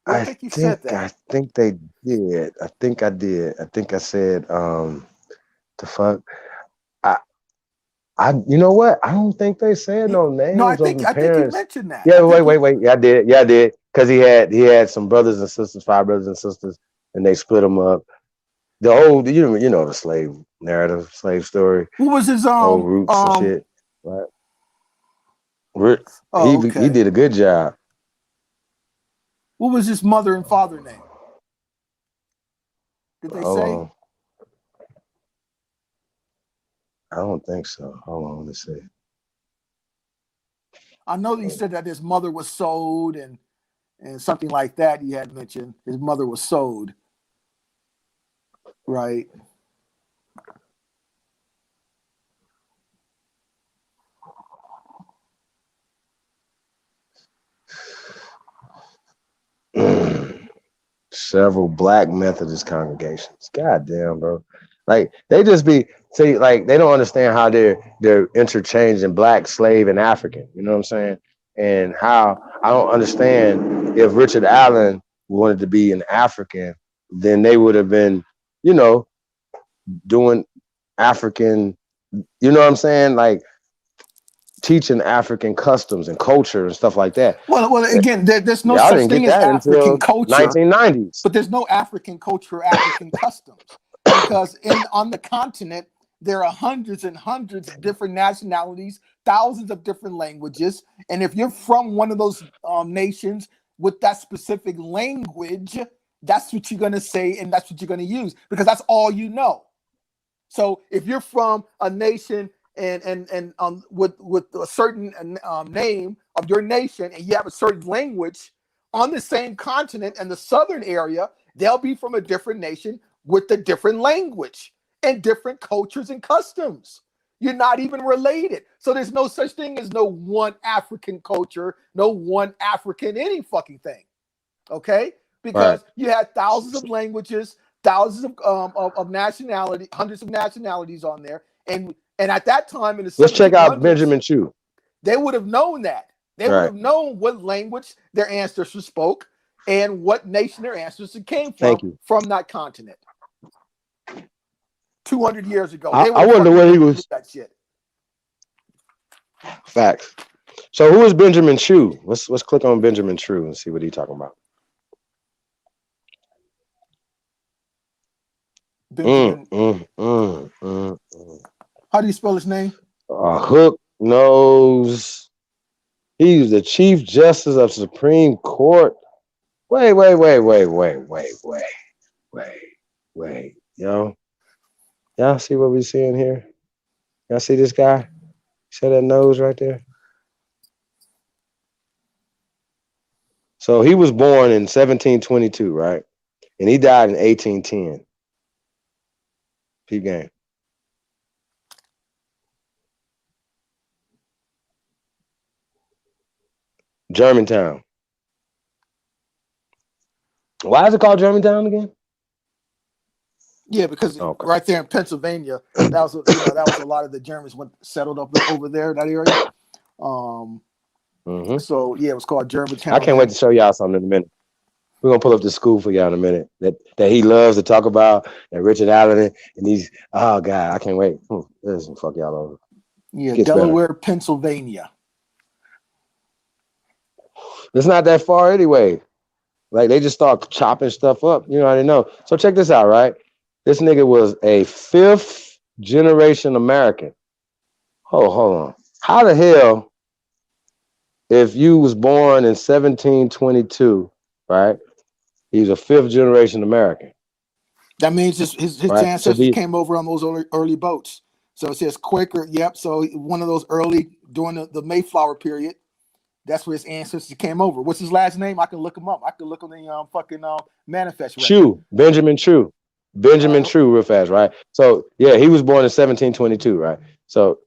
I think you said that. Hold on. I think they did. I think I did. I think I said, the fuck? You know what? I don't think they said no names. No, I think you mentioned that. Yeah, wait. Yeah, I did. Because he had some brothers and sisters, 5 brothers and sisters, and they split them up. The old, the slave narrative, slave story. What was his old roots and shit? Right. He did a good job. What was his mother and father name? Did they say? I don't think so. Hold on, let me see. I know he said that his mother was sold and something like that. He had mentioned his mother was sold. Right. Several Black Methodist congregations. God damn, bro. Like they just be they don't understand how they're interchanging Black, slave, and African. You know what I'm saying? And how I don't understand if Richard Allen wanted to be an African, then they would have been, doing African, you know what I'm saying? Like teaching African customs and culture and stuff like that. Well, again, there's no such thing as African culture. 1990s. But there's no African culture, African customs. Because on the continent, there are hundreds and hundreds of different nationalities, thousands of different languages. And if you're from one of those nations with that specific language, that's what you're going to say and that's what you're going to use because that's all you know. So if you're from a nation and with a certain name of your nation and you have a certain language on the same continent and the southern area, they'll be from a different nation with a different language and different cultures and customs. You're not even related. So there's no such thing as no one African culture, no one African any fucking thing. Okay? Because you had thousands of languages, thousands of nationality, hundreds of nationalities on there. And And at that time in the let's check out 1700s, Benjamin Chew. they would have known that. They would have known what language their ancestors spoke and what nation their ancestors came from that continent. 200 years ago. I wonder where he was. That shit. Facts. So who is Benjamin Chew? Let's click on Benjamin Chew and see what he's talking about. How do you spell his name? Hook nose. He's the Chief Justice of Supreme Court. Wait. Yo. Y'all see what we seeing here? Y'all see this guy? See that nose right there? So he was born in 1722, right? And he died in 1810. Peep game. Germantown. Why is it called Germantown again? Yeah, because right there in Pennsylvania, that was a lot of the Germans went settled up over there, that area. So yeah, it was called Germantown. I can't wait to show y'all something in a minute. We're gonna pull up the school for y'all in a minute that he loves to talk about, and Richard Allen and these. Oh God, I can't wait. This fuck y'all over. Yeah, Delaware, Pennsylvania. It's not that far anyway. Like they just start chopping stuff up. You know, I didn't know. So check this out, right? This nigga was a 5th generation American. Oh, hold on. How the hell, if you was born in 1722, right? He's a 5th generation American. That means his ancestors came over on those early boats. So it says Quaker. Yep. So one of those early during the Mayflower period. That's where his ancestors came over. What's his last name? I can look him up. I can look on the manifest. Chew. Benjamin Chew. Benjamin Chew, real fast, right? So yeah, he was born in 1722, right? So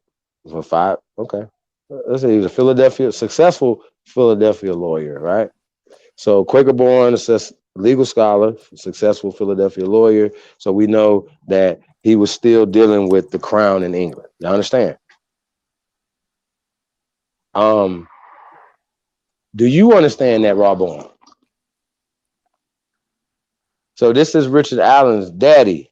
for 5, okay. Let's say he was a successful Philadelphia lawyer, right? So Quaker born, legal scholar, successful Philadelphia lawyer. So we know that he was still dealing with the crown in England. You understand? Do you understand that, Rawborn? So this is Richard Allen's daddy.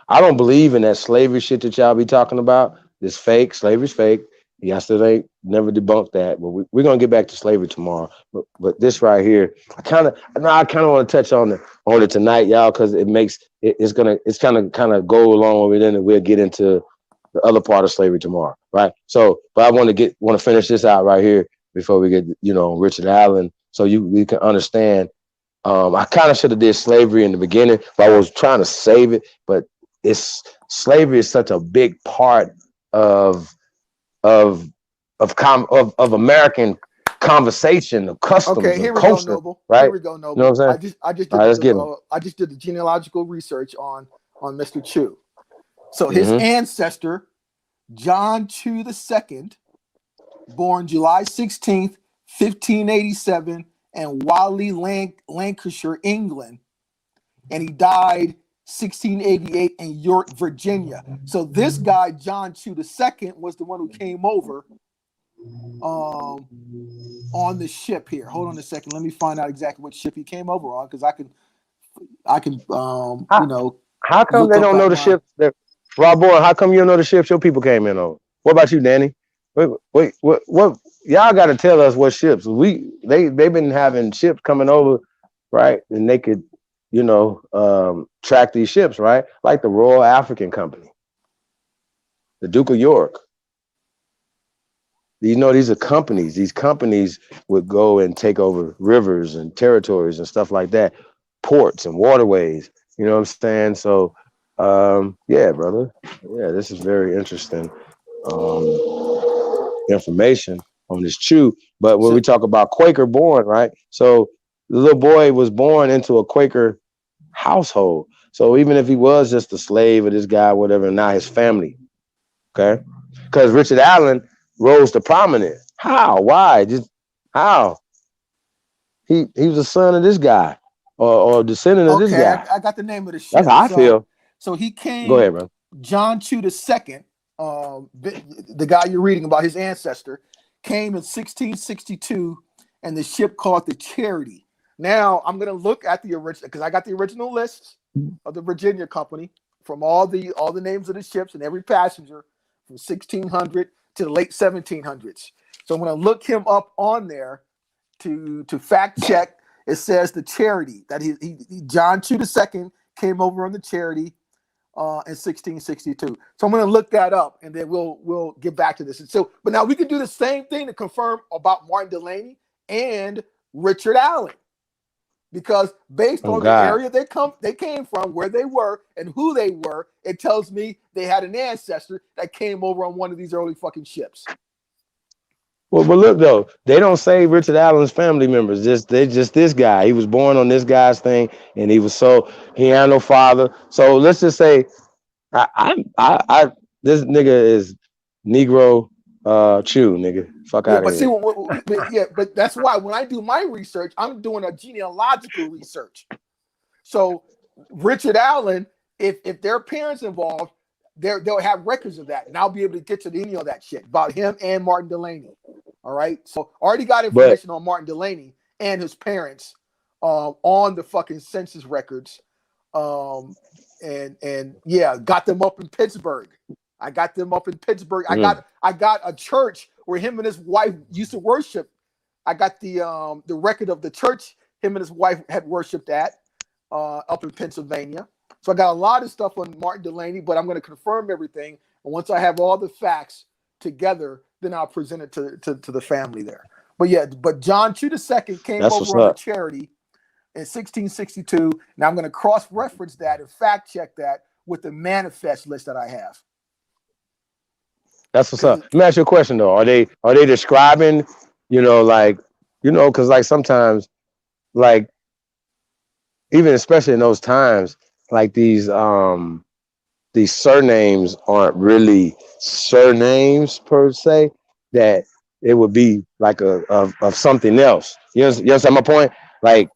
I don't believe in that slavery shit that y'all be talking about. This fake, slavery's fake. Y'all still ain't never debunked that. But we're gonna get back to slavery tomorrow. But this right here, I kind of want to touch on it tonight, y'all, because it's gonna go along with it, and we'll get into the other part of slavery tomorrow, right? So, but I want to finish this out right here before we get Richard Allen, so we can understand. I kind of should have did slavery in the beginning, but I was trying to save it. But slavery is such a big part of American conversation, of customs, and culture, Noble. right? Here we go, Noble. You know what I'm saying? I just did the genealogical research on Mr. Chew. So his ancestor, John Chew II, born July 16th, 1587, in Whalley, Lancashire, England, and he died 1688 in York, Virginia. So this guy, John Chew II, was the one who came over on the ship here. Hold on a second. Let me find out exactly what ship he came over on, because I can How come they don't know the ships that Rob Boy? How come you don't know the ships your people came in on? What about you, Danny? Wait, what? Y'all got to tell us what ships. They've been having ships coming over, right? And they could, track these ships, right? Like the Royal African Company, the Duke of York. These are companies. These companies would go and take over rivers and territories and stuff like that, ports and waterways. You know what I'm saying? So, yeah, brother. Yeah, this is very interesting information on this Chew. But when we talk about Quaker born, right? So the little boy was born into a Quaker household. So even if he was just a slave of this guy, whatever, not his family, okay? Because Richard Allen rose to prominence. How? Why? Just how? he was a son of this guy or descendant of this Okay, guy. I got the name of the ship. That's how I feel. So he came. Go ahead, bro. John Chu II, the guy you're reading about, his ancestor, came in 1662, and the ship called the Charity. Now I'm gonna look at the original because I got the original list of the Virginia Company from all the names of the ships and every passenger from 1600 to the late 1700s. So I'm gonna look him up on there to fact check. It says the Charity that he John Chu II came over on the Charity in 1662. So I'm going to look that up, and then we'll get back to this. And so, but now we can do the same thing to confirm about Martin Delaney and Richard Allen, because based on the area they came from, where they were, and who they were, it tells me they had an ancestor that came over on one of these early fucking ships. Well, but look though, they don't say Richard Allen's family members. They just this guy. He was born on this guy's thing, and he had no father. So let's just say, I this nigga is Negro Chew, nigga. Fuck out of here. But that's why when I do my research, I'm doing a genealogical research. So Richard Allen, if their parents involved, they'll have records of that, and I'll be able to get to any of that shit about him and Martin Delaney. All right, so already got information on Martin Delaney and his parents on the fucking census records, and yeah, got them up in Pittsburgh. I got them up in Pittsburgh. I got a church where him and his wife used to worship. I got the record of the church him and his wife had worshipped at up in Pennsylvania. So I got a lot of stuff on Martin Delaney, but I'm going to confirm everything. And once I have all the facts together, then I'll present it to the family there. But yeah, but John Chu II came over on the Charity in 1662. Now I'm going to cross-reference that and fact-check that with the manifest list that I have. That's what's up. Let me ask you a question though. Are they describing, because like sometimes, like even especially in those times, like these surnames aren't really surnames per se, that it would be like of something else. You understand my point? Like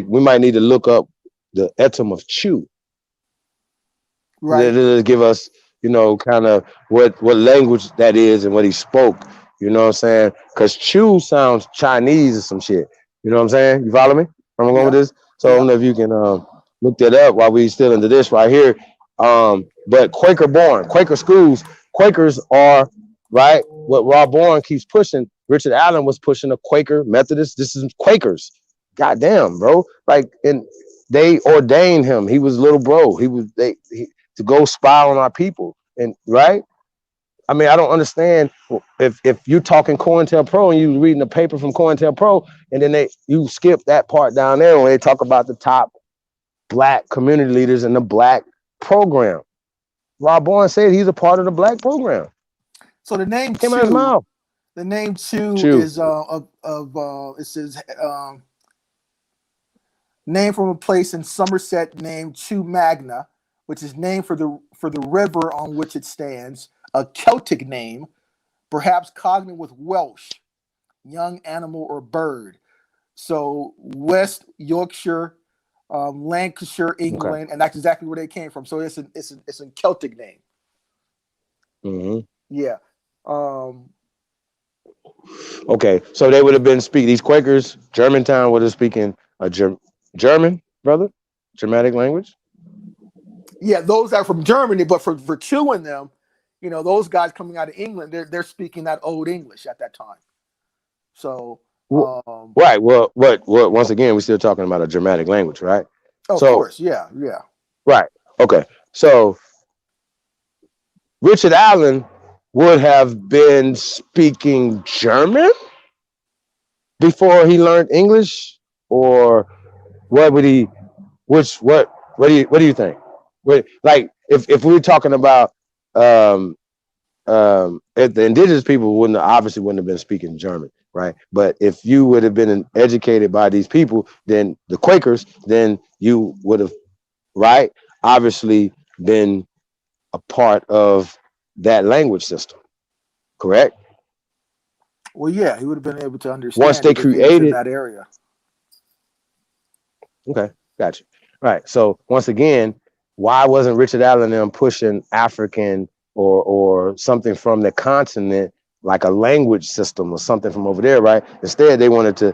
we might need to look up the etym of Chew. Right. It'll give us, kind of what language that is and what he spoke. You know what I'm saying? Because Chew sounds Chinese or some shit. You know what I'm saying? You follow me? I'm going with this. So I don't know if you can look that up while we still into this right here. But Quaker schools, Quakers are right. What Rob Bourne keeps pushing. Richard Allen was pushing a Quaker Methodist. This is Quakers. Goddamn, bro. And they ordained him. He was little bro. To go spy on our people. And right. I mean, I don't understand if you're talking COINTELPRO and you reading a paper from COINTELPRO, and then you skip that part down there when they talk about the top Black community leaders in the Black program. Rob Bourne said he's a part of the Black program. So the name came out of his mouth. The name Chew is it says named from a place in Somerset named Chew Magna, which is named for the river on which it stands, a Celtic name, perhaps cognate with Welsh, young animal or bird. So West Yorkshire, Lancashire, England, and that's exactly where they came from. So it's a Celtic name. Mm-hmm. Yeah. Okay, so they would have been speaking, these Quakers, Germantown would have speaking a German, brother, Germanic language. Yeah, those are from Germany, but for Chew and them, those guys coming out of England, they're speaking that Old English at that time. So right. Well, once again, we're still talking about a Germanic language, right? Of course, yeah. Right. Okay. So Richard Allen would have been speaking German before he learned English, or what would he? What do you think? Like if we were talking about if the indigenous people wouldn't have been speaking German, right? But if you would have been educated by these people, then the Quakers, then you would have, right, obviously been a part of that language system, correct? Well, yeah, he would have been able to understand once they created that area. Okay, got you. Right. So once again, why wasn't Richard Allen and them pushing African or something from the continent, like a language system or something from over there, right? Instead, they wanted to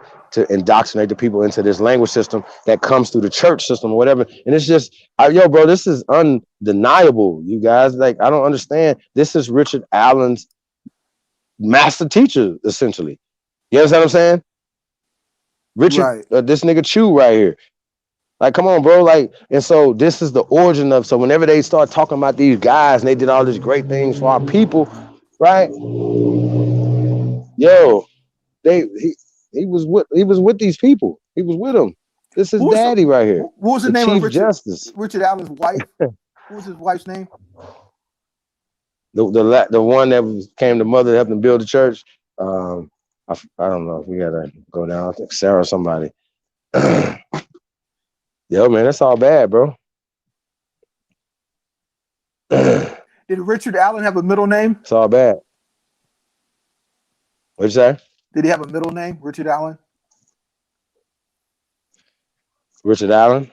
indoctrinate the people into this language system that comes through the church system or whatever. And it's just, yo, bro, this is undeniable, you guys. Like, I don't understand. This is Richard Allen's master teacher, essentially. You understand what I'm saying? Richard, Right. this nigga Chew right here. Like, come on, bro. Like, and so this is the origin of. So whenever they start talking about these guys and they did all these great things for our people, right? Yo, he was with these people. He was with them. This is daddy right here, What was the the name of Chief Justice. Richard Allen's wife? What was his wife's name? The one that came to mother to help them build the church. I don't know if we gotta go down. I think Sarah or somebody. Yo, man, that's all bad, bro. Did Richard Allen have a middle name? It's all bad. What'd you say? Did he have a middle name, Richard Allen? Richard Allen?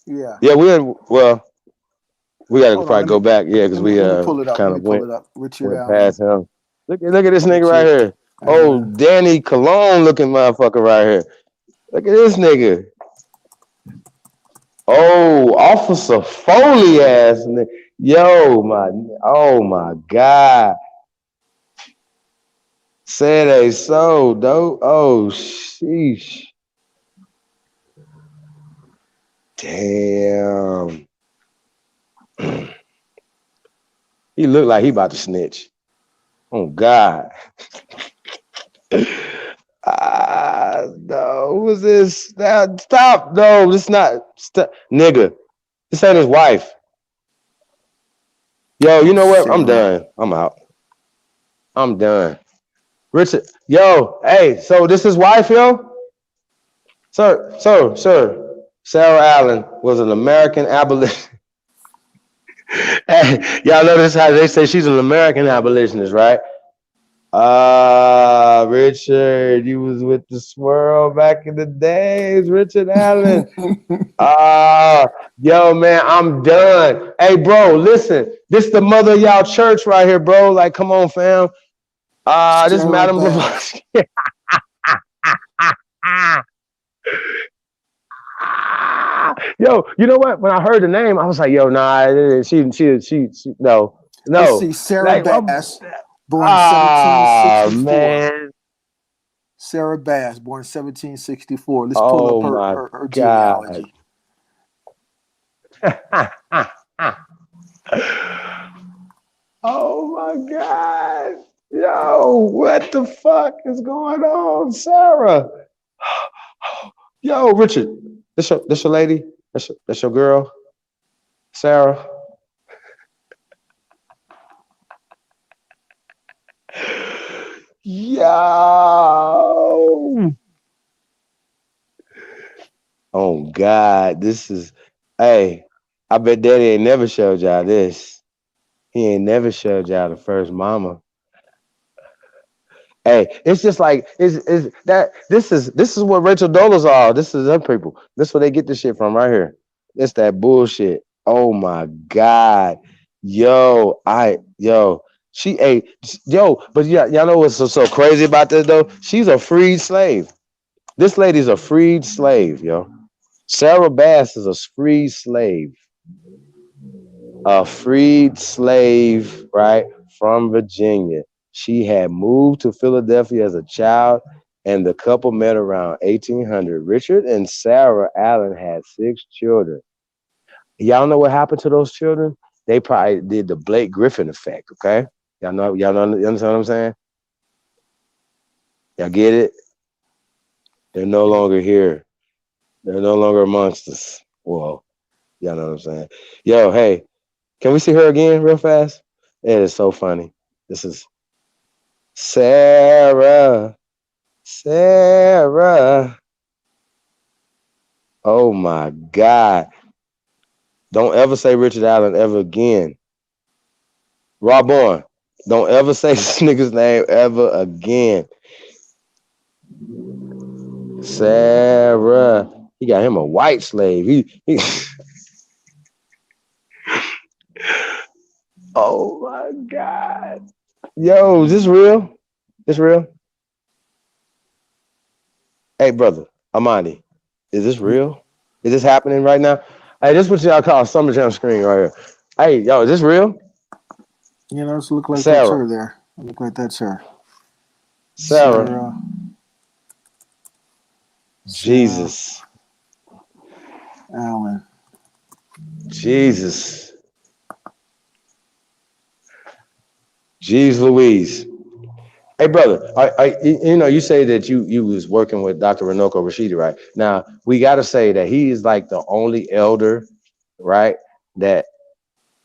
Yeah. Yeah, we gotta probably go back, yeah, because we kind of went past him. Look at this nigga right here. Oh, Danny Cologne looking motherfucker right here. Look at this nigga. Oh, Officer Foley ass nigga. Yo, oh my God. Said they so dope. Oh, sheesh. Damn. He looked like he about to snitch. Oh God. No, who is this? Stop. No, this not nigga. This ain't his wife. Yo, you know what? I'm done. I'm out. I'm done. Richard, yo, hey, so this is wife, yo? Sir. Sarah Allen was an American abolitionist. Hey, y'all notice how they say she's an American abolitionist, right? Richard, you was with the swirl back in the days, Richard Allen. Yo, man, I'm done. Hey, bro, listen, this the mother of y'all church right here, bro. Like, come on, fam. This Madam Blavatsky. Yo, you know what? When I heard the name, I was like, yo, nah, she no. Let's see, Sarah Bass, born 1764. Man. Sarah Bass, born 1764. Let's pull up her genealogy. Oh my God. Yo, what the fuck is going on, Sarah? Yo, Richard, this your lady? That's your girl, Sarah? Yo. Oh God, this is, hey, I bet Daddy ain't never showed y'all this. He ain't never showed y'all the first mama. Hey, it's just like this is what Rachel Dollars are. This is them people. This is where they get this shit from right here. It's that bullshit. Oh my God. Yo, she ate, but y'all know what's so crazy about this though? She's a freed slave. This lady's a freed slave, yo. Sarah Bass is a freed slave. A freed slave, right, from Virginia. She had moved to Philadelphia as a child, and the couple met around 1800. Richard and Sarah Allen had 6 children. Y'all know what happened to those children? They probably did the Blake Griffin effect, okay? You understand what I'm saying? Y'all get it? They're no longer here. They're no longer amongst us. Well, y'all know what I'm saying. Yo, hey, can we see her again real fast? It is so funny. This is Sarah. Oh my God. Don't ever say Richard Allen ever again. Rob Bourne, don't ever say this nigga's name ever again. Sarah. He got him a white slave. He Oh my God. Yo, is this real? This real? Hey, brother, Amani, is this real? Is this happening right now? Hey, this is what y'all call Summer Jam screen right here. Hey, yo, is this real? You know, it look like Sarah. that's her there. It look like that's her. Sarah. Jesus. Allen. Jesus. Jeez Louise. Hey, brother, you say that you was working with Dr. Runoko Rashidi, right? Now, we got to say that he is like the only elder, right, that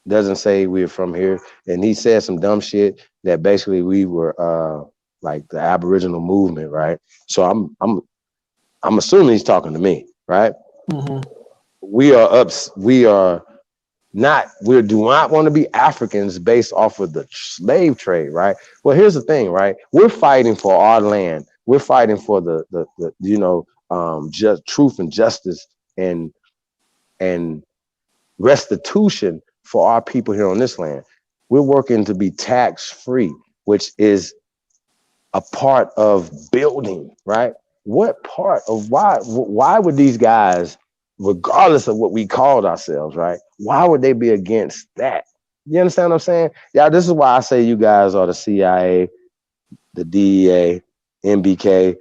doesn't say we're from here. And he said some dumb shit that basically we were like the Aboriginal movement, right? So I'm assuming he's talking to me, right? Mm-hmm. We do not want to be Africans based off of the slave trade, right? Well, here's the thing, right? We're fighting for our land. We're fighting for the just truth and justice and restitution for our people here on this land. We're working to be tax free, which is a part of building, right? What part of why would these guys, regardless of what we called ourselves, right? Why would they be against that? You understand what I'm saying? Yeah, this is why I say you guys are the CIA, the DEA, MBK,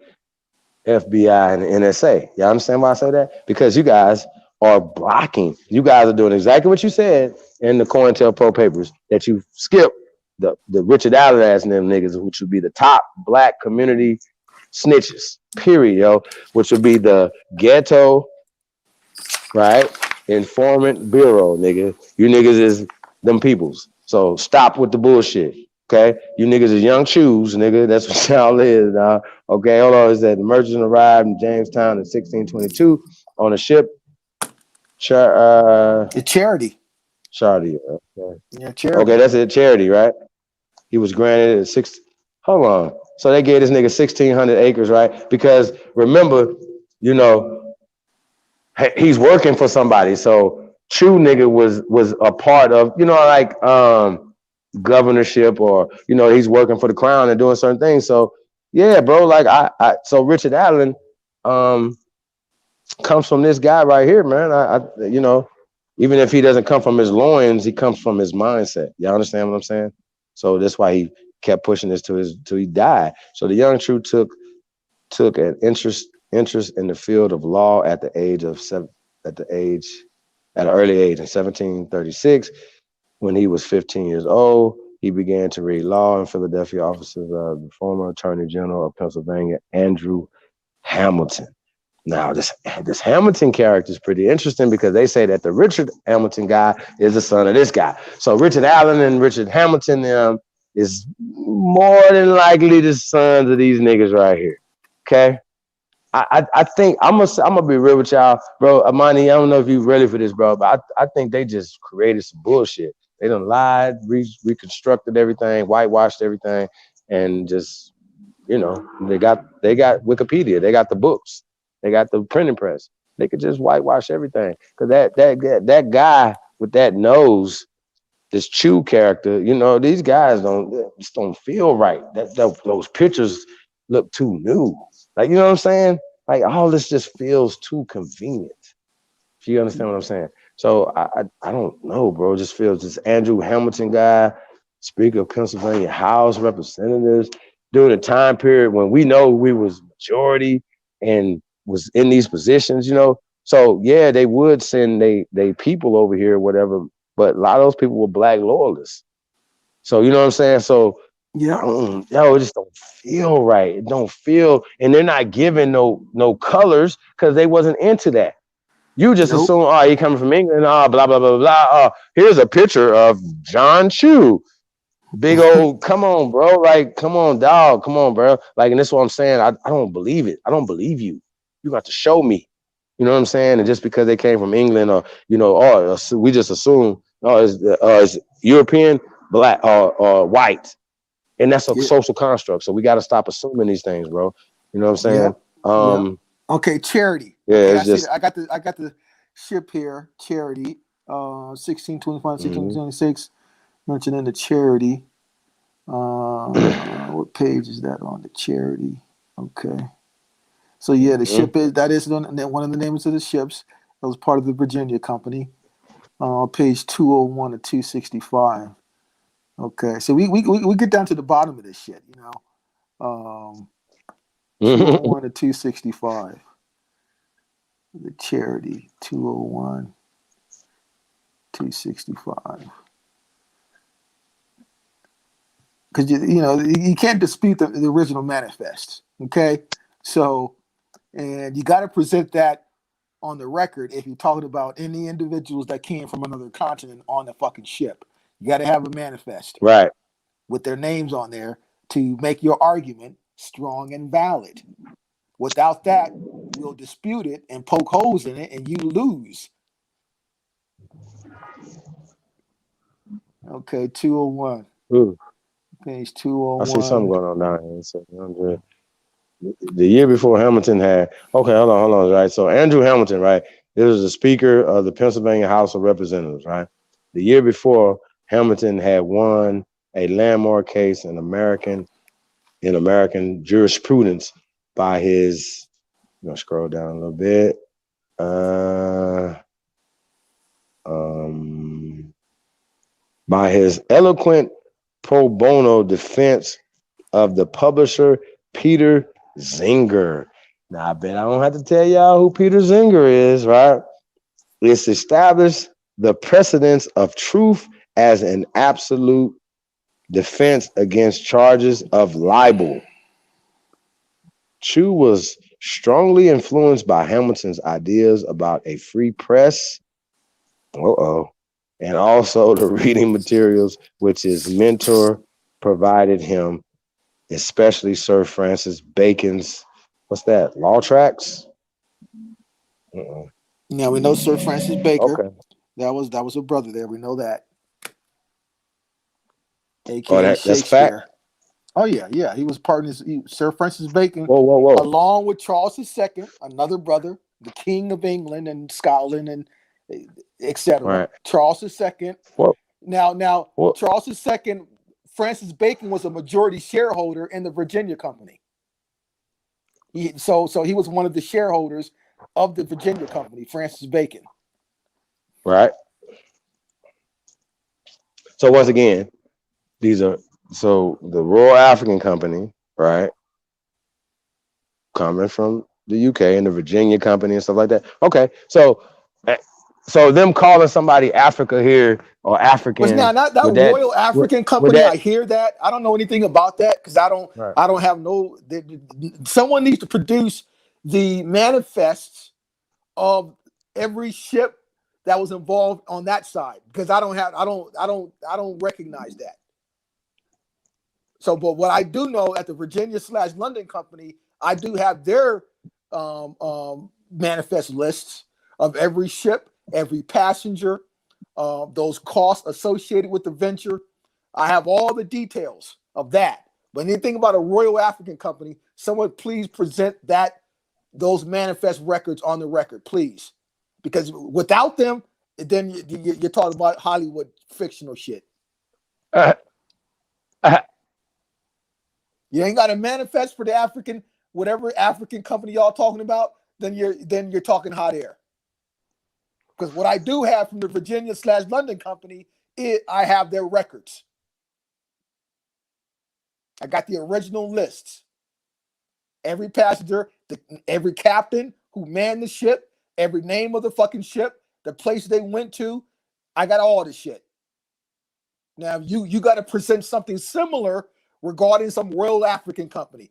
FBI, and the NSA. Y'all understand why I say that? Because you guys are blocking. You guys are doing exactly what you said in the COINTELPRO papers, that you skipped the Richard Allen ass and them niggas, which would be the top black community snitches, period, yo, which would be the ghetto, right? Informant bureau, nigga. You niggas is them peoples. So stop with the bullshit. Okay, you niggas is young chews, nigga. That's what y'all is. Okay, hold on. Is that the merchant arrived in Jamestown in 1622 on a ship? The Charity. Charity. Okay. Yeah, Charity. Okay, that's it. Charity, right? He was granted Hold on. So they gave this nigga 1,600 acres, right? Because remember, he's working for somebody. So Chew nigga was a part of, like governorship, or he's working for the crown and doing certain things. So yeah, bro, like so Richard Allen comes from this guy right here, man. Even if he doesn't come from his loins, he comes from his mindset. Y'all understand what I'm saying? So that's why he kept pushing this till he died. So the young True took an interest in the field of law at an early age in 1736. When he was 15 years old, he began to read law in Philadelphia offices of the former Attorney General of Pennsylvania, Andrew Hamilton. Now, this Hamilton character is pretty interesting because they say that the Richard Hamilton guy is the son of this guy. So Richard Allen and Richard Hamilton is more than likely the sons of these niggas right here. Okay? I think I'm gonna be real with y'all, bro. Amani, I don't know if you're ready for this, bro, but I think they just created some bullshit. They done lied, reconstructed everything, whitewashed everything, and just they got Wikipedia, they got the books, they got the printing press. They could just whitewash everything. Cause that guy with that nose, this Chew character, these guys don't feel right. Those pictures look too new. Like, you know what I'm saying? Like, all this just feels too convenient. If you understand what I'm saying. So I don't know, bro. It just feels this Andrew Hamilton guy, Speaker of Pennsylvania House Representatives, during a time period when we know we was majority and was in these positions, So yeah, they would send they people over here, whatever, but a lot of those people were black loyalists. So you know what I'm saying? So yeah, it just don't feel right. It don't feel, and they're not giving no colors because they wasn't into that. You just assume, he coming from England, blah blah blah blah blah. Here's a picture of John Chew. Big old, come on, bro. Like, come on, dog. Come on, bro. Like, and this is what I'm saying. I don't believe it. I don't believe you. You got to show me. You know what I'm saying? And just because they came from England, or we just assume, it's European, black, or white. And that's a social construct. So we got to stop assuming these things, bro. You know what I'm saying? Okay, Charity. Yeah, Okay, it's just I got the ship here. Charity. 1625, 1626. Mentioned in the Charity. What page is that on the Charity? Okay. So yeah, the ship is one of the names of the ships. That was part of the Virginia Company. Page 201 to 265. Okay, so we get down to the bottom of this shit, 201 to 265. The Charity 201 265. Because you can't dispute the original manifest. Okay, so and you got to present that on the record if you're talking about any individuals that came from another continent on the fucking ship. You got to have a manifest, right, with their names on there to make your argument strong and valid. Without that, we'll dispute it and poke holes in it, and you lose. Okay, 201. Ooh. Page 201. I see something going on down here. So, the year before Hamilton had, okay, hold on, right? So Andrew Hamilton, right? This was the Speaker of the Pennsylvania House of Representatives, right? The year before, Hamilton had won a landmark case in American jurisprudence by his, I'm gonna scroll down a little bit. By his eloquent pro bono defense of the publisher Peter Singer. Now, I bet I don't have to tell y'all who Peter Singer is, right? It's established the precedence of truth as an absolute defense against charges of libel. Chu was strongly influenced by Hamilton's ideas about a free press. And also the reading materials which his mentor provided him, especially Sir Francis Bacon's, what's that, Law Tracts? Now we know Sir Francis Baker. Okay. That was a brother there. We know that. AKA that's Shakespeare. Fact. Oh yeah. He was partners. Sir Francis Bacon, whoa, along with Charles II, another brother, the King of England and Scotland and etc. Right. Charles II. Whoa. Now Charles II, Francis Bacon was a majority shareholder in the Virginia Company. So he was one of the shareholders of the Virginia Company, Francis Bacon. Right. So once again, the Royal African Company, right? Coming from the UK and the Virginia Company and stuff like that. Okay, so them calling somebody Africa here or African. But now that Royal African Company, I hear that. I don't know anything about that because I don't have no. Someone needs to produce the manifests of every ship that was involved on that side because I don't recognize that. So, but what I do know at the Virginia/London Company, I do have their manifest lists of every ship, every passenger, those costs associated with the venture. I have all the details of that. But anything about a Royal African Company, someone please present those manifest records on the record, please. Because without them, then you're talking about Hollywood fictional shit. You ain't got a manifest for the African, whatever African company y'all talking about, then you're talking hot air. Because what I do have from the Virginia/London Company I have their records. I got the original lists. Every passenger, every captain who manned the ship, every name of the fucking ship, the place they went to, I got all the shit. Now you got to present something similar regarding some Royal African Company.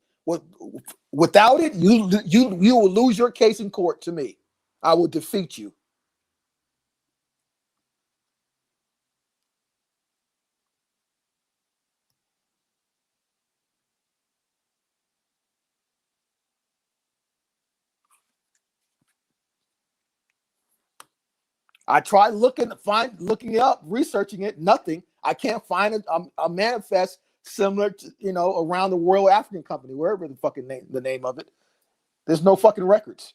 Without it, you will lose your case in court to me. I will defeat you. I tried looking it up, researching it, nothing. I can't find a manifest similar to, around the Royal African Company, wherever the fucking the name of it. There's no fucking records.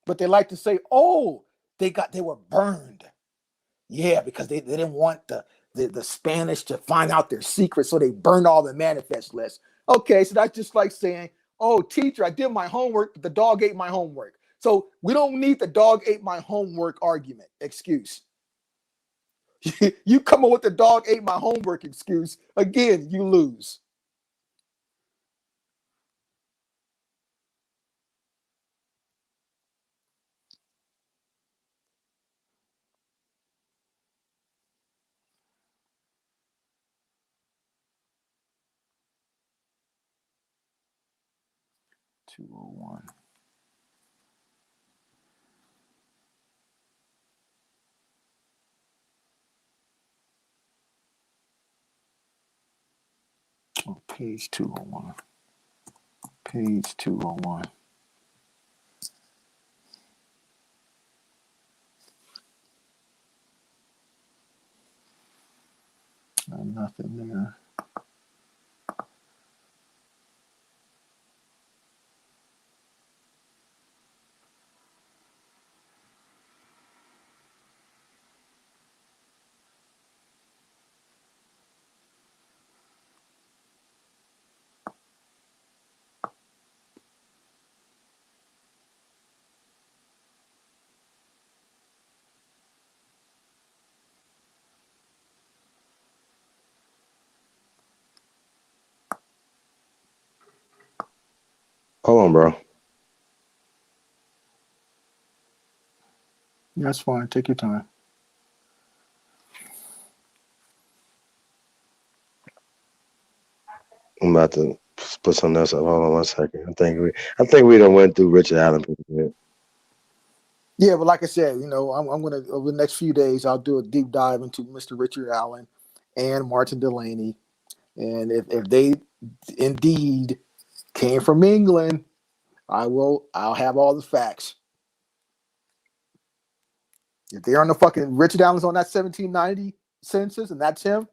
But they like to say, oh, they were burned. Yeah, because they didn't want the Spanish to find out their secrets, so they burned all the manifest lists. Okay, so that's just like saying, oh, teacher, I did my homework, but the dog ate my homework. So we don't need the dog ate my homework argument, excuse. You come up with the dog ate my homework excuse, again, you lose. $201. Oh, page 201. Page 201. Nothing there. Hold on, bro. That's fine. Take your time. I'm about to put something else up. Hold on 1 second. I think we done went through Richard Allen pretty good. Yeah, but like I said, I'm gonna over the next few days I'll do a deep dive into Mr. Richard Allen and Martin Delaney, and if they indeed came from England, I'll have all the facts. If they're on the fucking Richard Allen's on that 1790 census and that's him,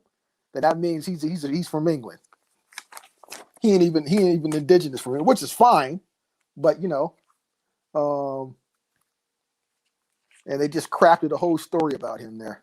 then that means he's from England. He ain't even indigenous from England, which is fine, but and they just crafted a whole story about him there.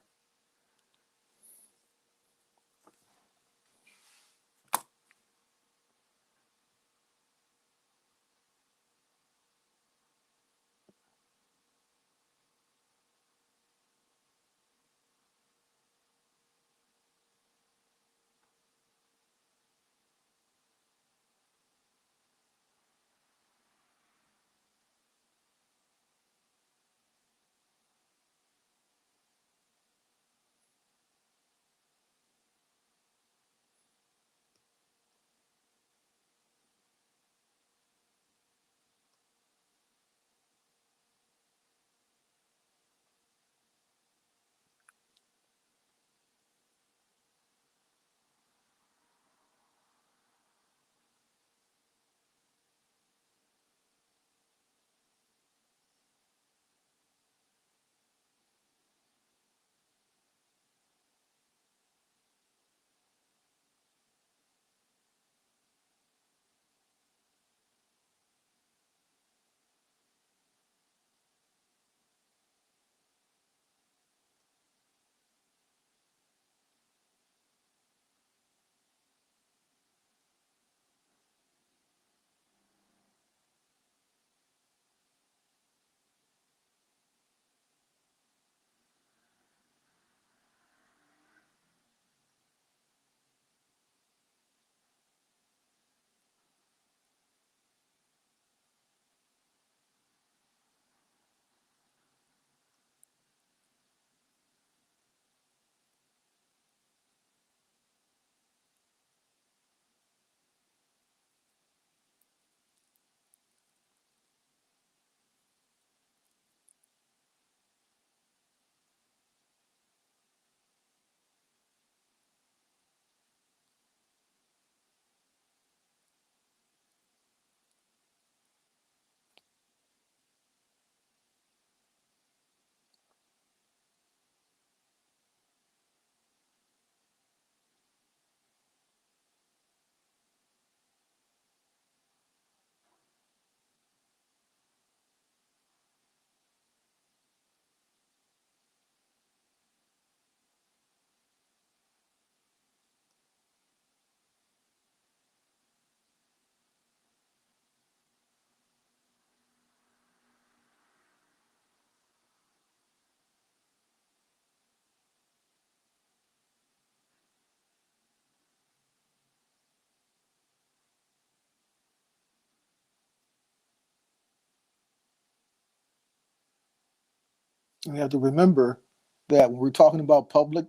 We have to remember that when we're talking about public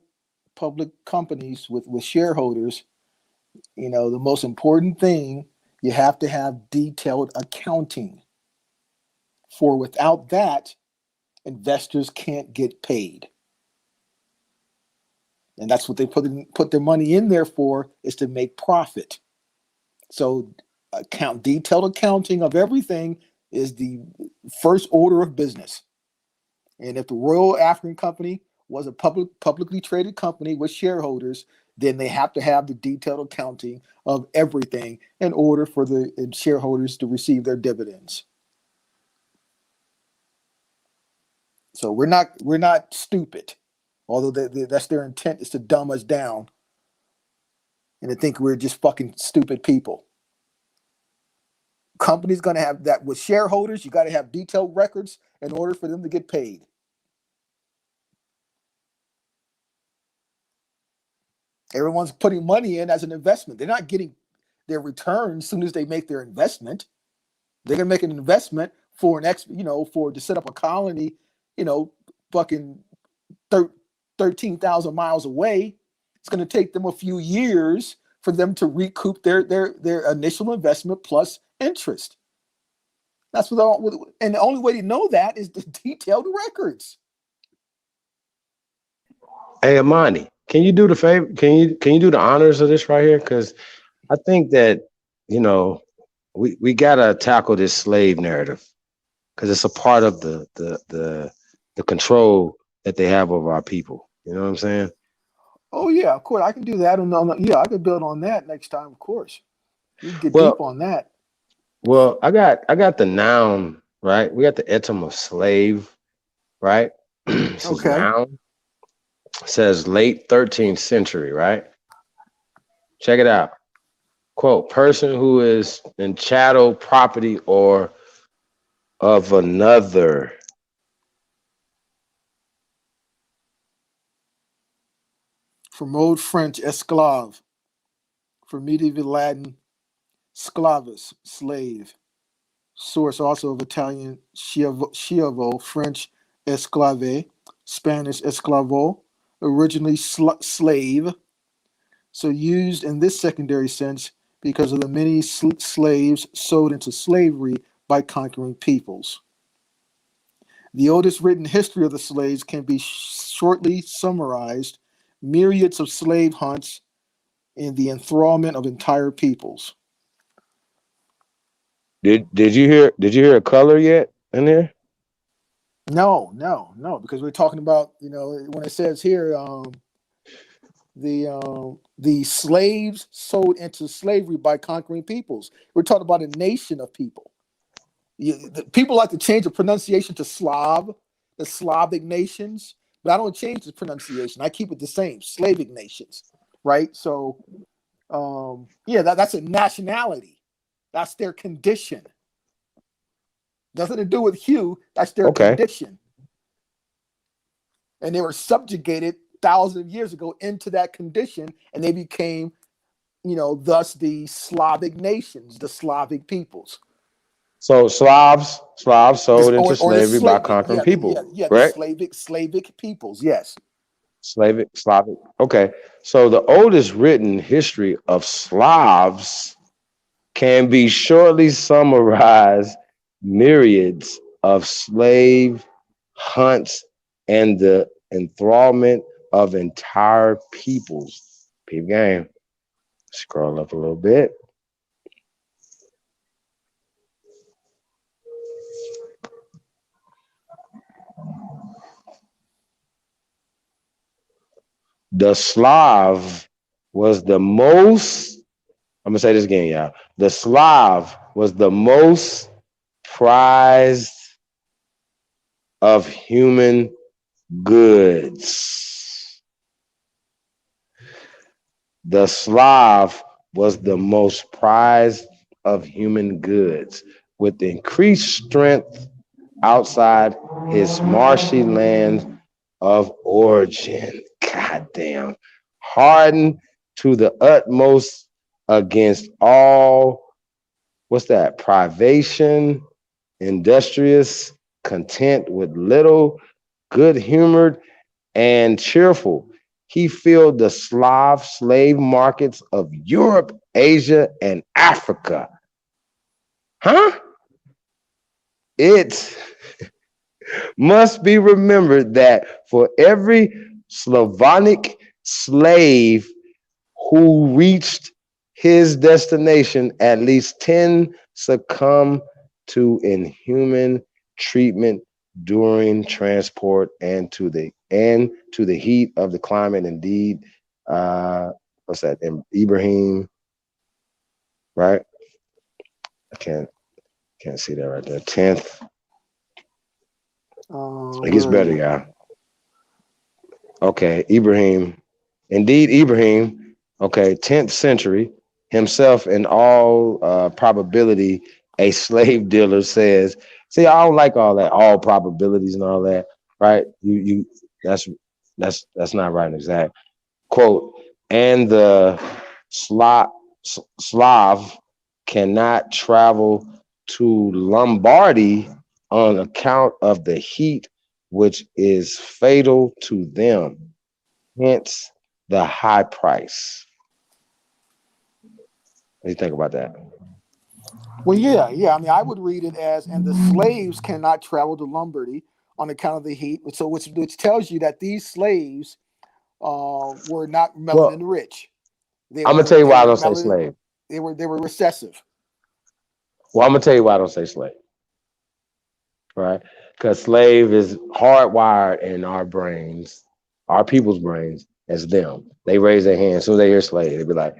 companies with shareholders, the most important thing, you have to have detailed accounting. For without that, investors can't get paid. And that's what they put their money in there for, is to make profit. So detailed accounting of everything is the first order of business. And if the Royal African Company was a publicly traded company with shareholders, then they have to have the detailed accounting of everything in order for the shareholders to receive their dividends. So we're not stupid, although that's their intent, is to dumb us down and to think we're just fucking stupid people. Company's gonna have that with shareholders. You got to have detailed records in order for them to get paid. Everyone's putting money in as an investment. They're not getting their return as soon as they make their investment. They're gonna make an investment for to set up a colony, fucking 13,000 miles away. It's gonna take them a few years for them to recoup their initial investment plus interest. That's and the only way to know that is the detailed records. Hey, Amani, can you do the favor? Can you do the honors of this right here? Because I think that we gotta tackle this slave narrative, because it's a part of the control that they have over our people. You know what I'm saying? Oh yeah, of course I can do that. Yeah, I can build on that next time. Of course, we can get deep on that. Well, I got the noun right. We got the etym of slave, right? This is noun. It says late 13th century, right? Check it out. Quote, person who is in chattel property or of another. From Old French, esclave. From medieval Latin, sclavus, slave. Source also of Italian, schiavo, French, esclave, Spanish, esclavo, originally slave. So used in this secondary sense because of the many slaves sold into slavery by conquering peoples. The oldest written history of the slaves can be shortly summarized: myriads of slave hunts and the enthrallment of entire peoples. Did you hear a color yet in there? No, because we're talking about, when it says here, the slaves sold into slavery by conquering peoples. We're talking about a nation of people. People like to change the pronunciation to Slav, the Slavic nations, but I don't change the pronunciation. I keep it the same, Slavic nations, right? So, that's a nationality. That's their condition. Nothing to do with hue. That's their condition. And they were subjugated thousands of years ago into that condition, and they became, thus the Slavic nations, the Slavic peoples. So Slavs sold into slavery by conquering people. Correct? The Slavic peoples, yes. Slavic. Okay. So the oldest written history of Slavs can be shortly summarized: myriads of slave hunts and the enthrallment of entire peoples. Peep game. Scroll up a little bit. The Slav was the most, I'm going to say this again, y'all. The Slav was the most prized of human goods. The Slav was the most prized of human goods, with increased strength outside his marshy land of origin. Goddamn. Hardened to the utmost against all, privation, industrious, content with little, good-humored, and cheerful. He filled the Slav slave markets of Europe, Asia, and Africa. Huh? It must be remembered that for every Slavonic slave who reached his destination, at least 10 succumbed to inhuman treatment during transport and to the heat of the climate. Indeed, what's that? Ibrahim, right? I can't see that right there. 10th. It gets better, y'all. Okay, Ibrahim. Indeed, Ibrahim. Okay, 10th century. Himself, in all probability, a slave dealer says. See, I don't like all that, all probabilities and all that, right? That's not right and exact. Quote, and the Slav cannot travel to Lombardy on account of the heat, which is fatal to them. Hence the high price. What do you think about that? Well, yeah. I mean, I would read it as, and the slaves cannot travel to Lombardy on account of the heat. So, which tells you that these slaves were not melanin rich. I'm gonna tell you why I don't say slave. They were recessive. Well, I'm gonna tell you why I don't say slave. Right? Because slave is hardwired in our brains, our people's brains, as them. They raise their hand as soon as they hear slave. They be like,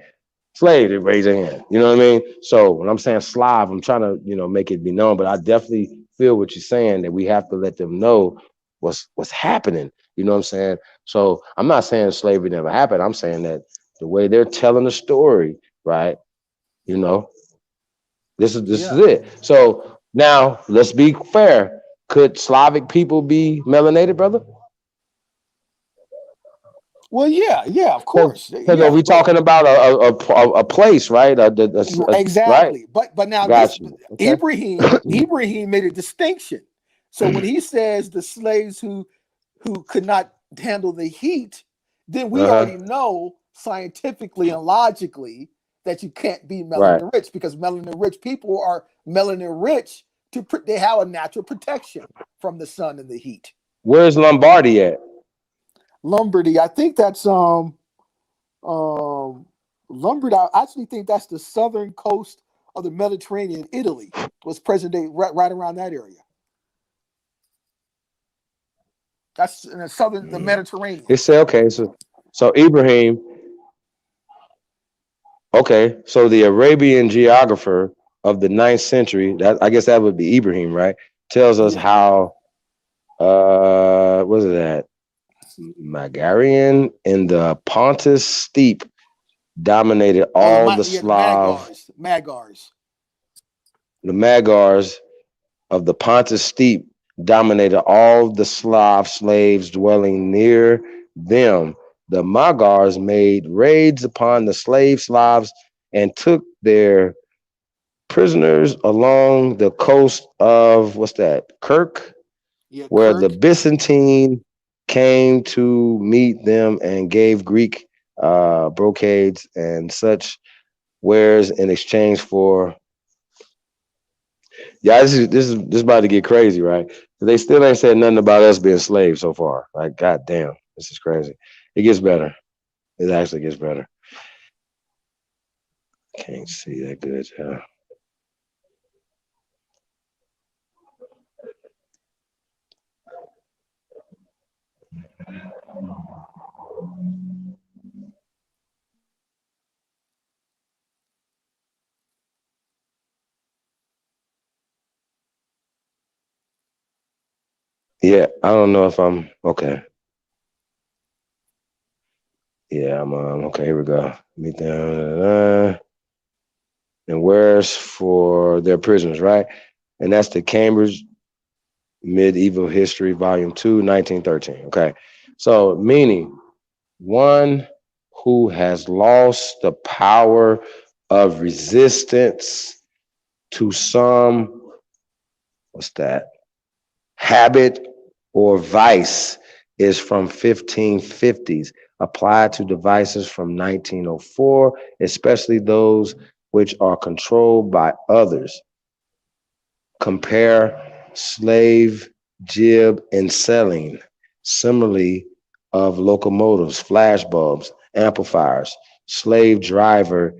slave, they raise their hand. You know what I mean? So when I'm saying Slav, I'm trying to, make it be known, but I definitely feel what you're saying, that we have to let them know what's happening. You know what I'm saying? So I'm not saying slavery never happened. I'm saying that the way they're telling the story, right? This is it. So now let's be fair. Could Slavic people be melanated, brother? Well, yeah, of course. Because are we talking about a place, right? Exactly. Right? But now Okay. Ibrahim made a distinction. So when he says the slaves who could not handle the heat, then we already know scientifically and logically that you can't be melanin rich, because melanin rich people are melanin rich they have a natural protection from the sun and the heat. Where's Lombardy at? Lombardy, I think that's Lombardy. I actually think that's the southern coast of the Mediterranean. Italy was present day right around that area. That's in the southern the Mediterranean. It said okay, so Ibrahim. Okay, so the Arabian geographer of the 9th century, I guess that would be Ibrahim, right? Tells us how what is that? Megarian in the Pontus steppe dominated all the Slav. Magars. The Magars of the Pontus steppe dominated all the Slav slaves dwelling near them. The Magars made raids upon the slave Slavs and took their prisoners along the coast of Kirk, where the Byzantine came to meet them and gave Greek brocades and such wares in exchange for. Yeah, this is about to get crazy, right? They still ain't said nothing about us being slaves so far. Like, goddamn, this is crazy. It gets better. It actually gets better. Can't see that good, yeah. Yeah, I don't know if I'm okay. Yeah, I'm okay. Here we go. Meet them and where's for their prisoners, right? And that's the Cambridge Medieval History, Volume 2, 1913. Okay, so meaning one who has lost the power of resistance to some habit or vice is from 1550s, applied to devices from 1904, especially those which are controlled by others. Compare slave, jib, and selling. Similarly, of locomotives, flash bulbs, amplifiers. Slave driver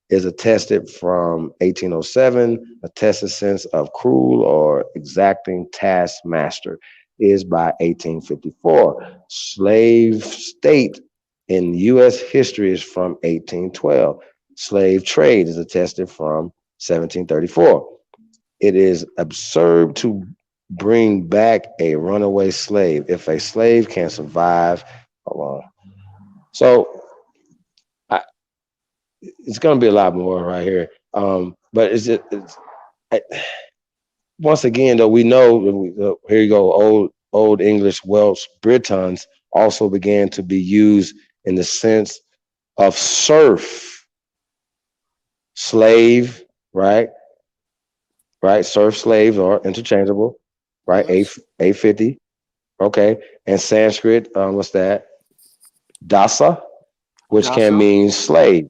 is attested from 1807. Attested sense of cruel or exacting taskmaster is by 1854. Slave state in U.S. history is from 1812. Slave trade is attested from 1734. It is absurd to bring back a runaway slave. If a slave can survive, hold on. So it's going to be a lot more right here. But once again, though, we know, here you go, old English Welsh Britons also began to be used in the sense of serf, slave, right? Right, serf, slaves are interchangeable, right? A50, okay. And Sanskrit, what's that? Dasa, which can mean slave,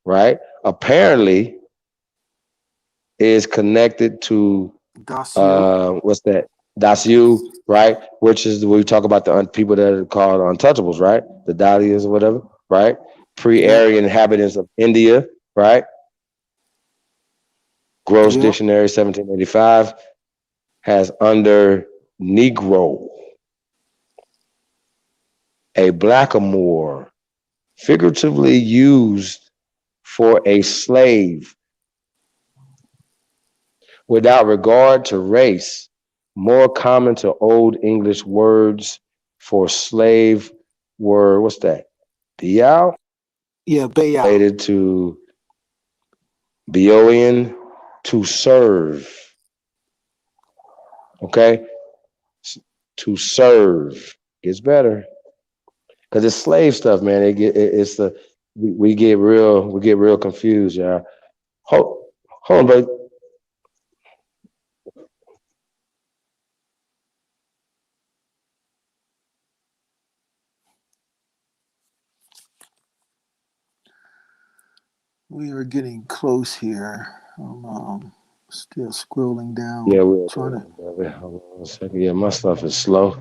right? Apparently is connected to what's that? Dasu, right? Which is we talk about the people that are called untouchables, right? The Dalias or whatever, right? Pre-Aryan inhabitants of India, right? Gross Dictionary, 1785, has under Negro a blackamoor, figuratively used for a slave without regard to race, more common to Old English words for slave were, what's that? Bial? Yeah, Bayal. Related to Boeotian, to serve. Okay? To serve. Gets better. Because it's slave stuff, man. We get real confused, y'all. Hold on, bro. We are getting close here. I'm still scrolling down. Yeah, we're trying to hold on a second. Yeah, my stuff is slow.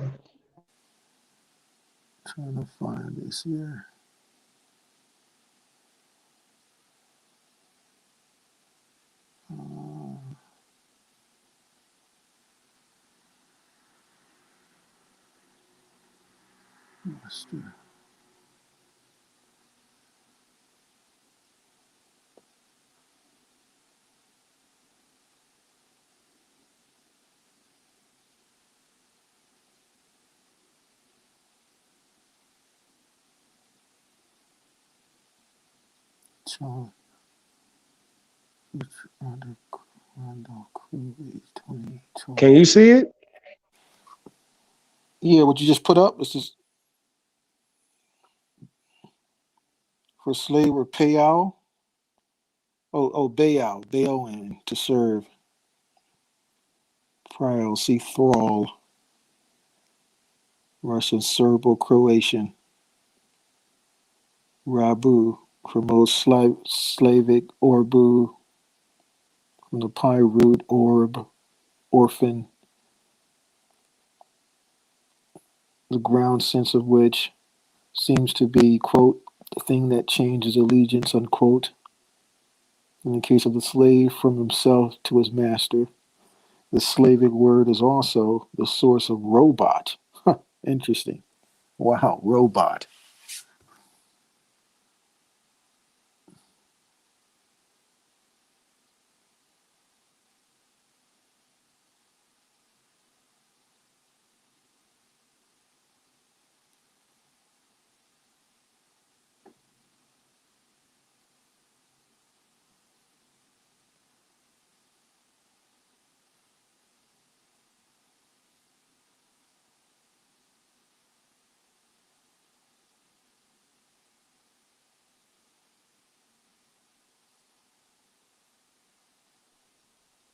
trying to find this here. Master. So, Can you see it? Yeah, what you just put up? This is for slave or payal. Bayal, Bayoan, to serve. Prial, see thrall. Russian, Serbo-Croatian. Rabu, from Old Slavic, Orbu, from the Pi root, orb, orphan, the ground sense of which seems to be, quote, the thing that changes allegiance, unquote. In the case of the slave, from himself to his master. The Slavic word is also the source of robot. Interesting. Wow, robot.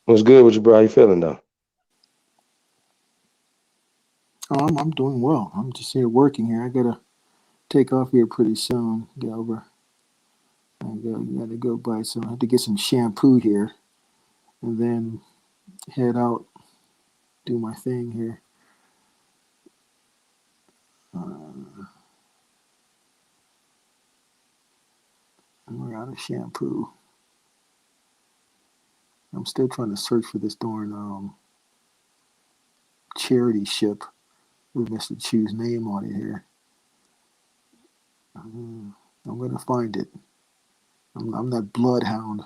What's good with you, bro? How you feeling though? Oh, I'm doing well. I'm just here working here. I gotta take off here pretty soon. Get over. Gotta go buy some. I have to get some shampoo here, and then head out, do my thing here. We're out of shampoo. I'm still trying to search for this darn charity ship with Mr. Chu's name on it here. I'm gonna find it. I'm that bloodhound.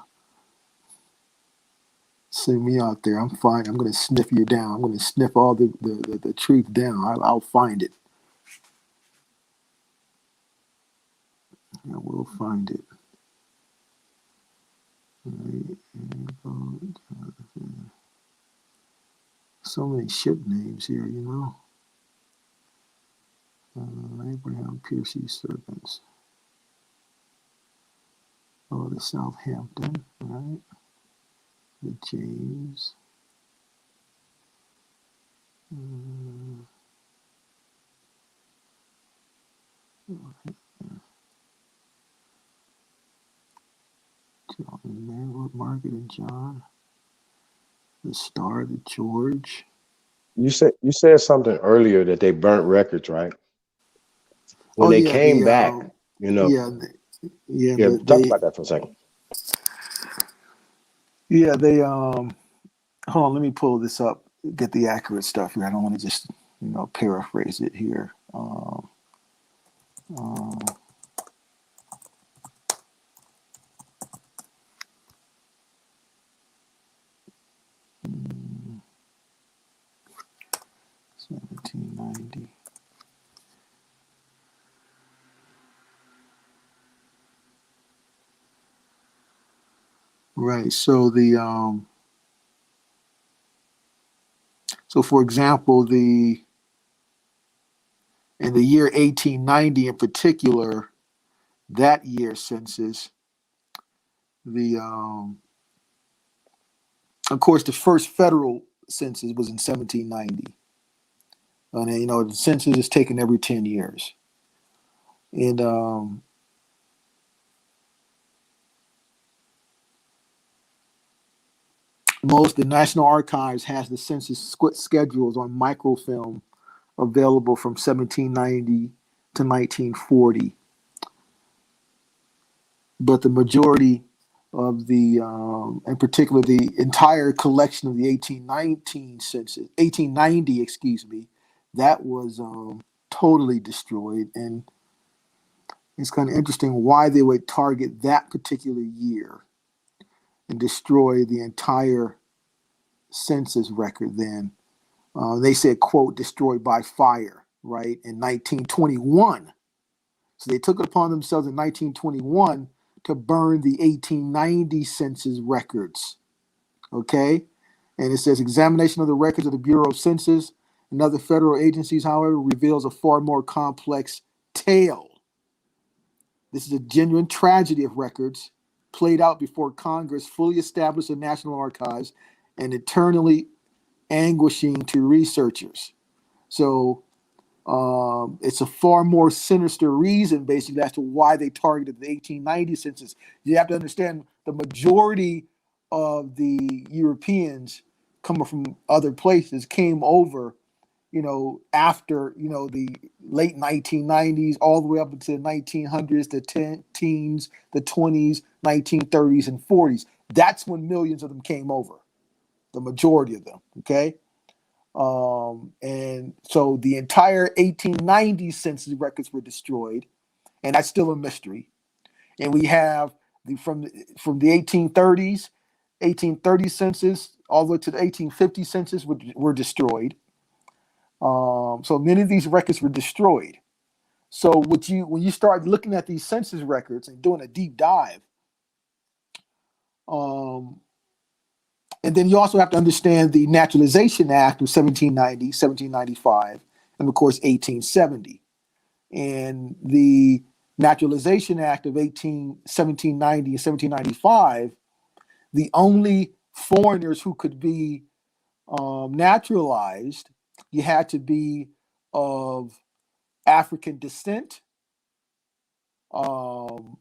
Send me out there. I'm fine. I'm gonna sniff you down. I'm gonna sniff all the truth down. I'll find it. I will find it. So many ship names here, you know. Abraham Piercy Servants. Oh, the Southampton, right? The James. John and Mary, Margaret and John. The Star, the George. You said something earlier that they burnt records, right? When they came back, you know. Talk about that for a second. Yeah, they hold on, let me pull this up, get the accurate stuff here. I don't want to just, paraphrase it here. $1790. Right. So so for example, in the year 1890 in particular, that year census, of course, the first federal census was in 1790. And the census is taken every 10 years. And the National Archives has the census schedules on microfilm available from 1790 to 1940. But the majority of the, in particular, the entire collection of the 1890, that was totally destroyed. And it's kind of interesting why they would target that particular year and destroy the entire census record then. They said, quote, destroyed by fire, right, in 1921. So they took it upon themselves in 1921 to burn the 1890 census records, okay? And it says, examination of the records of the Bureau of Census and other federal agencies, however, reveals a far more complex tale. This is a genuine tragedy of records played out before Congress fully established the National Archives and eternally anguishing to researchers. So it's a far more sinister reason, basically, as to why they targeted the 1890 census. You have to understand the majority of the Europeans coming from other places came over, after, the late 1990s, all the way up into the 1900s, the teens, the 20s, 1930s, and 40s. That's when millions of them came over, the majority of them, okay? And so the entire 1890 census records were destroyed, and that's still a mystery. And we have from the 1830s, 1830 census all the way to the 1850 census were destroyed. So many of these records were destroyed. So when you start looking at these census records and doing a deep dive, and then you also have to understand the Naturalization Act of 1790, 1795, and of course 1870. And the Naturalization Act of 1790 and 1795, the only foreigners who could be naturalized, you had to be of African descent, or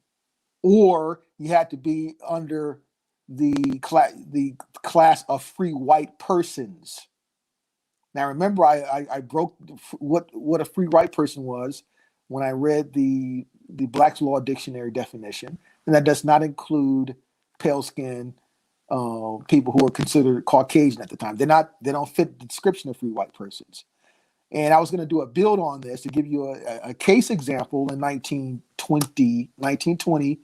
you had to be under the class of free white persons. Now, remember, I broke what a free white person was when I read the Black's Law Dictionary definition, and that does not include pale skin people who are considered Caucasian at the time. They don't fit the description of free white persons. And I was going to do a build on this to give you a case example in 1920,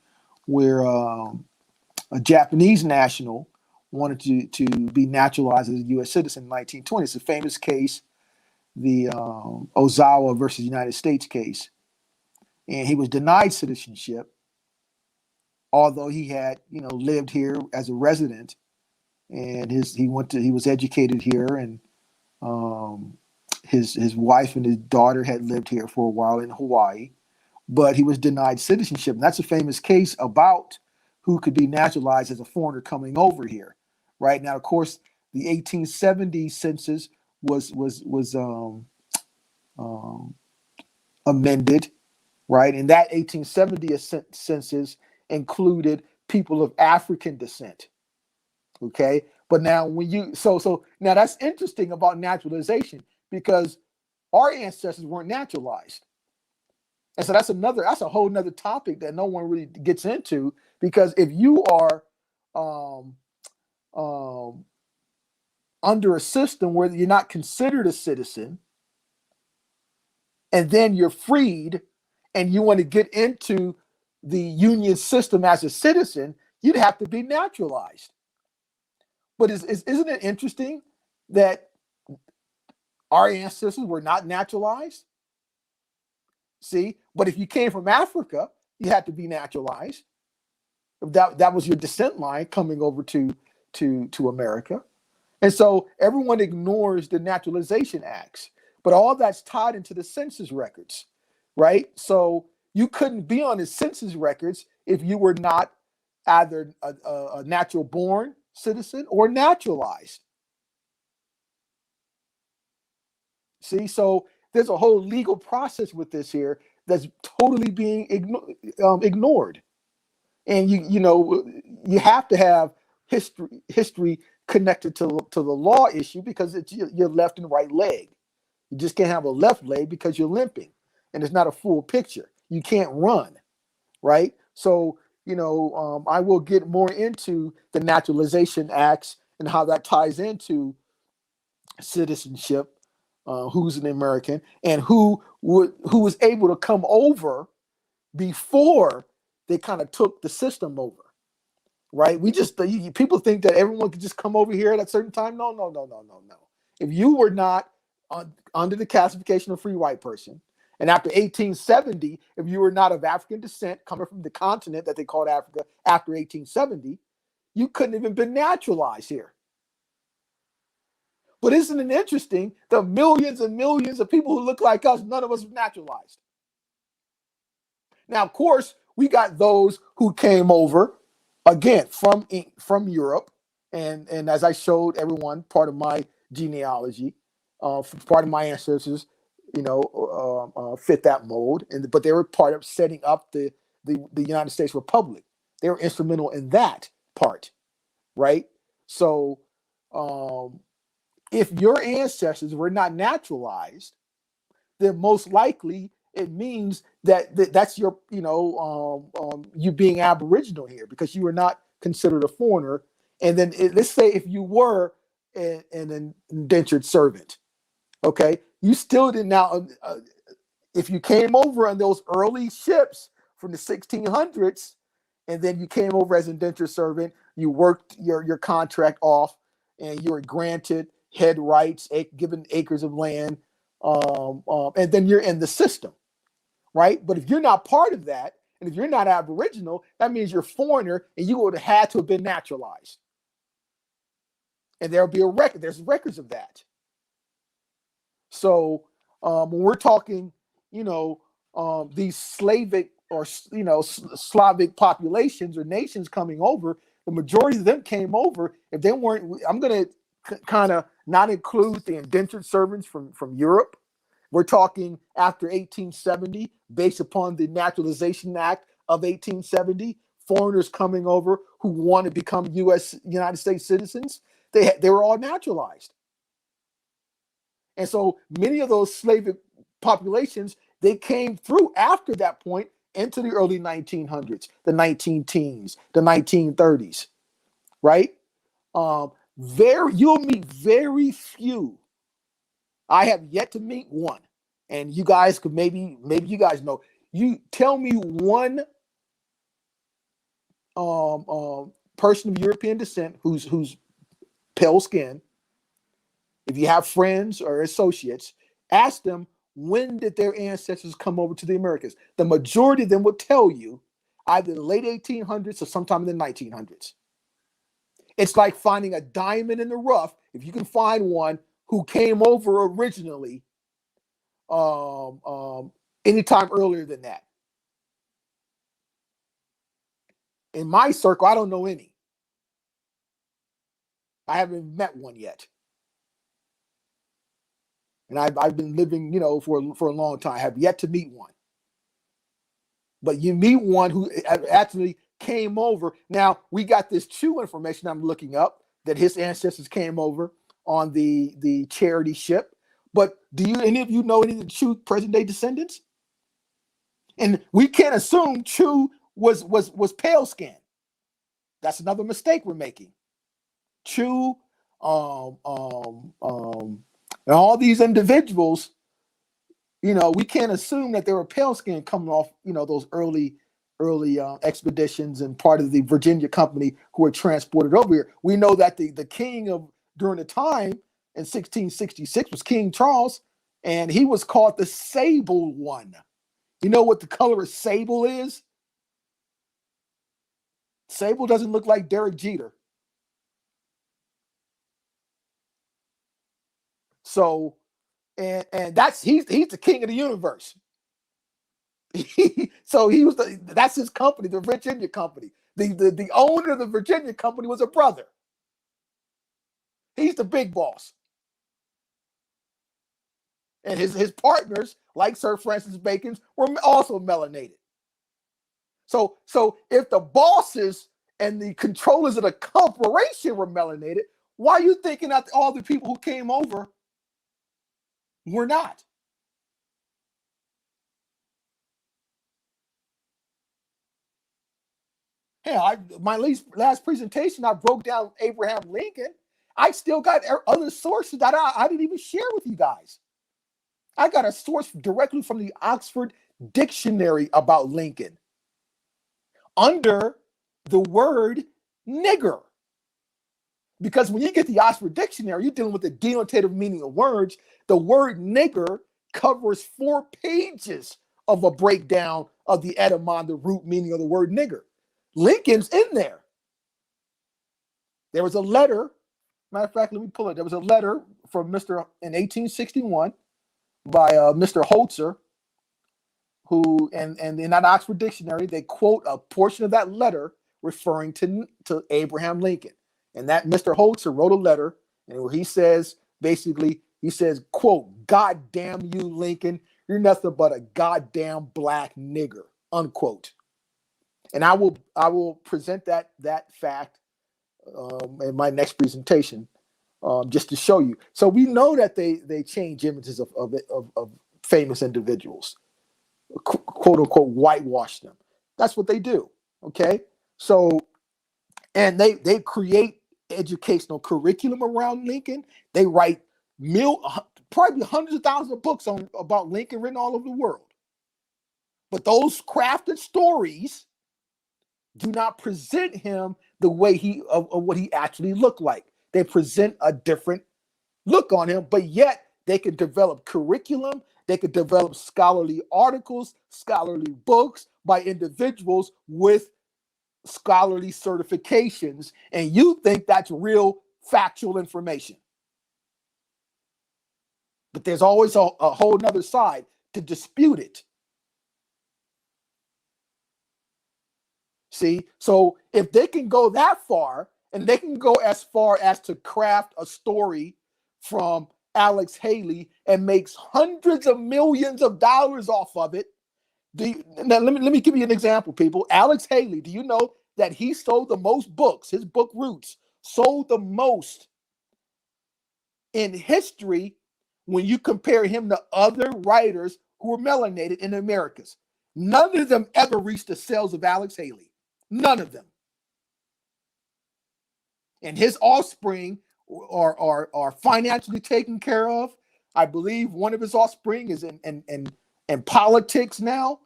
where a Japanese national wanted to be naturalized as a U.S. citizen in 1920. It's a famous case, the Ozawa versus United States case. And he was denied citizenship, although he had, lived here as a resident, and he was educated here, and his wife and his daughter had lived here for a while in Hawaii, but he was denied citizenship. And that's a famous case about who could be naturalized as a foreigner coming over here. Right now, of course, the 1870 census was amended, right? And that 1870 census included people of African descent. Okay, but now so now that's interesting about naturalization, because our ancestors weren't naturalized, and so that's a whole nother topic that no one really gets into, because if you are under a system where you're not considered a citizen, and then you're freed, and you want to get into the union system as a citizen, you'd have to be naturalized. But isn't it interesting that our ancestors were not naturalized? See, but if you came from Africa, you had to be naturalized. That was your descent line coming over to America. And so everyone ignores the naturalization acts, but all that's tied into the census records, right? So you couldn't be on the census records if you were not either a natural born citizen or naturalized. See, so there's a whole legal process with this here that's totally being ignored. And you have to have history connected to the law issue, because it's your left and right leg. You just can't have a left leg because you're limping, and it's not a full picture. You can't run, right? So I will get more into the naturalization acts and how that ties into citizenship, who's an American, and who was able to come over before they kind of took the system over, right? People think that everyone could just come over here at a certain time. No. If you were not under the classification of free white person, and after 1870, if you were not of African descent coming from the continent that they called Africa after 1870, you couldn't even been naturalized here. But isn't it interesting, the millions and millions of people who look like us, none of us were naturalized. Now, of course, we got those who came over, again, from Europe. And as I showed everyone, part of my genealogy, part of my ancestors, fit that mold. But they were part of setting up the United States Republic. They were instrumental in that part, right? So if your ancestors were not naturalized, then most likely it means that's your, you being Aboriginal here, because you were not considered a foreigner. And then let's say if you were an indentured servant, okay, you still did. Now, if you came over on those early ships from the 1600s, and then you came over as an indentured servant, you worked your contract off, and you were granted head rights, given acres of land, and then you're in the system, right? But if you're not part of that, and if you're not Aboriginal, that means you're a foreigner, and you would have had to have been naturalized. And there'll be a record. There's records of that. So when we're talking, these Slavic or Slavic populations or nations coming over, the majority of them came over. If they weren't, I'm going to kind of not include the indentured servants from Europe, We're talking after 1870, based upon the Naturalization Act of 1870, foreigners coming over who want to become United States citizens, they were all naturalized. And so many of those slave populations, they came through after that point into the early 1900s, the 19-teens, the 1930s, right? You'll meet very few. I have yet to meet one, and you guys could maybe you guys know. You tell me one person of European descent who's pale skin. If you have friends or associates, ask them, when did their ancestors come over to the Americas? The majority of them will tell you either the late 1800s or sometime in the 1900s. It's like finding a diamond in the rough. If you can find one who came over originally anytime earlier than that. In my circle, I don't know any. I haven't met one yet. And I've been living, for a long time. I have yet to meet one. But you meet one who actually came over. Now, we got this Chew information I'm looking up, that his ancestors came over on the charity ship. But do any of you know any of the Chew present-day descendants? And we can't assume Chew was pale skin. That's another mistake we're making. Chew, and all these individuals, we can't assume that they were pale skin coming off, those early expeditions and part of the Virginia Company who were transported over here. We know that the king during the time in 1666 was King Charles, and he was called the Sable One. You know what the color of sable is? Sable doesn't look like Derek Jeter. So, and he's the king of the universe. So that's his company, the Virginia Company. The owner of the Virginia Company was a brother. He's the big boss. And his partners, like Sir Francis Bacon's, were also melanated. So if the bosses and the controllers of the corporation were melanated, why are you thinking that all the people who came over were not? Hey, my last presentation, I broke down Abraham Lincoln. I still got other sources that I didn't even share with you guys. I got a source directly from the Oxford Dictionary about Lincoln under the word nigger. Because when you get the Oxford Dictionary, you're dealing with the denotative meaning of words. The word nigger covers 4 pages of a breakdown of the etymon, the root meaning of the word nigger. Lincoln's in there. There was a letter. Matter of fact, let me pull it. There was a letter from in 1861 by Mr. Holzer, who, and in that Oxford Dictionary, they quote a portion of that letter referring to Abraham Lincoln. And that Mr. Holzer wrote a letter, and where he says, quote, "God damn you, Lincoln, you're nothing but a goddamn black nigger," unquote. And I will present that fact in my next presentation, just to show you. So we know that they change images of famous individuals, quote unquote, whitewash them. That's what they do. Okay, so and they create educational curriculum around Lincoln. They write probably hundreds of thousands of books about Lincoln written all over the world. But those crafted stories do not present him the way of what he actually looked like. They present a different look on him, but yet they can develop curriculum. They could develop scholarly articles, scholarly books by individuals with scholarly certifications, and you think that's real factual information. But there's always a whole nother side to dispute it. See, so if they can go that far, and they can go as far as to craft a story from Alex Haley and makes hundreds of millions of dollars off of it. Now, let me give you an example, people. Alex Haley, do you know that he sold the most books? His book Roots sold the most in history when you compare him to other writers who were melanated in the Americas. None of them ever reached the sales of Alex Haley. None of them. And his offspring are financially taken care of. I believe one of his offspring is in politics now,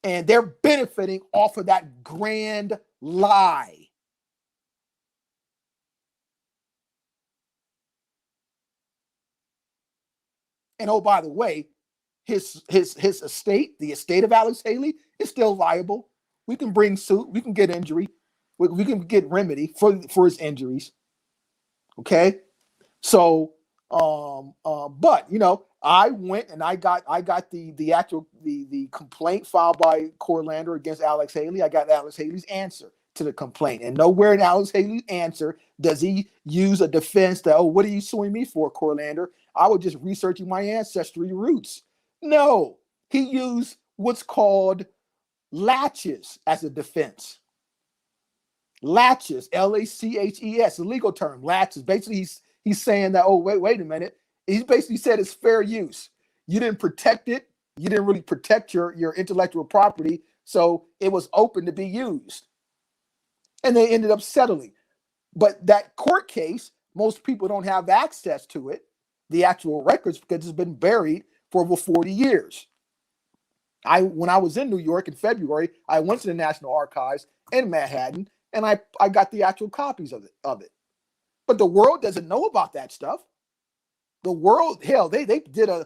and they're benefiting off of that grand lie. And oh, by the way, his estate, the estate of Alex Haley, is still viable. We can bring suit. We can get injury. We can get remedy for his injuries. Okay, so but you know, I went and I got the actual complaint filed by Corlander against Alex Haley. I got Alex Haley's answer to the complaint, and nowhere in Alex Haley's answer does he use a defense that, oh, what are you suing me for, Corlander? I was just researching my ancestry roots. No, he used what's called latches as a defense. Latches, L-A-C-H-E-S, a legal term. Latches. Basically, he's saying that, oh, wait a minute. He basically said it's fair use. You didn't protect it. You didn't really protect your intellectual property, so it was open to be used. And they ended up settling. But that court case, most people don't have access to it, the actual records, because it's been buried for over 40 years. When I was in New York in February, I went to the National Archives in Manhattan, and I got the actual copies of it. But the world doesn't know about that stuff. The world, hell, they did a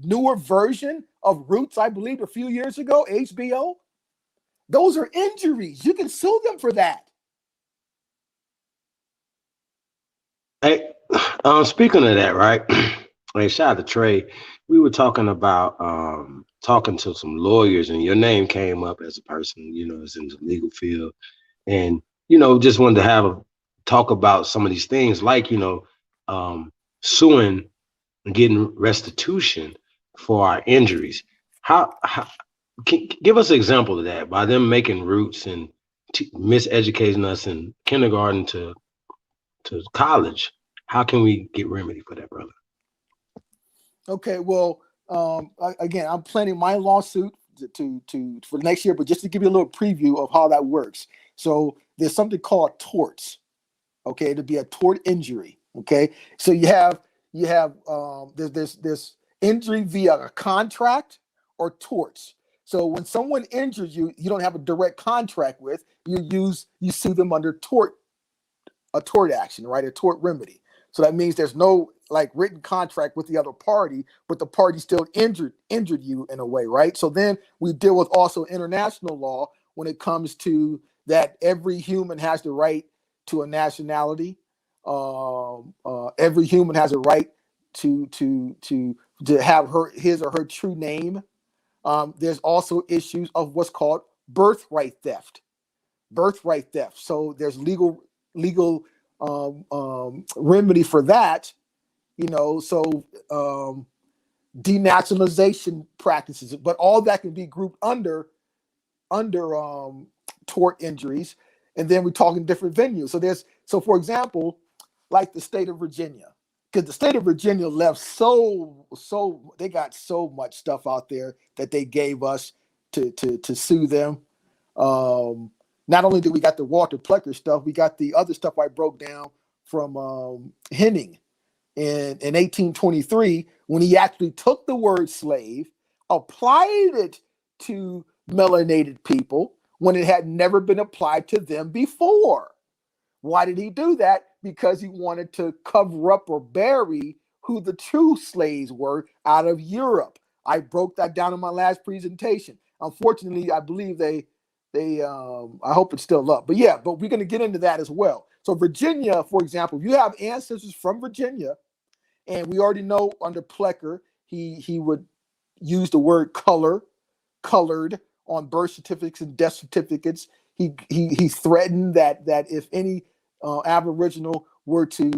newer version of Roots, I believe, a few years ago, HBO. Those are injuries. You can sue them for that. Hey, speaking of that, right? Hey, shout out to Trey. We were talking about talking to some lawyers, and your name came up as a person, you know, is in the legal field, and you know, just wanted to have a talk about some of these things, like, you know, suing and getting restitution for our injuries. How give us an example of that, by them making Roots and miseducating us in kindergarten to college. How can we get remedy for that, brother? Okay, well, again, I'm planning my lawsuit to for next year, but just to give you a little preview of how that works. So there's something called torts. Okay, to be a tort injury. Okay, so you have there's injury via a contract or torts. So when someone injures you, you don't have a direct contract with, you sue them under a tort action, right? A tort remedy. So that means there's no like written contract with the other party, but the party still injured you in a way, right? So then we deal with also international law when it comes to that every human has the right to a nationality. Every human has a right to have his or her true name. There's also issues of what's called birthright theft. So there's legal remedy for that, you know. So denationalization practices, but all that can be grouped under tort injuries. And then we're talking different venues. So for example, like the state of Virginia, because the state of Virginia left they got so much stuff out there that they gave us to sue them. Not only do we got the Walter Plecker stuff, we got the other stuff I broke down from Henning in 1823, when he actually took the word slave, applied it to melanated people when it had never been applied to them before. Why did he do that? Because he wanted to cover up or bury who the true slaves were out of Europe. I broke that down in my last presentation. Unfortunately, I believe they I hope it's still up. But yeah, but we're going to get into that as well. So Virginia, for example, if you have ancestors from Virginia, and we already know under Plecker, he would use the word colored on birth certificates and death certificates. He threatened that if any Aboriginal were to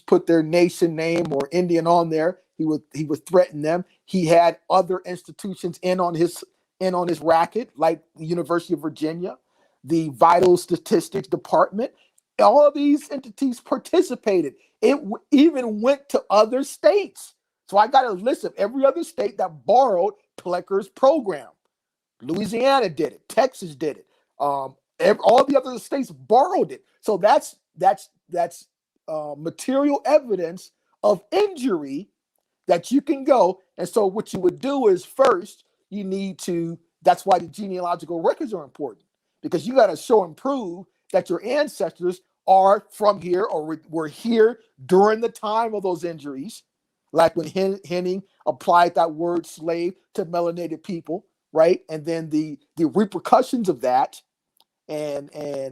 put their nation name or Indian on there, he would threaten them. He had other institutions in on his racket, like the University of Virginia, the Vital Statistics Department. All of these entities participated. It even went to other states. So I got a list of every other state that borrowed Plecker's program. Louisiana did it. Texas did it. All the other states borrowed it. So that's material evidence of injury that you can go. And so what you would do is first you need to. That's why the genealogical records are important, because you got to show and prove that your ancestors are from here or were here during the time of those injuries, like when Henning applied that word slave to melanated people, right? And then the repercussions of that and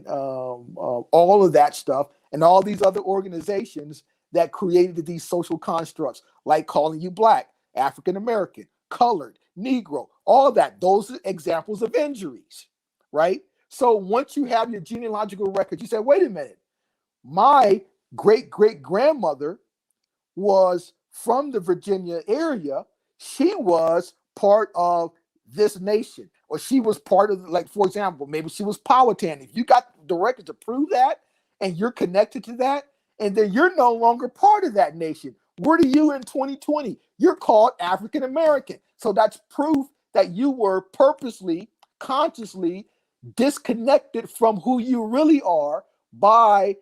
all of that stuff and all these other organizations that created these social constructs, like calling you black, African American, colored, Negro, all of that. Those are examples of injuries, right? So once you have your genealogical record, you say, wait a minute, my great-great-grandmother was from the Virginia area. She was part of this nation, or she was part of, like, for example, maybe she was Powhatan. If you got the record to prove that and you're connected to that, and then you're no longer part of that nation. What are you in 2020? You're called African American. So that's proof that you were purposely, consciously disconnected from who you really are by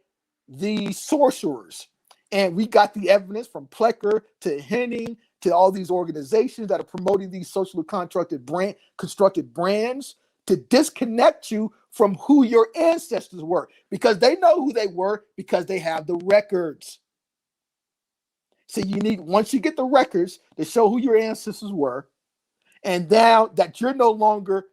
the sorcerers. And we got the evidence from Plecker to Henning to all these organizations that are promoting these socially constructed brands to disconnect you from who your ancestors were, because they know who they were because they have the records. So you need, once you get the records to show who your ancestors were, and now that you're no longer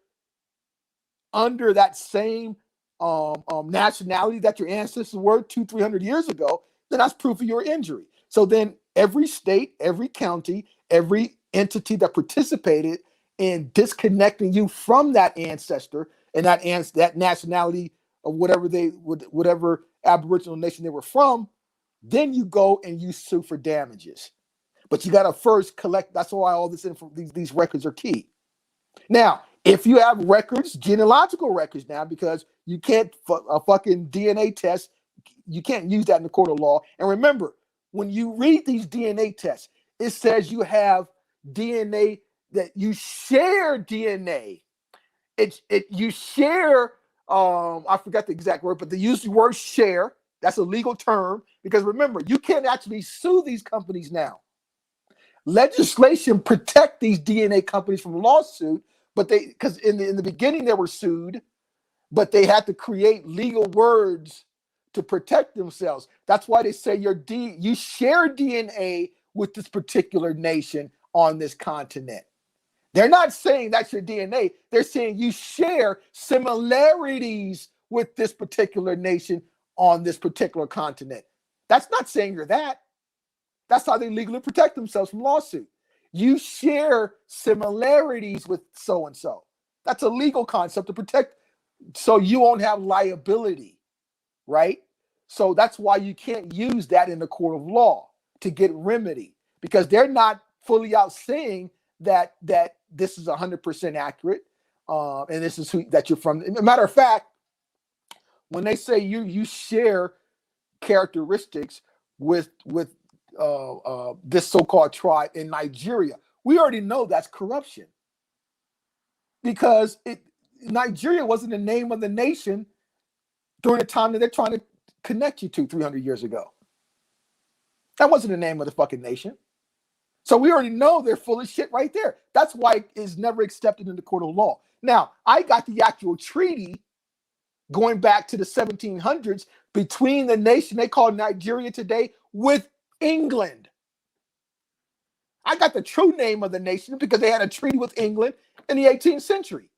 under that same nationality that your ancestors were 200-300 years ago, then that's proof of your injury. So then every state, every county, every entity that participated in disconnecting you from that ancestor and that nationality of whatever Aboriginal nation they were from, then you go and you sue for damages. But you got to first collect. That's why all this these records are key. Now, if you have records, genealogical records now, because you can't a fucking DNA test, you can't use that in the court of law. And remember, when you read these DNA tests, it says you have DNA, that you share DNA. You share, I forgot the exact word, but they use the word share. That's a legal term, because remember, you can't actually sue these companies now. Legislation protect these DNA companies from lawsuit, but because in the beginning they were sued, but they had to create legal words to protect themselves. That's why they say you share DNA with this particular nation on this continent. They're not saying that's your DNA. They're saying you share similarities with this particular nation on this particular continent. That's not saying you're that. That's how they legally protect themselves from lawsuit. You share similarities with so-and-so. That's a legal concept to protect, so you won't have liability, right? So that's why you can't use that in the court of law to get remedy, because they're not fully out saying that this is 100% accurate, and this is that you're from. As a matter of fact, when they say you share characteristics with this so-called tribe in Nigeria, we already know that's corruption, because Nigeria wasn't the name of the nation during the time that they're trying to connect you to 300 years ago. That wasn't the name of the fucking nation. So we already know they're full of shit right there. That's why it's never accepted in the court of law. Now, I got the actual treaty going back to the 1700s between the nation they call Nigeria today with England. I got the true name of the nation because they had a treaty with England in the 18th century.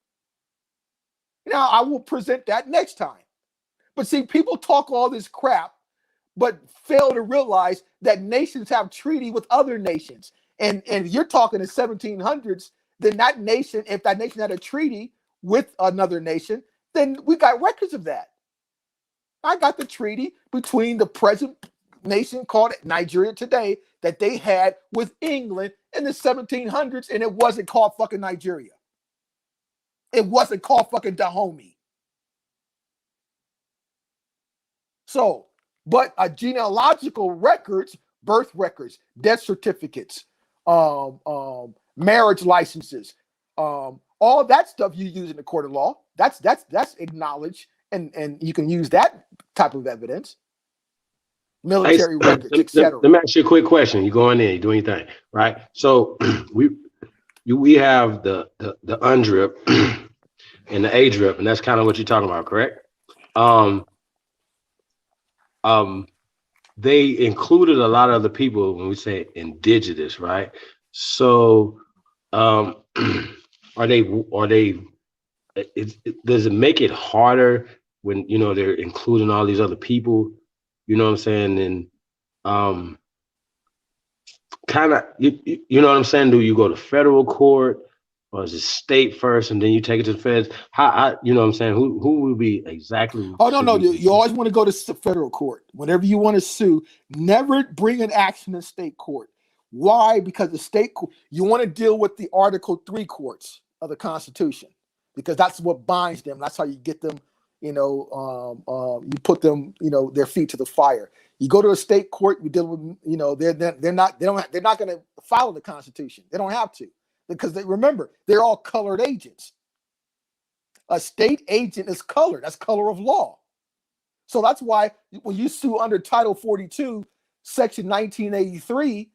Now, I will present that next time. But see, people talk all this crap, but fail to realize that nations have treaty with other nations. And you're talking the 1700s, then that nation, if that nation had a treaty with another nation, then we got records of that. I got the treaty between the present nation called Nigeria today that they had with England in the 1700s, and it wasn't called fucking Nigeria. It wasn't called fucking Dahomey. So, but genealogical records, birth records, death certificates, marriage licenses, all that stuff you use in the court of law. That's acknowledged, and you can use that type of evidence. Military records, etc. Let me ask you a quick question. You go in there, you do anything, right? So we have the undrip and the A drip, and that's kind of what you're talking about, correct? They included a lot of other people when we say indigenous, right? So are they does it make it harder when they're including all these other people? You know what I'm saying? And kind of you know what I'm saying? Do you go to federal court or is it state first and then you take it to the feds? How you know what I'm saying? Who will be exactly? Oh no, you always want to go to federal court. Whenever you want to sue, never bring an action in state court. Why? Because the state court, you want to deal with the Article 3 courts of the Constitution, because that's what binds them. That's how you get them. You put them, their feet to the fire. You go to a state court, you deal with, they're not going to follow the Constitution. They don't have to, because remember, they're all colored agents. A state agent is colored. That's color of law. So that's why when you sue under Title 42, Section 1983,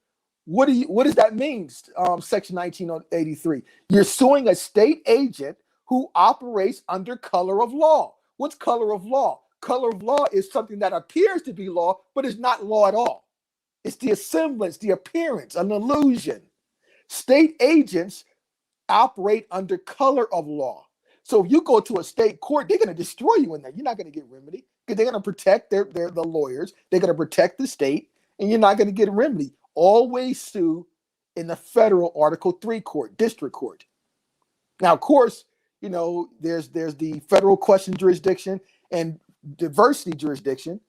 what does that mean? Section 1983. You're suing a state agent who operates under color of law. What's color of law? Color of law is something that appears to be law, but is not law at all. It's the semblance, the appearance, an illusion. State agents operate under color of law. So if you go to a state court, they're going to destroy you in there. You're not going to get remedy because they're going to protect the lawyers. They're going to protect the state, and you're not going to get remedy. Always sue in the federal Article 3 court, district court. Now, of course, there's the federal question jurisdiction and diversity jurisdiction.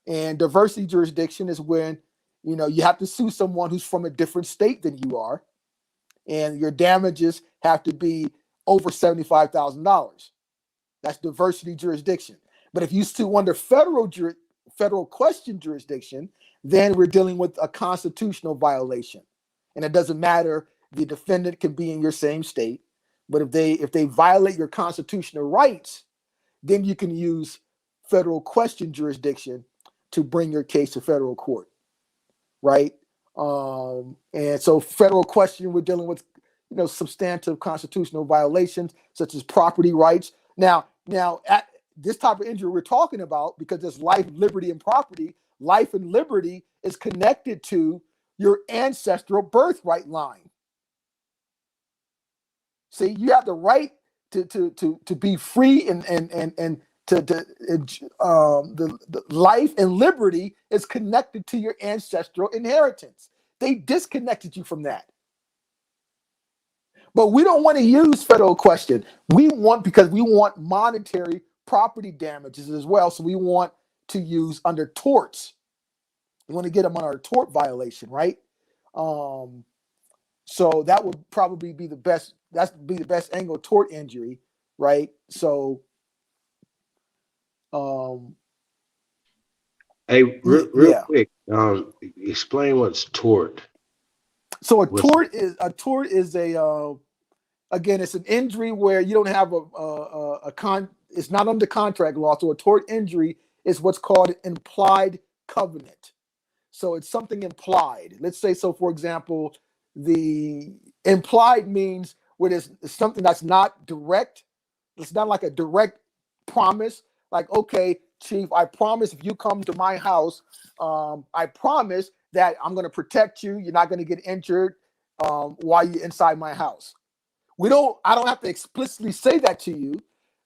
And diversity jurisdiction is when, you have to sue someone who's from a different state than you are. And your damages have to be over $75,000. That's diversity jurisdiction. But if you sue under federal question jurisdiction, then we're dealing with a constitutional violation. And it doesn't matter, the defendant can be in your same state. But if they violate your constitutional rights, then you can use federal question jurisdiction to bring your case to federal court, right? And so federal question, we're dealing with substantive constitutional violations such as property rights. Now at this type of injury we're talking about, because there's life, liberty, and property. Life and liberty is connected to your ancestral birthright line. See, you have the right to be free, and the life and liberty is connected to your ancestral inheritance. They disconnected you from that. But we don't want to use federal question. Because we want monetary property damages as well. So we want to use under torts. We want to get them on our tort violation, right? So that would probably be the best. That's be the best angle, tort injury, right? So, hey, real quick, explain what's tort. So a tort is again, it's an injury where you don't have it's not under contract law. So a tort injury is what's called an implied covenant. So it's something implied. Let's say, so for example, the implied means where there's something that's not direct. It's not like a direct promise. Like, okay, chief, I promise if you come to my house, I promise that I'm going to protect you. You're not going to get injured while you're inside my house. I don't have to explicitly say that to you,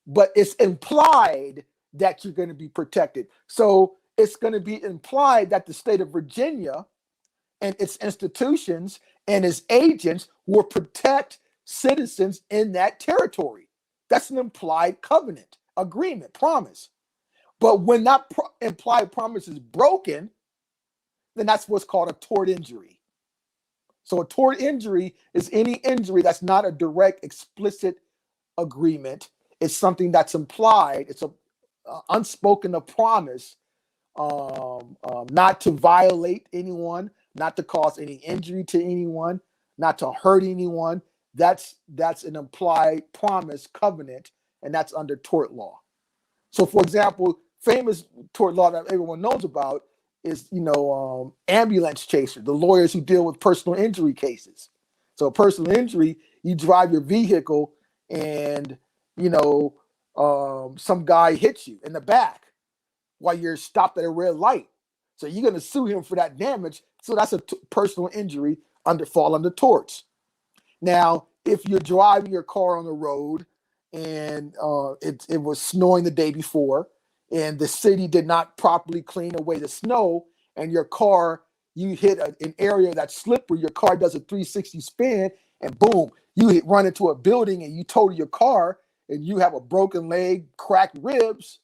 but it's implied that you're going to be protected. So it's going to be implied that the state of Virginia and its institutions and its agents will protect citizens in that territory. That's an implied covenant, agreement, promise. But when that implied promise is broken, then that's what's called a tort injury. So a tort injury is any injury that's not a direct, explicit agreement. It's something that's implied. It's a unspoken promise not to violate anyone, not to cause any injury to anyone, not to hurt anyone. That's an implied promise, covenant, and that's under tort law. So, for example, famous tort law that everyone knows about is, ambulance chaser, the lawyers who deal with personal injury cases. So, personal injury, you drive your vehicle and, some guy hits you in the back while you're stopped at a red light. So you're going to sue him for that damage. So that's a personal injury fall under torts. Now, if you're driving your car on the road and it was snowing the day before and the city did not properly clean away the snow and your car, you hit an area that's slippery, your car does a 360 spin and boom, you run into a building and you total your car and you have a broken leg, cracked ribs,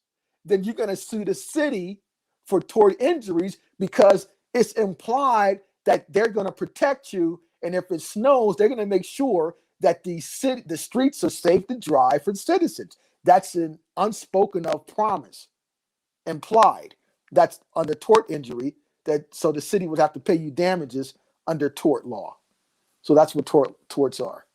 then you're going to sue the city for tort injuries because it's implied that they're going to protect you. And if it snows, they're going to make sure that the streets are safe to drive for citizens. That's an unspoken of promise, implied. That's under tort injury. So the city would have to pay you damages under tort law. So that's what torts are.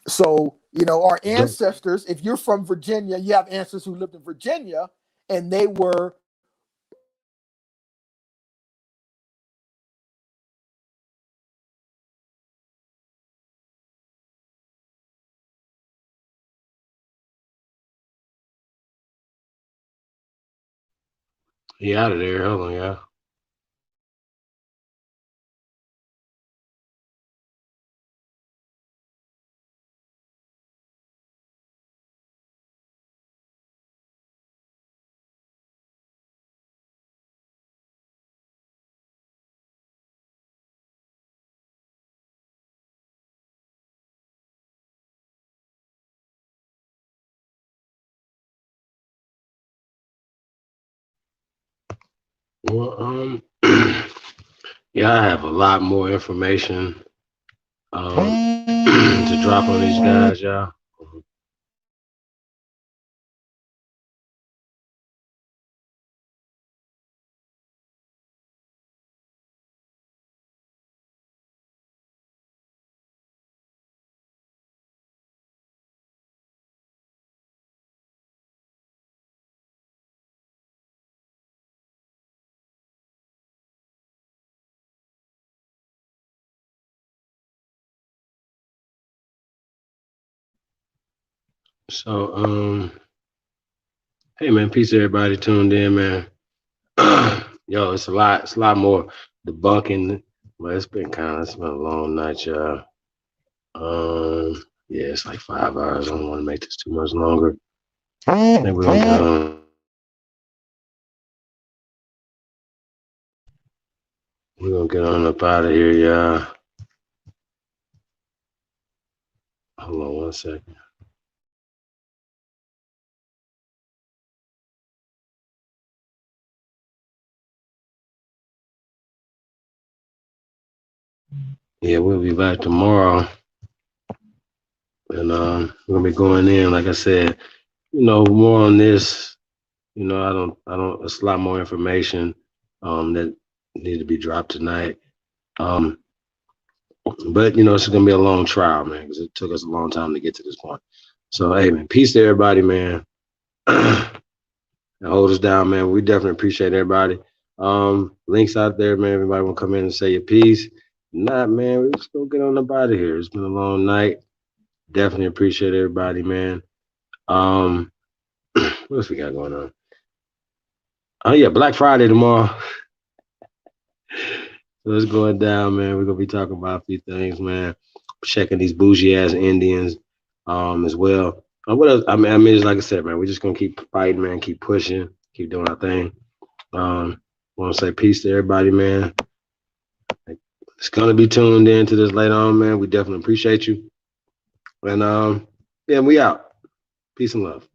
So, our ancestors, if you're from Virginia, you have ancestors who lived in Virginia and they were He out of there. Hold on, y'all. Well, yeah, I have a lot more information to drop on these guys, y'all. So, hey man, peace to everybody tuned in, man. Yo, it's a lot more debunking. Well, it's been a long night, y'all. Yeah, it's like 5 hours. I don't want to make this too much longer. I think we're gonna get on up out of here, y'all. Hold on 1 second. Yeah, we'll be back tomorrow. And we're gonna be going in, like I said, more on this. I don't it's a lot more information that need to be dropped tonight. But it's gonna be a long trial, man, because it took us a long time to get to this point. So hey man, peace to everybody, man. Hold us down, man. We definitely appreciate everybody. Links out there, man. Everybody want to come in and say your piece. Not, man, we just gonna get on up out of here. It's been a long night. Definitely appreciate everybody, man. What else we got going on? Oh yeah, Black Friday tomorrow. So it's going down, man. We're gonna be talking about a few things, man. Checking these bougie ass Indians as well. What else? I mean, it's like I said, man, we're just gonna keep fighting, man, keep pushing, keep doing our thing. Want to say peace to everybody, man. It's gonna be tuned in to this later on, man. We definitely appreciate you. And yeah, we out. Peace and love.